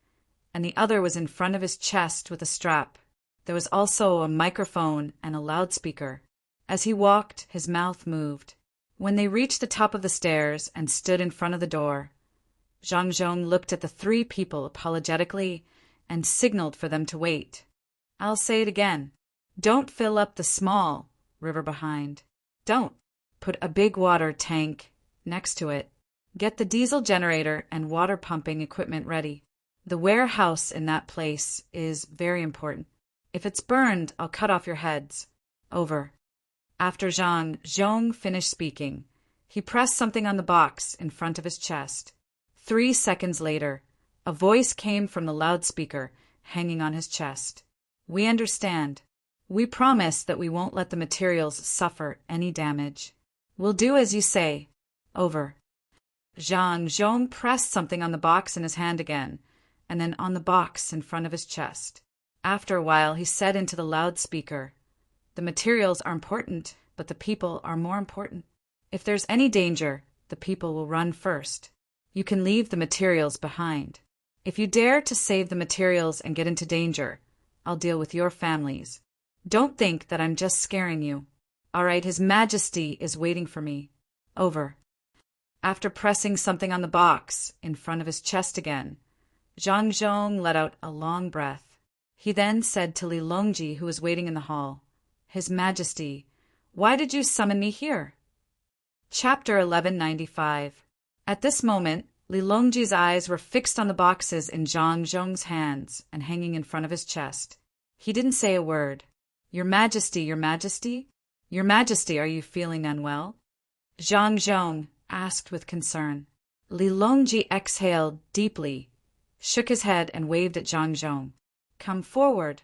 and the other was in front of his chest with a strap. There was also a microphone and a loudspeaker. As he walked, his mouth moved. When they reached the top of the stairs and stood in front of the door, Zhang Zhong looked at the three people apologetically and signaled for them to wait. I'll say it again. Don't fill up the small river behind. Don't. Put a big water tank next to it. Get the diesel generator and water pumping equipment ready. The warehouse in that place is very important. If it's burned, I'll cut off your heads. Over. After Zhang Zhong finished speaking, he pressed something on the box in front of his chest. 3 seconds later, a voice came from the loudspeaker hanging on his chest. We understand. We promise that we won't let the materials suffer any damage. We'll do as you say. Over. Zhang Zhong pressed something on the box in his hand again, and then on the box in front of his chest. After a while, he said into the loudspeaker, "The materials are important, but the people are more important. If there's any danger, the people will run first. You can leave the materials behind. If you dare to save the materials and get into danger, I'll deal with your families. Don't think that I'm just scaring you. All right, His Majesty is waiting for me. Over." After pressing something on the box in front of his chest again, Zhang Zhong let out a long breath. He then said to Li Longji, who was waiting in the hall, "His Majesty, why did you summon me here?" Chapter 1195. At this moment, Li Longji's eyes were fixed on the boxes in Zhang Zhong's hands and hanging in front of his chest. He didn't say a word. Your Majesty, Your Majesty? Your Majesty, are you feeling unwell?" Zhang Zhong asked with concern. Li Longji exhaled deeply, shook his head and waved at Zhang Zhong. "Come forward."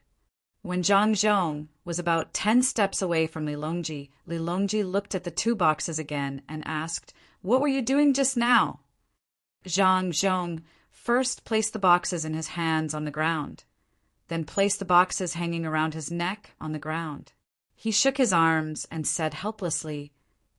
When Zhang Zhong was about 10 steps away from Li Longji looked at the 2 boxes again and asked, "What were you doing just now?" Zhang Zhong first placed the boxes in his hands on the ground, then placed the boxes hanging around his neck on the ground. He shook his arms and said helplessly,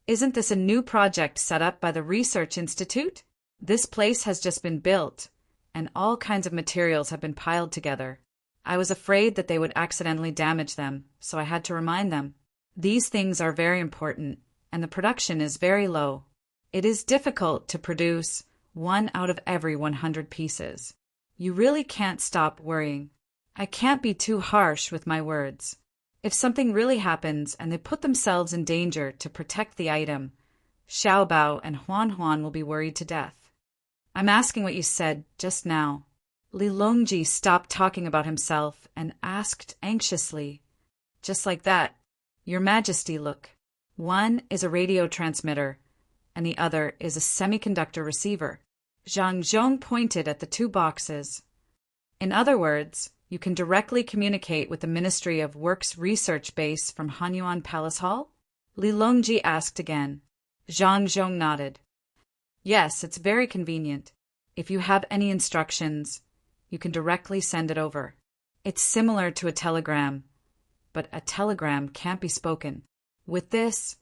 "Isn't this a new project set up by the Research Institute? This place has just been built, and all kinds of materials have been piled together. I was afraid that they would accidentally damage them, so I had to remind them. These things are very important, and the production is very low. It is difficult to produce 1 out of every 100 pieces. You really can't stop worrying. I can't be too harsh with my words. If something really happens and they put themselves in danger to protect the item, Xiao Bao and Huan Huan will be worried to death. I'm asking what you said just now." Li Longji stopped talking about himself and asked anxiously, "Just like that? Your Majesty, look. One is a radio transmitter, and the other is a semiconductor receiver." Zhang Zhong pointed at the 2 boxes. "In other words, you can directly communicate with the Ministry of Works Research Base from Hanyuan Palace Hall?" Li Longji asked again. Zhang Zhong nodded. "Yes, it's very convenient. If you have any instructions, you can directly send it over. It's similar to a telegram, but a telegram can't be spoken. With this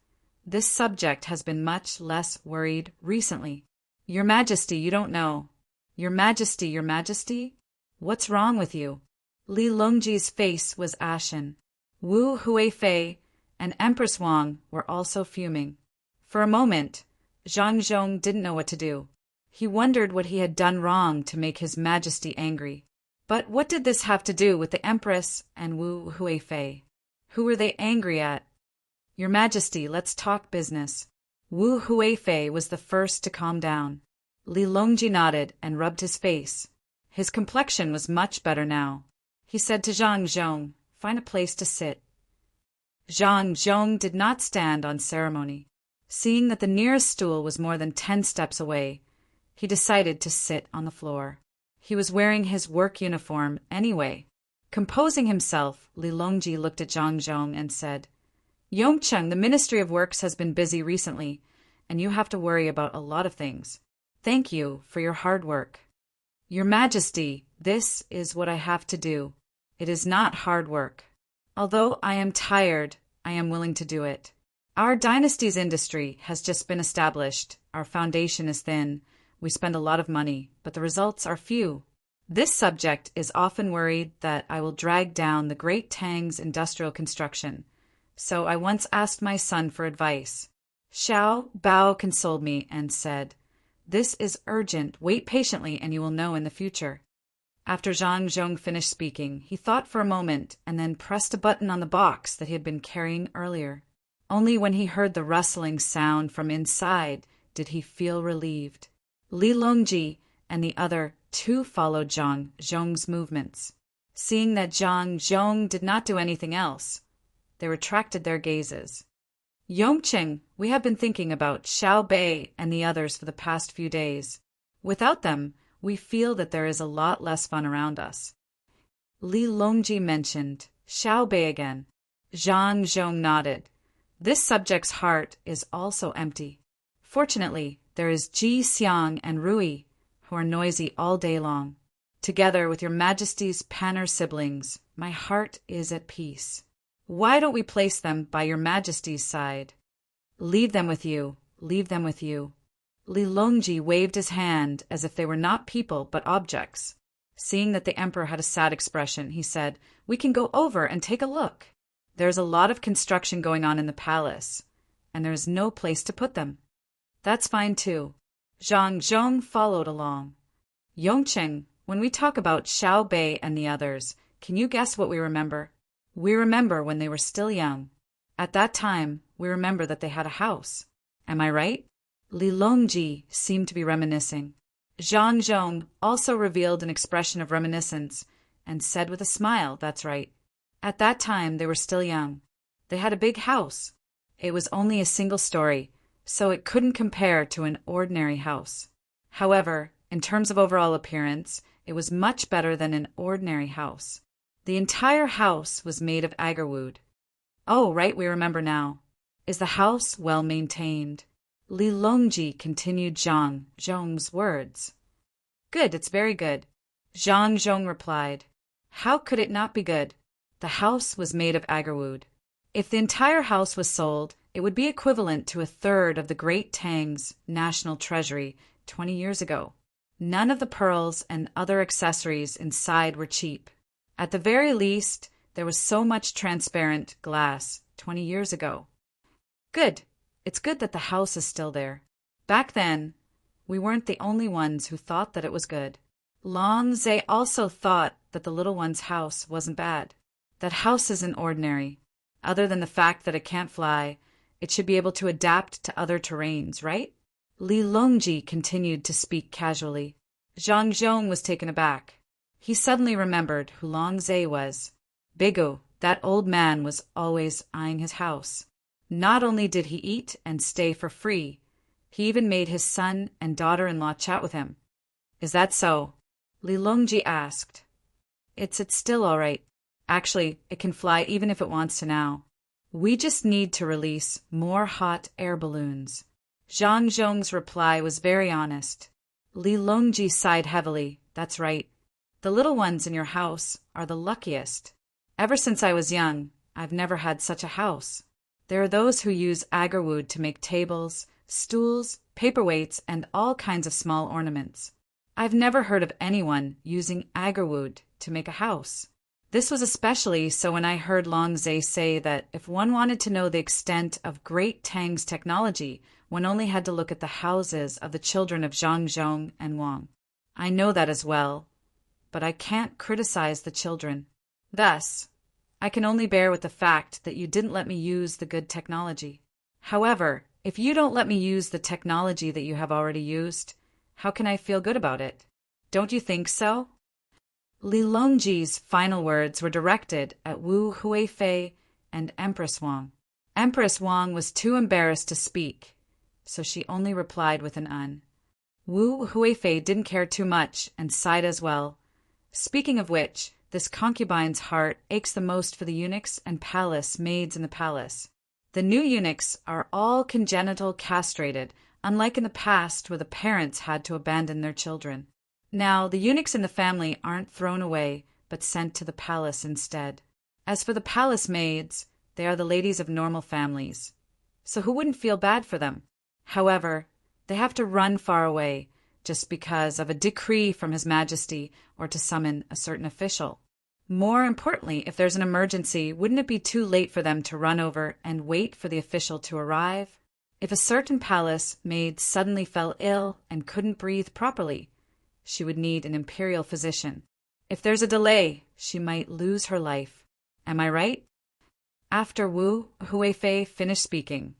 subject has been much less worried recently. Your Majesty, you don't know. Your Majesty, Your Majesty? What's wrong with you?" Li Longji's face was ashen. Wu Huifei and Empress Wang were also fuming. For a moment, Zhang Zhong didn't know what to do. He wondered what he had done wrong to make His Majesty angry. But what did this have to do with the Empress and Wu Huifei? Who were they angry at? "Your Majesty, let's talk business." Wu Huifei was the first to calm down. Li Longji nodded and rubbed his face. His complexion was much better now. He said to Zhang Zhong, "Find a place to sit." Zhang Zhong did not stand on ceremony. Seeing that the nearest stool was more than 10 steps away, he decided to sit on the floor. He was wearing his work uniform anyway. Composing himself, Li Longji looked at Zhang Zhong and said, "Yongcheng, the Ministry of Works has been busy recently, and you have to worry about a lot of things. Thank you for your hard work." "Your Majesty, this is what I have to do. It is not hard work. Although I am tired, I am willing to do it. Our dynasty's industry has just been established. Our foundation is thin. We spend a lot of money, but the results are few. This subject is often worried that I will drag down the great Tang's industrial construction. So I once asked my son for advice. Xiao Bao consoled me and said, 'This is urgent. Wait patiently and you will know in the future.'" After Zhang Zhong finished speaking, he thought for a moment and then pressed a button on the box that he had been carrying earlier. Only when he heard the rustling sound from inside did he feel relieved. Li Longji and the other 2 followed Zhang Zhong's movements. Seeing that Zhang Zhong did not do anything else, they retracted their gazes. "Yongcheng, we have been thinking about Xiao Bei and the others for the past few days. Without them, we feel that there is a lot less fun around us." Li Longji mentioned Xiao Bei again. Zhang Zhong nodded. This subject's heart is also empty. Fortunately, there is Ji Xiang and Rui, who are noisy all day long. Together with your Majesty's Panner siblings, my heart is at peace. Why don't we place them by your Majesty's side? Leave them with you, leave them with you. Li Longji waved his hand as if they were not people but objects. Seeing that the emperor had a sad expression, he said, "We can go over and take a look. There's a lot of construction going on in the palace, and there is no place to put them." "That's fine too." Zhang Zhong followed along. "Yongcheng, when we talk about Xiao Bei and the others, can you guess what we remember? We remember when they were still young. At that time, we remember that they had a house. Am I right?" Li Longji seemed to be reminiscing. Zhang Zhong also revealed an expression of reminiscence and said with a smile, "That's right. At that time, they were still young. They had a big house. It was only a single story, so it couldn't compare to an ordinary house. However, in terms of overall appearance, it was much better than an ordinary house. The entire house was made of agarwood." "Oh, right, we remember now. Is the house well maintained?" Li Longji continued Zhang Zhong's words. "Good, it's very good," Zhang Zhong replied. "How could it not be good? The house was made of agarwood. If the entire house was sold, it would be equivalent to a third of the great Tang's national treasury 20 years ago. None of the pearls and other accessories inside were cheap. At the very least, there was so much transparent glass 20 years ago." "Good. It's good that the house is still there. Back then, we weren't the only ones who thought that it was good. Long Zhe also thought that the little one's house wasn't bad. That house isn't ordinary. Other than the fact that it can't fly, it should be able to adapt to other terrains, right?" Li Longji continued to speak casually. Zhang Zhong was taken aback. He suddenly remembered who Long Zhe was. Bigu, that old man, was always eyeing his house. Not only did he eat and stay for free, he even made his son and daughter-in-law chat with him. "Is that so?" Li Longji asked. It's still all right. Actually, it can fly even if it wants to now. We just need to release more hot air balloons." Zhang Zhong's reply was very honest. Li Longji sighed heavily. "That's right. The little ones in your house are the luckiest. Ever since I was young, I've never had such a house. There are those who use agarwood to make tables, stools, paperweights, and all kinds of small ornaments. I've never heard of anyone using agarwood to make a house. This was especially so when I heard Long Zhe say that if one wanted to know the extent of Great Tang's technology, one only had to look at the houses of the children of Zhang Zhong and Wang. I know that as well, but I can't criticize the children. Thus, I can only bear with the fact that you didn't let me use the good technology. However, if you don't let me use the technology that you have already used, how can I feel good about it? Don't you think so?" Li Longji's final words were directed at Wu Huifei and Empress Wang. Empress Wang was too embarrassed to speak, so she only replied with an "un." Wu Huifei didn't care too much and sighed as well. Speaking of which, this concubine's heart aches the most for the eunuchs and palace maids in the palace. The new eunuchs are all congenital castrated, unlike in the past where the parents had to abandon their children. Now, the eunuchs in the family aren't thrown away, but sent to the palace instead. As for the palace maids, they are the ladies of normal families, so who wouldn't feel bad for them? However, they have to run far away, just because of a decree from His Majesty or to summon a certain official. More importantly, if there's an emergency, wouldn't it be too late for them to run over and wait for the official to arrive? If a certain palace maid suddenly fell ill and couldn't breathe properly, she would need an imperial physician. If there's a delay, she might lose her life. Am I right? After Wu Huifei finished speaking,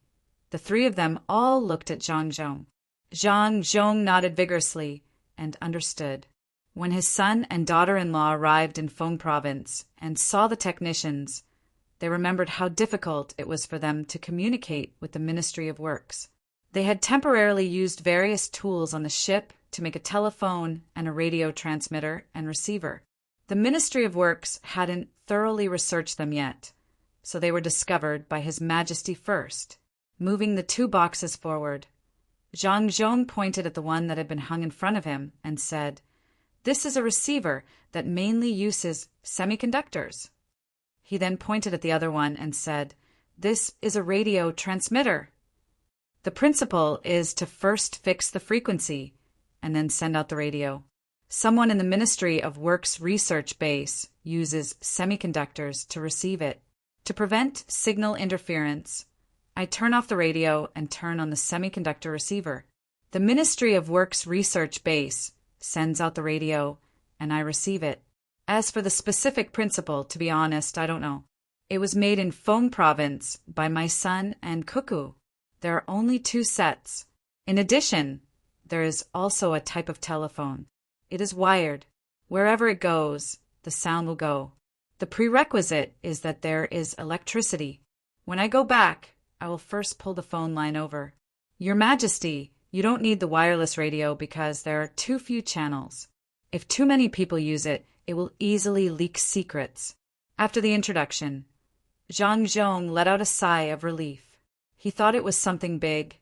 the three of them all looked at Zhang Zhong. Zhang Zhong nodded vigorously and understood. When his son and daughter-in-law arrived in Feng Province and saw the technicians, they remembered how difficult it was for them to communicate with the Ministry of Works. They had temporarily used various tools on the ship to make a telephone and a radio transmitter and receiver. The Ministry of Works hadn't thoroughly researched them yet, so they were discovered by His Majesty first. Moving the two boxes forward, Zhang Zhong pointed at the one that had been hung in front of him and said, This is a receiver that mainly uses semiconductors. He then pointed at the other one and said, "This is a radio transmitter. The principle is to first fix the frequency and then send out the radio. Someone in the Ministry of Works research base uses semiconductors to receive it. To prevent signal interference, I turn off the radio and turn on the semiconductor receiver. The Ministry of Works research base sends out the radio, and I receive it. As for the specific principle, to be honest, I don't know. It was made in Phong province by my son and Cuckoo. There are only 2 sets. In addition, there is also a type of telephone. It is wired. Wherever it goes, the sound will go. The prerequisite is that there is electricity. When I go back, I will first pull the phone line over. Your Majesty, you don't need the wireless radio because there are too few channels. If too many people use it, it will easily leak secrets." After the introduction, Zhang Zhong let out a sigh of relief. He thought it was something big,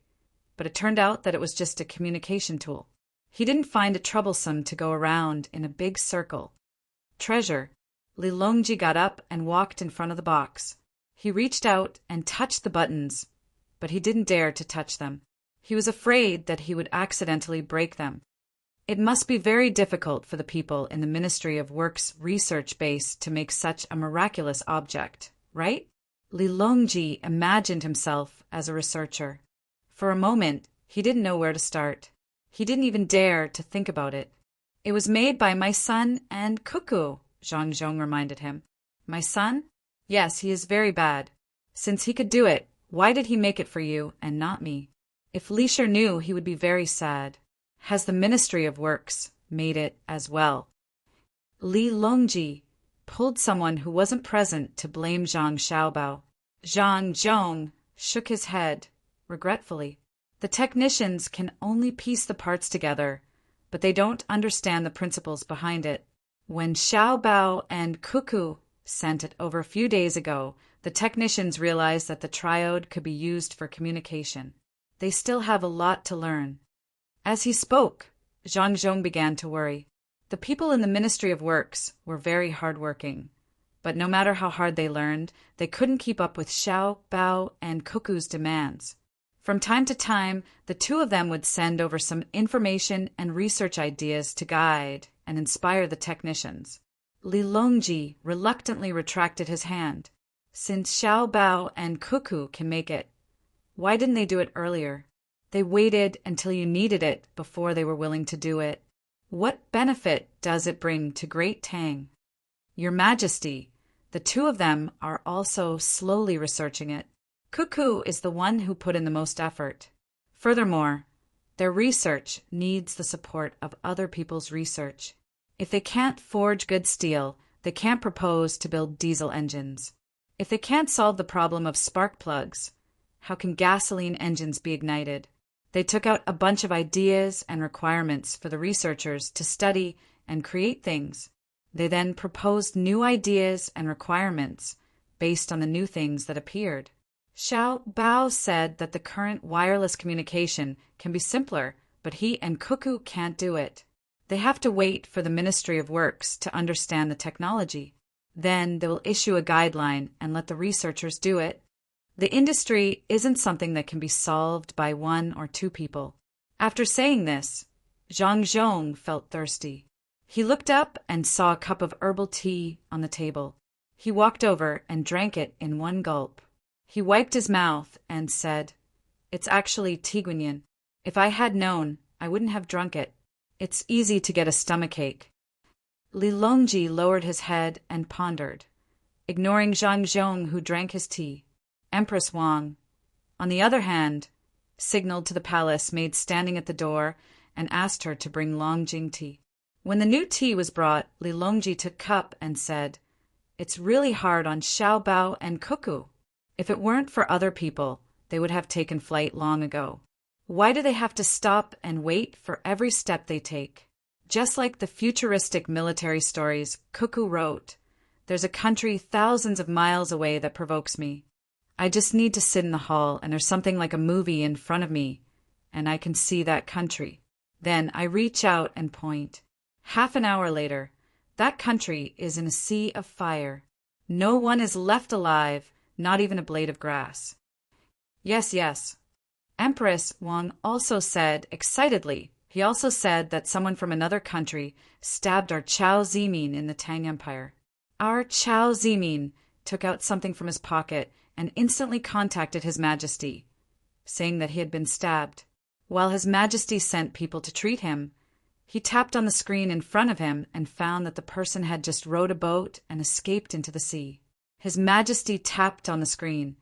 but it turned out that it was just a communication tool. He didn't find it troublesome to go around in a big circle. "Treasure." Li Longji got up and walked in front of the box. He reached out and touched the buttons, but he didn't dare to touch them. He was afraid that he would accidentally break them. It must be very difficult for the people in the Ministry of Works research base to make such a miraculous object, right? Li Longji imagined himself as a researcher. For a moment, he didn't know where to start. He didn't even dare to think about it. "It was made by my son and Cuckoo," Zhang Zhong reminded him. "My son? Yes, he is very bad. Since he could do it, why did he make it for you and not me? If Li Shi knew, he would be very sad. Has the Ministry of Works made it as well?" Li Longji pulled someone who wasn't present to blame Zhang Xiaobao. Zhang Zhong shook his head regretfully. The technicians can only piece the parts together, but they don't understand the principles behind it. When Xiaobao and Cuckoo sent it over a few days ago, the technicians realized that the triode could be used for communication. They still have a lot to learn. As he spoke, Zhang Zhong began to worry. The people in the Ministry of Works were very hardworking, but no matter how hard they learned, they couldn't keep up with Xiaobao and Cuckoo's demands. From time to time, the 2 of them would send over some information and research ideas to guide and inspire the technicians. Li Longji reluctantly retracted his hand. Since Xiaobao and Cuckoo can make it, why didn't they do it earlier? They waited until you needed it before they were willing to do it. What benefit does it bring to Great Tang? Your Majesty, the 2 of them are also slowly researching it. Cuckoo is the one who put in the most effort. Furthermore, their research needs the support of other people's research. If they can't forge good steel, they can't propose to build diesel engines. If they can't solve the problem of spark plugs, how can gasoline engines be ignited? They took out a bunch of ideas and requirements for the researchers to study and create things. They then proposed new ideas and requirements based on the new things that appeared. Xiao Bao said that the current wireless communication can be simpler, but he and Cuckoo can't do it. They have to wait for the Ministry of Works to understand the technology. Then they will issue a guideline and let the researchers do it. The industry isn't something that can be solved by 1 or 2 people. After saying this, Zhang Zhong felt thirsty. He looked up and saw a cup of herbal tea on the table. He walked over and drank it in 1 gulp. He wiped his mouth and said, "It's actually tiguanyin. If I had known, I wouldn't have drunk it. It's easy to get a stomachache." Li Longji lowered his head and pondered, ignoring Zhang Zhong, who drank his tea. Empress Wang, on the other hand, signaled to the palace maid standing at the door and asked her to bring Longjing tea. When the new tea was brought, Li Longji took cup and said, "It's really hard on Xiaobao and Cuckoo. If it weren't for other people, they would have taken flight long ago. Why do they have to stop and wait for every step they take? Just like the futuristic military stories Cuckoo wrote, there's a country thousands of miles away that provokes me. I just need to sit in the hall and there's something like a movie in front of me, and I can see that country. Then I reach out and point. Half an hour later, that country is in a sea of fire. No one is left alive, not even a blade of grass. Yes, yes. Empress Wang also said excitedly. He also said that someone from another country stabbed our Chao Zimin in the Tang Empire. Our Chao Zimin took out something from his pocket and instantly contacted His Majesty, saying that he had been stabbed. While His Majesty sent people to treat him, he tapped on the screen in front of him and found that the person had just rowed a boat and escaped into the sea. His Majesty tapped on the screen,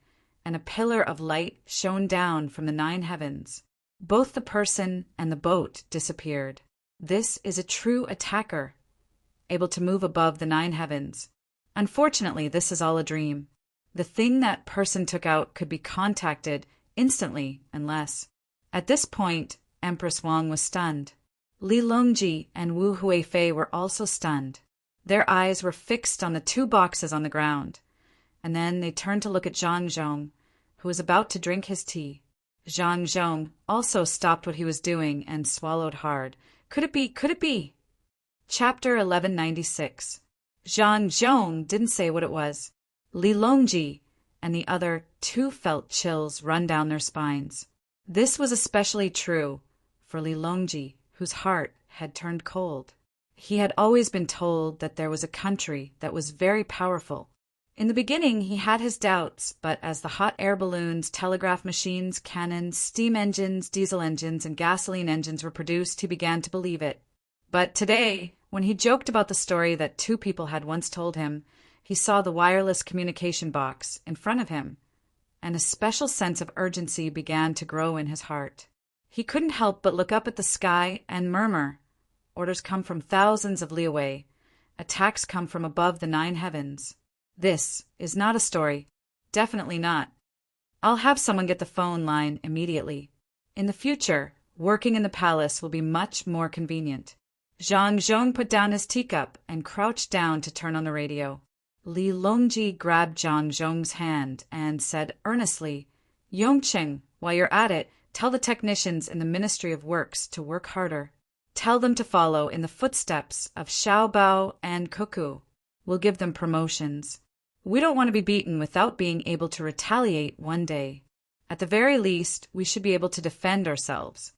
and a pillar of light shone down from the 9 heavens. Both the person and the boat disappeared. This is a true attacker, able to move above the 9 heavens. Unfortunately, this is all a dream. The thing that person took out could be contacted instantly unless. At this point, Empress Wang was stunned. Li Longji and Wu Huifei were also stunned. Their eyes were fixed on the 2 boxes on the ground, and then they turned to look at Zhang Zhong, who was about to drink his tea. Zhang Zhong also stopped what he was doing and swallowed hard. Could it be? Could it be? Chapter 1196. Zhang Zhong didn't say what it was. Li Longji and the other 2 felt chills run down their spines. This was especially true for Li Longji, whose heart had turned cold. He had always been told that there was a country that was very powerful. In the beginning, he had his doubts, but as the hot air balloons, telegraph machines, cannons, steam engines, diesel engines, and gasoline engines were produced, he began to believe it. But today, when he joked about the story that 2 people had once told him, he saw the wireless communication box in front of him, and a special sense of urgency began to grow in his heart. He couldn't help but look up at the sky and murmur. Orders come from thousands of li away. Attacks come from above the 9 heavens. This is not a story. Definitely not. I'll have someone get the phone line immediately. In the future, working in the palace will be much more convenient. Zhang Zhong put down his teacup and crouched down to turn on the radio. Li Longji grabbed Zhang Zhong's hand and said earnestly, Yongqing, while you're at it, tell the technicians in the Ministry of Works to work harder. Tell them to follow in the footsteps of Xiaobao and Cuckoo. We'll give them promotions. We don't want to be beaten without being able to retaliate one day. At the very least, we should be able to defend ourselves.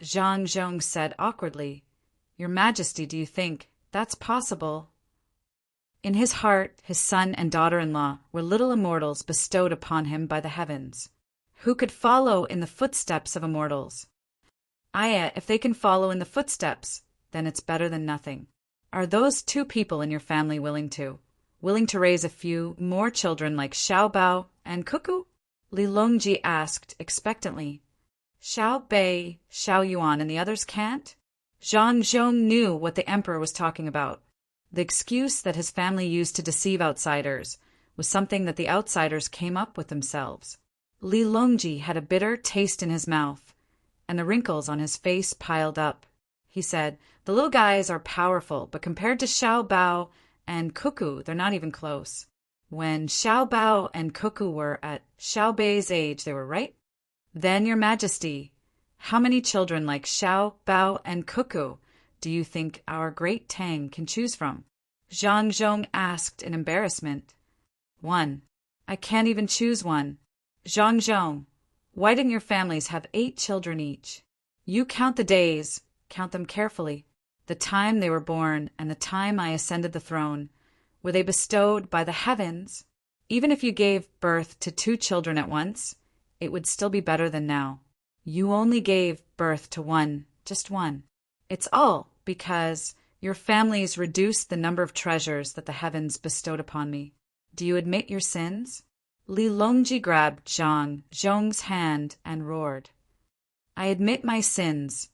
Zhang Zhong said awkwardly, Your Majesty, do you think that's possible? In his heart, his son and daughter-in-law were little immortals bestowed upon him by the heavens, who could follow in the footsteps of immortals. If they can follow in the footsteps, then it's better than nothing. Are those 2 people in your family willing to raise a few more children like Xiaobao and Cuckoo? Li Longji asked expectantly. Xiao Bei, Xiao Yuan, and the others can't? Zhang Zhong knew what the emperor was talking about. The excuse that his family used to deceive outsiders was something that the outsiders came up with themselves. Li Longji had a bitter taste in his mouth, and the wrinkles on his face piled up. He said, The little guys are powerful, but compared to Xiao Bao and Cuckoo, they're not even close. When Xiao Bao and Cuckoo were at Xiao Bei's age, they were right. Then, Your Majesty, how many children like Xiao Bao and Cuckoo do you think our great Tang can choose from? Zhang Zhong asked in embarrassment. 1. I can't even choose one. Zhang Zhong, why didn't your families have 8 children each? You count the days, count them carefully. The time they were born and the time I ascended the throne. Were they bestowed by the heavens? Even if you gave birth to 2 children at once, it would still be better than now. You only gave birth to 1, just 1. It's all because your families reduced the number of treasures that the heavens bestowed upon me. Do you admit your sins? Li Longji grabbed Zhang Zhong's hand and roared. I admit my sins.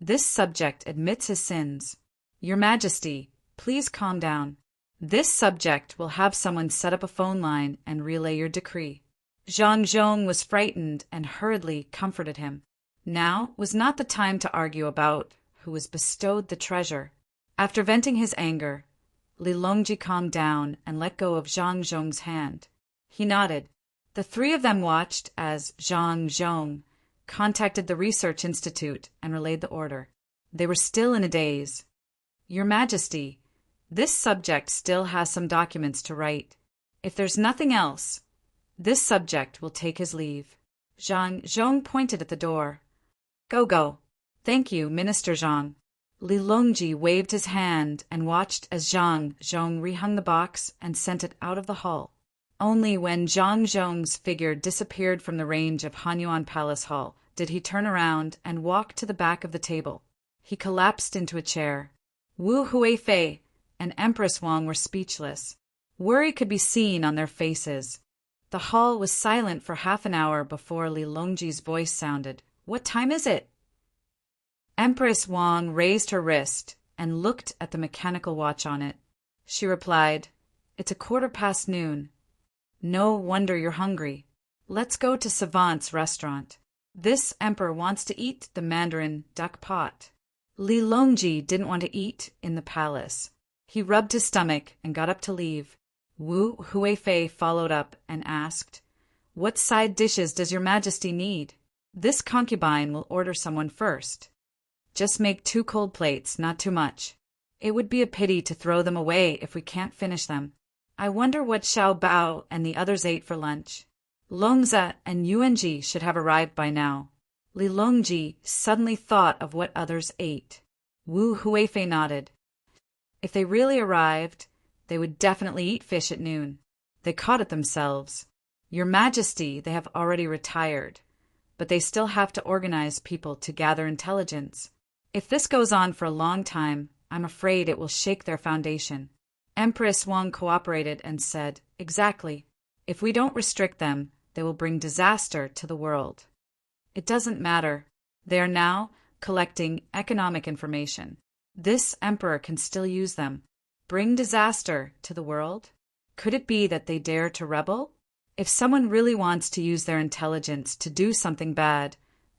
This subject admits his sins. Your Majesty, please calm down. This subject will have someone set up a phone line and relay your decree. Zhang Zhong was frightened and hurriedly comforted him. Now was not the time to argue about who was bestowed the treasure. After venting his anger, Li Longji calmed down and let go of Zhang Zhong's hand. He nodded. The 3 of them watched as Zhang Zhong contacted the research institute and relayed the order. They were still in a daze. Your Majesty, this subject still has some documents to write. If there's nothing else, this subject will take his leave. Zhang pointed at the door. Go. Thank you, Minister Zhang. Li Longji waved his hand and watched as Zhang rehung the box and sent it out of the hall. Only when Zhang's figure disappeared from the range of Hanyuan Palace Hall did he turn around and walk to the back of the table. He collapsed into a chair. Wu Huifei and Empress Wang were speechless. Worry could be seen on their faces. The hall was silent for half an hour before Li Longji's voice sounded. What time is it? Empress Wang raised her wrist and looked at the mechanical watch on it. She replied, It's 1:15 noon. No wonder you're hungry. Let's go to Savant's restaurant. This emperor wants to eat the Mandarin duck pot. Li Longji didn't want to eat in the palace. He rubbed his stomach and got up to leave. Wu Huifei followed up and asked, What side dishes does your Majesty need? This concubine will order someone first. Just make 2 cold plates, not too much. It would be a pity to throw them away if we can't finish them. I wonder what Xiao Bao and the others ate for lunch. Longza and Yuanji should have arrived by now. Li Longji suddenly thought of what others ate. Wu Huifei nodded. If they really arrived, they would definitely eat fish at noon. They caught it themselves. Your Majesty, they have already retired, but they still have to organize people to gather intelligence. If this goes on for a long time, I'm afraid it will shake their foundation. Empress Wang cooperated and said, Exactly. If we don't restrict them, they will bring disaster to the world. It doesn't matter. They are now collecting economic information. This emperor can still use them. Bring disaster to the world? Could it be that they dare to rebel? If someone really wants to use their intelligence to do something bad,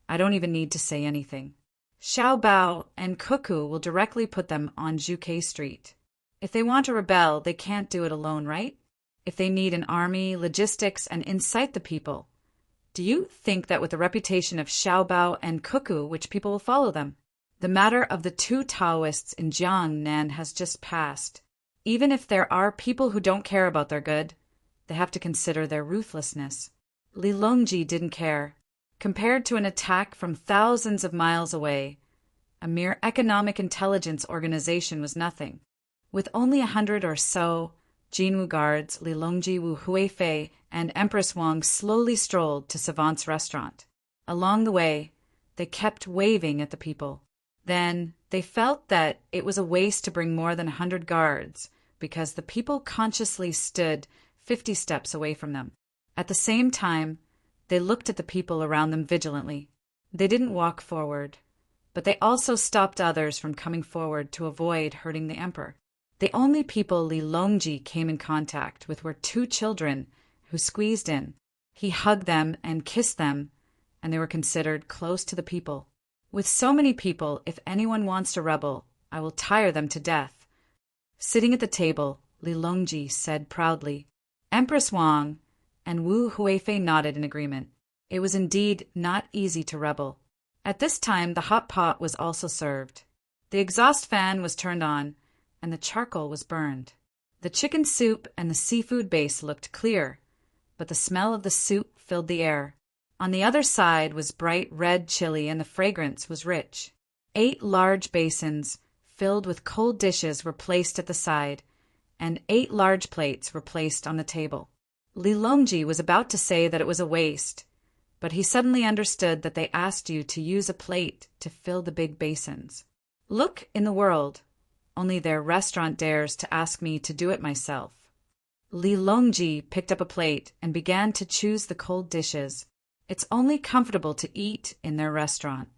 I don't even need to say anything. Xiao Bao and Cuckoo will directly put them on Zhuke Street. If they want to rebel, they can't do it alone, right? If they need an army, logistics, and incite the people, do you think that with the reputation of Xiao Bao and Cuckoo, which people will follow them? The matter of the 2 Taoists in Jiangnan has just passed. Even if there are people who don't care about their good, they have to consider their ruthlessness. Li Longji didn't care. Compared to an attack from thousands of miles away, a mere economic intelligence organization was nothing. With only 100 or so Jinwu guards, Li Longji, Wu Huifei, and Empress Wang slowly strolled to Savant's restaurant. Along the way, they kept waving at the people. Then they felt that it was a waste to bring more than 100 guards because the people consciously stood 50 steps away from them. At the same time, they looked at the people around them vigilantly. They didn't walk forward, but they also stopped others from coming forward to avoid hurting the emperor. The only people Li Longji came in contact with were 2 children who squeezed in. He hugged them and kissed them, and they were considered close to the people. With so many people, if anyone wants to rebel, I will tire them to death. Sitting at the table, Li Longji said proudly. Empress Wang and Wu Huifei nodded in agreement. It was indeed not easy to rebel. At this time, the hot pot was also served. The exhaust fan was turned on, and the charcoal was burned. The chicken soup and the seafood base looked clear, but the smell of the soup filled the air. On the other side was bright red chili, and the fragrance was rich. 8 large basins filled with cold dishes were placed at the side, and 8 large plates were placed on the table. Li Longji was about to say that it was a waste, but he suddenly understood that they asked you to use a plate to fill the big basins. Look in the world. Only their restaurant dares to ask me to do it myself. Li Longji picked up a plate and began to choose the cold dishes. It's only comfortable to eat in their restaurant.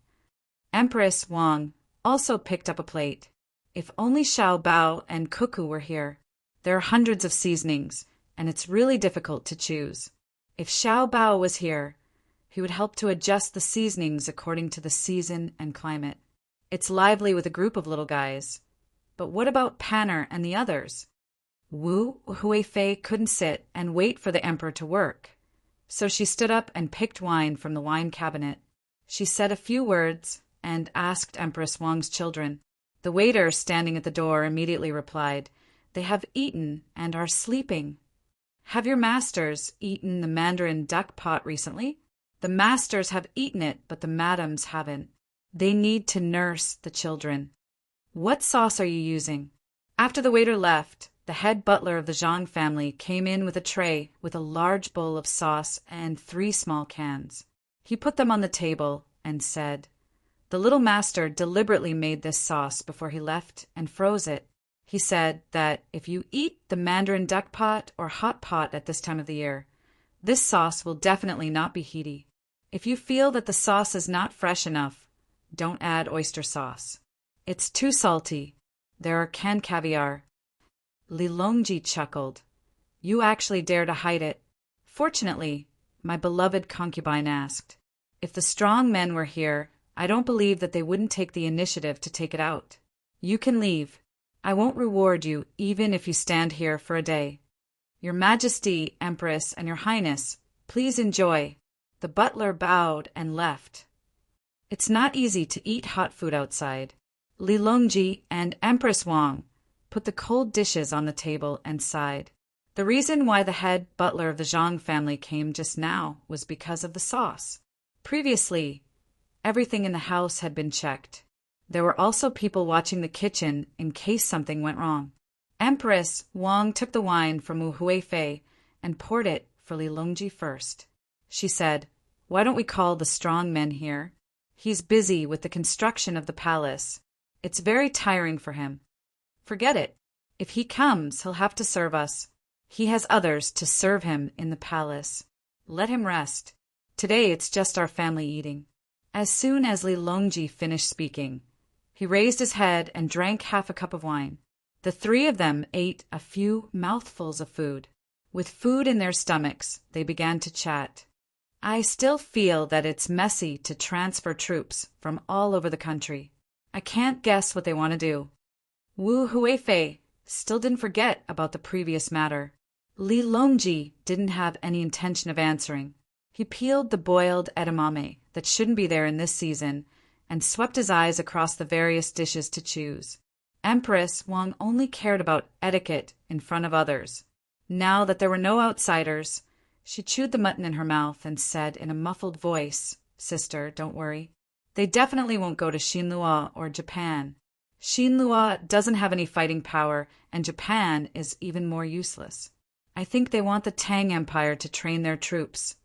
Empress Wang also picked up a plate. If only Xiao Bao and Cuckoo were here. There are hundreds of seasonings, and it's really difficult to choose. If Xiao Bao was here, he would help to adjust the seasonings according to the season and climate. It's lively with a group of little guys. But what about Panner and the others? Wu Huifei couldn't sit and wait for the emperor to work, so she stood up and picked wine from the wine cabinet. She said a few words and asked Empress Wang's children, The waiter standing at the door immediately replied, "They have eaten and are sleeping." "Have your masters eaten the mandarin duck pot recently?" "The masters have eaten it, but the madams haven't. They need to nurse the children." "What sauce are you using?" After the waiter left, the head butler of the Zhang family came in with a tray with a large bowl of sauce and 3 small cans. He put them on the table and said, "The little master deliberately made this sauce before he left and froze it. He said that if you eat the mandarin duck pot or hot pot at this time of the year, this sauce will definitely not be heaty. If you feel that the sauce is not fresh enough, don't add oyster sauce. It's too salty. There are canned caviar." Li Longji chuckled. "You actually dare to hide it." "Fortunately," my beloved concubine asked, "if the strong men were here, I don't believe that they wouldn't take the initiative to take it out. You can leave. I won't reward you even if you stand here for a day. Your Majesty, Empress, and Your Highness, please enjoy." The butler bowed and left. It's not easy to eat hot food outside. Li Longji and Empress Wang put the cold dishes on the table and sighed. The reason why the head butler of the Zhang family came just now was because of the sauce. Previously, everything in the house had been checked. There were also people watching the kitchen in case something went wrong. Empress Wang took the wine from Wu Huifei and poured it for Li Longji first. She said, "Why don't we call the strong men here? He's busy with the construction of the palace. It's very tiring for him." "Forget it. If he comes, he'll have to serve us. He has others to serve him in the palace. Let him rest. Today it's just our family eating." As soon as Li Longji finished speaking, he raised his head and drank half a cup of wine. The 3 of them ate a few mouthfuls of food. With food in their stomachs, they began to chat. "I still feel that it's messy to transfer troops from all over the country. I can't guess what they want to do." Wu Huifei still didn't forget about the previous matter. Li Longji didn't have any intention of answering. He peeled the boiled edamame that shouldn't be there in this season and swept his eyes across the various dishes to choose. Empress Wang only cared about etiquette in front of others. Now that there were no outsiders, she chewed the mutton in her mouth and said in a muffled voice, "Sister, don't worry. They definitely won't go to Xinlua or Japan. Xinlua doesn't have any fighting power, and Japan is even more useless. I think they want the Tang Empire to train their troops,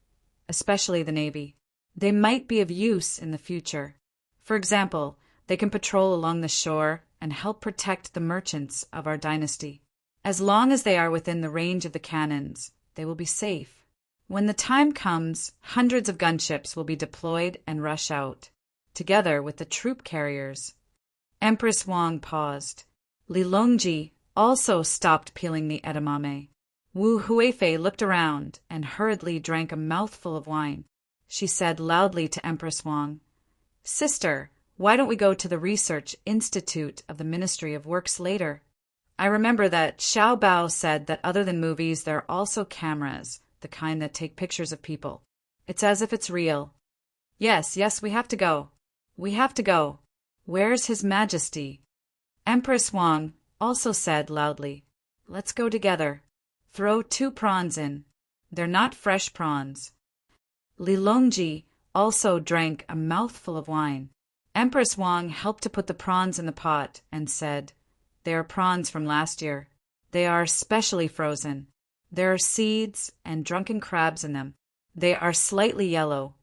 especially the Navy. They might be of use in the future. For example, they can patrol along the shore and help protect the merchants of our dynasty. As long as they are within the range of the cannons, they will be safe. When the time comes, hundreds of gunships will be deployed and rush out, together with the troop carriers." Empress Wang paused. Li Longji also stopped peeling the edamame. Wu Huifei looked around and hurriedly drank a mouthful of wine. She said loudly to Empress Wang, "Sister, why don't we go to the Research Institute of the Ministry of Works later? I remember that Xiao Bao said that other than movies, there are also cameras, the kind that take pictures of people. It's as if it's real." Yes, we have to go. We have to go. Where's His Majesty?" Empress Wang also said loudly, "Let's go together. Throw 2 prawns in. They're not fresh prawns." Li Longji also drank a mouthful of wine. Empress Wang helped to put the prawns in the pot and said, "They are prawns from last year. They are specially frozen. There are seeds and drunken crabs in them. They are slightly yellow."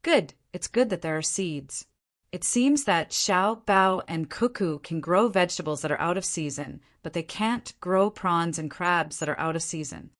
"Good. It's good that there are seeds. It seems that Xiao Bao and Cuckoo can grow vegetables that are out of season, but they can't grow prawns and crabs that are out of season."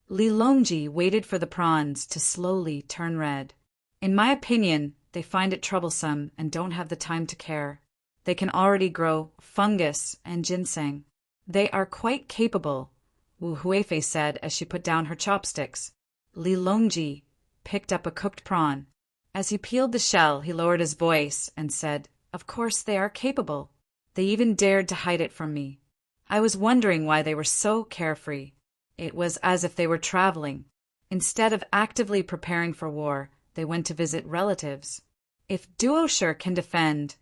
Li Longji waited for the prawns to slowly turn red. "In my opinion, they find it troublesome and don't have the time to care. They can already grow fungus and ginseng. They are quite capable," Wu Huifei said as she put down her chopsticks. Li Longji picked up a cooked prawn. As he peeled the shell, he lowered his voice and said, "Of course they are capable. They even dared to hide it from me. I was wondering why they were so carefree. It was as if they were traveling. Instead of actively preparing for war, they went to visit relatives. If Duosher can defend,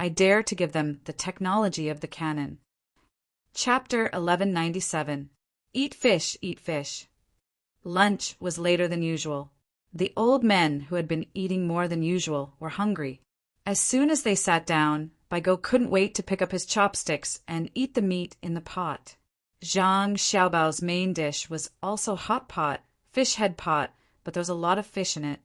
I dare to give them the technology of the cannon. Chapter 1197. Eat fish, eat fish. Lunch was later than usual. The old men, who had been eating more than usual, were hungry. As soon as they sat down, Baigo couldn't wait to pick up his chopsticks and eat the meat in the pot. Zhang Xiaobao's main dish was also hot pot, fish head pot, but there was a lot of fish in it.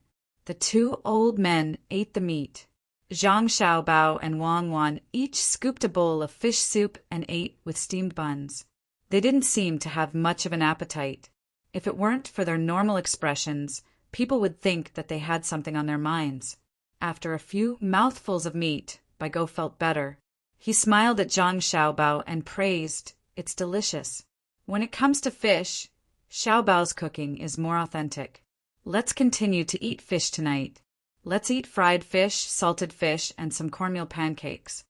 The two old men ate the meat. Zhang Xiaobao and Wang Wan each scooped a bowl of fish soup and ate with steamed buns. They didn't seem to have much of an appetite. If it weren't for their normal expressions, people would think that they had something on their minds. After a few mouthfuls of meat, Baigo felt better. He smiled at Zhang Xiaobao and praised, "It's delicious." When it comes to fish, Xiaobao's cooking is more authentic. Let's continue to eat fish tonight. Let's eat fried fish, salted fish, and some cornmeal pancakes.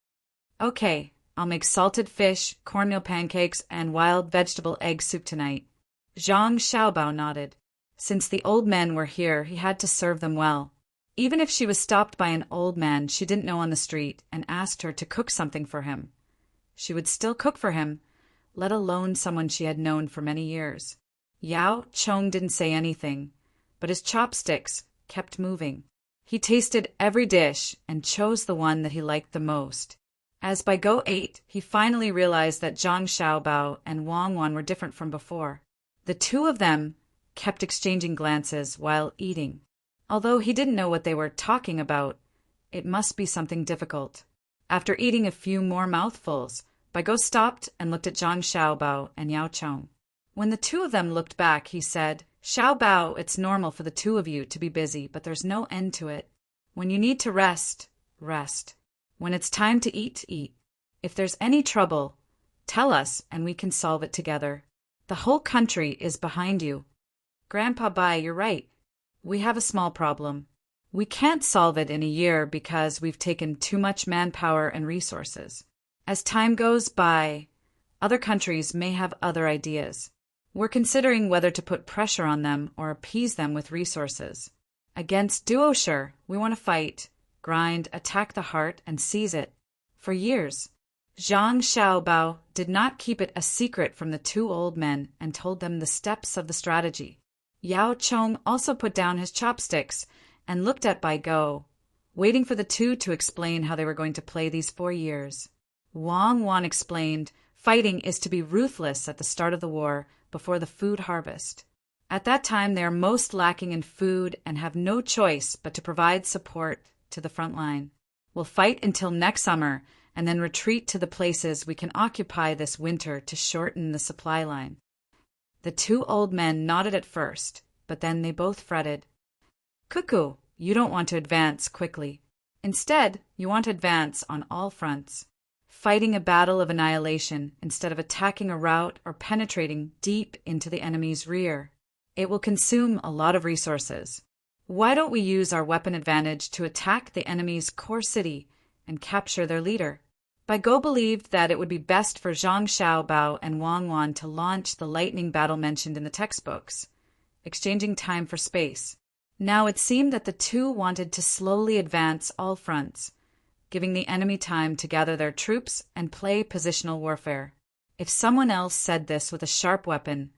Okay, I'll make salted fish, cornmeal pancakes, and wild vegetable egg soup tonight. Zhang Xiaobao nodded. Since the old men were here, he had to serve them well. Even if she was stopped by an old man she didn't know on the street and asked her to cook something for him, she would still cook for him, let alone someone she had known for many years. Yao Chong didn't say anything, but his chopsticks kept moving. He tasted every dish and chose the one that he liked the most. As Baigo ate, he finally realized that Zhang Xiaobao and Wang Wan were different from before. The two of them kept exchanging glances while eating. Although he didn't know what they were talking about, it must be something difficult. After eating a few more mouthfuls, Baigo stopped and looked at Zhang Xiaobao and Yao Chong. When the two of them looked back, he said, "Xiaobao, it's normal for the two of you to be busy, but there's no end to it. When you need to rest, rest. When it's time to eat, eat. If there's any trouble, tell us and we can solve it together. The whole country is behind you." "Grandpa Bai, you're right. We have a small problem. We can't solve it in a year because we've taken too much manpower and resources. As time goes by, other countries may have other ideas. We're considering whether to put pressure on them or appease them with resources. Against Duosher, we want to fight, grind, attack the heart, and seize it. For years." Zhang Xiaobao did not keep it a secret from the two old men and told them the steps of the strategy. Yao Chong also put down his chopsticks and looked at Baigo, waiting for the two to explain how they were going to play these 4 years. Wang Wan explained, fighting is to be ruthless at the start of the war before the food harvest. At that time they are most lacking in food and have no choice but to provide support to the front line. We'll fight until next summer and then retreat to the places we can occupy this winter to shorten the supply line. The two old men nodded at first, but then they both fretted. "Cuckoo, you don't want to advance quickly. Instead, you want to advance on all fronts, fighting a battle of annihilation instead of attacking a route or penetrating deep into the enemy's rear. It will consume a lot of resources. Why don't we use our weapon advantage to attack the enemy's core city and capture their leader?" Baigo believed that it would be best for Zhang Xiaobao and Wang Wan to launch the lightning battle mentioned in the textbooks, exchanging time for space. Now it seemed that the two wanted to slowly advance all fronts, giving the enemy time to gather their troops and play positional warfare. If someone else said this with a sharp weapon,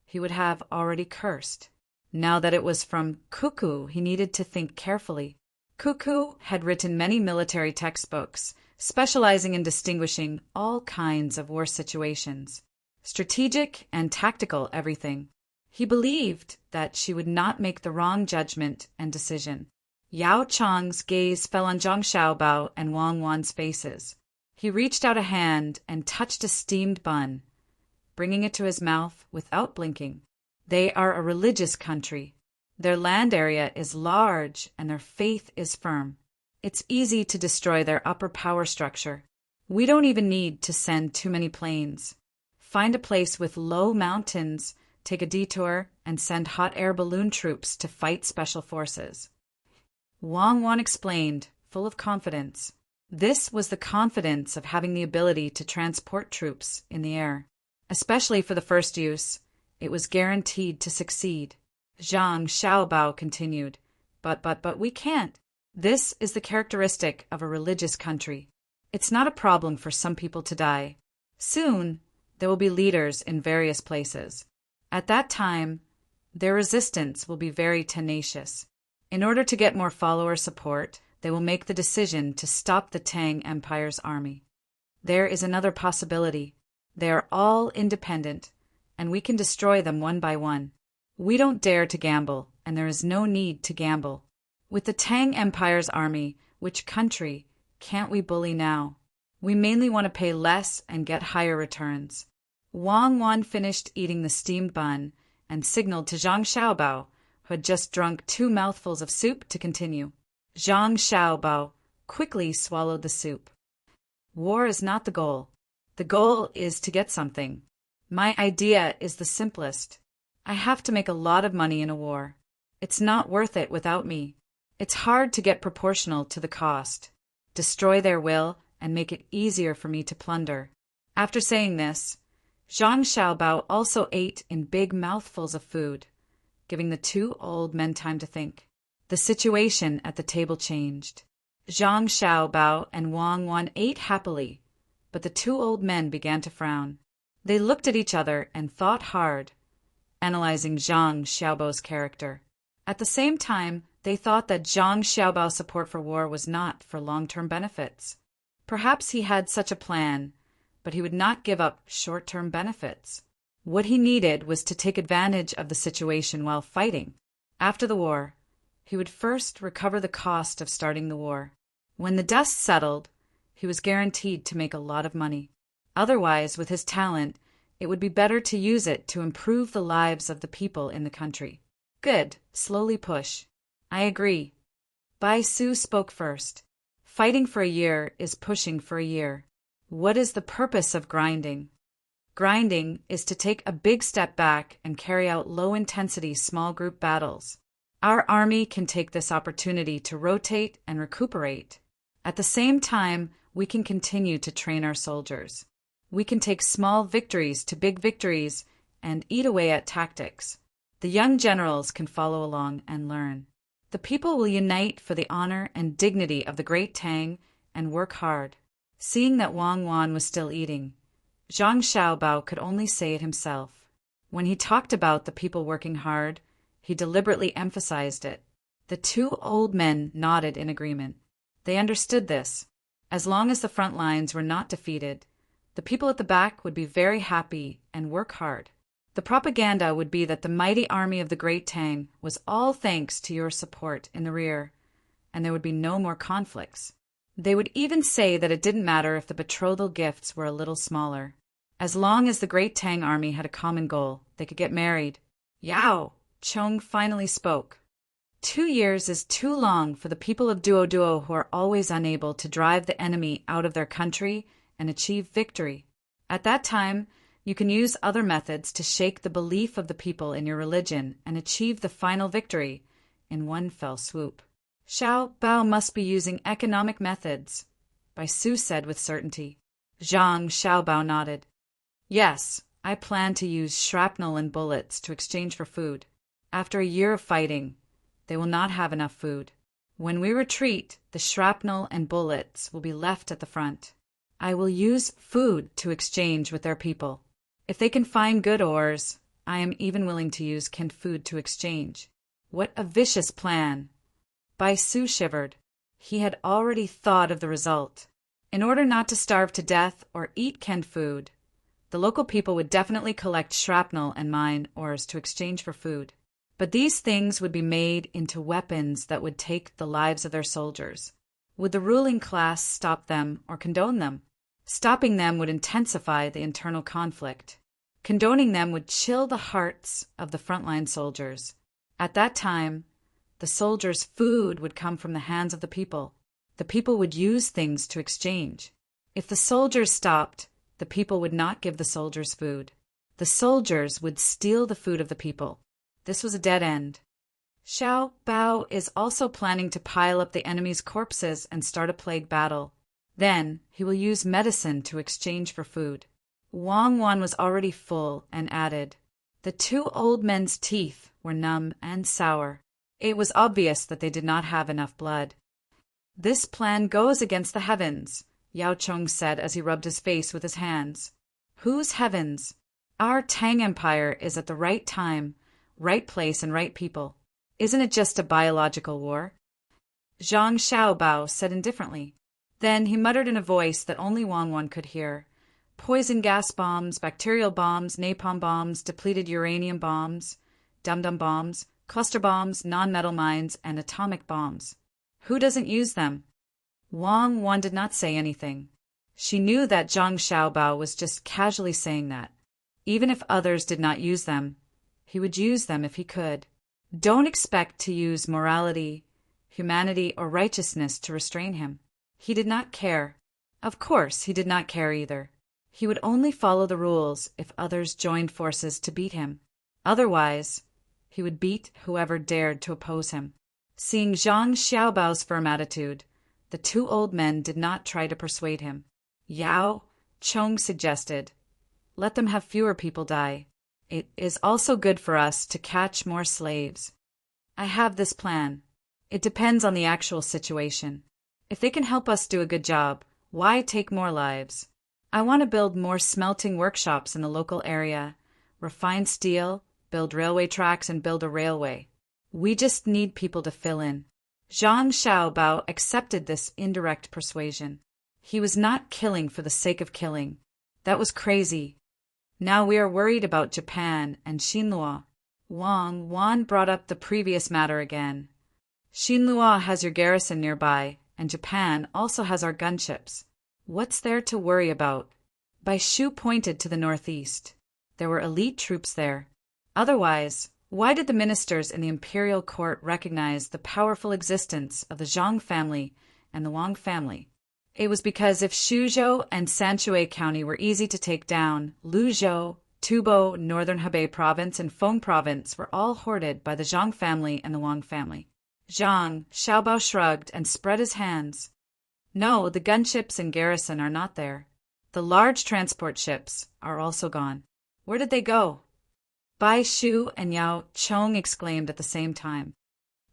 he would have already cursed. Now that it was from Cuckoo, he needed to think carefully. Cuckoo had written many military textbooks, specializing in distinguishing all kinds of war situations, strategic and tactical everything. He believed that she would not make the wrong judgment and decision. Yao Chong's gaze fell on Zhang Xiaobao and Wang Wan's faces. He reached out a hand and touched a steamed bun, bringing it to his mouth without blinking. They are a religious country. Their land area is large and their faith is firm. It's easy to destroy their upper power structure. We don't even need to send too many planes. Find a place with low mountains, take a detour, and send hot air balloon troops to fight special forces. Wang Wan explained, full of confidence. This was the confidence of having the ability to transport troops in the air. Especially for the first use, it was guaranteed to succeed. Zhang Xiaobao continued, But we can't. This is the characteristic of a religious country. It's not a problem for some people to die. Soon, there will be leaders in various places. At that time, their resistance will be very tenacious. In order to get more follower support, they will make the decision to stop the Tang Empire's army. There is another possibility. They are all independent, and we can destroy them one by one. We don't dare to gamble, and there is no need to gamble. With the Tang Empire's army, which country can't we bully now? We mainly want to pay less and get higher returns. Wang Wan finished eating the steamed bun and signaled to Zhang Xiaobao, who had just drunk 2 mouthfuls of soup, to continue. Zhang Xiaobao quickly swallowed the soup. War is not the goal. The goal is to get something. My idea is the simplest. I have to make a lot of money in a war. It's not worth it without me. It's hard to get proportional to the cost. Destroy their will and make it easier for me to plunder. After saying this, Zhang Xiaobao also ate in big mouthfuls of food, giving the 2 old men time to think. The situation at the table changed. Zhang Xiaobao and Wang Wan ate happily, but the 2 old men began to frown. They looked at each other and thought hard, analyzing Zhang Xiaobao's character. At the same time, they thought that Zhang Xiaobao's support for war was not for long-term benefits. Perhaps he had such a plan, but he would not give up short-term benefits. What he needed was to take advantage of the situation while fighting. After the war, he would first recover the cost of starting the war. When the dust settled, he was guaranteed to make a lot of money. Otherwise, with his talent, it would be better to use it to improve the lives of the people in the country. Good, slowly push. I agree. Bai Su spoke first. Fighting for a year is pushing for a year. What is the purpose of grinding? Grinding is to take a big step back and carry out low-intensity small group battles. Our army can take this opportunity to rotate and recuperate. At the same time, we can continue to train our soldiers. We can take small victories to big victories and eat away at tactics. The young generals can follow along and learn. The people will unite for the honor and dignity of the great Tang and work hard. Seeing that Wang Wan was still eating, Zhang Xiaobao could only say it himself. When he talked about the people working hard, he deliberately emphasized it. The 2 old men nodded in agreement. They understood this. As long as the front lines were not defeated, the people at the back would be very happy and work hard. The propaganda would be that the mighty army of the Great Tang was all thanks to your support in the rear, and there would be no more conflicts. They would even say that it didn't matter if the betrothal gifts were a little smaller. As long as the Great Tang army had a common goal, they could get married. Yao! Chong finally spoke. 2 years is too long for the people of Duo who are always unable to drive the enemy out of their country and achieve victory. At that time, you can use other methods to shake the belief of the people in your religion and achieve the final victory in one fell swoop. Xiao Bao must be using economic methods, Bai Su said with certainty. Zhang Xiaobao nodded. Yes, I plan to use shrapnel and bullets to exchange for food. After a year of fighting, they will not have enough food. When we retreat, the shrapnel and bullets will be left at the front. I will use food to exchange with their people. If they can find good ores, I am even willing to use canned food to exchange. What a vicious plan! Bai Su shivered. He had already thought of the result. In order not to starve to death or eat canned food, the local people would definitely collect shrapnel and mine ores to exchange for food. But these things would be made into weapons that would take the lives of their soldiers. Would the ruling class stop them or condone them? Stopping them would intensify the internal conflict. Condoning them would chill the hearts of the frontline soldiers. At that time, the soldiers' food would come from the hands of the people. The people would use things to exchange. If the soldiers stopped, the people would not give the soldiers food. The soldiers would steal the food of the people. This was a dead end. Xiao Bao is also planning to pile up the enemy's corpses and start a plague battle. Then he will use medicine to exchange for food. Wang Wan was already full and added, the 2 old men's teeth were numb and sour. It was obvious that they did not have enough blood. This plan goes against the heavens. Yao Chong said as he rubbed his face with his hands. Whose heavens? Our Tang Empire is at the right time, right place and right people. Isn't it just a biological war? Zhang Xiaobao said indifferently. Then he muttered in a voice that only Wang Wan could hear. Poison gas bombs, bacterial bombs, napalm bombs, depleted uranium bombs, dum-dum bombs, cluster bombs, non-metal mines, and atomic bombs. Who doesn't use them? Wang Wan did not say anything. She knew that Zhang Xiaobao was just casually saying that. Even if others did not use them, he would use them if he could. Don't expect to use morality, humanity, or righteousness to restrain him. He did not care. Of course, he did not care either. He would only follow the rules if others joined forces to beat him. Otherwise, he would beat whoever dared to oppose him. Seeing Zhang Xiaobao's firm attitude, the two old men did not try to persuade him. Yao Chong suggested, "Let them have fewer people die. It is also good for us to catch more slaves. I have this plan. It depends on the actual situation. If they can help us do a good job, why take more lives? I want to build more smelting workshops in the local area, refine steel, build railway tracks, and build a railway. We just need people to fill in." Zhang Xiaobao accepted this indirect persuasion. He was not killing for the sake of killing. That was crazy. Now we are worried about Japan and Xinlua. Wang Wan brought up the previous matter again. Xinlua has your garrison nearby, and Japan also has our gunships. What's there to worry about? Bai Shu pointed to the northeast. There were elite troops there. Otherwise, why did the ministers in the imperial court recognize the powerful existence of the Zhang family and the Wang family? It was because if Shuzhou and Sanshui County were easy to take down, Luzhou, Tubo, Northern Hebei Province, and Feng Province were all hoarded by the Zhang family and the Wang family. Zhang Xiaobao shrugged and spread his hands. No, the gunships and garrison are not there. The large transport ships are also gone. Where did they go? Bai Shu and Yao Chong exclaimed at the same time.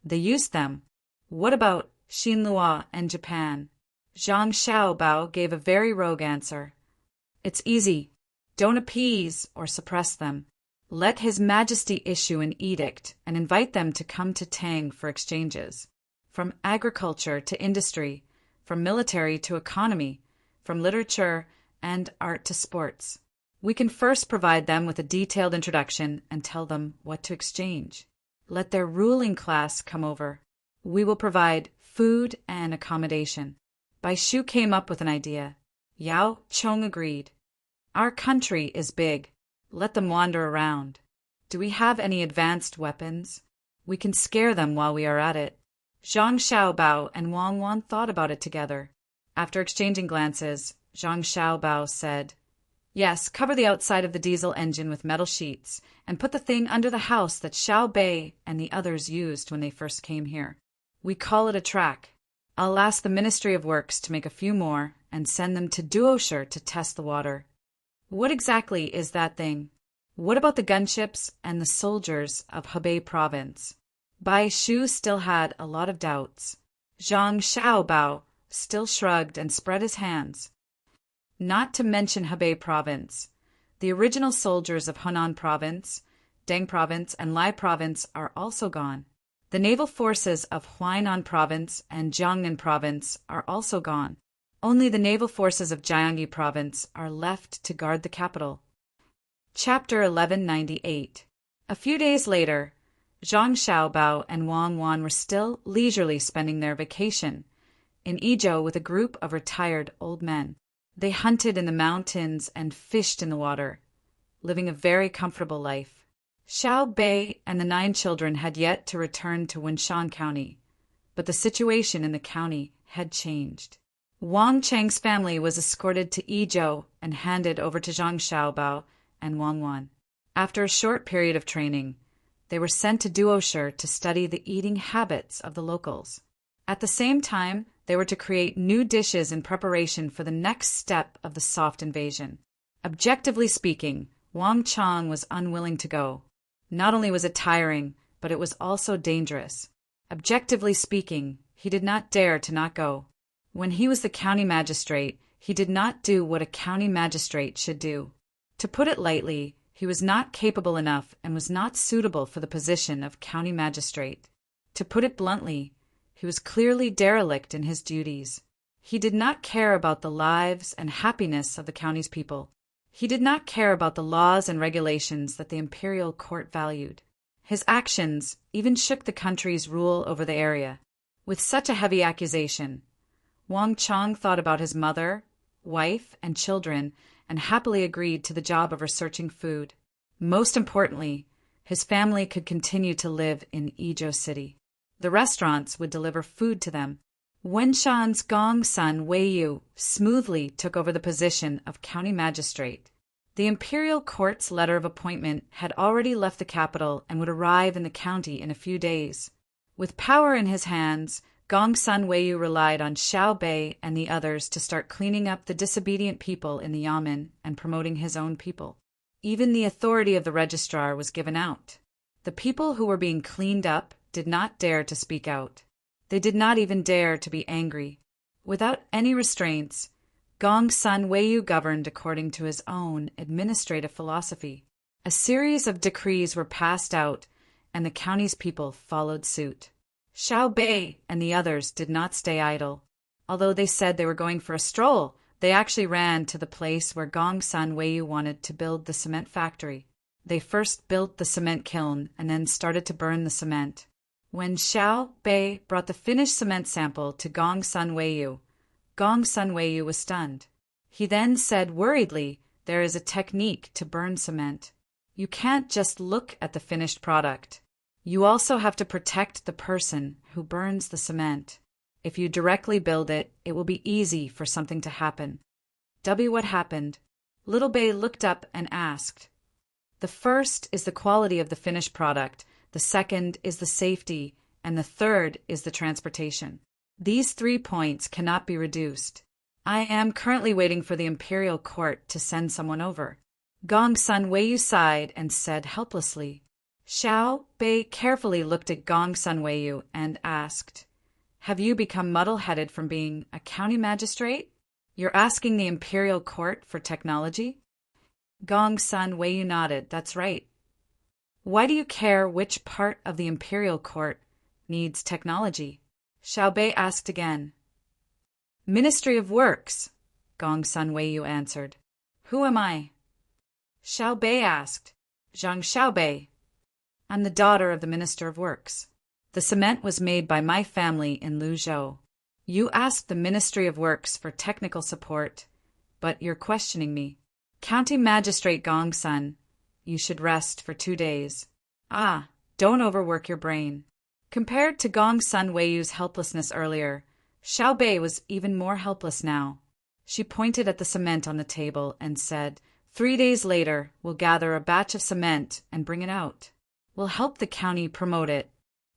They used them. What about Xinlua and Japan? Zhang Xiaobao gave a very rogue answer. It's easy. Don't appease or suppress them. Let His Majesty issue an edict and invite them to come to Tang for exchanges. From agriculture to industry, from military to economy, from literature and art to sports. We can first provide them with a detailed introduction and tell them what to exchange. Let their ruling class come over. We will provide food and accommodation. Bai Shu came up with an idea. Yao Chong agreed. Our country is big. Let them wander around. Do we have any advanced weapons? We can scare them while we are at it. Zhang Xiaobao and Wang Wan thought about it together. After exchanging glances, Zhang Xiaobao said, Yes, cover the outside of the diesel engine with metal sheets and put the thing under the house that Xiao Bei and the others used when they first came here. We call it a track. I'll ask the Ministry of Works to make a few more and send them to Duosher to test the water. What exactly is that thing? What about the gunships and the soldiers of Hebei Province? Bai Shu still had a lot of doubts. Zhang Xiaobao still shrugged and spread his hands. Not to mention Hebei Province. The original soldiers of Henan Province, Tang Province, and Lai Province are also gone. The naval forces of Huainan Province and Jiangnan Province are also gone. Only the naval forces of Jiangyi Province are left to guard the capital. Chapter 1198. A few days later, Zhang Xiaobao and Wang Wan were still leisurely spending their vacation in Izhou with a group of retired old men. They hunted in the mountains and fished in the water, living a very comfortable life. Xiao Bei and the 9 children had yet to return to Wunshan County, but the situation in the county had changed. Wang Cheng's family was escorted to Izhou and handed over to Zhang Xiaobao and Wang Wan. After a short period of training, they were sent to Duosher to study the eating habits of the locals. At the same time, they were to create new dishes in preparation for the next step of the soft invasion. Objectively speaking, Wang Chang was unwilling to go. Not only was it tiring, but it was also dangerous. Objectively speaking, he did not dare to not go. When he was the county magistrate, He did not do what a county magistrate should do. To put it lightly, he was not capable enough and was not suitable for the position of county magistrate. To put it bluntly, he was clearly derelict in his duties. He did not care about the lives and happiness of the county's people. He did not care about the laws and regulations that the imperial court valued. His actions even shook the country's rule over the area. With such a heavy accusation, Wang Chong thought about his mother, wife, and children and happily agreed to the job of researching food. Most importantly, his family could continue to live in Izhou City. The restaurants would deliver food to them. Wenshan's Gongsun Weiyu smoothly took over the position of county magistrate. The imperial court's letter of appointment had already left the capital and would arrive in the county in a few days. With power in his hands, Gongsun Weiyu relied on Xiao Bei and the others to start cleaning up the disobedient people in the yamen and promoting his own people. Even the authority of the registrar was given out. The people who were being cleaned up did not dare to speak out. They did not even dare to be angry. Without any restraints, Gongsun Weiyu governed according to his own administrative philosophy. A series of decrees were passed out, and the county's people followed suit. Xiao Bei and the others did not stay idle. Although they said they were going for a stroll, they actually ran to the place where Gongsun Weiyu wanted to build the cement factory. They first built the cement kiln and then started to burn the cement. When Xiao Bei brought the finished cement sample to Gongsun Weiyu was stunned. He then said worriedly, "There is a technique to burn cement. You can't just look at the finished product. You also have to protect the person who burns the cement. If you directly build it, it will be easy for something to happen." What happened? Little Bei looked up and asked. The first is the quality of the finished product, the second is the safety, and the third is the transportation. These 3 points cannot be reduced. I am currently waiting for the imperial court to send someone over. Gongsun Weiyu sighed and said helplessly. Xiao Bei carefully looked at Gongsun Weiyu and asked, "Have you become muddle-headed from being a county magistrate? You're asking the imperial court for technology?" Gongsun Weiyu nodded. "That's right." "Why do you care which part of the imperial court needs technology?" Xiao Bei asked again. "Ministry of Works," Gongsun Weiyu answered. "Who am I?" Xiao Bei asked. "Zhang Xiaobei. I'm the daughter of the Minister of Works. The cement was made by my family in Luzhou. You asked the Ministry of Works for technical support, but you're questioning me. County Magistrate Gongsun, you should rest for 2 days. Don't overwork your brain." Compared to Gongsun Weiyu's helplessness earlier, Xiao Bei was even more helpless now. She pointed at the cement on the table and said, 3 days later, we'll gather a batch of cement and bring it out. We'll help the county promote it.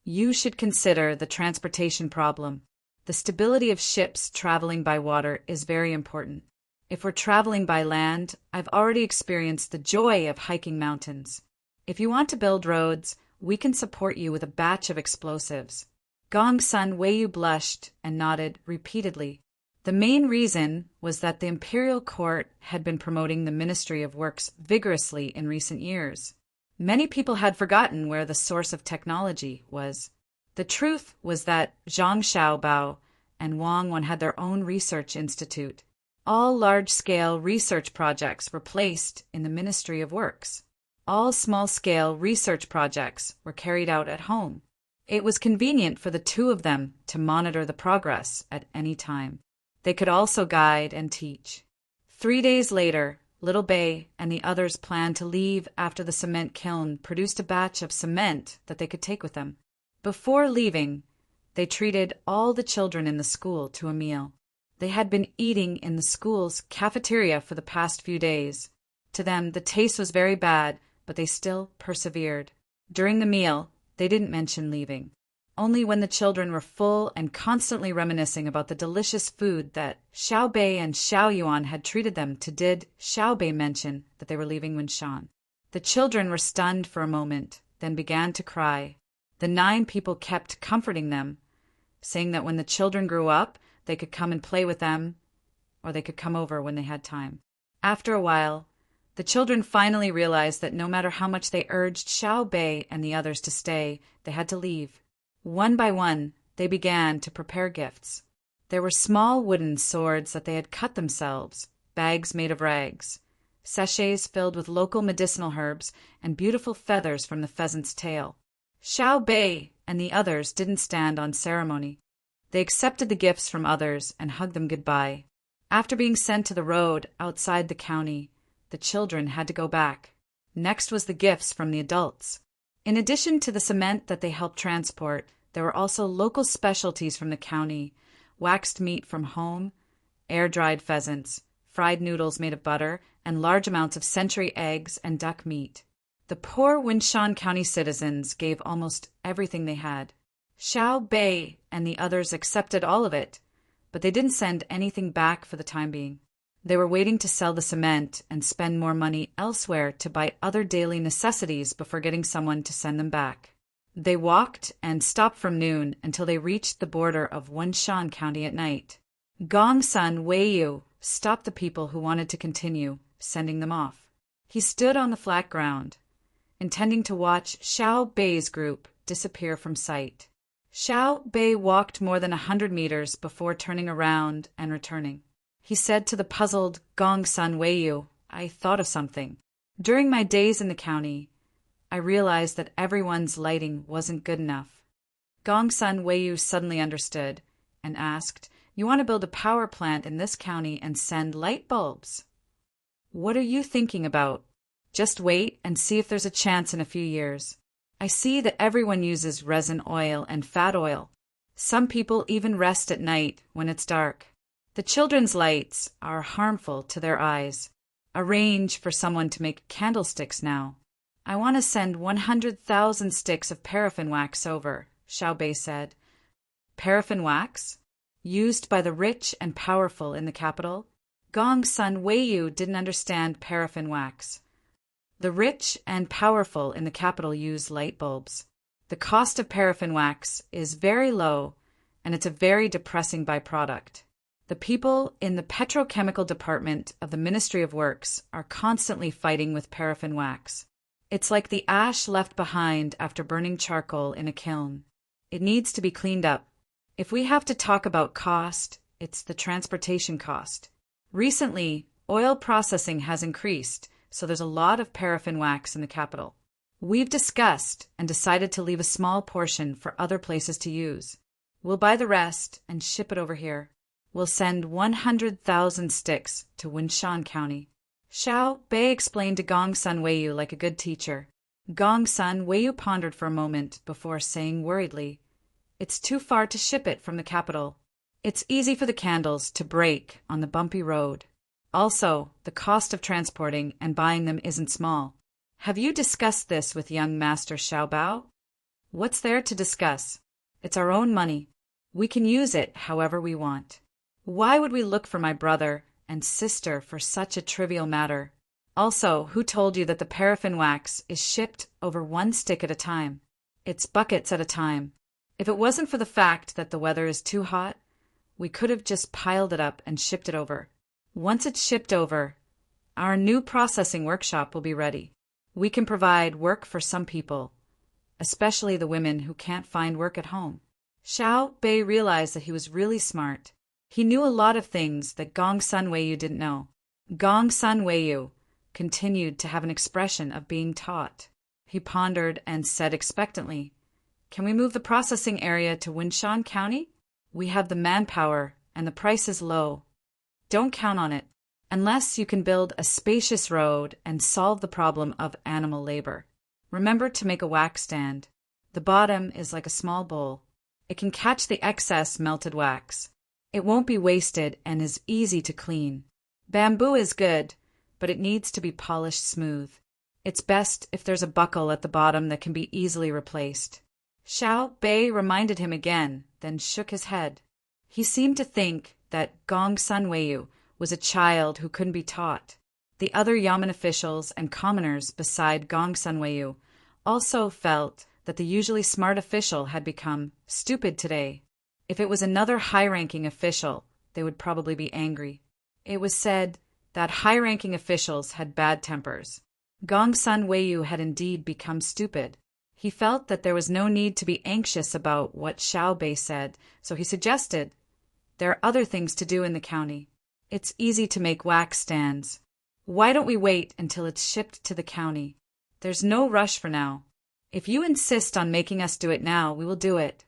You should consider the transportation problem. The stability of ships traveling by water is very important. If we're traveling by land, I've already experienced the joy of hiking mountains. If you want to build roads, we can support you with a batch of explosives. Gongsun Weiyu blushed and nodded repeatedly. The main reason was that the imperial court had been promoting the Ministry of Works vigorously in recent years. Many people had forgotten where the source of technology was. The truth was that Zhang Xiaobao and Wang Wan had their own research institute. All large-scale research projects were placed in the Ministry of Works. All small-scale research projects were carried out at home. It was convenient for the 2 of them to monitor the progress at any time. They could also guide and teach. 3 days later, Little Bei and the others planned to leave after the cement kiln produced a batch of cement that they could take with them. Before leaving, they treated all the children in the school to a meal. They had been eating in the school's cafeteria for the past few days. To them, the taste was very bad, but they still persevered. During the meal, they didn't mention leaving. Only when the children were full and constantly reminiscing about the delicious food that Xiao Bei and Xiao Yuan had treated them to did Xiao Bei mention that they were leaving Winshan. The children were stunned for a moment, then began to cry. The 9 people kept comforting them, saying that when the children grew up, they could come and play with them, or they could come over when they had time. After a while, the children finally realized that no matter how much they urged Xiao Bei and the others to stay, they had to leave. One by one, they began to prepare gifts. There were small wooden swords that they had cut themselves, bags made of rags, sachets filled with local medicinal herbs, and beautiful feathers from the pheasant's tail. Xiao Bei and the others didn't stand on ceremony. They accepted the gifts from others and hugged them goodbye. After being sent to the road outside the county, the children had to go back. Next was the gifts from the adults. In addition to the cement that they helped transport, there were also local specialties from the county: waxed meat from home, air-dried pheasants, fried noodles made of butter, and large amounts of century eggs and duck meat. The poor Winshan County citizens gave almost everything they had. Xiao Bei and the others accepted all of it, but they didn't send anything back for the time being. They were waiting to sell the cement and spend more money elsewhere to buy other daily necessities before getting someone to send them back. They walked and stopped from noon until they reached the border of Wenshan County at night. Gongsun Weiyu stopped the people who wanted to continue, sending them off. He stood on the flat ground, intending to watch Xiao Bei's group disappear from sight. Xiao Bei walked more than 100 meters before turning around and returning. He said to the puzzled Gongsun Weiyu, "I thought of something. During my days in the county, I realized that everyone's lighting wasn't good enough." Gongsun Weiyu suddenly understood and asked, "You want to build a power plant in this county and send light bulbs? What are you thinking about? Just wait and see if there's a chance in a few years. I see that everyone uses resin oil and fat oil. Some people even rest at night when it's dark. The children's lights are harmful to their eyes. Arrange for someone to make candlesticks now. I want to send 100,000 sticks of paraffin wax over," Xiao Bei said. Paraffin wax? Used by the rich and powerful in the capital? Gongsun Weiyu didn't understand paraffin wax. The rich and powerful in the capital use light bulbs. The cost of paraffin wax is very low, and it's a very depressing byproduct. The people in the petrochemical department of the Ministry of Works are constantly fighting with paraffin wax. It's like the ash left behind after burning charcoal in a kiln. It needs to be cleaned up. If we have to talk about cost, it's the transportation cost. Recently, oil processing has increased, so there's a lot of paraffin wax in the capital. We've discussed and decided to leave a small portion for other places to use. We'll buy the rest and ship it over here. We'll send 100,000 sticks to Winshan County." Xiao Bei explained to Gongsun Weiyu like a good teacher. Gongsun Weiyu pondered for a moment before saying worriedly, "It's too far to ship it from the capital. It's easy for the candles to break on the bumpy road. Also, the cost of transporting and buying them isn't small. Have you discussed this with young Master Xiao Bao?" "What's there to discuss? It's our own money. We can use it however we want. Why would we look for my brother and sister for such a trivial matter? Also, who told you that the paraffin wax is shipped over one stick at a time? It's buckets at a time. If it wasn't for the fact that the weather is too hot, we could have just piled it up and shipped it over. Once it's shipped over, our new processing workshop will be ready. We can provide work for some people, especially the women who can't find work at home." Xiao Bei realized that he was really smart. He knew a lot of things that Gongsun Weiyu didn't know. Gongsun Weiyu continued to have an expression of being taught. He pondered and said expectantly, "Can we move the processing area to Winshan County? We have the manpower and the price is low. Don't count on it, unless you can build a spacious road and solve the problem of animal labor. Remember to make a wax stand. The bottom is like a small bowl. It can catch the excess melted wax. It won't be wasted and is easy to clean. Bamboo is good, but it needs to be polished smooth. It's best if there's a buckle at the bottom that can be easily replaced." Xiao Bei reminded him again, then shook his head. He seemed to think that Gongsun Weiyu was a child who couldn't be taught. The other Yamen officials and commoners beside Gongsun Weiyu also felt that the usually smart official had become stupid today. If it was another high-ranking official, they would probably be angry. It was said that high-ranking officials had bad tempers. Gongsun Weiyu had indeed become stupid. He felt that there was no need to be anxious about what Xiao Bei said, so he suggested, "There are other things to do in the county. It's easy to make wax stands. Why don't we wait until it's shipped to the county? There's no rush for now. If you insist on making us do it now, we will do it."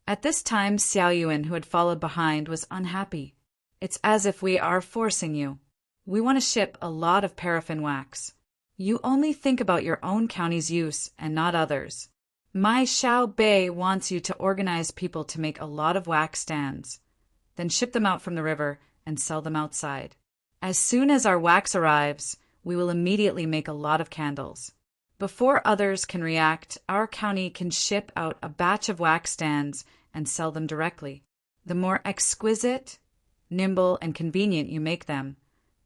At this time, Xiao Yuan, who had followed behind, was unhappy. "It's as if we are forcing you. We want to ship a lot of paraffin wax. You only think about your own county's use and not others. My Xiao Bei wants you to organize people to make a lot of wax stands, then ship them out from the river and sell them outside. As soon as our wax arrives, we will immediately make a lot of candles. Before others can react, our county can ship out a batch of wax stands and sell them directly. The more exquisite, nimble, and convenient you make them,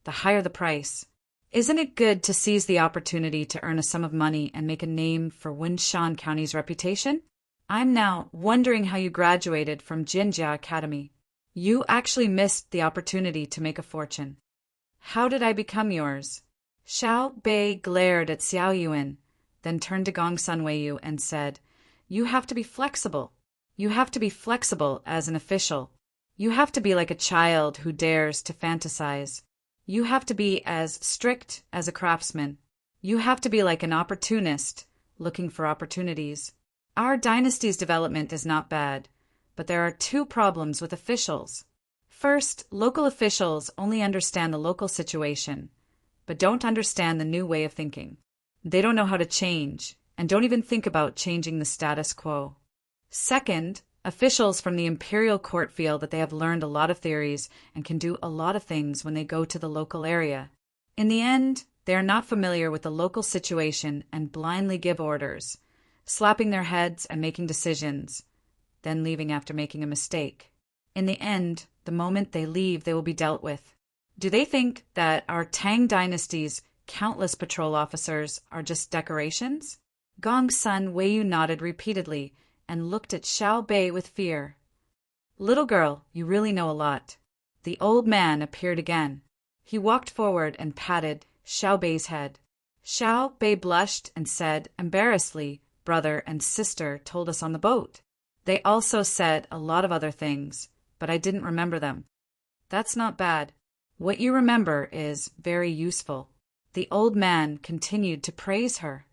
the higher the price. Isn't it good to seize the opportunity to earn a sum of money and make a name for Winshan County's reputation? I'm now wondering how you graduated from Jinjia Academy. You actually missed the opportunity to make a fortune. How did I become yours?" Xiao Bei glared at Xiao Yuan, then turned to Gongsun Weiyu and said, "You have to be flexible. You have to be flexible as an official. You have to be like a child who dares to fantasize. You have to be as strict as a craftsman. You have to be like an opportunist, looking for opportunities. Our dynasty's development is not bad, but there are two problems with officials. First, local officials only understand the local situation, but don't understand the new way of thinking. They don't know how to change, and don't even think about changing the status quo. Second, officials from the imperial court feel that they have learned a lot of theories and can do a lot of things when they go to the local area. In the end, they are not familiar with the local situation and blindly give orders, slapping their heads and making decisions, then leaving after making a mistake. In the end, the moment they leave, they will be dealt with. Do they think that our Tang dynasty's countless patrol officers are just decorations?" Gongsun Weiyu nodded repeatedly and looked at Xiao Bei with fear. "Little girl, you really know a lot." The old man appeared again. He walked forward and patted Xiao Bei's head. Xiao Bei blushed and said, embarrassedly, "Brother and sister told us on the boat. They also said a lot of other things, but I didn't remember them." "That's not bad. What you remember is very useful." The old man continued to praise her.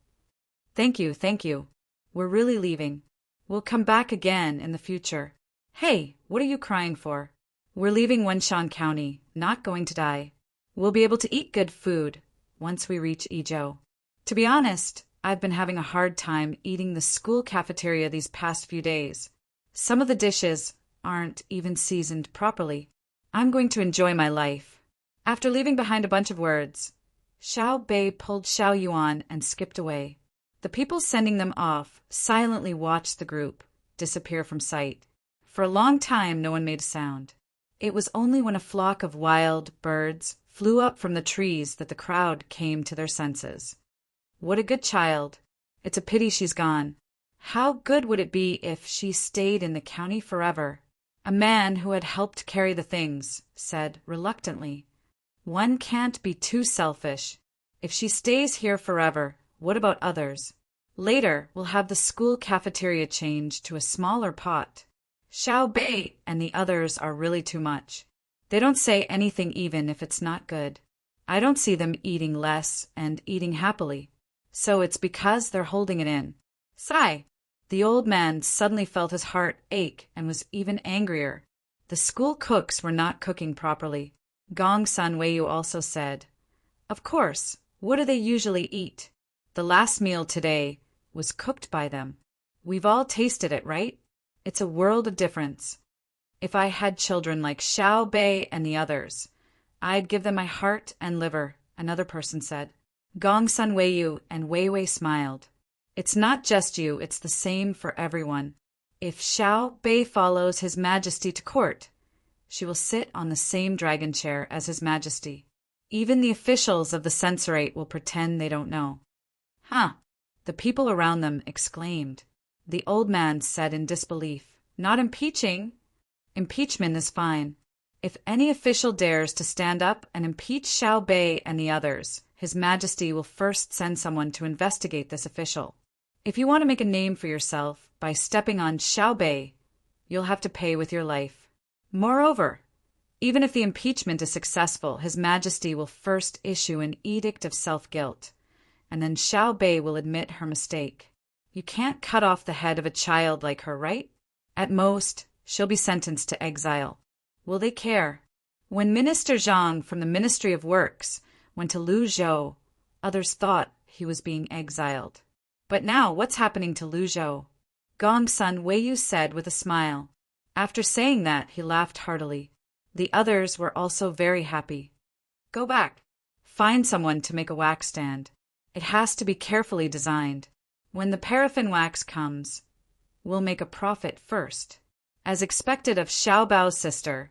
Thank you. We're really leaving. We'll come back again in the future." "Hey, what are you crying for? We're leaving Wenshan County, not going to die. We'll be able to eat good food once we reach Izhou. To be honest, I've been having a hard time eating the school cafeteria these past few days. Some of the dishes aren't even seasoned properly. I'm going to enjoy my life." After leaving behind a bunch of words, Xiao Bei pulled Xiao Yuan and skipped away. The people sending them off silently watched the group disappear from sight. For a long time, no one made a sound. It was only when a flock of wild birds flew up from the trees that the crowd came to their senses. "What a good child. It's a pity she's gone. How good would it be if she stayed in the county forever?" A man who had helped carry the things said reluctantly, "One can't be too selfish. If she stays here forever, what about others? Later, we'll have the school cafeteria changed to a smaller pot. Xiao Bei and the others are really too much. They don't say anything even if it's not good. I don't see them eating less and eating happily. So it's because they're holding it in." Sigh. The old man suddenly felt his heart ache and was even angrier. The school cooks were not cooking properly. Gongsun Weiyu also said, "Of course, what do they usually eat? The last meal today was cooked by them. We've all tasted it, right? It's a world of difference. If I had children like Xiao Bei and the others, I'd give them my heart and liver," another person said. Gongsun Weiyu and Weiwei smiled. "It's not just you, it's the same for everyone. If Xiao Bei follows His Majesty to court, she will sit on the same dragon chair as His Majesty. Even the officials of the censorate will pretend they don't know." "Huh!" The people around them exclaimed. The old man said in disbelief, "Not impeaching? Impeachment is fine. If any official dares to stand up and impeach Xiao Bei and the others, His Majesty will first send someone to investigate this official. If you want to make a name for yourself by stepping on Xiao Bei, you'll have to pay with your life. Moreover, even if the impeachment is successful, His Majesty will first issue an edict of self-guilt, and then Xiao Bei will admit her mistake. You can't cut off the head of a child like her, right? At most, she'll be sentenced to exile. Will they care? When Minister Zhang from the Ministry of Works went to Luzhou, others thought he was being exiled. But now, what's happening to Luzhou? Gongsun Weiyu said with a smile. After saying that, he laughed heartily. The others were also very happy. Go back. Find someone to make a wax stand. It has to be carefully designed. When the paraffin wax comes, we'll make a profit first. As expected of Xiao Bao's sister,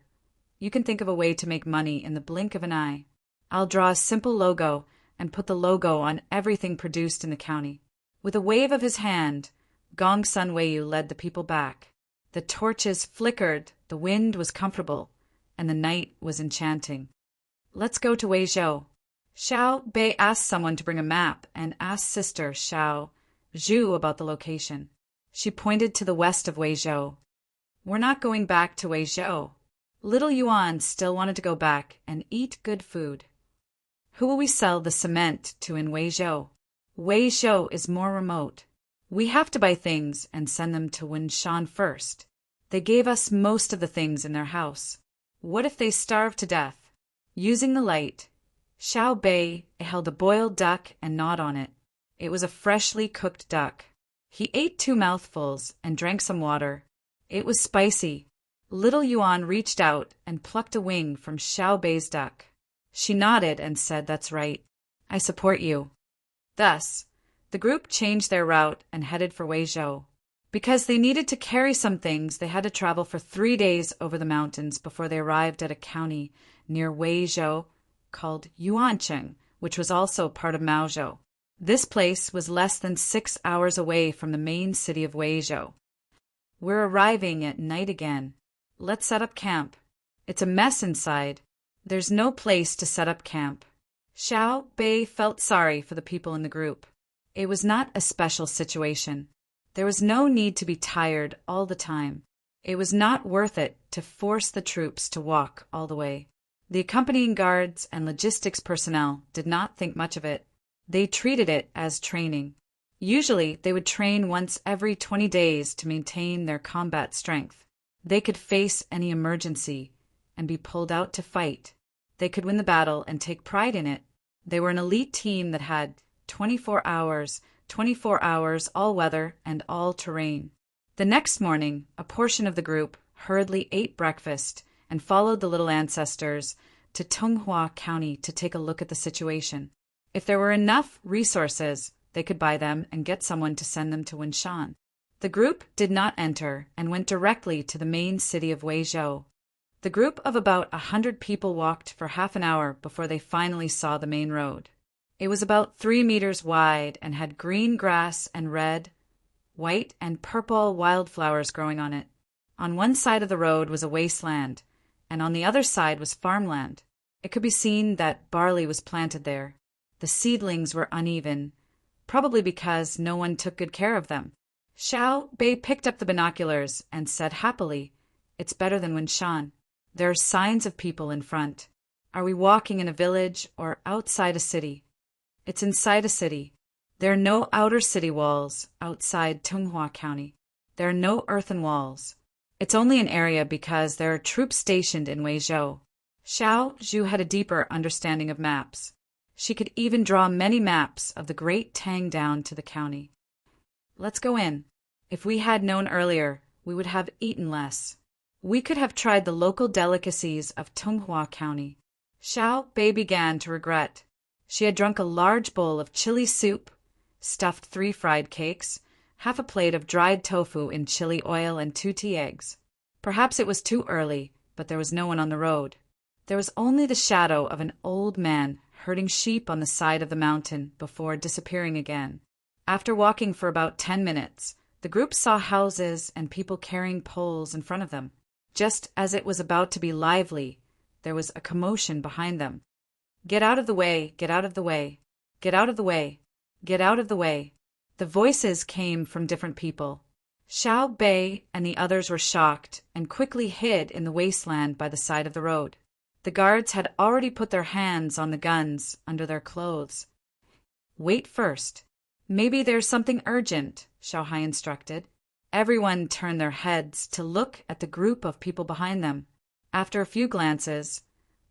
you can think of a way to make money in the blink of an eye. I'll draw a simple logo and put the logo on everything produced in the county. With a wave of his hand, Gongsun Weiyu led the people back. The torches flickered, the wind was comfortable, and the night was enchanting. Let's go to Weizhou. Xiao Bei asked someone to bring a map and asked Sister Xiao Zhu about the location. She pointed to the west of Weizhou. We're not going back to Weizhou. Little Yuan still wanted to go back and eat good food. Who will we sell the cement to in Weizhou? Weizhou is more remote. We have to buy things and send them to Winshan first. They gave us most of the things in their house. What if they starve to death? Using the light, Xiao Bei held a boiled duck and gnawed on it. It was a freshly cooked duck. He ate 2 mouthfuls and drank some water. It was spicy. Little Yuan reached out and plucked a wing from Xiao Bei's duck. She nodded and said, "That's right. I support you." Thus, the group changed their route and headed for Weizhou. Because they needed to carry some things, they had to travel for 3 days over the mountains before they arrived at a county near Weizhou called Yuancheng, which was also part of Maozhou. This place was less than 6 hours away from the main city of Weizhou. We're arriving at night again. Let's set up camp. It's a mess inside. There's no place to set up camp. Xiao Bei felt sorry for the people in the group. It was not a special situation. There was no need to be tired all the time. It was not worth it to force the troops to walk all the way. The accompanying guards and logistics personnel did not think much of it. They treated it as training. Usually, they would train once every 20 days to maintain their combat strength. They could face any emergency and be pulled out to fight. They could win the battle and take pride in it. They were an elite team that had 24 hours, all weather and all terrain. The next morning, a portion of the group hurriedly ate breakfast and followed the little ancestors to Tunghua County to take a look at the situation. If there were enough resources, they could buy them and get someone to send them to Winshan. The group did not enter and went directly to the main city of Weizhou. The group of about 100 people walked for half an hour before they finally saw the main road. It was about 3 meters wide and had green grass and red, white, and purple wildflowers growing on it. On one side of the road was a wasteland, and on the other side was farmland. It could be seen that barley was planted there. The seedlings were uneven, probably because no one took good care of them. Xiao Bei picked up the binoculars and said happily, "It's better than Winshan. There are signs of people in front. Are we walking in a village or outside a city?" "It's inside a city. There are no outer city walls outside Tunghua County. There are no earthen walls. It's only an area because there are troops stationed in Weizhou." Xiao Zhu had a deeper understanding of maps. She could even draw many maps of the great Tang down to the county. "Let's go in. If we had known earlier, we would have eaten less. We could have tried the local delicacies of Tunghua County." Xiao Bei began to regret. She had drunk a large bowl of chili soup, stuffed 3 fried cakes, half a plate of dried tofu in chili oil, and 2 tea eggs. Perhaps it was too early, but there was no one on the road. There was only the shadow of an old man herding sheep on the side of the mountain before disappearing again. After walking for about 10 minutes, the group saw houses and people carrying poles in front of them. Just as it was about to be lively, there was a commotion behind them. "Get out of the way! Get out of the way! Get out of the way! Get out of the way!" The voices came from different people. Xiao Bei and the others were shocked and quickly hid in the wasteland by the side of the road. The guards had already put their hands on the guns under their clothes. "Wait first. Maybe there's something urgent," Xiao Hai instructed. Everyone turned their heads to look at the group of people behind them. After a few glances,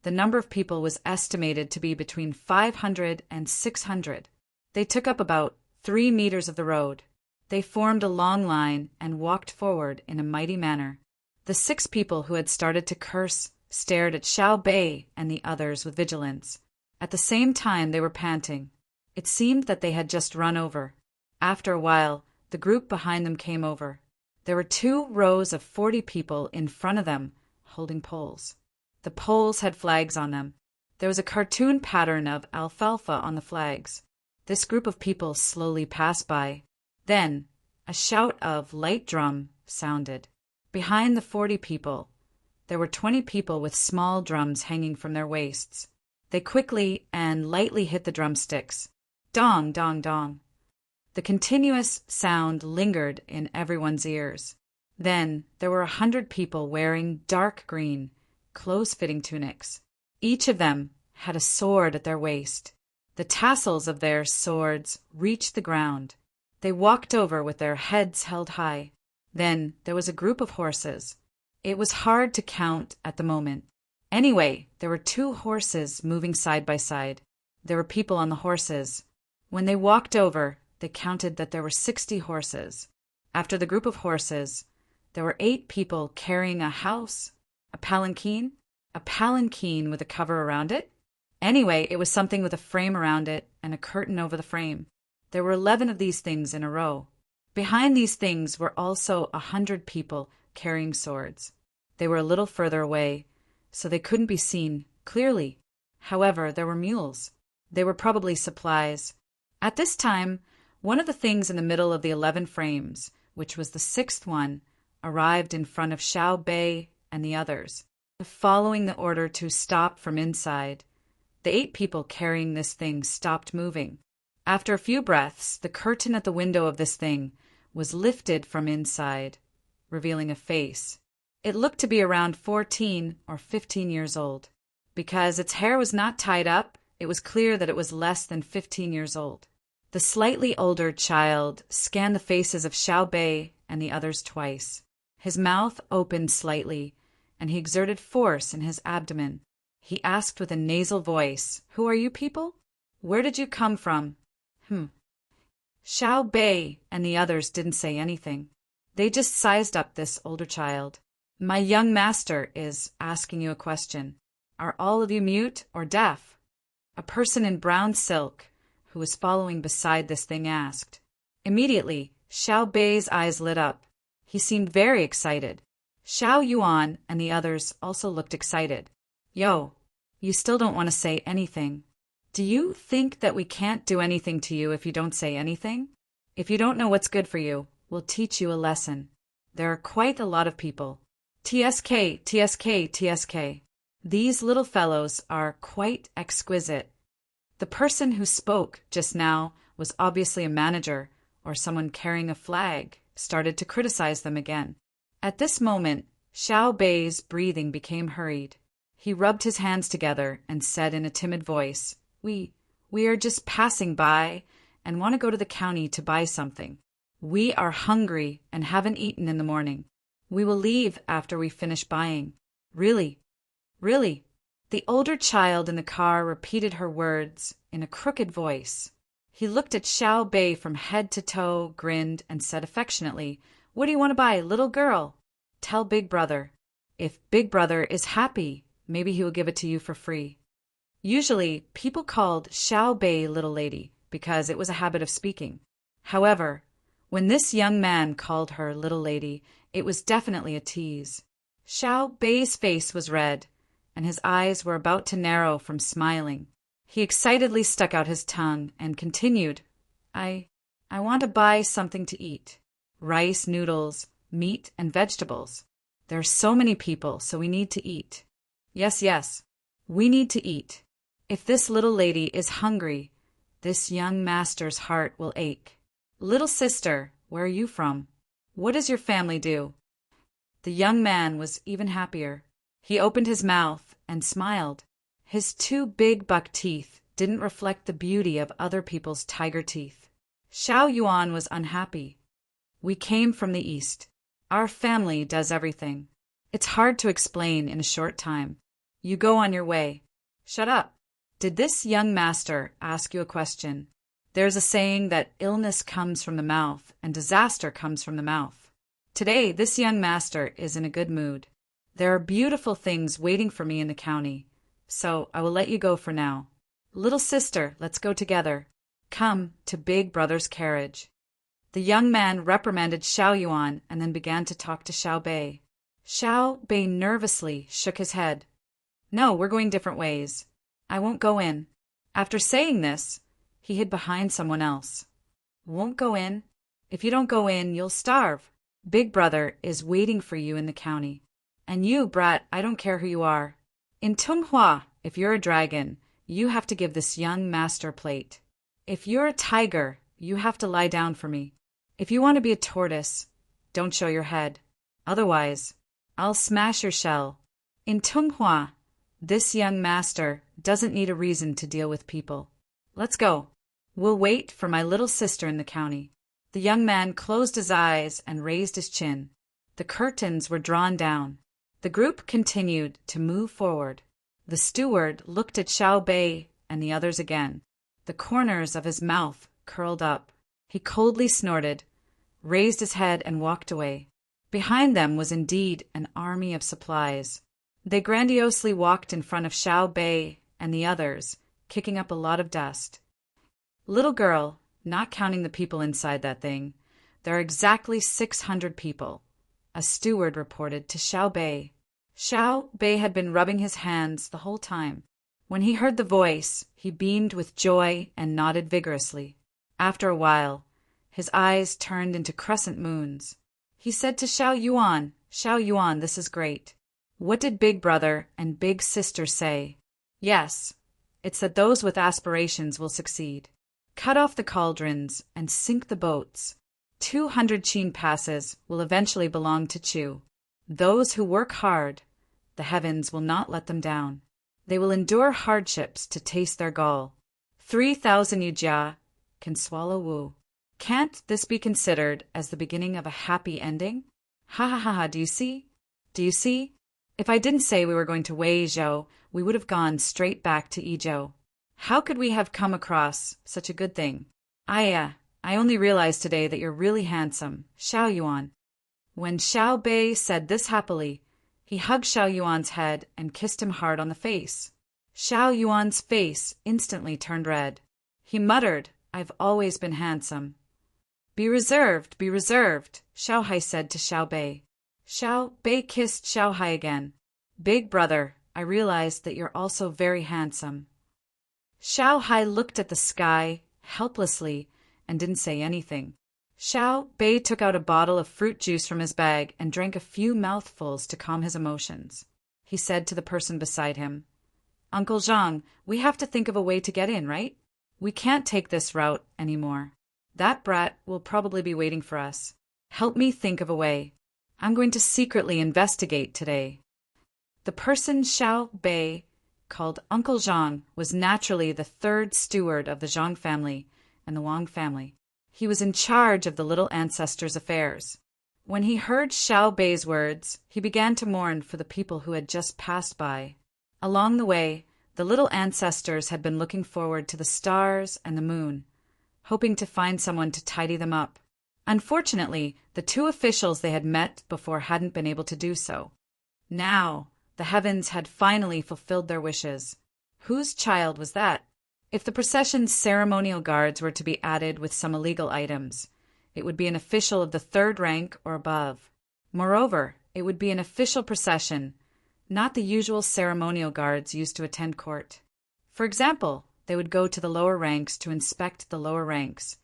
the number of people was estimated to be between 500 and 600. They took up about 3 meters of the road. They formed a long line and walked forward in a mighty manner. The 6 people who had started to curse stared at Xiao Bei and the others with vigilance. At the same time, they were panting. It seemed that they had just run over. After a while, the group behind them came over. There were 2 rows of 40 people in front of them, holding poles. The poles had flags on them. There was a cartoon pattern of alfalfa on the flags. This group of people slowly passed by. Then, a shout of light drum sounded. Behind the 40 people, there were 20 people with small drums hanging from their waists. They quickly and lightly hit the drumsticks. Dong, dong, dong. The continuous sound lingered in everyone's ears. Then there were 100 people wearing dark green, close-fitting tunics. Each of them had a sword at their waist. The tassels of their swords reached the ground. They walked over with their heads held high. Then there was a group of horses. It was hard to count at the moment. Anyway, there were 2 horses moving side by side. There were people on the horses. When they walked over, they counted that there were 60 horses. After the group of horses, there were 8 people carrying a house, a palanquin with a cover around it. Anyway, it was something with a frame around it and a curtain over the frame. There were 11 of these things in a row. Behind these things were also 100 people carrying swords. They were a little further away, so they couldn't be seen clearly. However, there were mules. They were probably supplies. At this time, one of the things in the middle of the 11 frames, which was the 6th one, arrived in front of Xiao Bei and the others. Following the order to stop from inside, the 8 people carrying this thing stopped moving. After a few breaths, the curtain at the window of this thing was lifted from inside, revealing a face. It looked to be around 14 or 15 years old. Because its hair was not tied up, it was clear that it was less than 15 years old. The slightly older child scanned the faces of Xiao Bei and the others twice. His mouth opened slightly, and he exerted force in his abdomen. He asked with a nasal voice, "Who are you people? Where did you come from?" Xiao Bei and the others didn't say anything. They just sized up this older child. "My young master is asking you a question. Are all of you mute or deaf?" A person in brown silk, who was following beside this thing, asked. Immediately, Xiao Bei's eyes lit up. He seemed very excited. Xiao Yuan and the others also looked excited. "Yo, you still don't want to say anything. Do you think that we can't do anything to you if you don't say anything? If you don't know what's good for you, we'll teach you a lesson. There are quite a lot of people. TSK, TSK, TSK. These little fellows are quite exquisite." The person who spoke just now was obviously a manager or someone carrying a flag, started to criticize them again. At this moment, Xiao Bei's breathing became hurried. He rubbed his hands together and said in a timid voice, We are just passing by and want to go to the county to buy something. We are hungry and haven't eaten in the morning. We will leave after we finish buying." "Really? Really?" The older child in the car repeated her words in a crooked voice. He looked at Xiao Bei from head to toe, grinned, and said affectionately, "What do you want to buy, little girl? Tell Big Brother. If Big Brother is happy, maybe he will give it to you for free." Usually, people called Xiao Bei little lady because it was a habit of speaking. However, when this young man called her little lady, it was definitely a tease. Xiao Bei's face was red, and his eyes were about to narrow from smiling. He excitedly stuck out his tongue and continued, I want to buy something to eat. Rice, noodles, meat, and vegetables. There are so many people, so we need to eat. Yes, yes, we need to eat. If this little lady is hungry, this young master's heart will ache. Little sister, where are you from? What does your family do? The young man was even happier. He opened his mouth and smiled. His two big buck teeth didn't reflect the beauty of other people's tiger teeth. Xiao Yuan was unhappy. We came from the east. Our family does everything. It's hard to explain in a short time. You go on your way. Shut up. Did this young master ask you a question? There's a saying that illness comes from the mouth and disaster comes from the mouth. Today, this young master is in a good mood. There are beautiful things waiting for me in the county, so I will let you go for now. Little sister, let's go together. Come to Big Brother's carriage. The young man reprimanded Xiao Yuan and then began to talk to Xiao Bei. Xiao Bei nervously shook his head. No, we're going different ways. I won't go in. After saying this, he hid behind someone else. Won't go in? If you don't go in, you'll starve. Big Brother is waiting for you in the county. And you, brat, I don't care who you are. In Tunghua, if you're a dragon, you have to give this young master a plate. If you're a tiger, you have to lie down for me. If you want to be a tortoise, don't show your head. Otherwise, I'll smash your shell. In Tunghua, this young master doesn't need a reason to deal with people. Let's go. We'll wait for my little sister in the county. The young man closed his eyes and raised his chin. The curtains were drawn down. The group continued to move forward. The steward looked at Xiao Bei and the others again. The corners of his mouth curled up. He coldly snorted, raised his head and walked away. Behind them was indeed an army of supplies. They grandiosely walked in front of Xiao Bei and the others, kicking up a lot of dust. Little girl, not counting the people inside that thing, there are exactly 600 people, a steward reported to Xiao Bei. Xiao Bei had been rubbing his hands the whole time. When he heard the voice, he beamed with joy and nodded vigorously. After a while, his eyes turned into crescent moons. He said to Xiao Yuan, this is great. What did Big Brother and Big Sister say? Yes, it's that those with aspirations will succeed. Cut off the cauldrons and sink the boats. 200 Qin passes will eventually belong to Chu. Those who work hard, the heavens will not let them down. They will endure hardships to taste their gall. 3,000 Yujia can swallow Wu. Can't this be considered as the beginning of a happy ending? Ha ha ha ha, do you see? Do you see? If I didn't say we were going to Wei Zhou, we would have gone straight back to Yizhou. How could we have come across such a good thing? I only realized today that you're really handsome, Xiao Yuan. When Xiao Bei said this happily, he hugged Xiao Yuan's head and kissed him hard on the face. Xiao Yuan's face instantly turned red. He muttered, I've always been handsome. Be reserved, Xiao Hai said to Xiao Bei. Xiao Bei kissed Xiao Hai again. Big Brother, I realized that you're also very handsome. Xiao Hai looked at the sky helplessly and didn't say anything. Xiao Bei took out a bottle of fruit juice from his bag and drank a few mouthfuls to calm his emotions. He said to the person beside him, Uncle Zhang, we have to think of a way to get in, right? We can't take this route anymore. That brat will probably be waiting for us. Help me think of a way. I'm going to secretly investigate today. The person Xiao Bei called Uncle Zhang was naturally the third steward of the Zhang family and the Wang family. He was in charge of the little ancestor's affairs. When he heard Xiao Bei's words, he began to mourn for the people who had just passed by. Along the way, the little ancestors had been looking forward to the stars and the moon, hoping to find someone to tidy them up. Unfortunately, the two officials they had met before hadn't been able to do so. Now, the heavens had finally fulfilled their wishes. Whose child was that? If the procession's ceremonial guards were to be added with some illegal items, it would be an official of the third rank or above. Moreover, it would be an official procession, not the usual ceremonial guards used to attend court. For example, they would go to the lower ranks to inspect the lower ranks,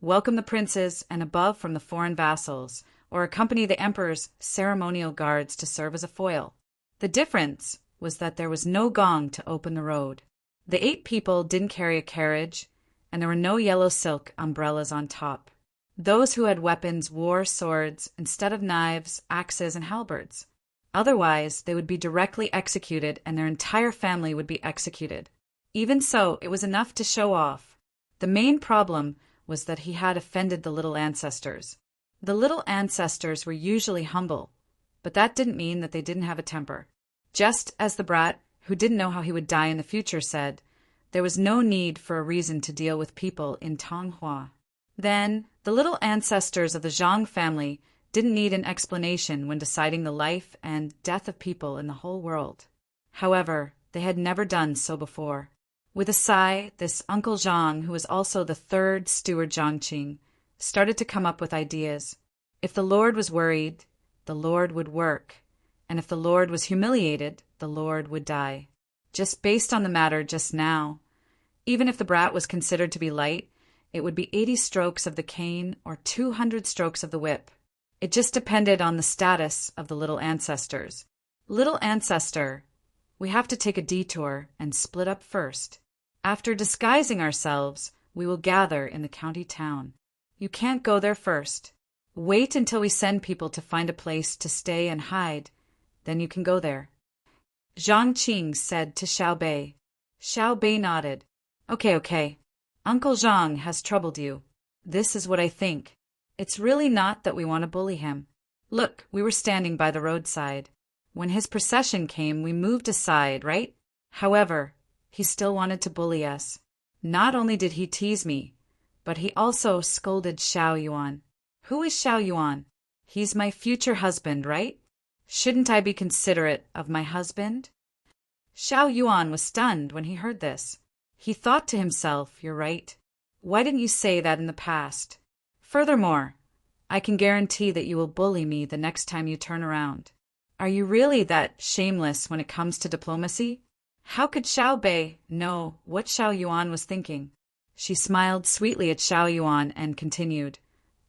welcome the princes and above from the foreign vassals, or accompany the emperor's ceremonial guards to serve as a foil. The difference was that there was no gong to open the road. The 8 people didn't carry a carriage, and there were no yellow silk umbrellas on top. Those who had weapons wore swords instead of knives, axes, and halberds. Otherwise, they would be directly executed and their entire family would be executed. Even so, it was enough to show off. The main problem was that he had offended the little ancestors. The little ancestors were usually humble, but that didn't mean that they didn't have a temper. Just as the brat, who didn't know how he would die in the future, said, there was no need for a reason to deal with people in Tonghua. Then, the little ancestors of the Zhang family didn't need an explanation when deciding the life and death of people in the whole world. However, they had never done so before. With a sigh, this Uncle Zhang, who was also the 3rd steward Zhangqing, started to come up with ideas. If the Lord was worried, the Lord would work, and if the Lord was humiliated, the Lord would die. Just based on the matter just now, even if the brat was considered to be light, it would be 80 strokes of the cane or 200 strokes of the whip. It just depended on the status of the little ancestors. Little ancestor, we have to take a detour and split up first. After disguising ourselves, we will gather in the county town. You can't go there first. Wait until we send people to find a place to stay and hide. Then you can go there. Zhang Qing said to Xiao Bei. Xiao Bei nodded. Okay. Uncle Zhang has troubled you. This is what I think. It's really not that we want to bully him. Look, we were standing by the roadside. When his procession came, we moved aside, right? However, he still wanted to bully us. Not only did he tease me, but he also scolded Xiao Yuan. Who is Xiao Yuan? He's my future husband, right? Shouldn't I be considerate of my husband? Xiao Yuan was stunned when he heard this. He thought to himself, you're right. Why didn't you say that in the past? Furthermore, I can guarantee that you will bully me the next time you turn around. Are you really that shameless when it comes to diplomacy? How could Xiao Bei know what Xiao Yuan was thinking? She smiled sweetly at Xiao Yuan and continued.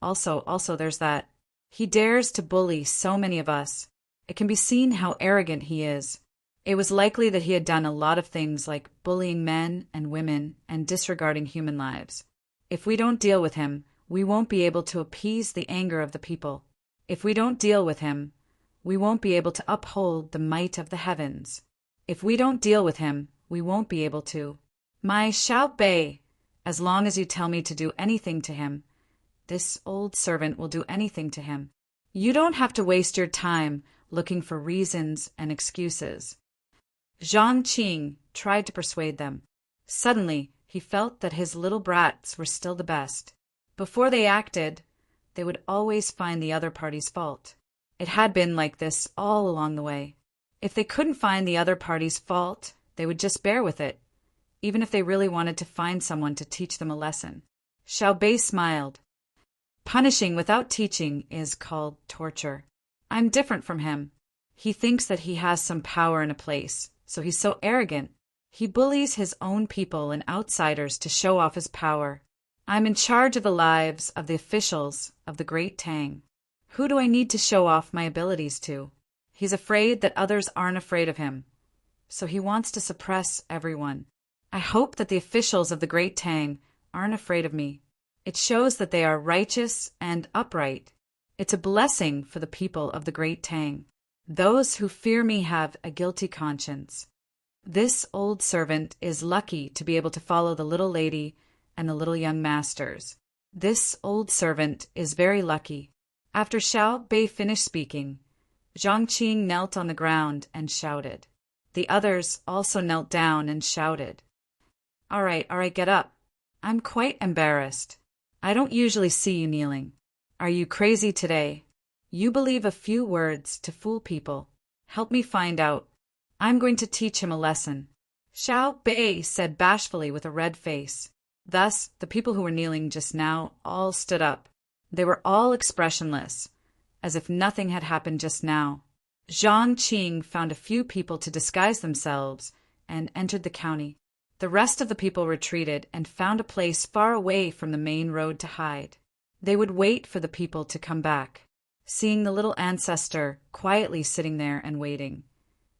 Also, there's that. He dares to bully so many of us. It can be seen how arrogant he is. It was likely that he had done a lot of things like bullying men and women and disregarding human lives. If we don't deal with him, we won't be able to appease the anger of the people. If we don't deal with him, we won't be able to uphold the might of the heavens. If we don't deal with him, we won't be able to. My Xiao Bei, as long as you tell me to do anything to him, this old servant will do anything to him. You don't have to waste your time looking for reasons and excuses. Zhang Qing tried to persuade them. Suddenly, he felt that his little brats were still the best. Before they acted, they would always find the other party's fault. It had been like this all along the way. If they couldn't find the other party's fault, they would just bear with it, even if they really wanted to find someone to teach them a lesson. Xiao Bei smiled. Punishing without teaching is called torture. I'm different from him. He thinks that he has some power in a place, so he's so arrogant. He bullies his own people and outsiders to show off his power. I'm in charge of the lives of the officials of the great Tang. Who do I need to show off my abilities to? He's afraid that others aren't afraid of him, so he wants to suppress everyone. I hope that the officials of the great Tang aren't afraid of me. It shows that they are righteous and upright. It's a blessing for the people of the great Tang. Those who fear me have a guilty conscience. This old servant is lucky to be able to follow the little lady and the little young masters. This old servant is very lucky. After Xiao Bei finished speaking, Zhang Qing knelt on the ground and shouted. The others also knelt down and shouted. All right, get up. I'm quite embarrassed. I don't usually see you kneeling. Are you crazy today? You believe a few words to fool people. Help me find out. I'm going to teach him a lesson. Xiao Bei said bashfully with a red face. Thus, the people who were kneeling just now all stood up. They were all expressionless, as if nothing had happened just now. Zhang Qing found a few people to disguise themselves and entered the county. The rest of the people retreated and found a place far away from the main road to hide. They would wait for the people to come back. seeing the little ancestor quietly sitting there and waiting.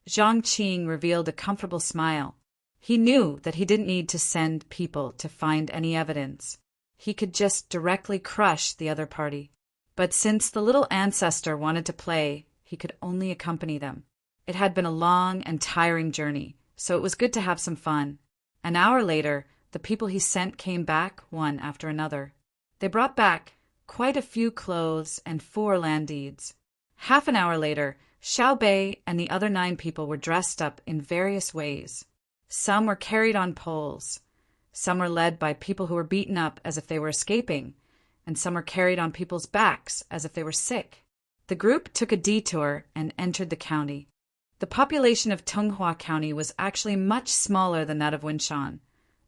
Zhang Qing revealed a comfortable smile. He knew that he didn't need to send people to find any evidence. He could just directly crush the other party. But since the little ancestor wanted to play, he could only accompany them. It had been a long and tiring journey, so it was good to have some fun. An hour later, the people he sent came back one after another. They brought back quite a few clothes and 4 land deeds. Half an hour later, Xiao Bei and the other 9 people were dressed up in various ways. Some were carried on poles. Some were led by people who were beaten up as if they were escaping, and some were carried on people's backs as if they were sick. The group took a detour and entered the county. The population of Tunghua County was actually much smaller than that of Winshan,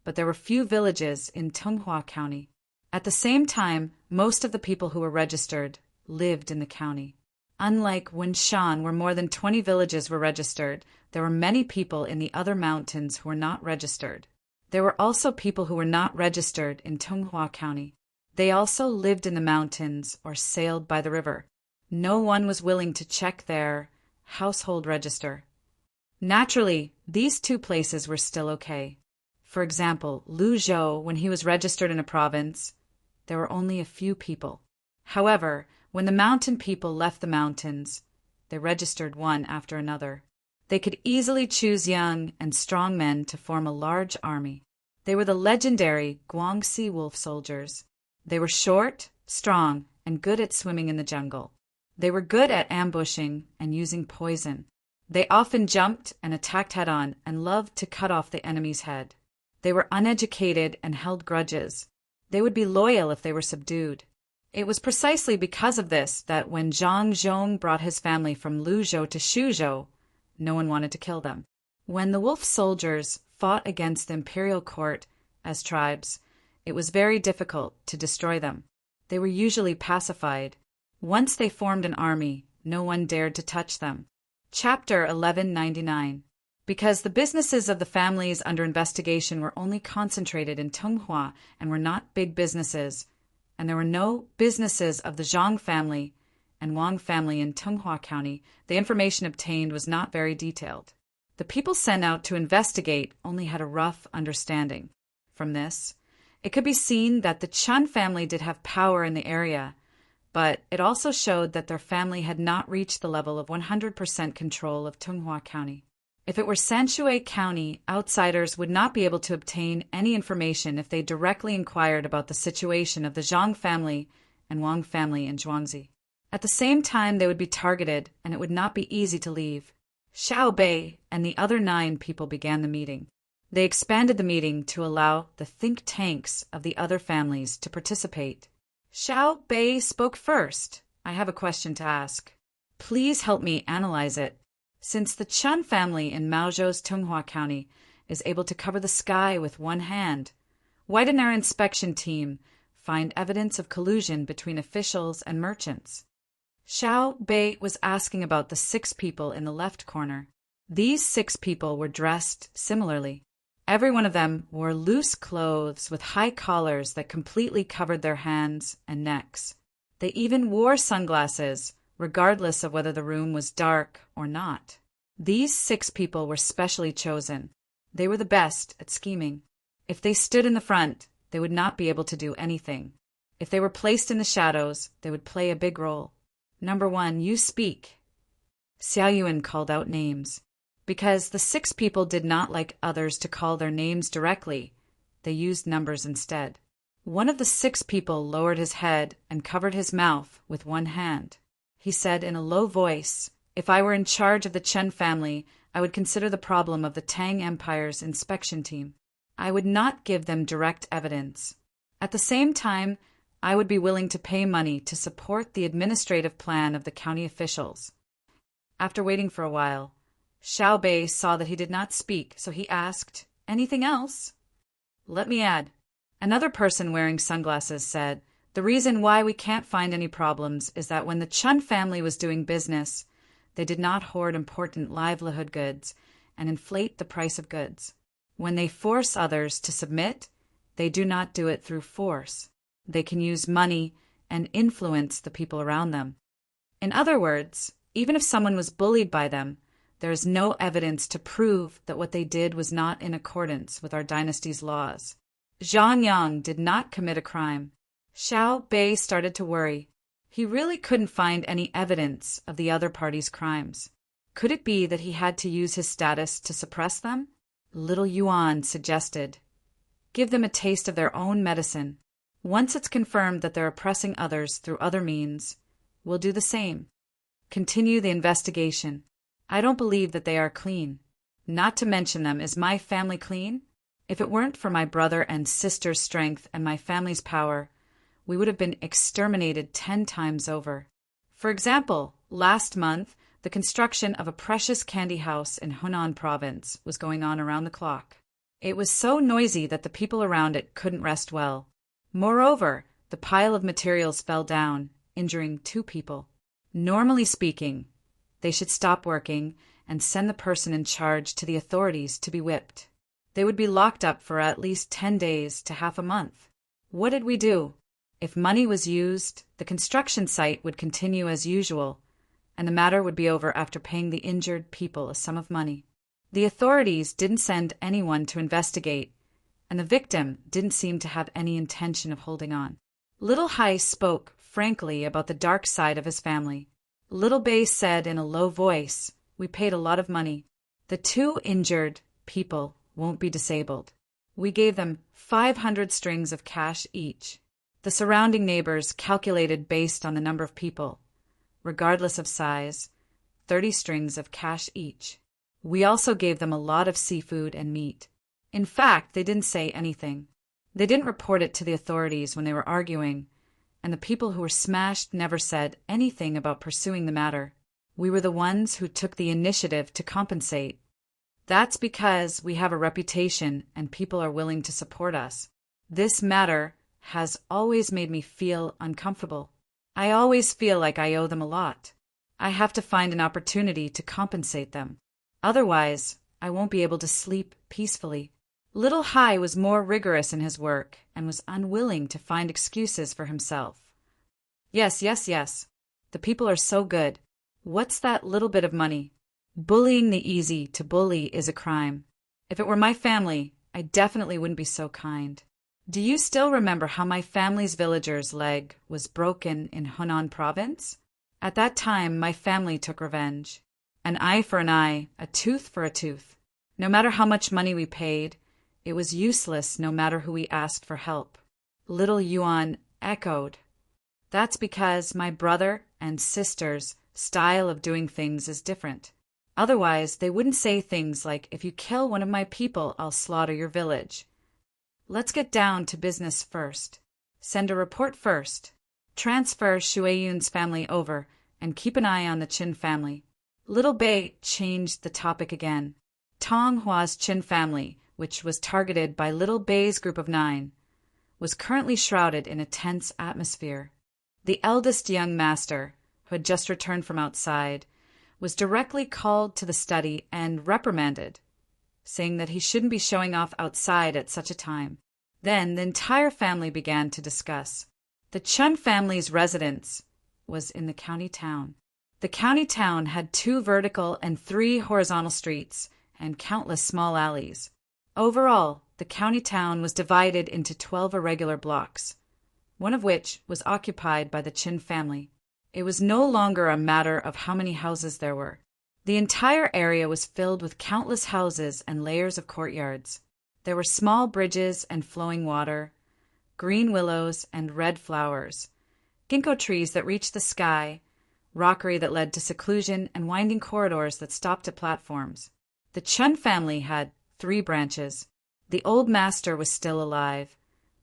but there were few villages in Tunghua County. At the same time, most of the people who were registered lived in the county. Unlike Winshan, where more than 20 villages were registered, there were many people in the other mountains who were not registered. There were also people who were not registered in Tunghua County. They also lived in the mountains or sailed by the river. No one was willing to check their household register. Naturally, these 2 places were still okay. For example, Lu Zhou, when he was registered in a province, there were only a few people. However, when the mountain people left the mountains, they registered one after another. They could easily choose young and strong men to form a large army. They were the legendary Guangxi wolf soldiers. They were short, strong, and good at swimming in the jungle. They were good at ambushing and using poison. They often jumped and attacked head-on and loved to cut off the enemy's head. They were uneducated and held grudges. They would be loyal if they were subdued. It was precisely because of this that when Zhang Zhong brought his family from Luzhou to Shuzhou, no one wanted to kill them. When the wolf soldiers fought against the imperial court as tribes, it was very difficult to destroy them. They were usually pacified. Once they formed an army, no one dared to touch them. Chapter 1199. Because the businesses of the families under investigation were only concentrated in Tunghua and were not big businesses, and there were no businesses of the Zhang family and Wang family in Tunghua County, the information obtained was not very detailed. The people sent out to investigate only had a rough understanding. From this, it could be seen that the Chun family did have power in the area, but it also showed that their family had not reached the level of 100% control of Tunghua County. If it were Sanshui County, outsiders would not be able to obtain any information if they directly inquired about the situation of the Zhang family and Wang family in Zhuangzi. At the same time, they would be targeted, and it would not be easy to leave. Xiao Bei and the other 9 people began the meeting. They expanded the meeting to allow the think tanks of the other families to participate. Xiao Bei spoke first. I have a question to ask. Please help me analyze it. Since the Chun family in Maozhou's Tunghua County is able to cover the sky with one hand, why didn't our inspection team find evidence of collusion between officials and merchants? Xiao Bei was asking about the 6 people in the left corner. These 6 people were dressed similarly. Every one of them wore loose clothes with high collars that completely covered their hands and necks. They even wore sunglasses, regardless of whether the room was dark or not. These 6 people were specially chosen. They were the best at scheming. If they stood in the front, they would not be able to do anything. If they were placed in the shadows, they would play a big role. Number 1, you speak. Xiao Yuan called out names. Because the 6 people did not like others to call their names directly, they used numbers instead. One of the 6 people lowered his head and covered his mouth with one hand. He said in a low voice, "If I were in charge of the Chen family, I would consider the problem of the Tang Empire's inspection team. I would not give them direct evidence. At the same time, I would be willing to pay money to support the administrative plan of the county officials." After waiting for a while, Xiao Bei saw that he did not speak, so he asked, "Anything else?" "Let me add." Another person wearing sunglasses said, "The reason why we can't find any problems is that when the Chun family was doing business, they did not hoard important livelihood goods and inflate the price of goods. When they force others to submit, they do not do it through force. They can use money and influence the people around them. In other words, even if someone was bullied by them, there is no evidence to prove that what they did was not in accordance with our dynasty's laws. Zhang Yang did not commit a crime. Xiao Bei started to worry. He really couldn't find any evidence of the other party's crimes. Could it be that he had to use his status to suppress them? Little Yuan suggested, "Give them a taste of their own medicine. Once it's confirmed that they're oppressing others through other means, we'll do the same. Continue the investigation. I don't believe that they are clean. Not to mention them, is my family clean? If it weren't for my brother and sister's strength and my family's power, we would have been exterminated 10 times over. For example, last month, the construction of a precious candy house in Hunan province was going on around the clock. It was so noisy that the people around it couldn't rest well. Moreover, the pile of materials fell down, injuring 2 people. Normally speaking, they should stop working and send the person in charge to the authorities to be whipped. They would be locked up for at least 10 days to half a month. What did we do? If money was used, the construction site would continue as usual, and the matter would be over after paying the injured people a sum of money. The authorities didn't send anyone to investigate, and the victim didn't seem to have any intention of holding on. Little Hai spoke frankly about the dark side of his family. Little Bei said in a low voice, "We paid a lot of money. The 2 injured people won't be disabled. We gave them 500 strings of cash each." The surrounding neighbors calculated based on the number of people. Regardless of size, 30 strings of cash each. We also gave them a lot of seafood and meat. In fact, they didn't say anything. They didn't report it to the authorities when they were arguing, and the people who were smashed never said anything about pursuing the matter. We were the ones who took the initiative to compensate. That's because we have a reputation and people are willing to support us. This matter has always made me feel uncomfortable. I always feel like I owe them a lot. I have to find an opportunity to compensate them. Otherwise, I won't be able to sleep peacefully. Little Hai was more rigorous in his work and was unwilling to find excuses for himself. Yes. The people are so good. What's that little bit of money? Bullying the easy to bully is a crime. If it were my family, I definitely wouldn't be so kind. Do you still remember how my family's villager's leg was broken in Hunan province? At that time, my family took revenge. An eye for an eye, a tooth for a tooth. No matter how much money we paid, it was useless no matter who we asked for help. Little Yuan echoed. That's because my brother and sister's style of doing things is different. Otherwise, they wouldn't say things like, "If you kill one of my people, I'll slaughter your village." Let's get down to business first. Send a report first. Transfer Shuiyun's family over and keep an eye on the Qin family. Little Bei changed the topic again. Tang Hua's Qin family, which was targeted by Little Bei's group of 9, was currently shrouded in a tense atmosphere. The eldest young master, who had just returned from outside, was directly called to the study and reprimanded, saying that he shouldn't be showing off outside at such a time. Then the entire family began to discuss. The Chun family's residence was in the county town. The county town had 2 vertical and 3 horizontal streets and countless small alleys. Overall, the county town was divided into 12 irregular blocks, one of which was occupied by the Qin family. It was no longer a matter of how many houses there were. The entire area was filled with countless houses and layers of courtyards. There were small bridges and flowing water, green willows and red flowers, ginkgo trees that reached the sky, rockery that led to seclusion, and winding corridors that stopped at platforms. The Chun family had 3 branches. The old master was still alive,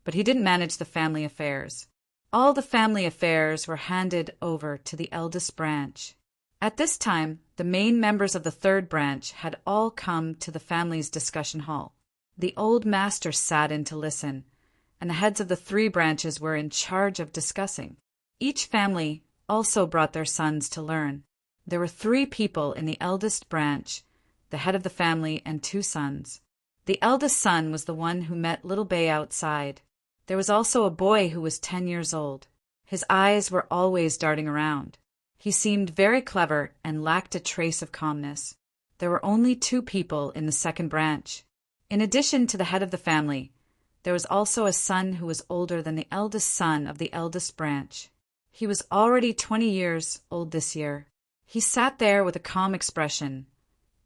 but he didn't manage the family affairs. All the family affairs were handed over to the eldest branch. At this time, the main members of the 3rd branch had all come to the family's discussion hall. The old master sat in to listen, and the heads of the 3 branches were in charge of discussing. Each family also brought their sons to learn. There were 3 people in the eldest branch, the head of the family and 2 sons. The eldest son was the one who met Little Bei outside. There was also a boy who was 10 years old. His eyes were always darting around. He seemed very clever and lacked a trace of calmness. There were only 2 people in the second branch. In addition to the head of the family, there was also a son who was older than the eldest son of the eldest branch. He was already 20 years old this year. He sat there with a calm expression,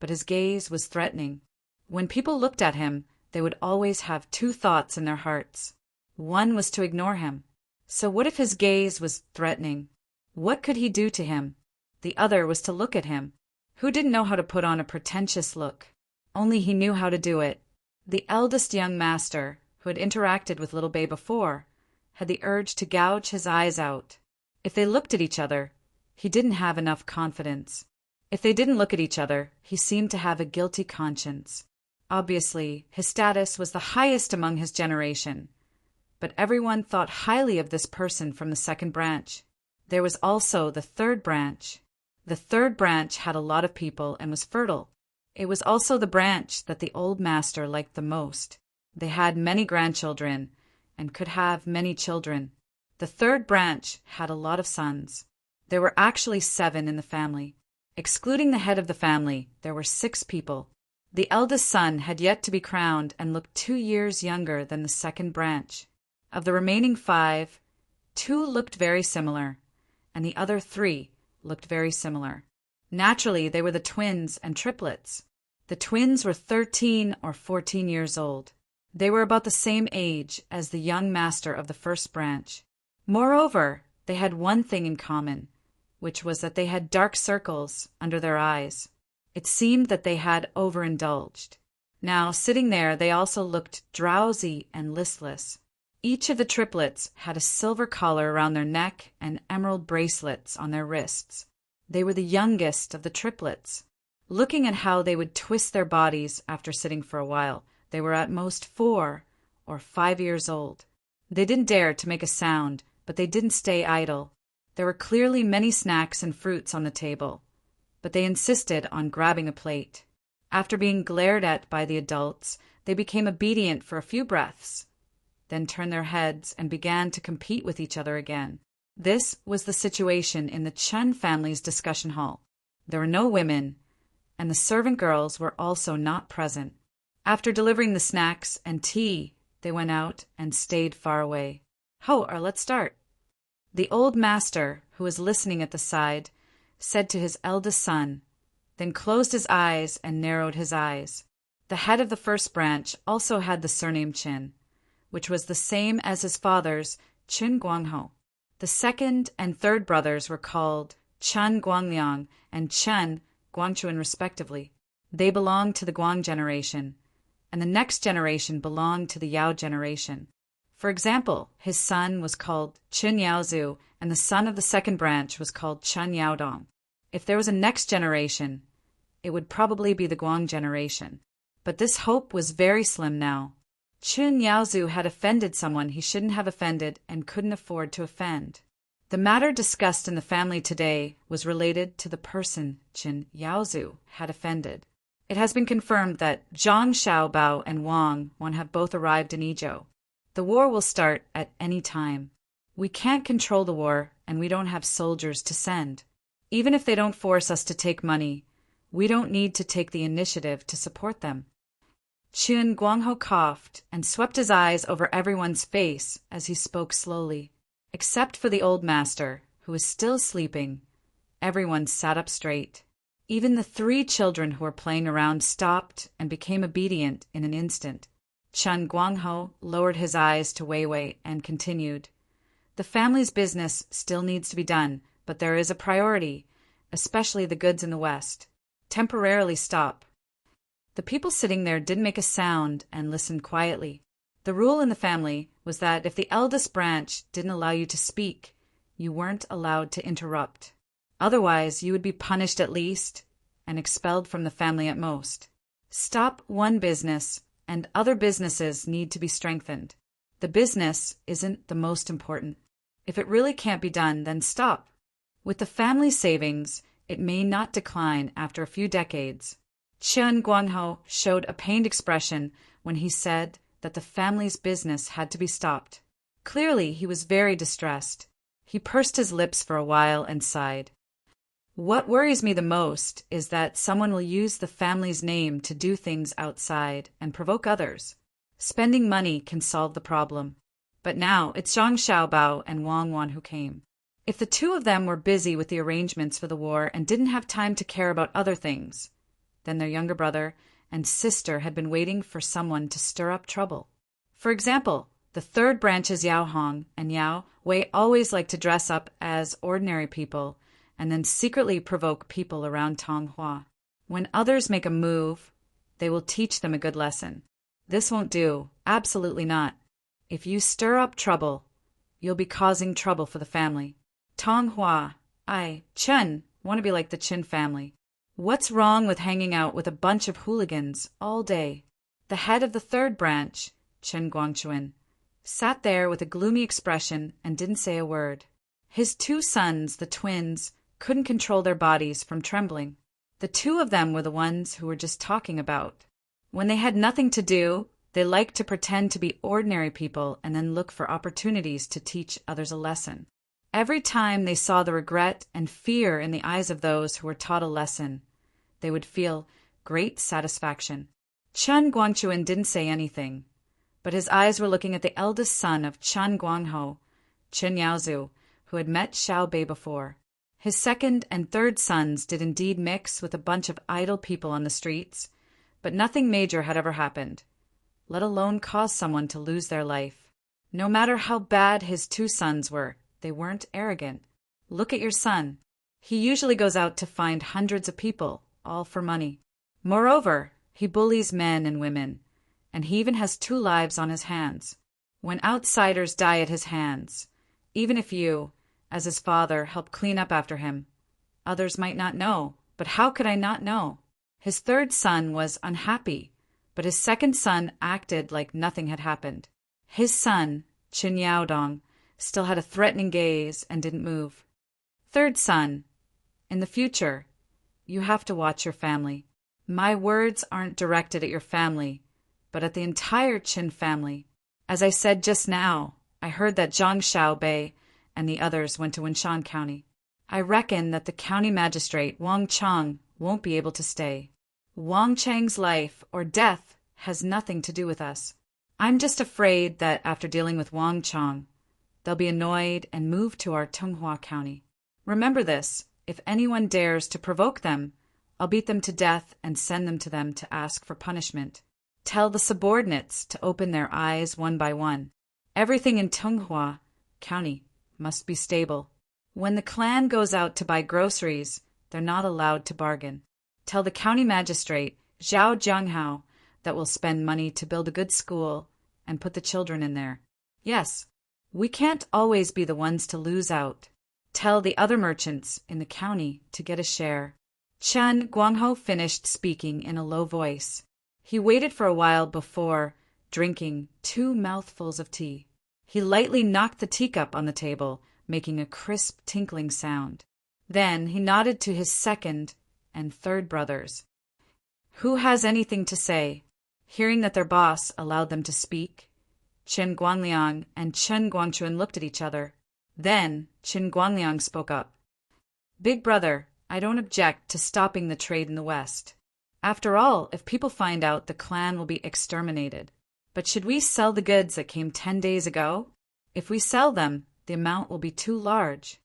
but his gaze was threatening. When people looked at him, they would always have 2 thoughts in their hearts. One was to ignore him. So what if his gaze was threatening? What could he do to him? The other was to look at him. Who didn't know how to put on a pretentious look? Only he knew how to do it. The eldest young master, who had interacted with little Bei before, had the urge to gouge his eyes out. If they looked at each other, he didn't have enough confidence. If they didn't look at each other, he seemed to have a guilty conscience. Obviously, his status was the highest among his generation, but everyone thought highly of this person from the second branch. There was also the third branch. The third branch had a lot of people and was fertile. It was also the branch that the old master liked the most. They had many grandchildren and could have many children. The third branch had a lot of sons. There were actually 7 in the family. Excluding the head of the family, there were 6 people. The eldest son had yet to be crowned and looked 2 years younger than the second branch. Of the remaining 5, 2 looked very similar, and the other 3 looked very similar. Naturally, they were the twins and triplets. The twins were 13 or 14 years old. They were about the same age as the young master of the first branch. Moreover, they had one thing in common, which was that they had dark circles under their eyes. It seemed that they had overindulged. Now, sitting there, they also looked drowsy and listless. Each of the triplets had a silver collar around their neck and emerald bracelets on their wrists. They were the youngest of the triplets. Looking at how they would twist their bodies after sitting for a while, they were at most 4 or 5 years old. They didn't dare to make a sound, but they didn't stay idle. There were clearly many snacks and fruits on the table, but they insisted on grabbing a plate. After being glared at by the adults, they became obedient for a few breaths, then turned their heads and began to compete with each other again. This was the situation in the Chun family's discussion hall. There were no women, and the servant girls were also not present. After delivering the snacks and tea, they went out and stayed far away. Let's start. The old master, who was listening at the side, said to his eldest son, then closed his eyes and narrowed his eyes. The head of the first branch also had the surname Chin, which was the same as his father's, Chun Guangho. The second and third brothers were called Chun Guangliang and Chun Guangchuan respectively. They belonged to the Guang generation, and the next generation belonged to the Yao generation. For example, his son was called Chun Yaozu, and the son of the second branch was called Chun Yaodong. If there was a next generation, it would probably be the Guang generation. But this hope was very slim now. Chun Yaozu had offended someone he shouldn't have offended and couldn't afford to offend. The matter discussed in the family today was related to the person Chun Yaozu had offended. It has been confirmed that Zhang Xiaobao and Wang have both arrived in Izhou. The war will start at any time. We can't control the war, and we don't have soldiers to send. Even if they don't force us to take money, we don't need to take the initiative to support them. Chun Guangho coughed and swept his eyes over everyone's face as he spoke slowly. Except for the old master, who was still sleeping, everyone sat up straight. Even the 3 children who were playing around stopped and became obedient in an instant. Chun Guangho lowered his eyes to Weiwei and continued. The family's business still needs to be done, but there is a priority, especially the goods in the West. Temporarily stop. The people sitting there didn't make a sound and listened quietly. The rule in the family was that if the eldest branch didn't allow you to speak, you weren't allowed to interrupt. Otherwise, you would be punished at least and expelled from the family at most. Stop one business, and other businesses need to be strengthened. The business isn't the most important. If it really can't be done, then stop. With the family savings, it may not decline after a few decades. Chun Guangho showed a pained expression when he said that the family's business had to be stopped. Clearly, he was very distressed. He pursed his lips for a while and sighed. What worries me the most is that someone will use the family's name to do things outside and provoke others. Spending money can solve the problem. But now it's Zhang Xiaobao and Wang Wan who came. If the two of them were busy with the arrangements for the war and didn't have time to care about other things, then their younger brother and sister had been waiting for someone to stir up trouble. For example, the third branches Yao Hong and Yao Wei always like to dress up as ordinary people and then secretly provoke people around Tonghua. When others make a move, they will teach them a good lesson. This won't do. Absolutely not. If you stir up trouble, you'll be causing trouble for the family. Tonghua, Chen, want to be like the Qin family. What's wrong with hanging out with a bunch of hooligans all day? The head of the third branch, Chen Guangchuan, sat there with a gloomy expression and didn't say a word. His two sons, the twins, couldn't control their bodies from trembling. The two of them were the ones who were just talking about. When they had nothing to do, they liked to pretend to be ordinary people and then look for opportunities to teach others a lesson. Every time they saw the regret and fear in the eyes of those who were taught a lesson, they would feel great satisfaction. Chen Guangchuan didn't say anything, but his eyes were looking at the eldest son of Chen Guangho, Chen Yaozu, who had met Xiao Bei before. His second and third sons did indeed mix with a bunch of idle people on the streets, but nothing major had ever happened, let alone cause someone to lose their life. No matter how bad his two sons were, they weren't arrogant. Look at your son. He usually goes out to find hundreds of people, all for money. Moreover, he bullies men and women, and he even has 2 lives on his hands. When outsiders die at his hands, even if you, as his father, help clean up after him, others might not know. But how could I not know? His third son was unhappy, but his second son acted like nothing had happened. His son, Qin Yaodong, still had a threatening gaze and didn't move. Third son, in the future, you have to watch your family. My words aren't directed at your family, but at the entire Qin family. As I said just now, I heard that Zhang Xiaobei and the others went to Winshan County. I reckon that the county magistrate, Wang Chang, won't be able to stay. Wang Chang's life or death has nothing to do with us. I'm just afraid that after dealing with Wang Chang, they'll be annoyed and move to our Tonghua County. Remember this, if anyone dares to provoke them, I'll beat them to death and send them to ask for punishment. Tell the subordinates to open their eyes one by one. Everything in Tonghua County must be stable. When the clan goes out to buy groceries, they're not allowed to bargain. Tell the county magistrate, Zhao Jianghao, that we'll spend money to build a good school and put the children in there. Yes, we can't always be the ones to lose out. Tell the other merchants in the county to get a share. Chen Guangho finished speaking in a low voice. He waited for a while before drinking 2 mouthfuls of tea. He lightly knocked the teacup on the table, making a crisp tinkling sound. Then he nodded to his second and third brothers. Who has anything to say? Hearing that their boss allowed them to speak, Qin Guangliang and Chen Guangchuan looked at each other. Then Qin Guangliang spoke up. Big brother, I don't object to stopping the trade in the West. After all, if people find out, the clan will be exterminated. But should we sell the goods that came 10 days ago? If we sell them, the amount will be too large.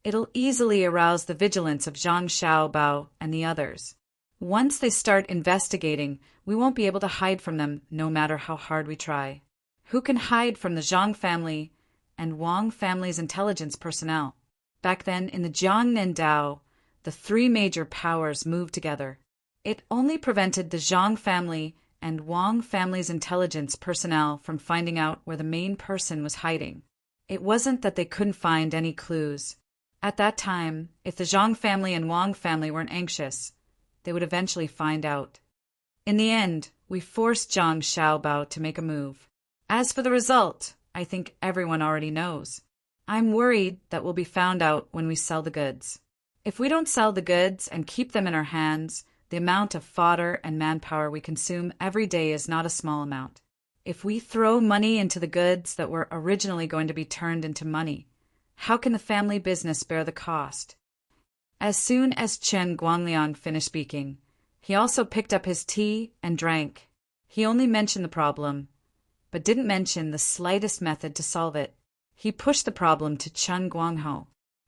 It'll easily arouse the vigilance of Zhang Xiaobao and the others. Once they start investigating, we won't be able to hide from them no matter how hard we try. Who can hide from the Zhang family and Wang family's intelligence personnel? Back then, in the Jiang Nindao, the 3 major powers moved together. It only prevented the Zhang family and Wang family's intelligence personnel from finding out where the main person was hiding. It wasn't that they couldn't find any clues. At that time, if the Zhang family and Wang family weren't anxious, they would eventually find out. In the end, we forced Zhang Xiaobao to make a move. As for the result, I think everyone already knows. I'm worried that we'll be found out when we sell the goods. If we don't sell the goods and keep them in our hands, the amount of fodder and manpower we consume every day is not a small amount. If we throw money into the goods that were originally going to be turned into money, how can the family business bear the cost? As soon as Chen Guangliang finished speaking, he also picked up his tea and drank. He only mentioned the problem, but didn't mention the slightest method to solve it. He pushed the problem to Chen Guangho.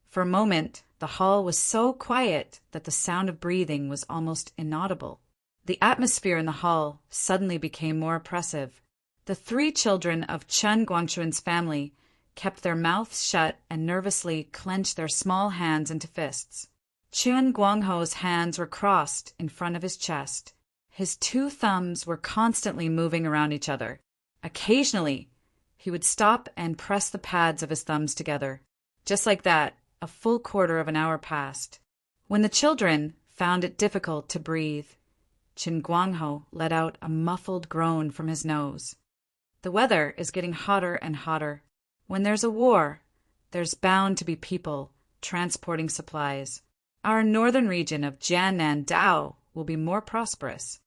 For a moment, the hall was so quiet that the sound of breathing was almost inaudible. The atmosphere in the hall suddenly became more oppressive. The three children of Chen Guangchuan's family kept their mouths shut and nervously clenched their small hands into fists. Chen Guangho's hands were crossed in front of his chest. His two thumbs were constantly moving around each other. Occasionally, he would stop and press the pads of his thumbs together. Just like that, a full quarter of an hour passed. When the children found it difficult to breathe, Chen Guangho let out a muffled groan from his nose. The weather is getting hotter and hotter. When there's a war, there's bound to be people transporting supplies. Our northern region of Jiannan Dao will be more prosperous.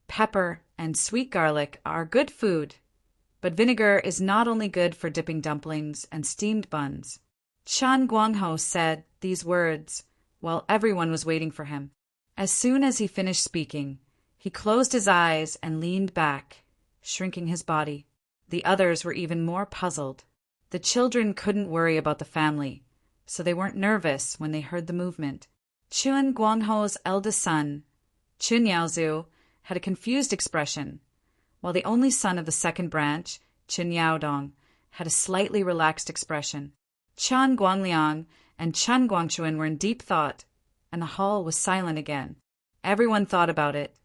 Pepper and sweet garlic are good food, but vinegar is not only good for dipping dumplings and steamed buns. Chen Guangho said these words while everyone was waiting for him. As soon as he finished speaking, he closed his eyes and leaned back, shrinking his body. The others were even more puzzled. The children couldn't worry about the family, so they weren't nervous when they heard the movement. Chen Guangho's eldest son, Chen Yaozu, had a confused expression, while the only son of the second branch, Chen Yaodong, had a slightly relaxed expression. Chen Guangliang and Chen Guangchuan were in deep thought, and the hall was silent again. Everyone thought about it,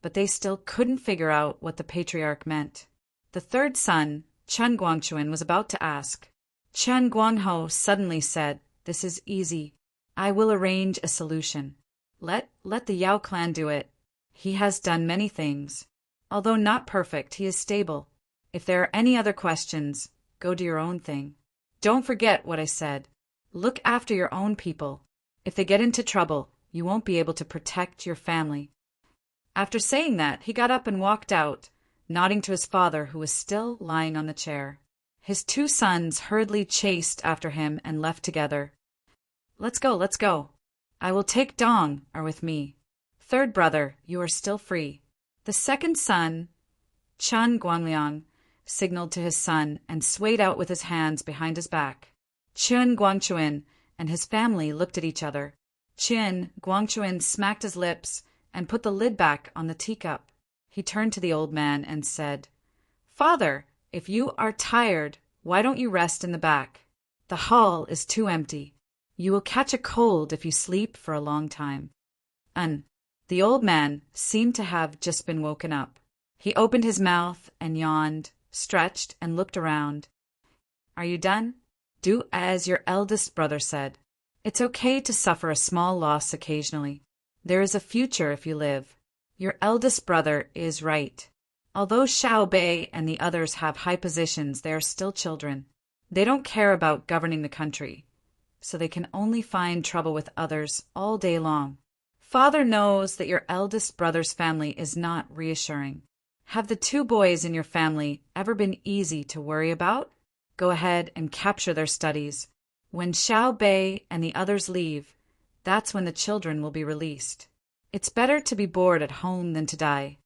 but they still couldn't figure out what the patriarch meant. The third son, Chen Guangchuan, was about to ask. Chen Guangho suddenly said, "This is easy. I will arrange a solution. Let the Yao clan do it. He has done many things. Although not perfect, he is stable. If there are any other questions, go do your own thing. Don't forget what I said. Look after your own people. If they get into trouble, you won't be able to protect your family." After saying that, he got up and walked out, nodding to his father, who was still lying on the chair. His two sons hurriedly chased after him and left together. Let's go. I will take Dong are with me. Third brother, you are still free." The second son, Chen Guangliang, signaled to his son and swayed out with his hands behind his back. Chen Guangchuan and his family looked at each other. Chen Guangchuan smacked his lips and put the lid back on the teacup. He turned to the old man and said, "Father, if you are tired, why don't you rest in the back? The hall is too empty. You will catch a cold if you sleep for a long time." The old man seemed to have just been woken up. He opened his mouth and yawned, stretched, and looked around. "Are you done? Do as your eldest brother said. It's okay to suffer a small loss occasionally. There is a future if you live. Your eldest brother is right. Although Xiao Bei and the others have high positions, they are still children. They don't care about governing the country, so they can only find trouble with others all day long. Father knows that your eldest brother's family is not reassuring. Have the two boys in your family ever been easy to worry about? Go ahead and capture their studies. When Xiao Bei and the others leave, that's when the children will be released. It's better to be bored at home than to die."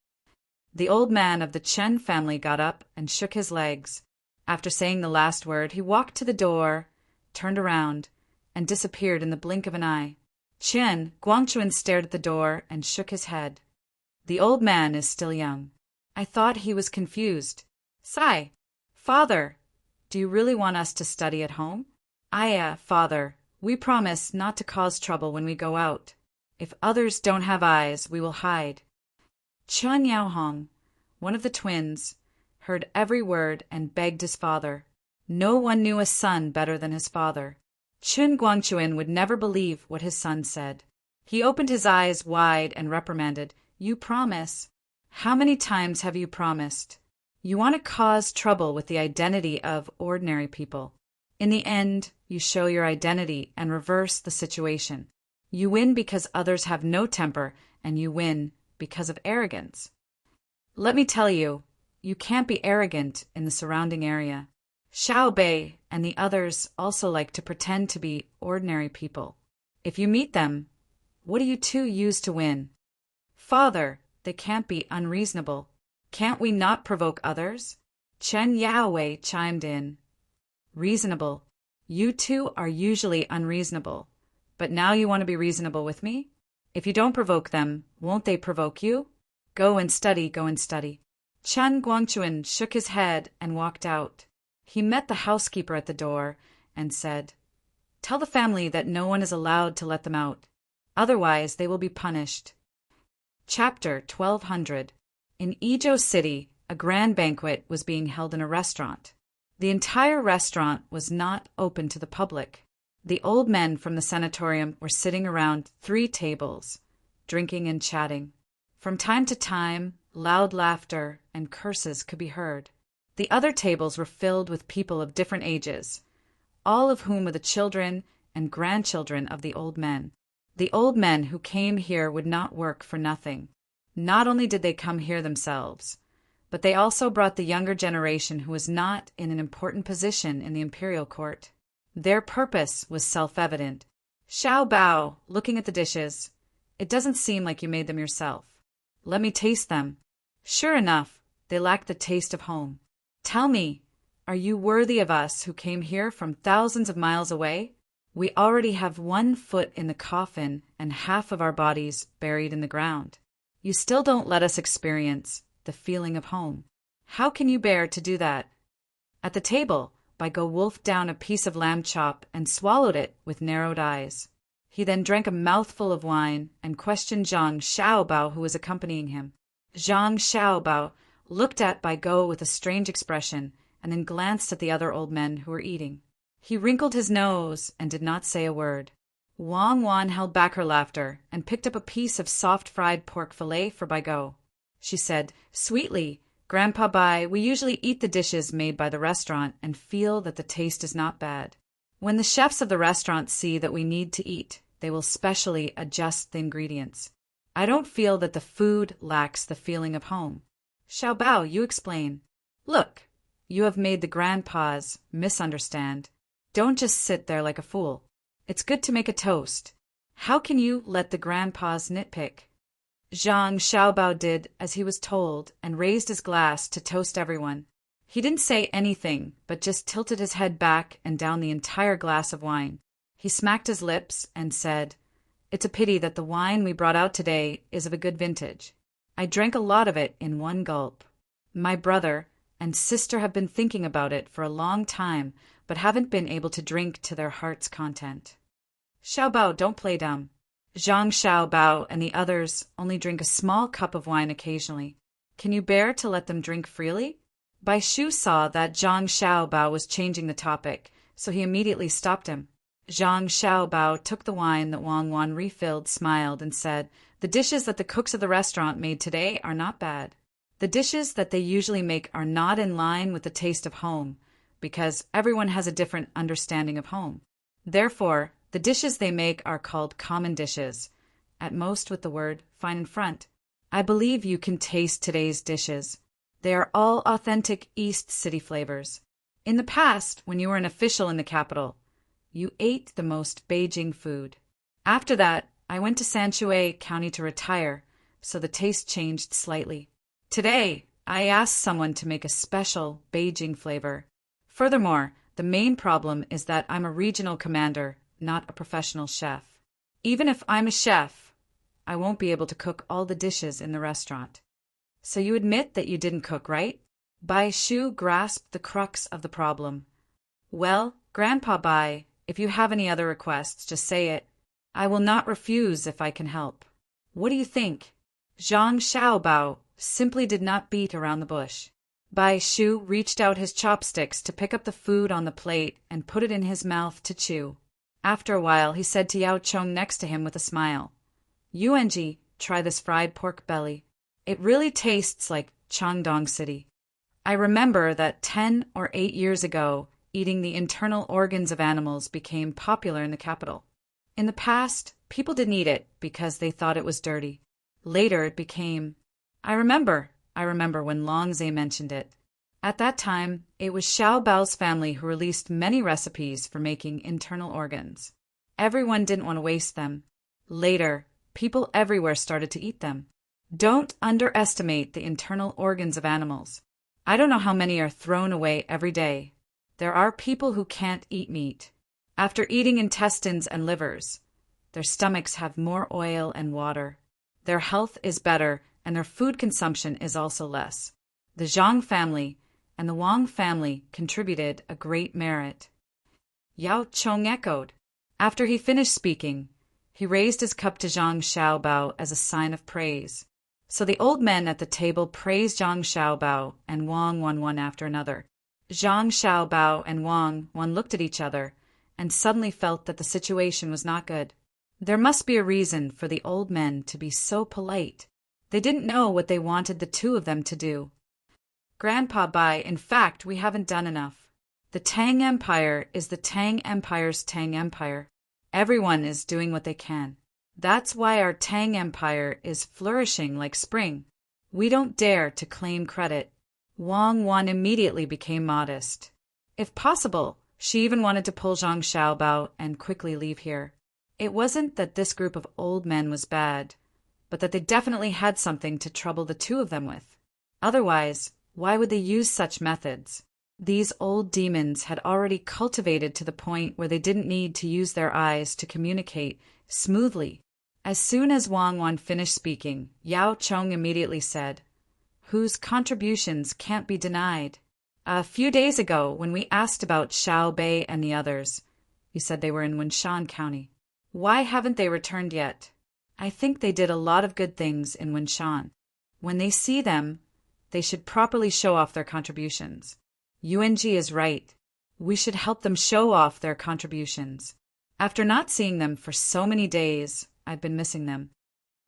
The old man of the Chen family got up and shook his legs. After saying the last word, he walked to the door, turned around, and disappeared in the blink of an eye. Chen Guangchuan stared at the door and shook his head. "The old man is still young. I thought he was confused. Sigh. Father, do you really want us to study at home?" Father, we promise not to cause trouble when we go out. If others don't have eyes, we will hide." Chen Yaohong, one of the twins, heard every word and begged his father. No one knew a son better than his father. Chen Guangchuan would never believe what his son said. He opened his eyes wide and reprimanded, "You promise? How many times have you promised? You want to cause trouble with the identity of ordinary people. In the end, you show your identity and reverse the situation. You win because others have no temper, and you win because of arrogance. Let me tell you, you can't be arrogant in the surrounding area. Xiao Bei and the others also like to pretend to be ordinary people. If you meet them, What do you two use to win? Father, they can't be unreasonable. Can't we not provoke others? Chen Yaowei chimed in. Reasonable. You two are usually unreasonable. But now you want to be reasonable with me? If you don't provoke them, won't they provoke you? Go and study, go and study. Chen Guangchuan shook his head and walked out. He met the housekeeper at the door and said, Tell the family that no one is allowed to let them out. Otherwise, they will be punished. Chapter 1200. In Izhou City, a grand banquet was being held in a restaurant. The entire restaurant was not open to the public. The old men from the sanatorium were sitting around 3 tables, drinking and chatting. From time to time, loud laughter and curses could be heard. The other tables were filled with people of different ages, all of whom were the children and grandchildren of the old men. The old men who came here would not work for nothing. Not only did they come here themselves, but they also brought the younger generation who was not in an important position in the imperial court. Their purpose was self-evident. Xiao Bao, looking at the dishes, It doesn't seem like you made them yourself. Let me taste them. Sure enough, they lack the taste of home. Tell me, are you worthy of us who came here from thousands of miles away? We already have 1 foot in the coffin and half of our bodies buried in the ground. You still don't let us experience the feeling of home. How can you bear to do that? At the table, Baigo wolfed down a piece of lamb chop and swallowed it with narrowed eyes. He then drank a mouthful of wine and questioned Zhang Xiaobao, who was accompanying him. Zhang Xiaobao looked at Baigo with a strange expression and then glanced at the other old men who were eating. He wrinkled his nose and did not say a word. Wang Wan held back her laughter and picked up a piece of soft fried pork fillet for Baigo. She said, Sweetly, Grandpa Bai, we usually eat the dishes made by the restaurant and feel that the taste is not bad. When the chefs of the restaurant see that we need to eat, they will specially adjust the ingredients. I don't feel that the food lacks the feeling of home. Xiao Bao, you explain. Look, you have made the grandpas misunderstand. Don't just sit there like a fool. It's good to make a toast. How can you let the grandpas nitpick? Zhang Xiaobao did as he was told and raised his glass to toast everyone. He didn't say anything, but just tilted his head back and down the entire glass of wine. He smacked his lips and said, It's a pity that the wine we brought out today is of a good vintage. I drank a lot of it in 1 gulp. My brother and sister have been thinking about it for a long time, but haven't been able to drink to their heart's content. Xiao Bao, don't play dumb. Zhang Xiaobao and the others only drink a small cup of wine occasionally. Can you bear to let them drink freely? Bai Shu saw that Zhang Xiaobao was changing the topic, so he immediately stopped him. Zhang Xiaobao took the wine that Wang Wan refilled, smiled, and said, The dishes that the cooks of the restaurant made today are not bad. The dishes that they usually make are not in line with the taste of home, because everyone has a different understanding of home. Therefore, the dishes they make are called common dishes, at most with the word fine in front. I believe you can taste today's dishes. They are all authentic East City flavors. In the past, when you were an official in the capital, you ate the most Beijing food. After that, I went to Sanshui County to retire, so the taste changed slightly. Today, I asked someone to make a special Beijing flavor. Furthermore, the main problem is that I'm a regional commander, not a professional chef. Even if I'm a chef, I won't be able to cook all the dishes in the restaurant. So you admit that you didn't cook, right? Bai Shu grasped the crux of the problem. Well, Grandpa Bai, if you have any other requests, just say it. I will not refuse if I can help. What do you think? Zhang Xiaobao simply did not beat around the bush. Bai Shu reached out his chopsticks to pick up the food on the plate and put it in his mouth to chew. After a while, he said to Yao Chong next to him with a smile, Yuanji, try this fried pork belly. It really tastes like Changdong City. I remember that 10 or 8 years ago, eating the internal organs of animals became popular in the capital. In the past, people didn't eat it because they thought it was dirty. Later it became... I remember when Longzhe mentioned it. At that time, it was Xiao Bao's family who released many recipes for making internal organs. Everyone didn't want to waste them. Later, people everywhere started to eat them. Don't underestimate the internal organs of animals. I don't know how many are thrown away every day. There are people who can't eat meat. After eating intestines and livers, their stomachs have more oil and water. Their health is better, and their food consumption is also less. The Zhang family and the Wang family contributed a great merit. Yao Chong echoed. After he finished speaking, he raised his cup to Zhang Xiaobao as a sign of praise. So the old men at the table praised Zhang Xiaobao and Wang Wan one after another. Zhang Xiaobao and Wang Wan looked at each other and suddenly felt that the situation was not good. There must be a reason for the old men to be so polite. They didn't know what they wanted the two of them to do. Grandpa Bai, in fact, we haven't done enough. The Tang Empire is the Tang Empire's Tang Empire. Everyone is doing what they can. That's why our Tang Empire is flourishing like spring. We don't dare to claim credit. Wang Wan immediately became modest. If possible, she even wanted to pull Zhang Xiaobao and quickly leave here. It wasn't that this group of old men was bad, but that they definitely had something to trouble the two of them with. Otherwise, why would they use such methods? These old demons had already cultivated to the point where they didn't need to use their eyes to communicate smoothly. As soon as Wang Wan finished speaking, Yao Chong immediately said, "Whose contributions can't be denied. A few days ago, when we asked about Xiao Bei and the others, you said they were in Winshan County. Why haven't they returned yet? I think they did a lot of good things in Winshan. When they see them, they should properly show off their contributions. UNG is right. We should help them show off their contributions. After not seeing them for so many days, I've been missing them."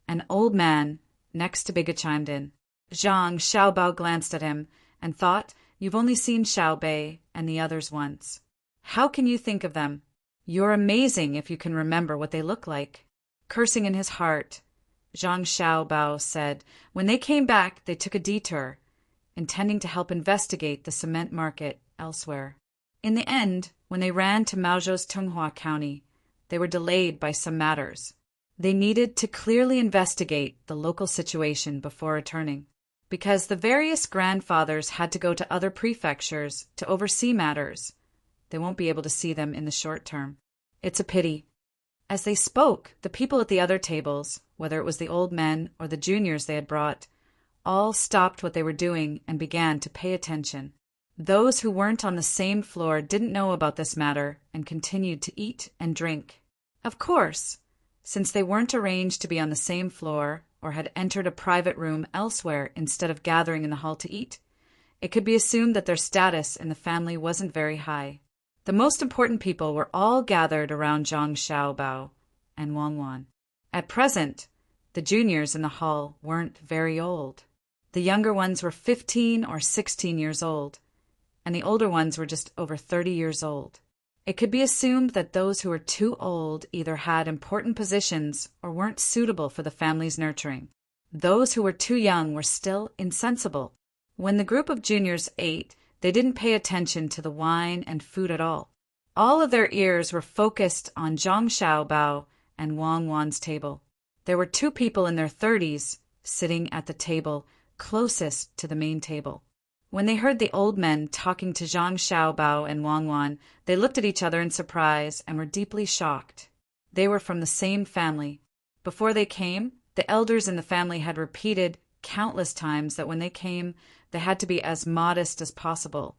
An old man next to Biga chimed in. Zhang Xiaobao glanced at him and thought, "You've only seen Xiao Bei and the others once. How can you think of them? You're amazing if you can remember what they look like." Cursing in his heart, Zhang Xiaobao said, when they came back, they took a detour, intending to help investigate the cement market elsewhere. In the end, when they ran to Maozhou's Tunghua County, they were delayed by some matters. They needed to clearly investigate the local situation before returning, because the various grandfathers had to go to other prefectures to oversee matters. They won't be able to see them in the short term. It's a pity. As they spoke, the people at the other tables, whether it was the old men or the juniors they had brought, all stopped what they were doing and began to pay attention. Those who weren't on the same floor didn't know about this matter and continued to eat and drink. Of course, since they weren't arranged to be on the same floor or had entered a private room elsewhere instead of gathering in the hall to eat, it could be assumed that their status in the family wasn't very high. The most important people were all gathered around Zhang Xiaobao and Wang Wan. At present, the juniors in the hall weren't very old. The younger ones were 15 or 16 years old, and the older ones were just over 30 years old. It could be assumed that those who were too old either had important positions or weren't suitable for the family's nurturing. Those who were too young were still insensible. When the group of juniors ate, they didn't pay attention to the wine and food at all. All of their ears were focused on Zhang Xiaobao and Wang Wan's table. There were two people in their 30s sitting at the table closest to the main table. When they heard the old men talking to Zhang Xiaobao and Wang Wan, they looked at each other in surprise and were deeply shocked. They were from the same family. Before they came, the elders in the family had repeated countless times that when they came, they had to be as modest as possible,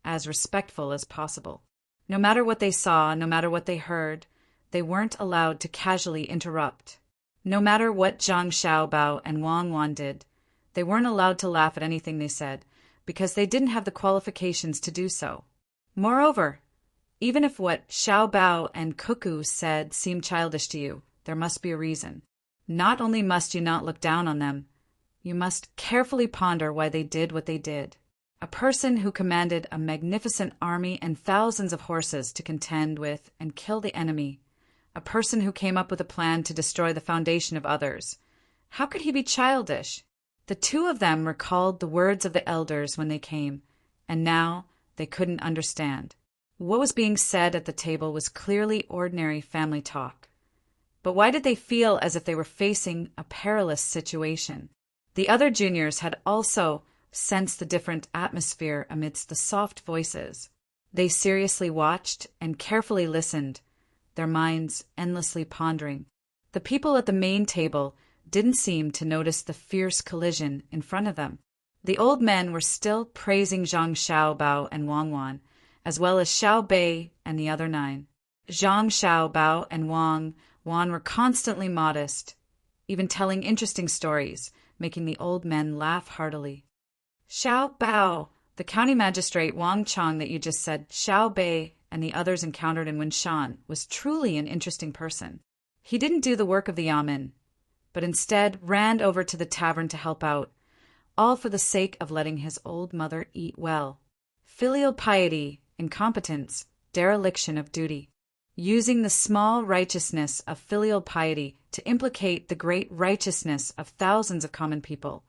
as respectful as possible. No matter what they saw, no matter what they heard, they weren't allowed to casually interrupt. No matter what Zhang Xiaobao and Wang Wan did, they weren't allowed to laugh at anything they said, because they didn't have the qualifications to do so. Moreover, even if what Xiao Bao and Cuckoo said seemed childish to you, there must be a reason. Not only must you not look down on them, you must carefully ponder why they did what they did. A person who commanded a magnificent army and thousands of horses to contend with and kill the enemy, a person who came up with a plan to destroy the foundation of others, how could he be childish? The two of them recalled the words of the elders when they came, and now they couldn't understand. What was being said at the table was clearly ordinary family talk. But why did they feel as if they were facing a perilous situation? The other juniors had also sensed the different atmosphere amidst the soft voices. They seriously watched and carefully listened, their minds endlessly pondering. The people at the main table didn't seem to notice the fierce collision in front of them. The old men were still praising Zhang Xiaobao and Wang Wan, as well as Xiao Bei and the other 9. Zhang Xiaobao and Wang Wan were constantly modest, even telling interesting stories, making the old men laugh heartily. Xiao Bao, the county magistrate Wang Chong that you just said Xiao Bei and the others encountered in Winshan, was truly an interesting person. He didn't do the work of the yamen, but instead ran over to the tavern to help out, all for the sake of letting his old mother eat well. Filial piety, incompetence, dereliction of duty. Using the small righteousness of filial piety to implicate the great righteousness of thousands of common people.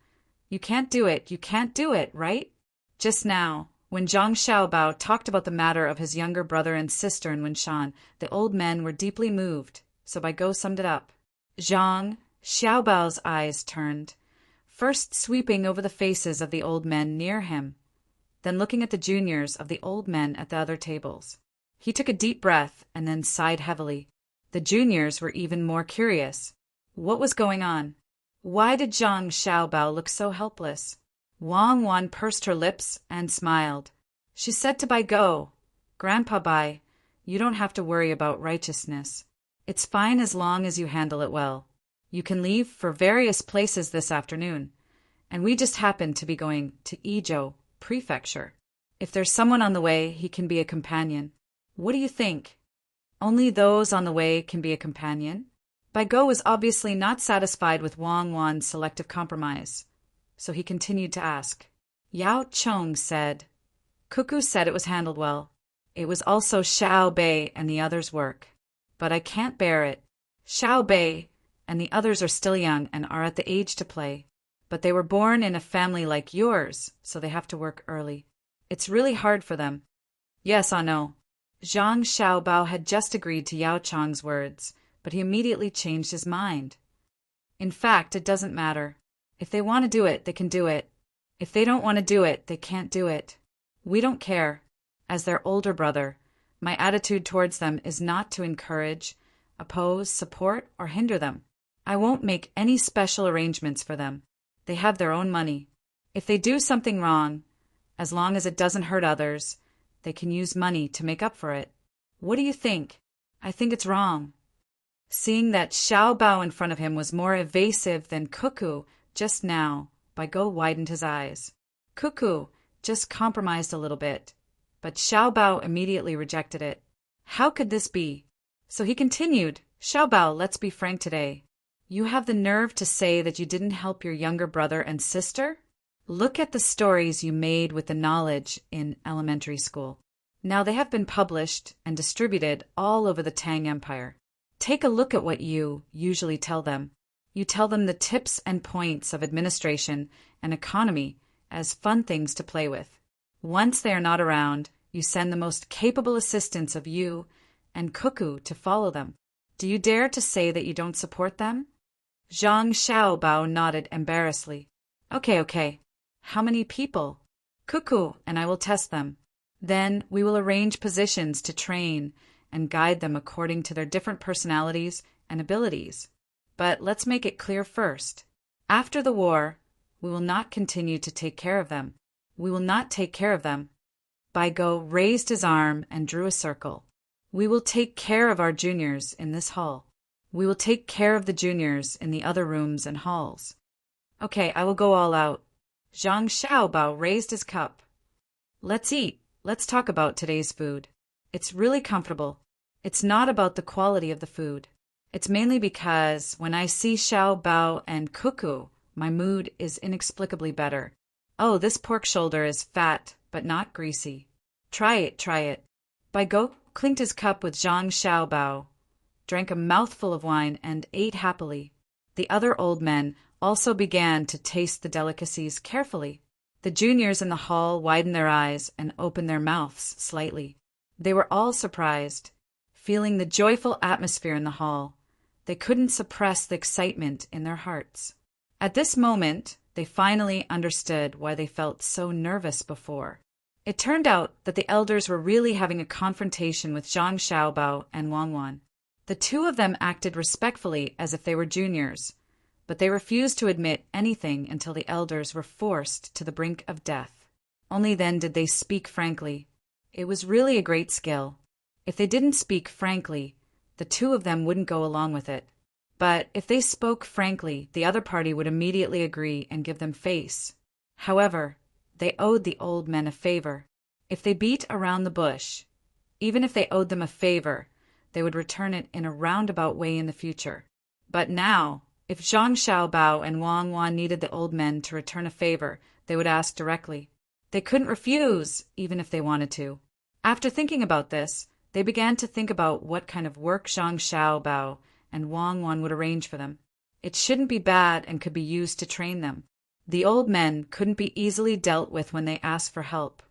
You can't do it, right? Just now, when Zhang Xiaobao talked about the matter of his younger brother and sister in Winshan, the old men were deeply moved, so Bai Go summed it up. Zhang Xiaobao's eyes turned, first sweeping over the faces of the old men near him, then looking at the juniors of the old men at the other tables. He took a deep breath and then sighed heavily. The juniors were even more curious. What was going on? Why did Zhang Xiaobao look so helpless? Wang Wan pursed her lips and smiled. She said to Bai Go, "Grandpa Bai, you don't have to worry about righteousness. It's fine as long as you handle it well. You can leave for various places this afternoon, and we just happen to be going to Izhou Prefecture. If there's someone on the way, he can be a companion. What do you think? Only those on the way can be a companion?" Bai Go was obviously not satisfied with Wang Wan's selective compromise, so he continued to ask. Yao Chong said. Cuckoo said it was handled well. It was also Xiao Bei and the others' work. But I can't bear it. Xiao Bei and the others are still young and are at the age to play. But they were born in a family like yours, so they have to work early. It's really hard for them. Yes, I know. Zhang Xiaobao had just agreed to Yao Chong's words, but he immediately changed his mind. In fact, it doesn't matter. If they want to do it, they can do it. If they don't want to do it, they can't do it. We don't care. As their older brother, my attitude towards them is not to encourage, oppose, support, or hinder them. I won't make any special arrangements for them. They have their own money. If they do something wrong, as long as it doesn't hurt others, they can use money to make up for it. What do you think? I think it's wrong. Seeing that Xiao Bao in front of him was more evasive than Cuckoo just now, Bai Go widened his eyes. Cuckoo just compromised a little bit, but Xiao Bao immediately rejected it. How could this be? So he continued, Xiao Bao, let's be frank today. You have the nerve to say that you didn't help your younger brother and sister? Look at the stories you made with the knowledge in elementary school. Now they have been published and distributed all over the Tang Empire. Take a look at what you usually tell them. You tell them the tips and points of administration and economy as fun things to play with. Once they are not around, you send the most capable assistants of you and Cuckoo to follow them. Do you dare to say that you don't support them? Zhang Xiaobao nodded embarrassedly. Okay. How many people? Cuckoo and I will test them. Then we will arrange positions to train and guide them according to their different personalities and abilities. But let's make it clear first. After the war, we will not continue to take care of them. We will not take care of them. Bai Go raised his arm and drew a circle. We will take care of our juniors in this hall. We will take care of the juniors in the other rooms and halls. Okay, I will go all out. Zhang Xiaobao raised his cup. Let's eat. Let's talk about today's food. It's really comfortable. It's not about the quality of the food. It's mainly because when I see Xiao Bao and Cuckoo, my mood is inexplicably better. Oh, this pork shoulder is fat, but not greasy. Try it. Bai Go clinked his cup with Zhang Xiaobao, drank a mouthful of wine, and ate happily. The other old men also began to taste the delicacies carefully. The juniors in the hall widened their eyes and opened their mouths slightly. They were all surprised, feeling the joyful atmosphere in the hall. They couldn't suppress the excitement in their hearts. At this moment, they finally understood why they felt so nervous before. It turned out that the elders were really having a confrontation with Zhang Xiaobao and Wang Wan. The two of them acted respectfully as if they were juniors, but they refused to admit anything until the elders were forced to the brink of death. Only then did they speak frankly. It was really a great skill. If they didn't speak frankly, the two of them wouldn't go along with it. But if they spoke frankly, the other party would immediately agree and give them face. However, they owed the old men a favor. If they beat around the bush, even if they owed them a favor, they would return it in a roundabout way in the future. But now, if Zhang Xiaobao and Wang Wan needed the old men to return a favor, they would ask directly. They couldn't refuse, even if they wanted to. After thinking about this, they began to think about what kind of work Zhang Xiaobao and Wang Wan would arrange for them. It shouldn't be bad and could be used to train them. The old men couldn't be easily dealt with when they asked for help.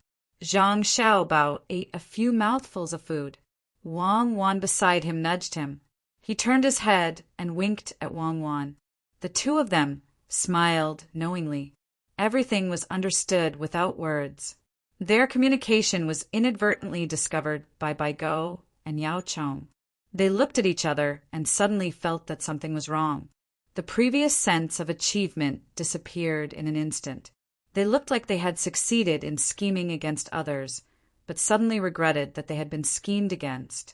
Zhang Xiaobao ate a few mouthfuls of food. Wang Wan beside him nudged him. He turned his head and winked at Wang Wan. The two of them smiled knowingly. Everything was understood without words. Their communication was inadvertently discovered by Bai Go and Yao Chong. They looked at each other and suddenly felt that something was wrong. The previous sense of achievement disappeared in an instant. They looked like they had succeeded in scheming against others, but suddenly regretted that they had been schemed against.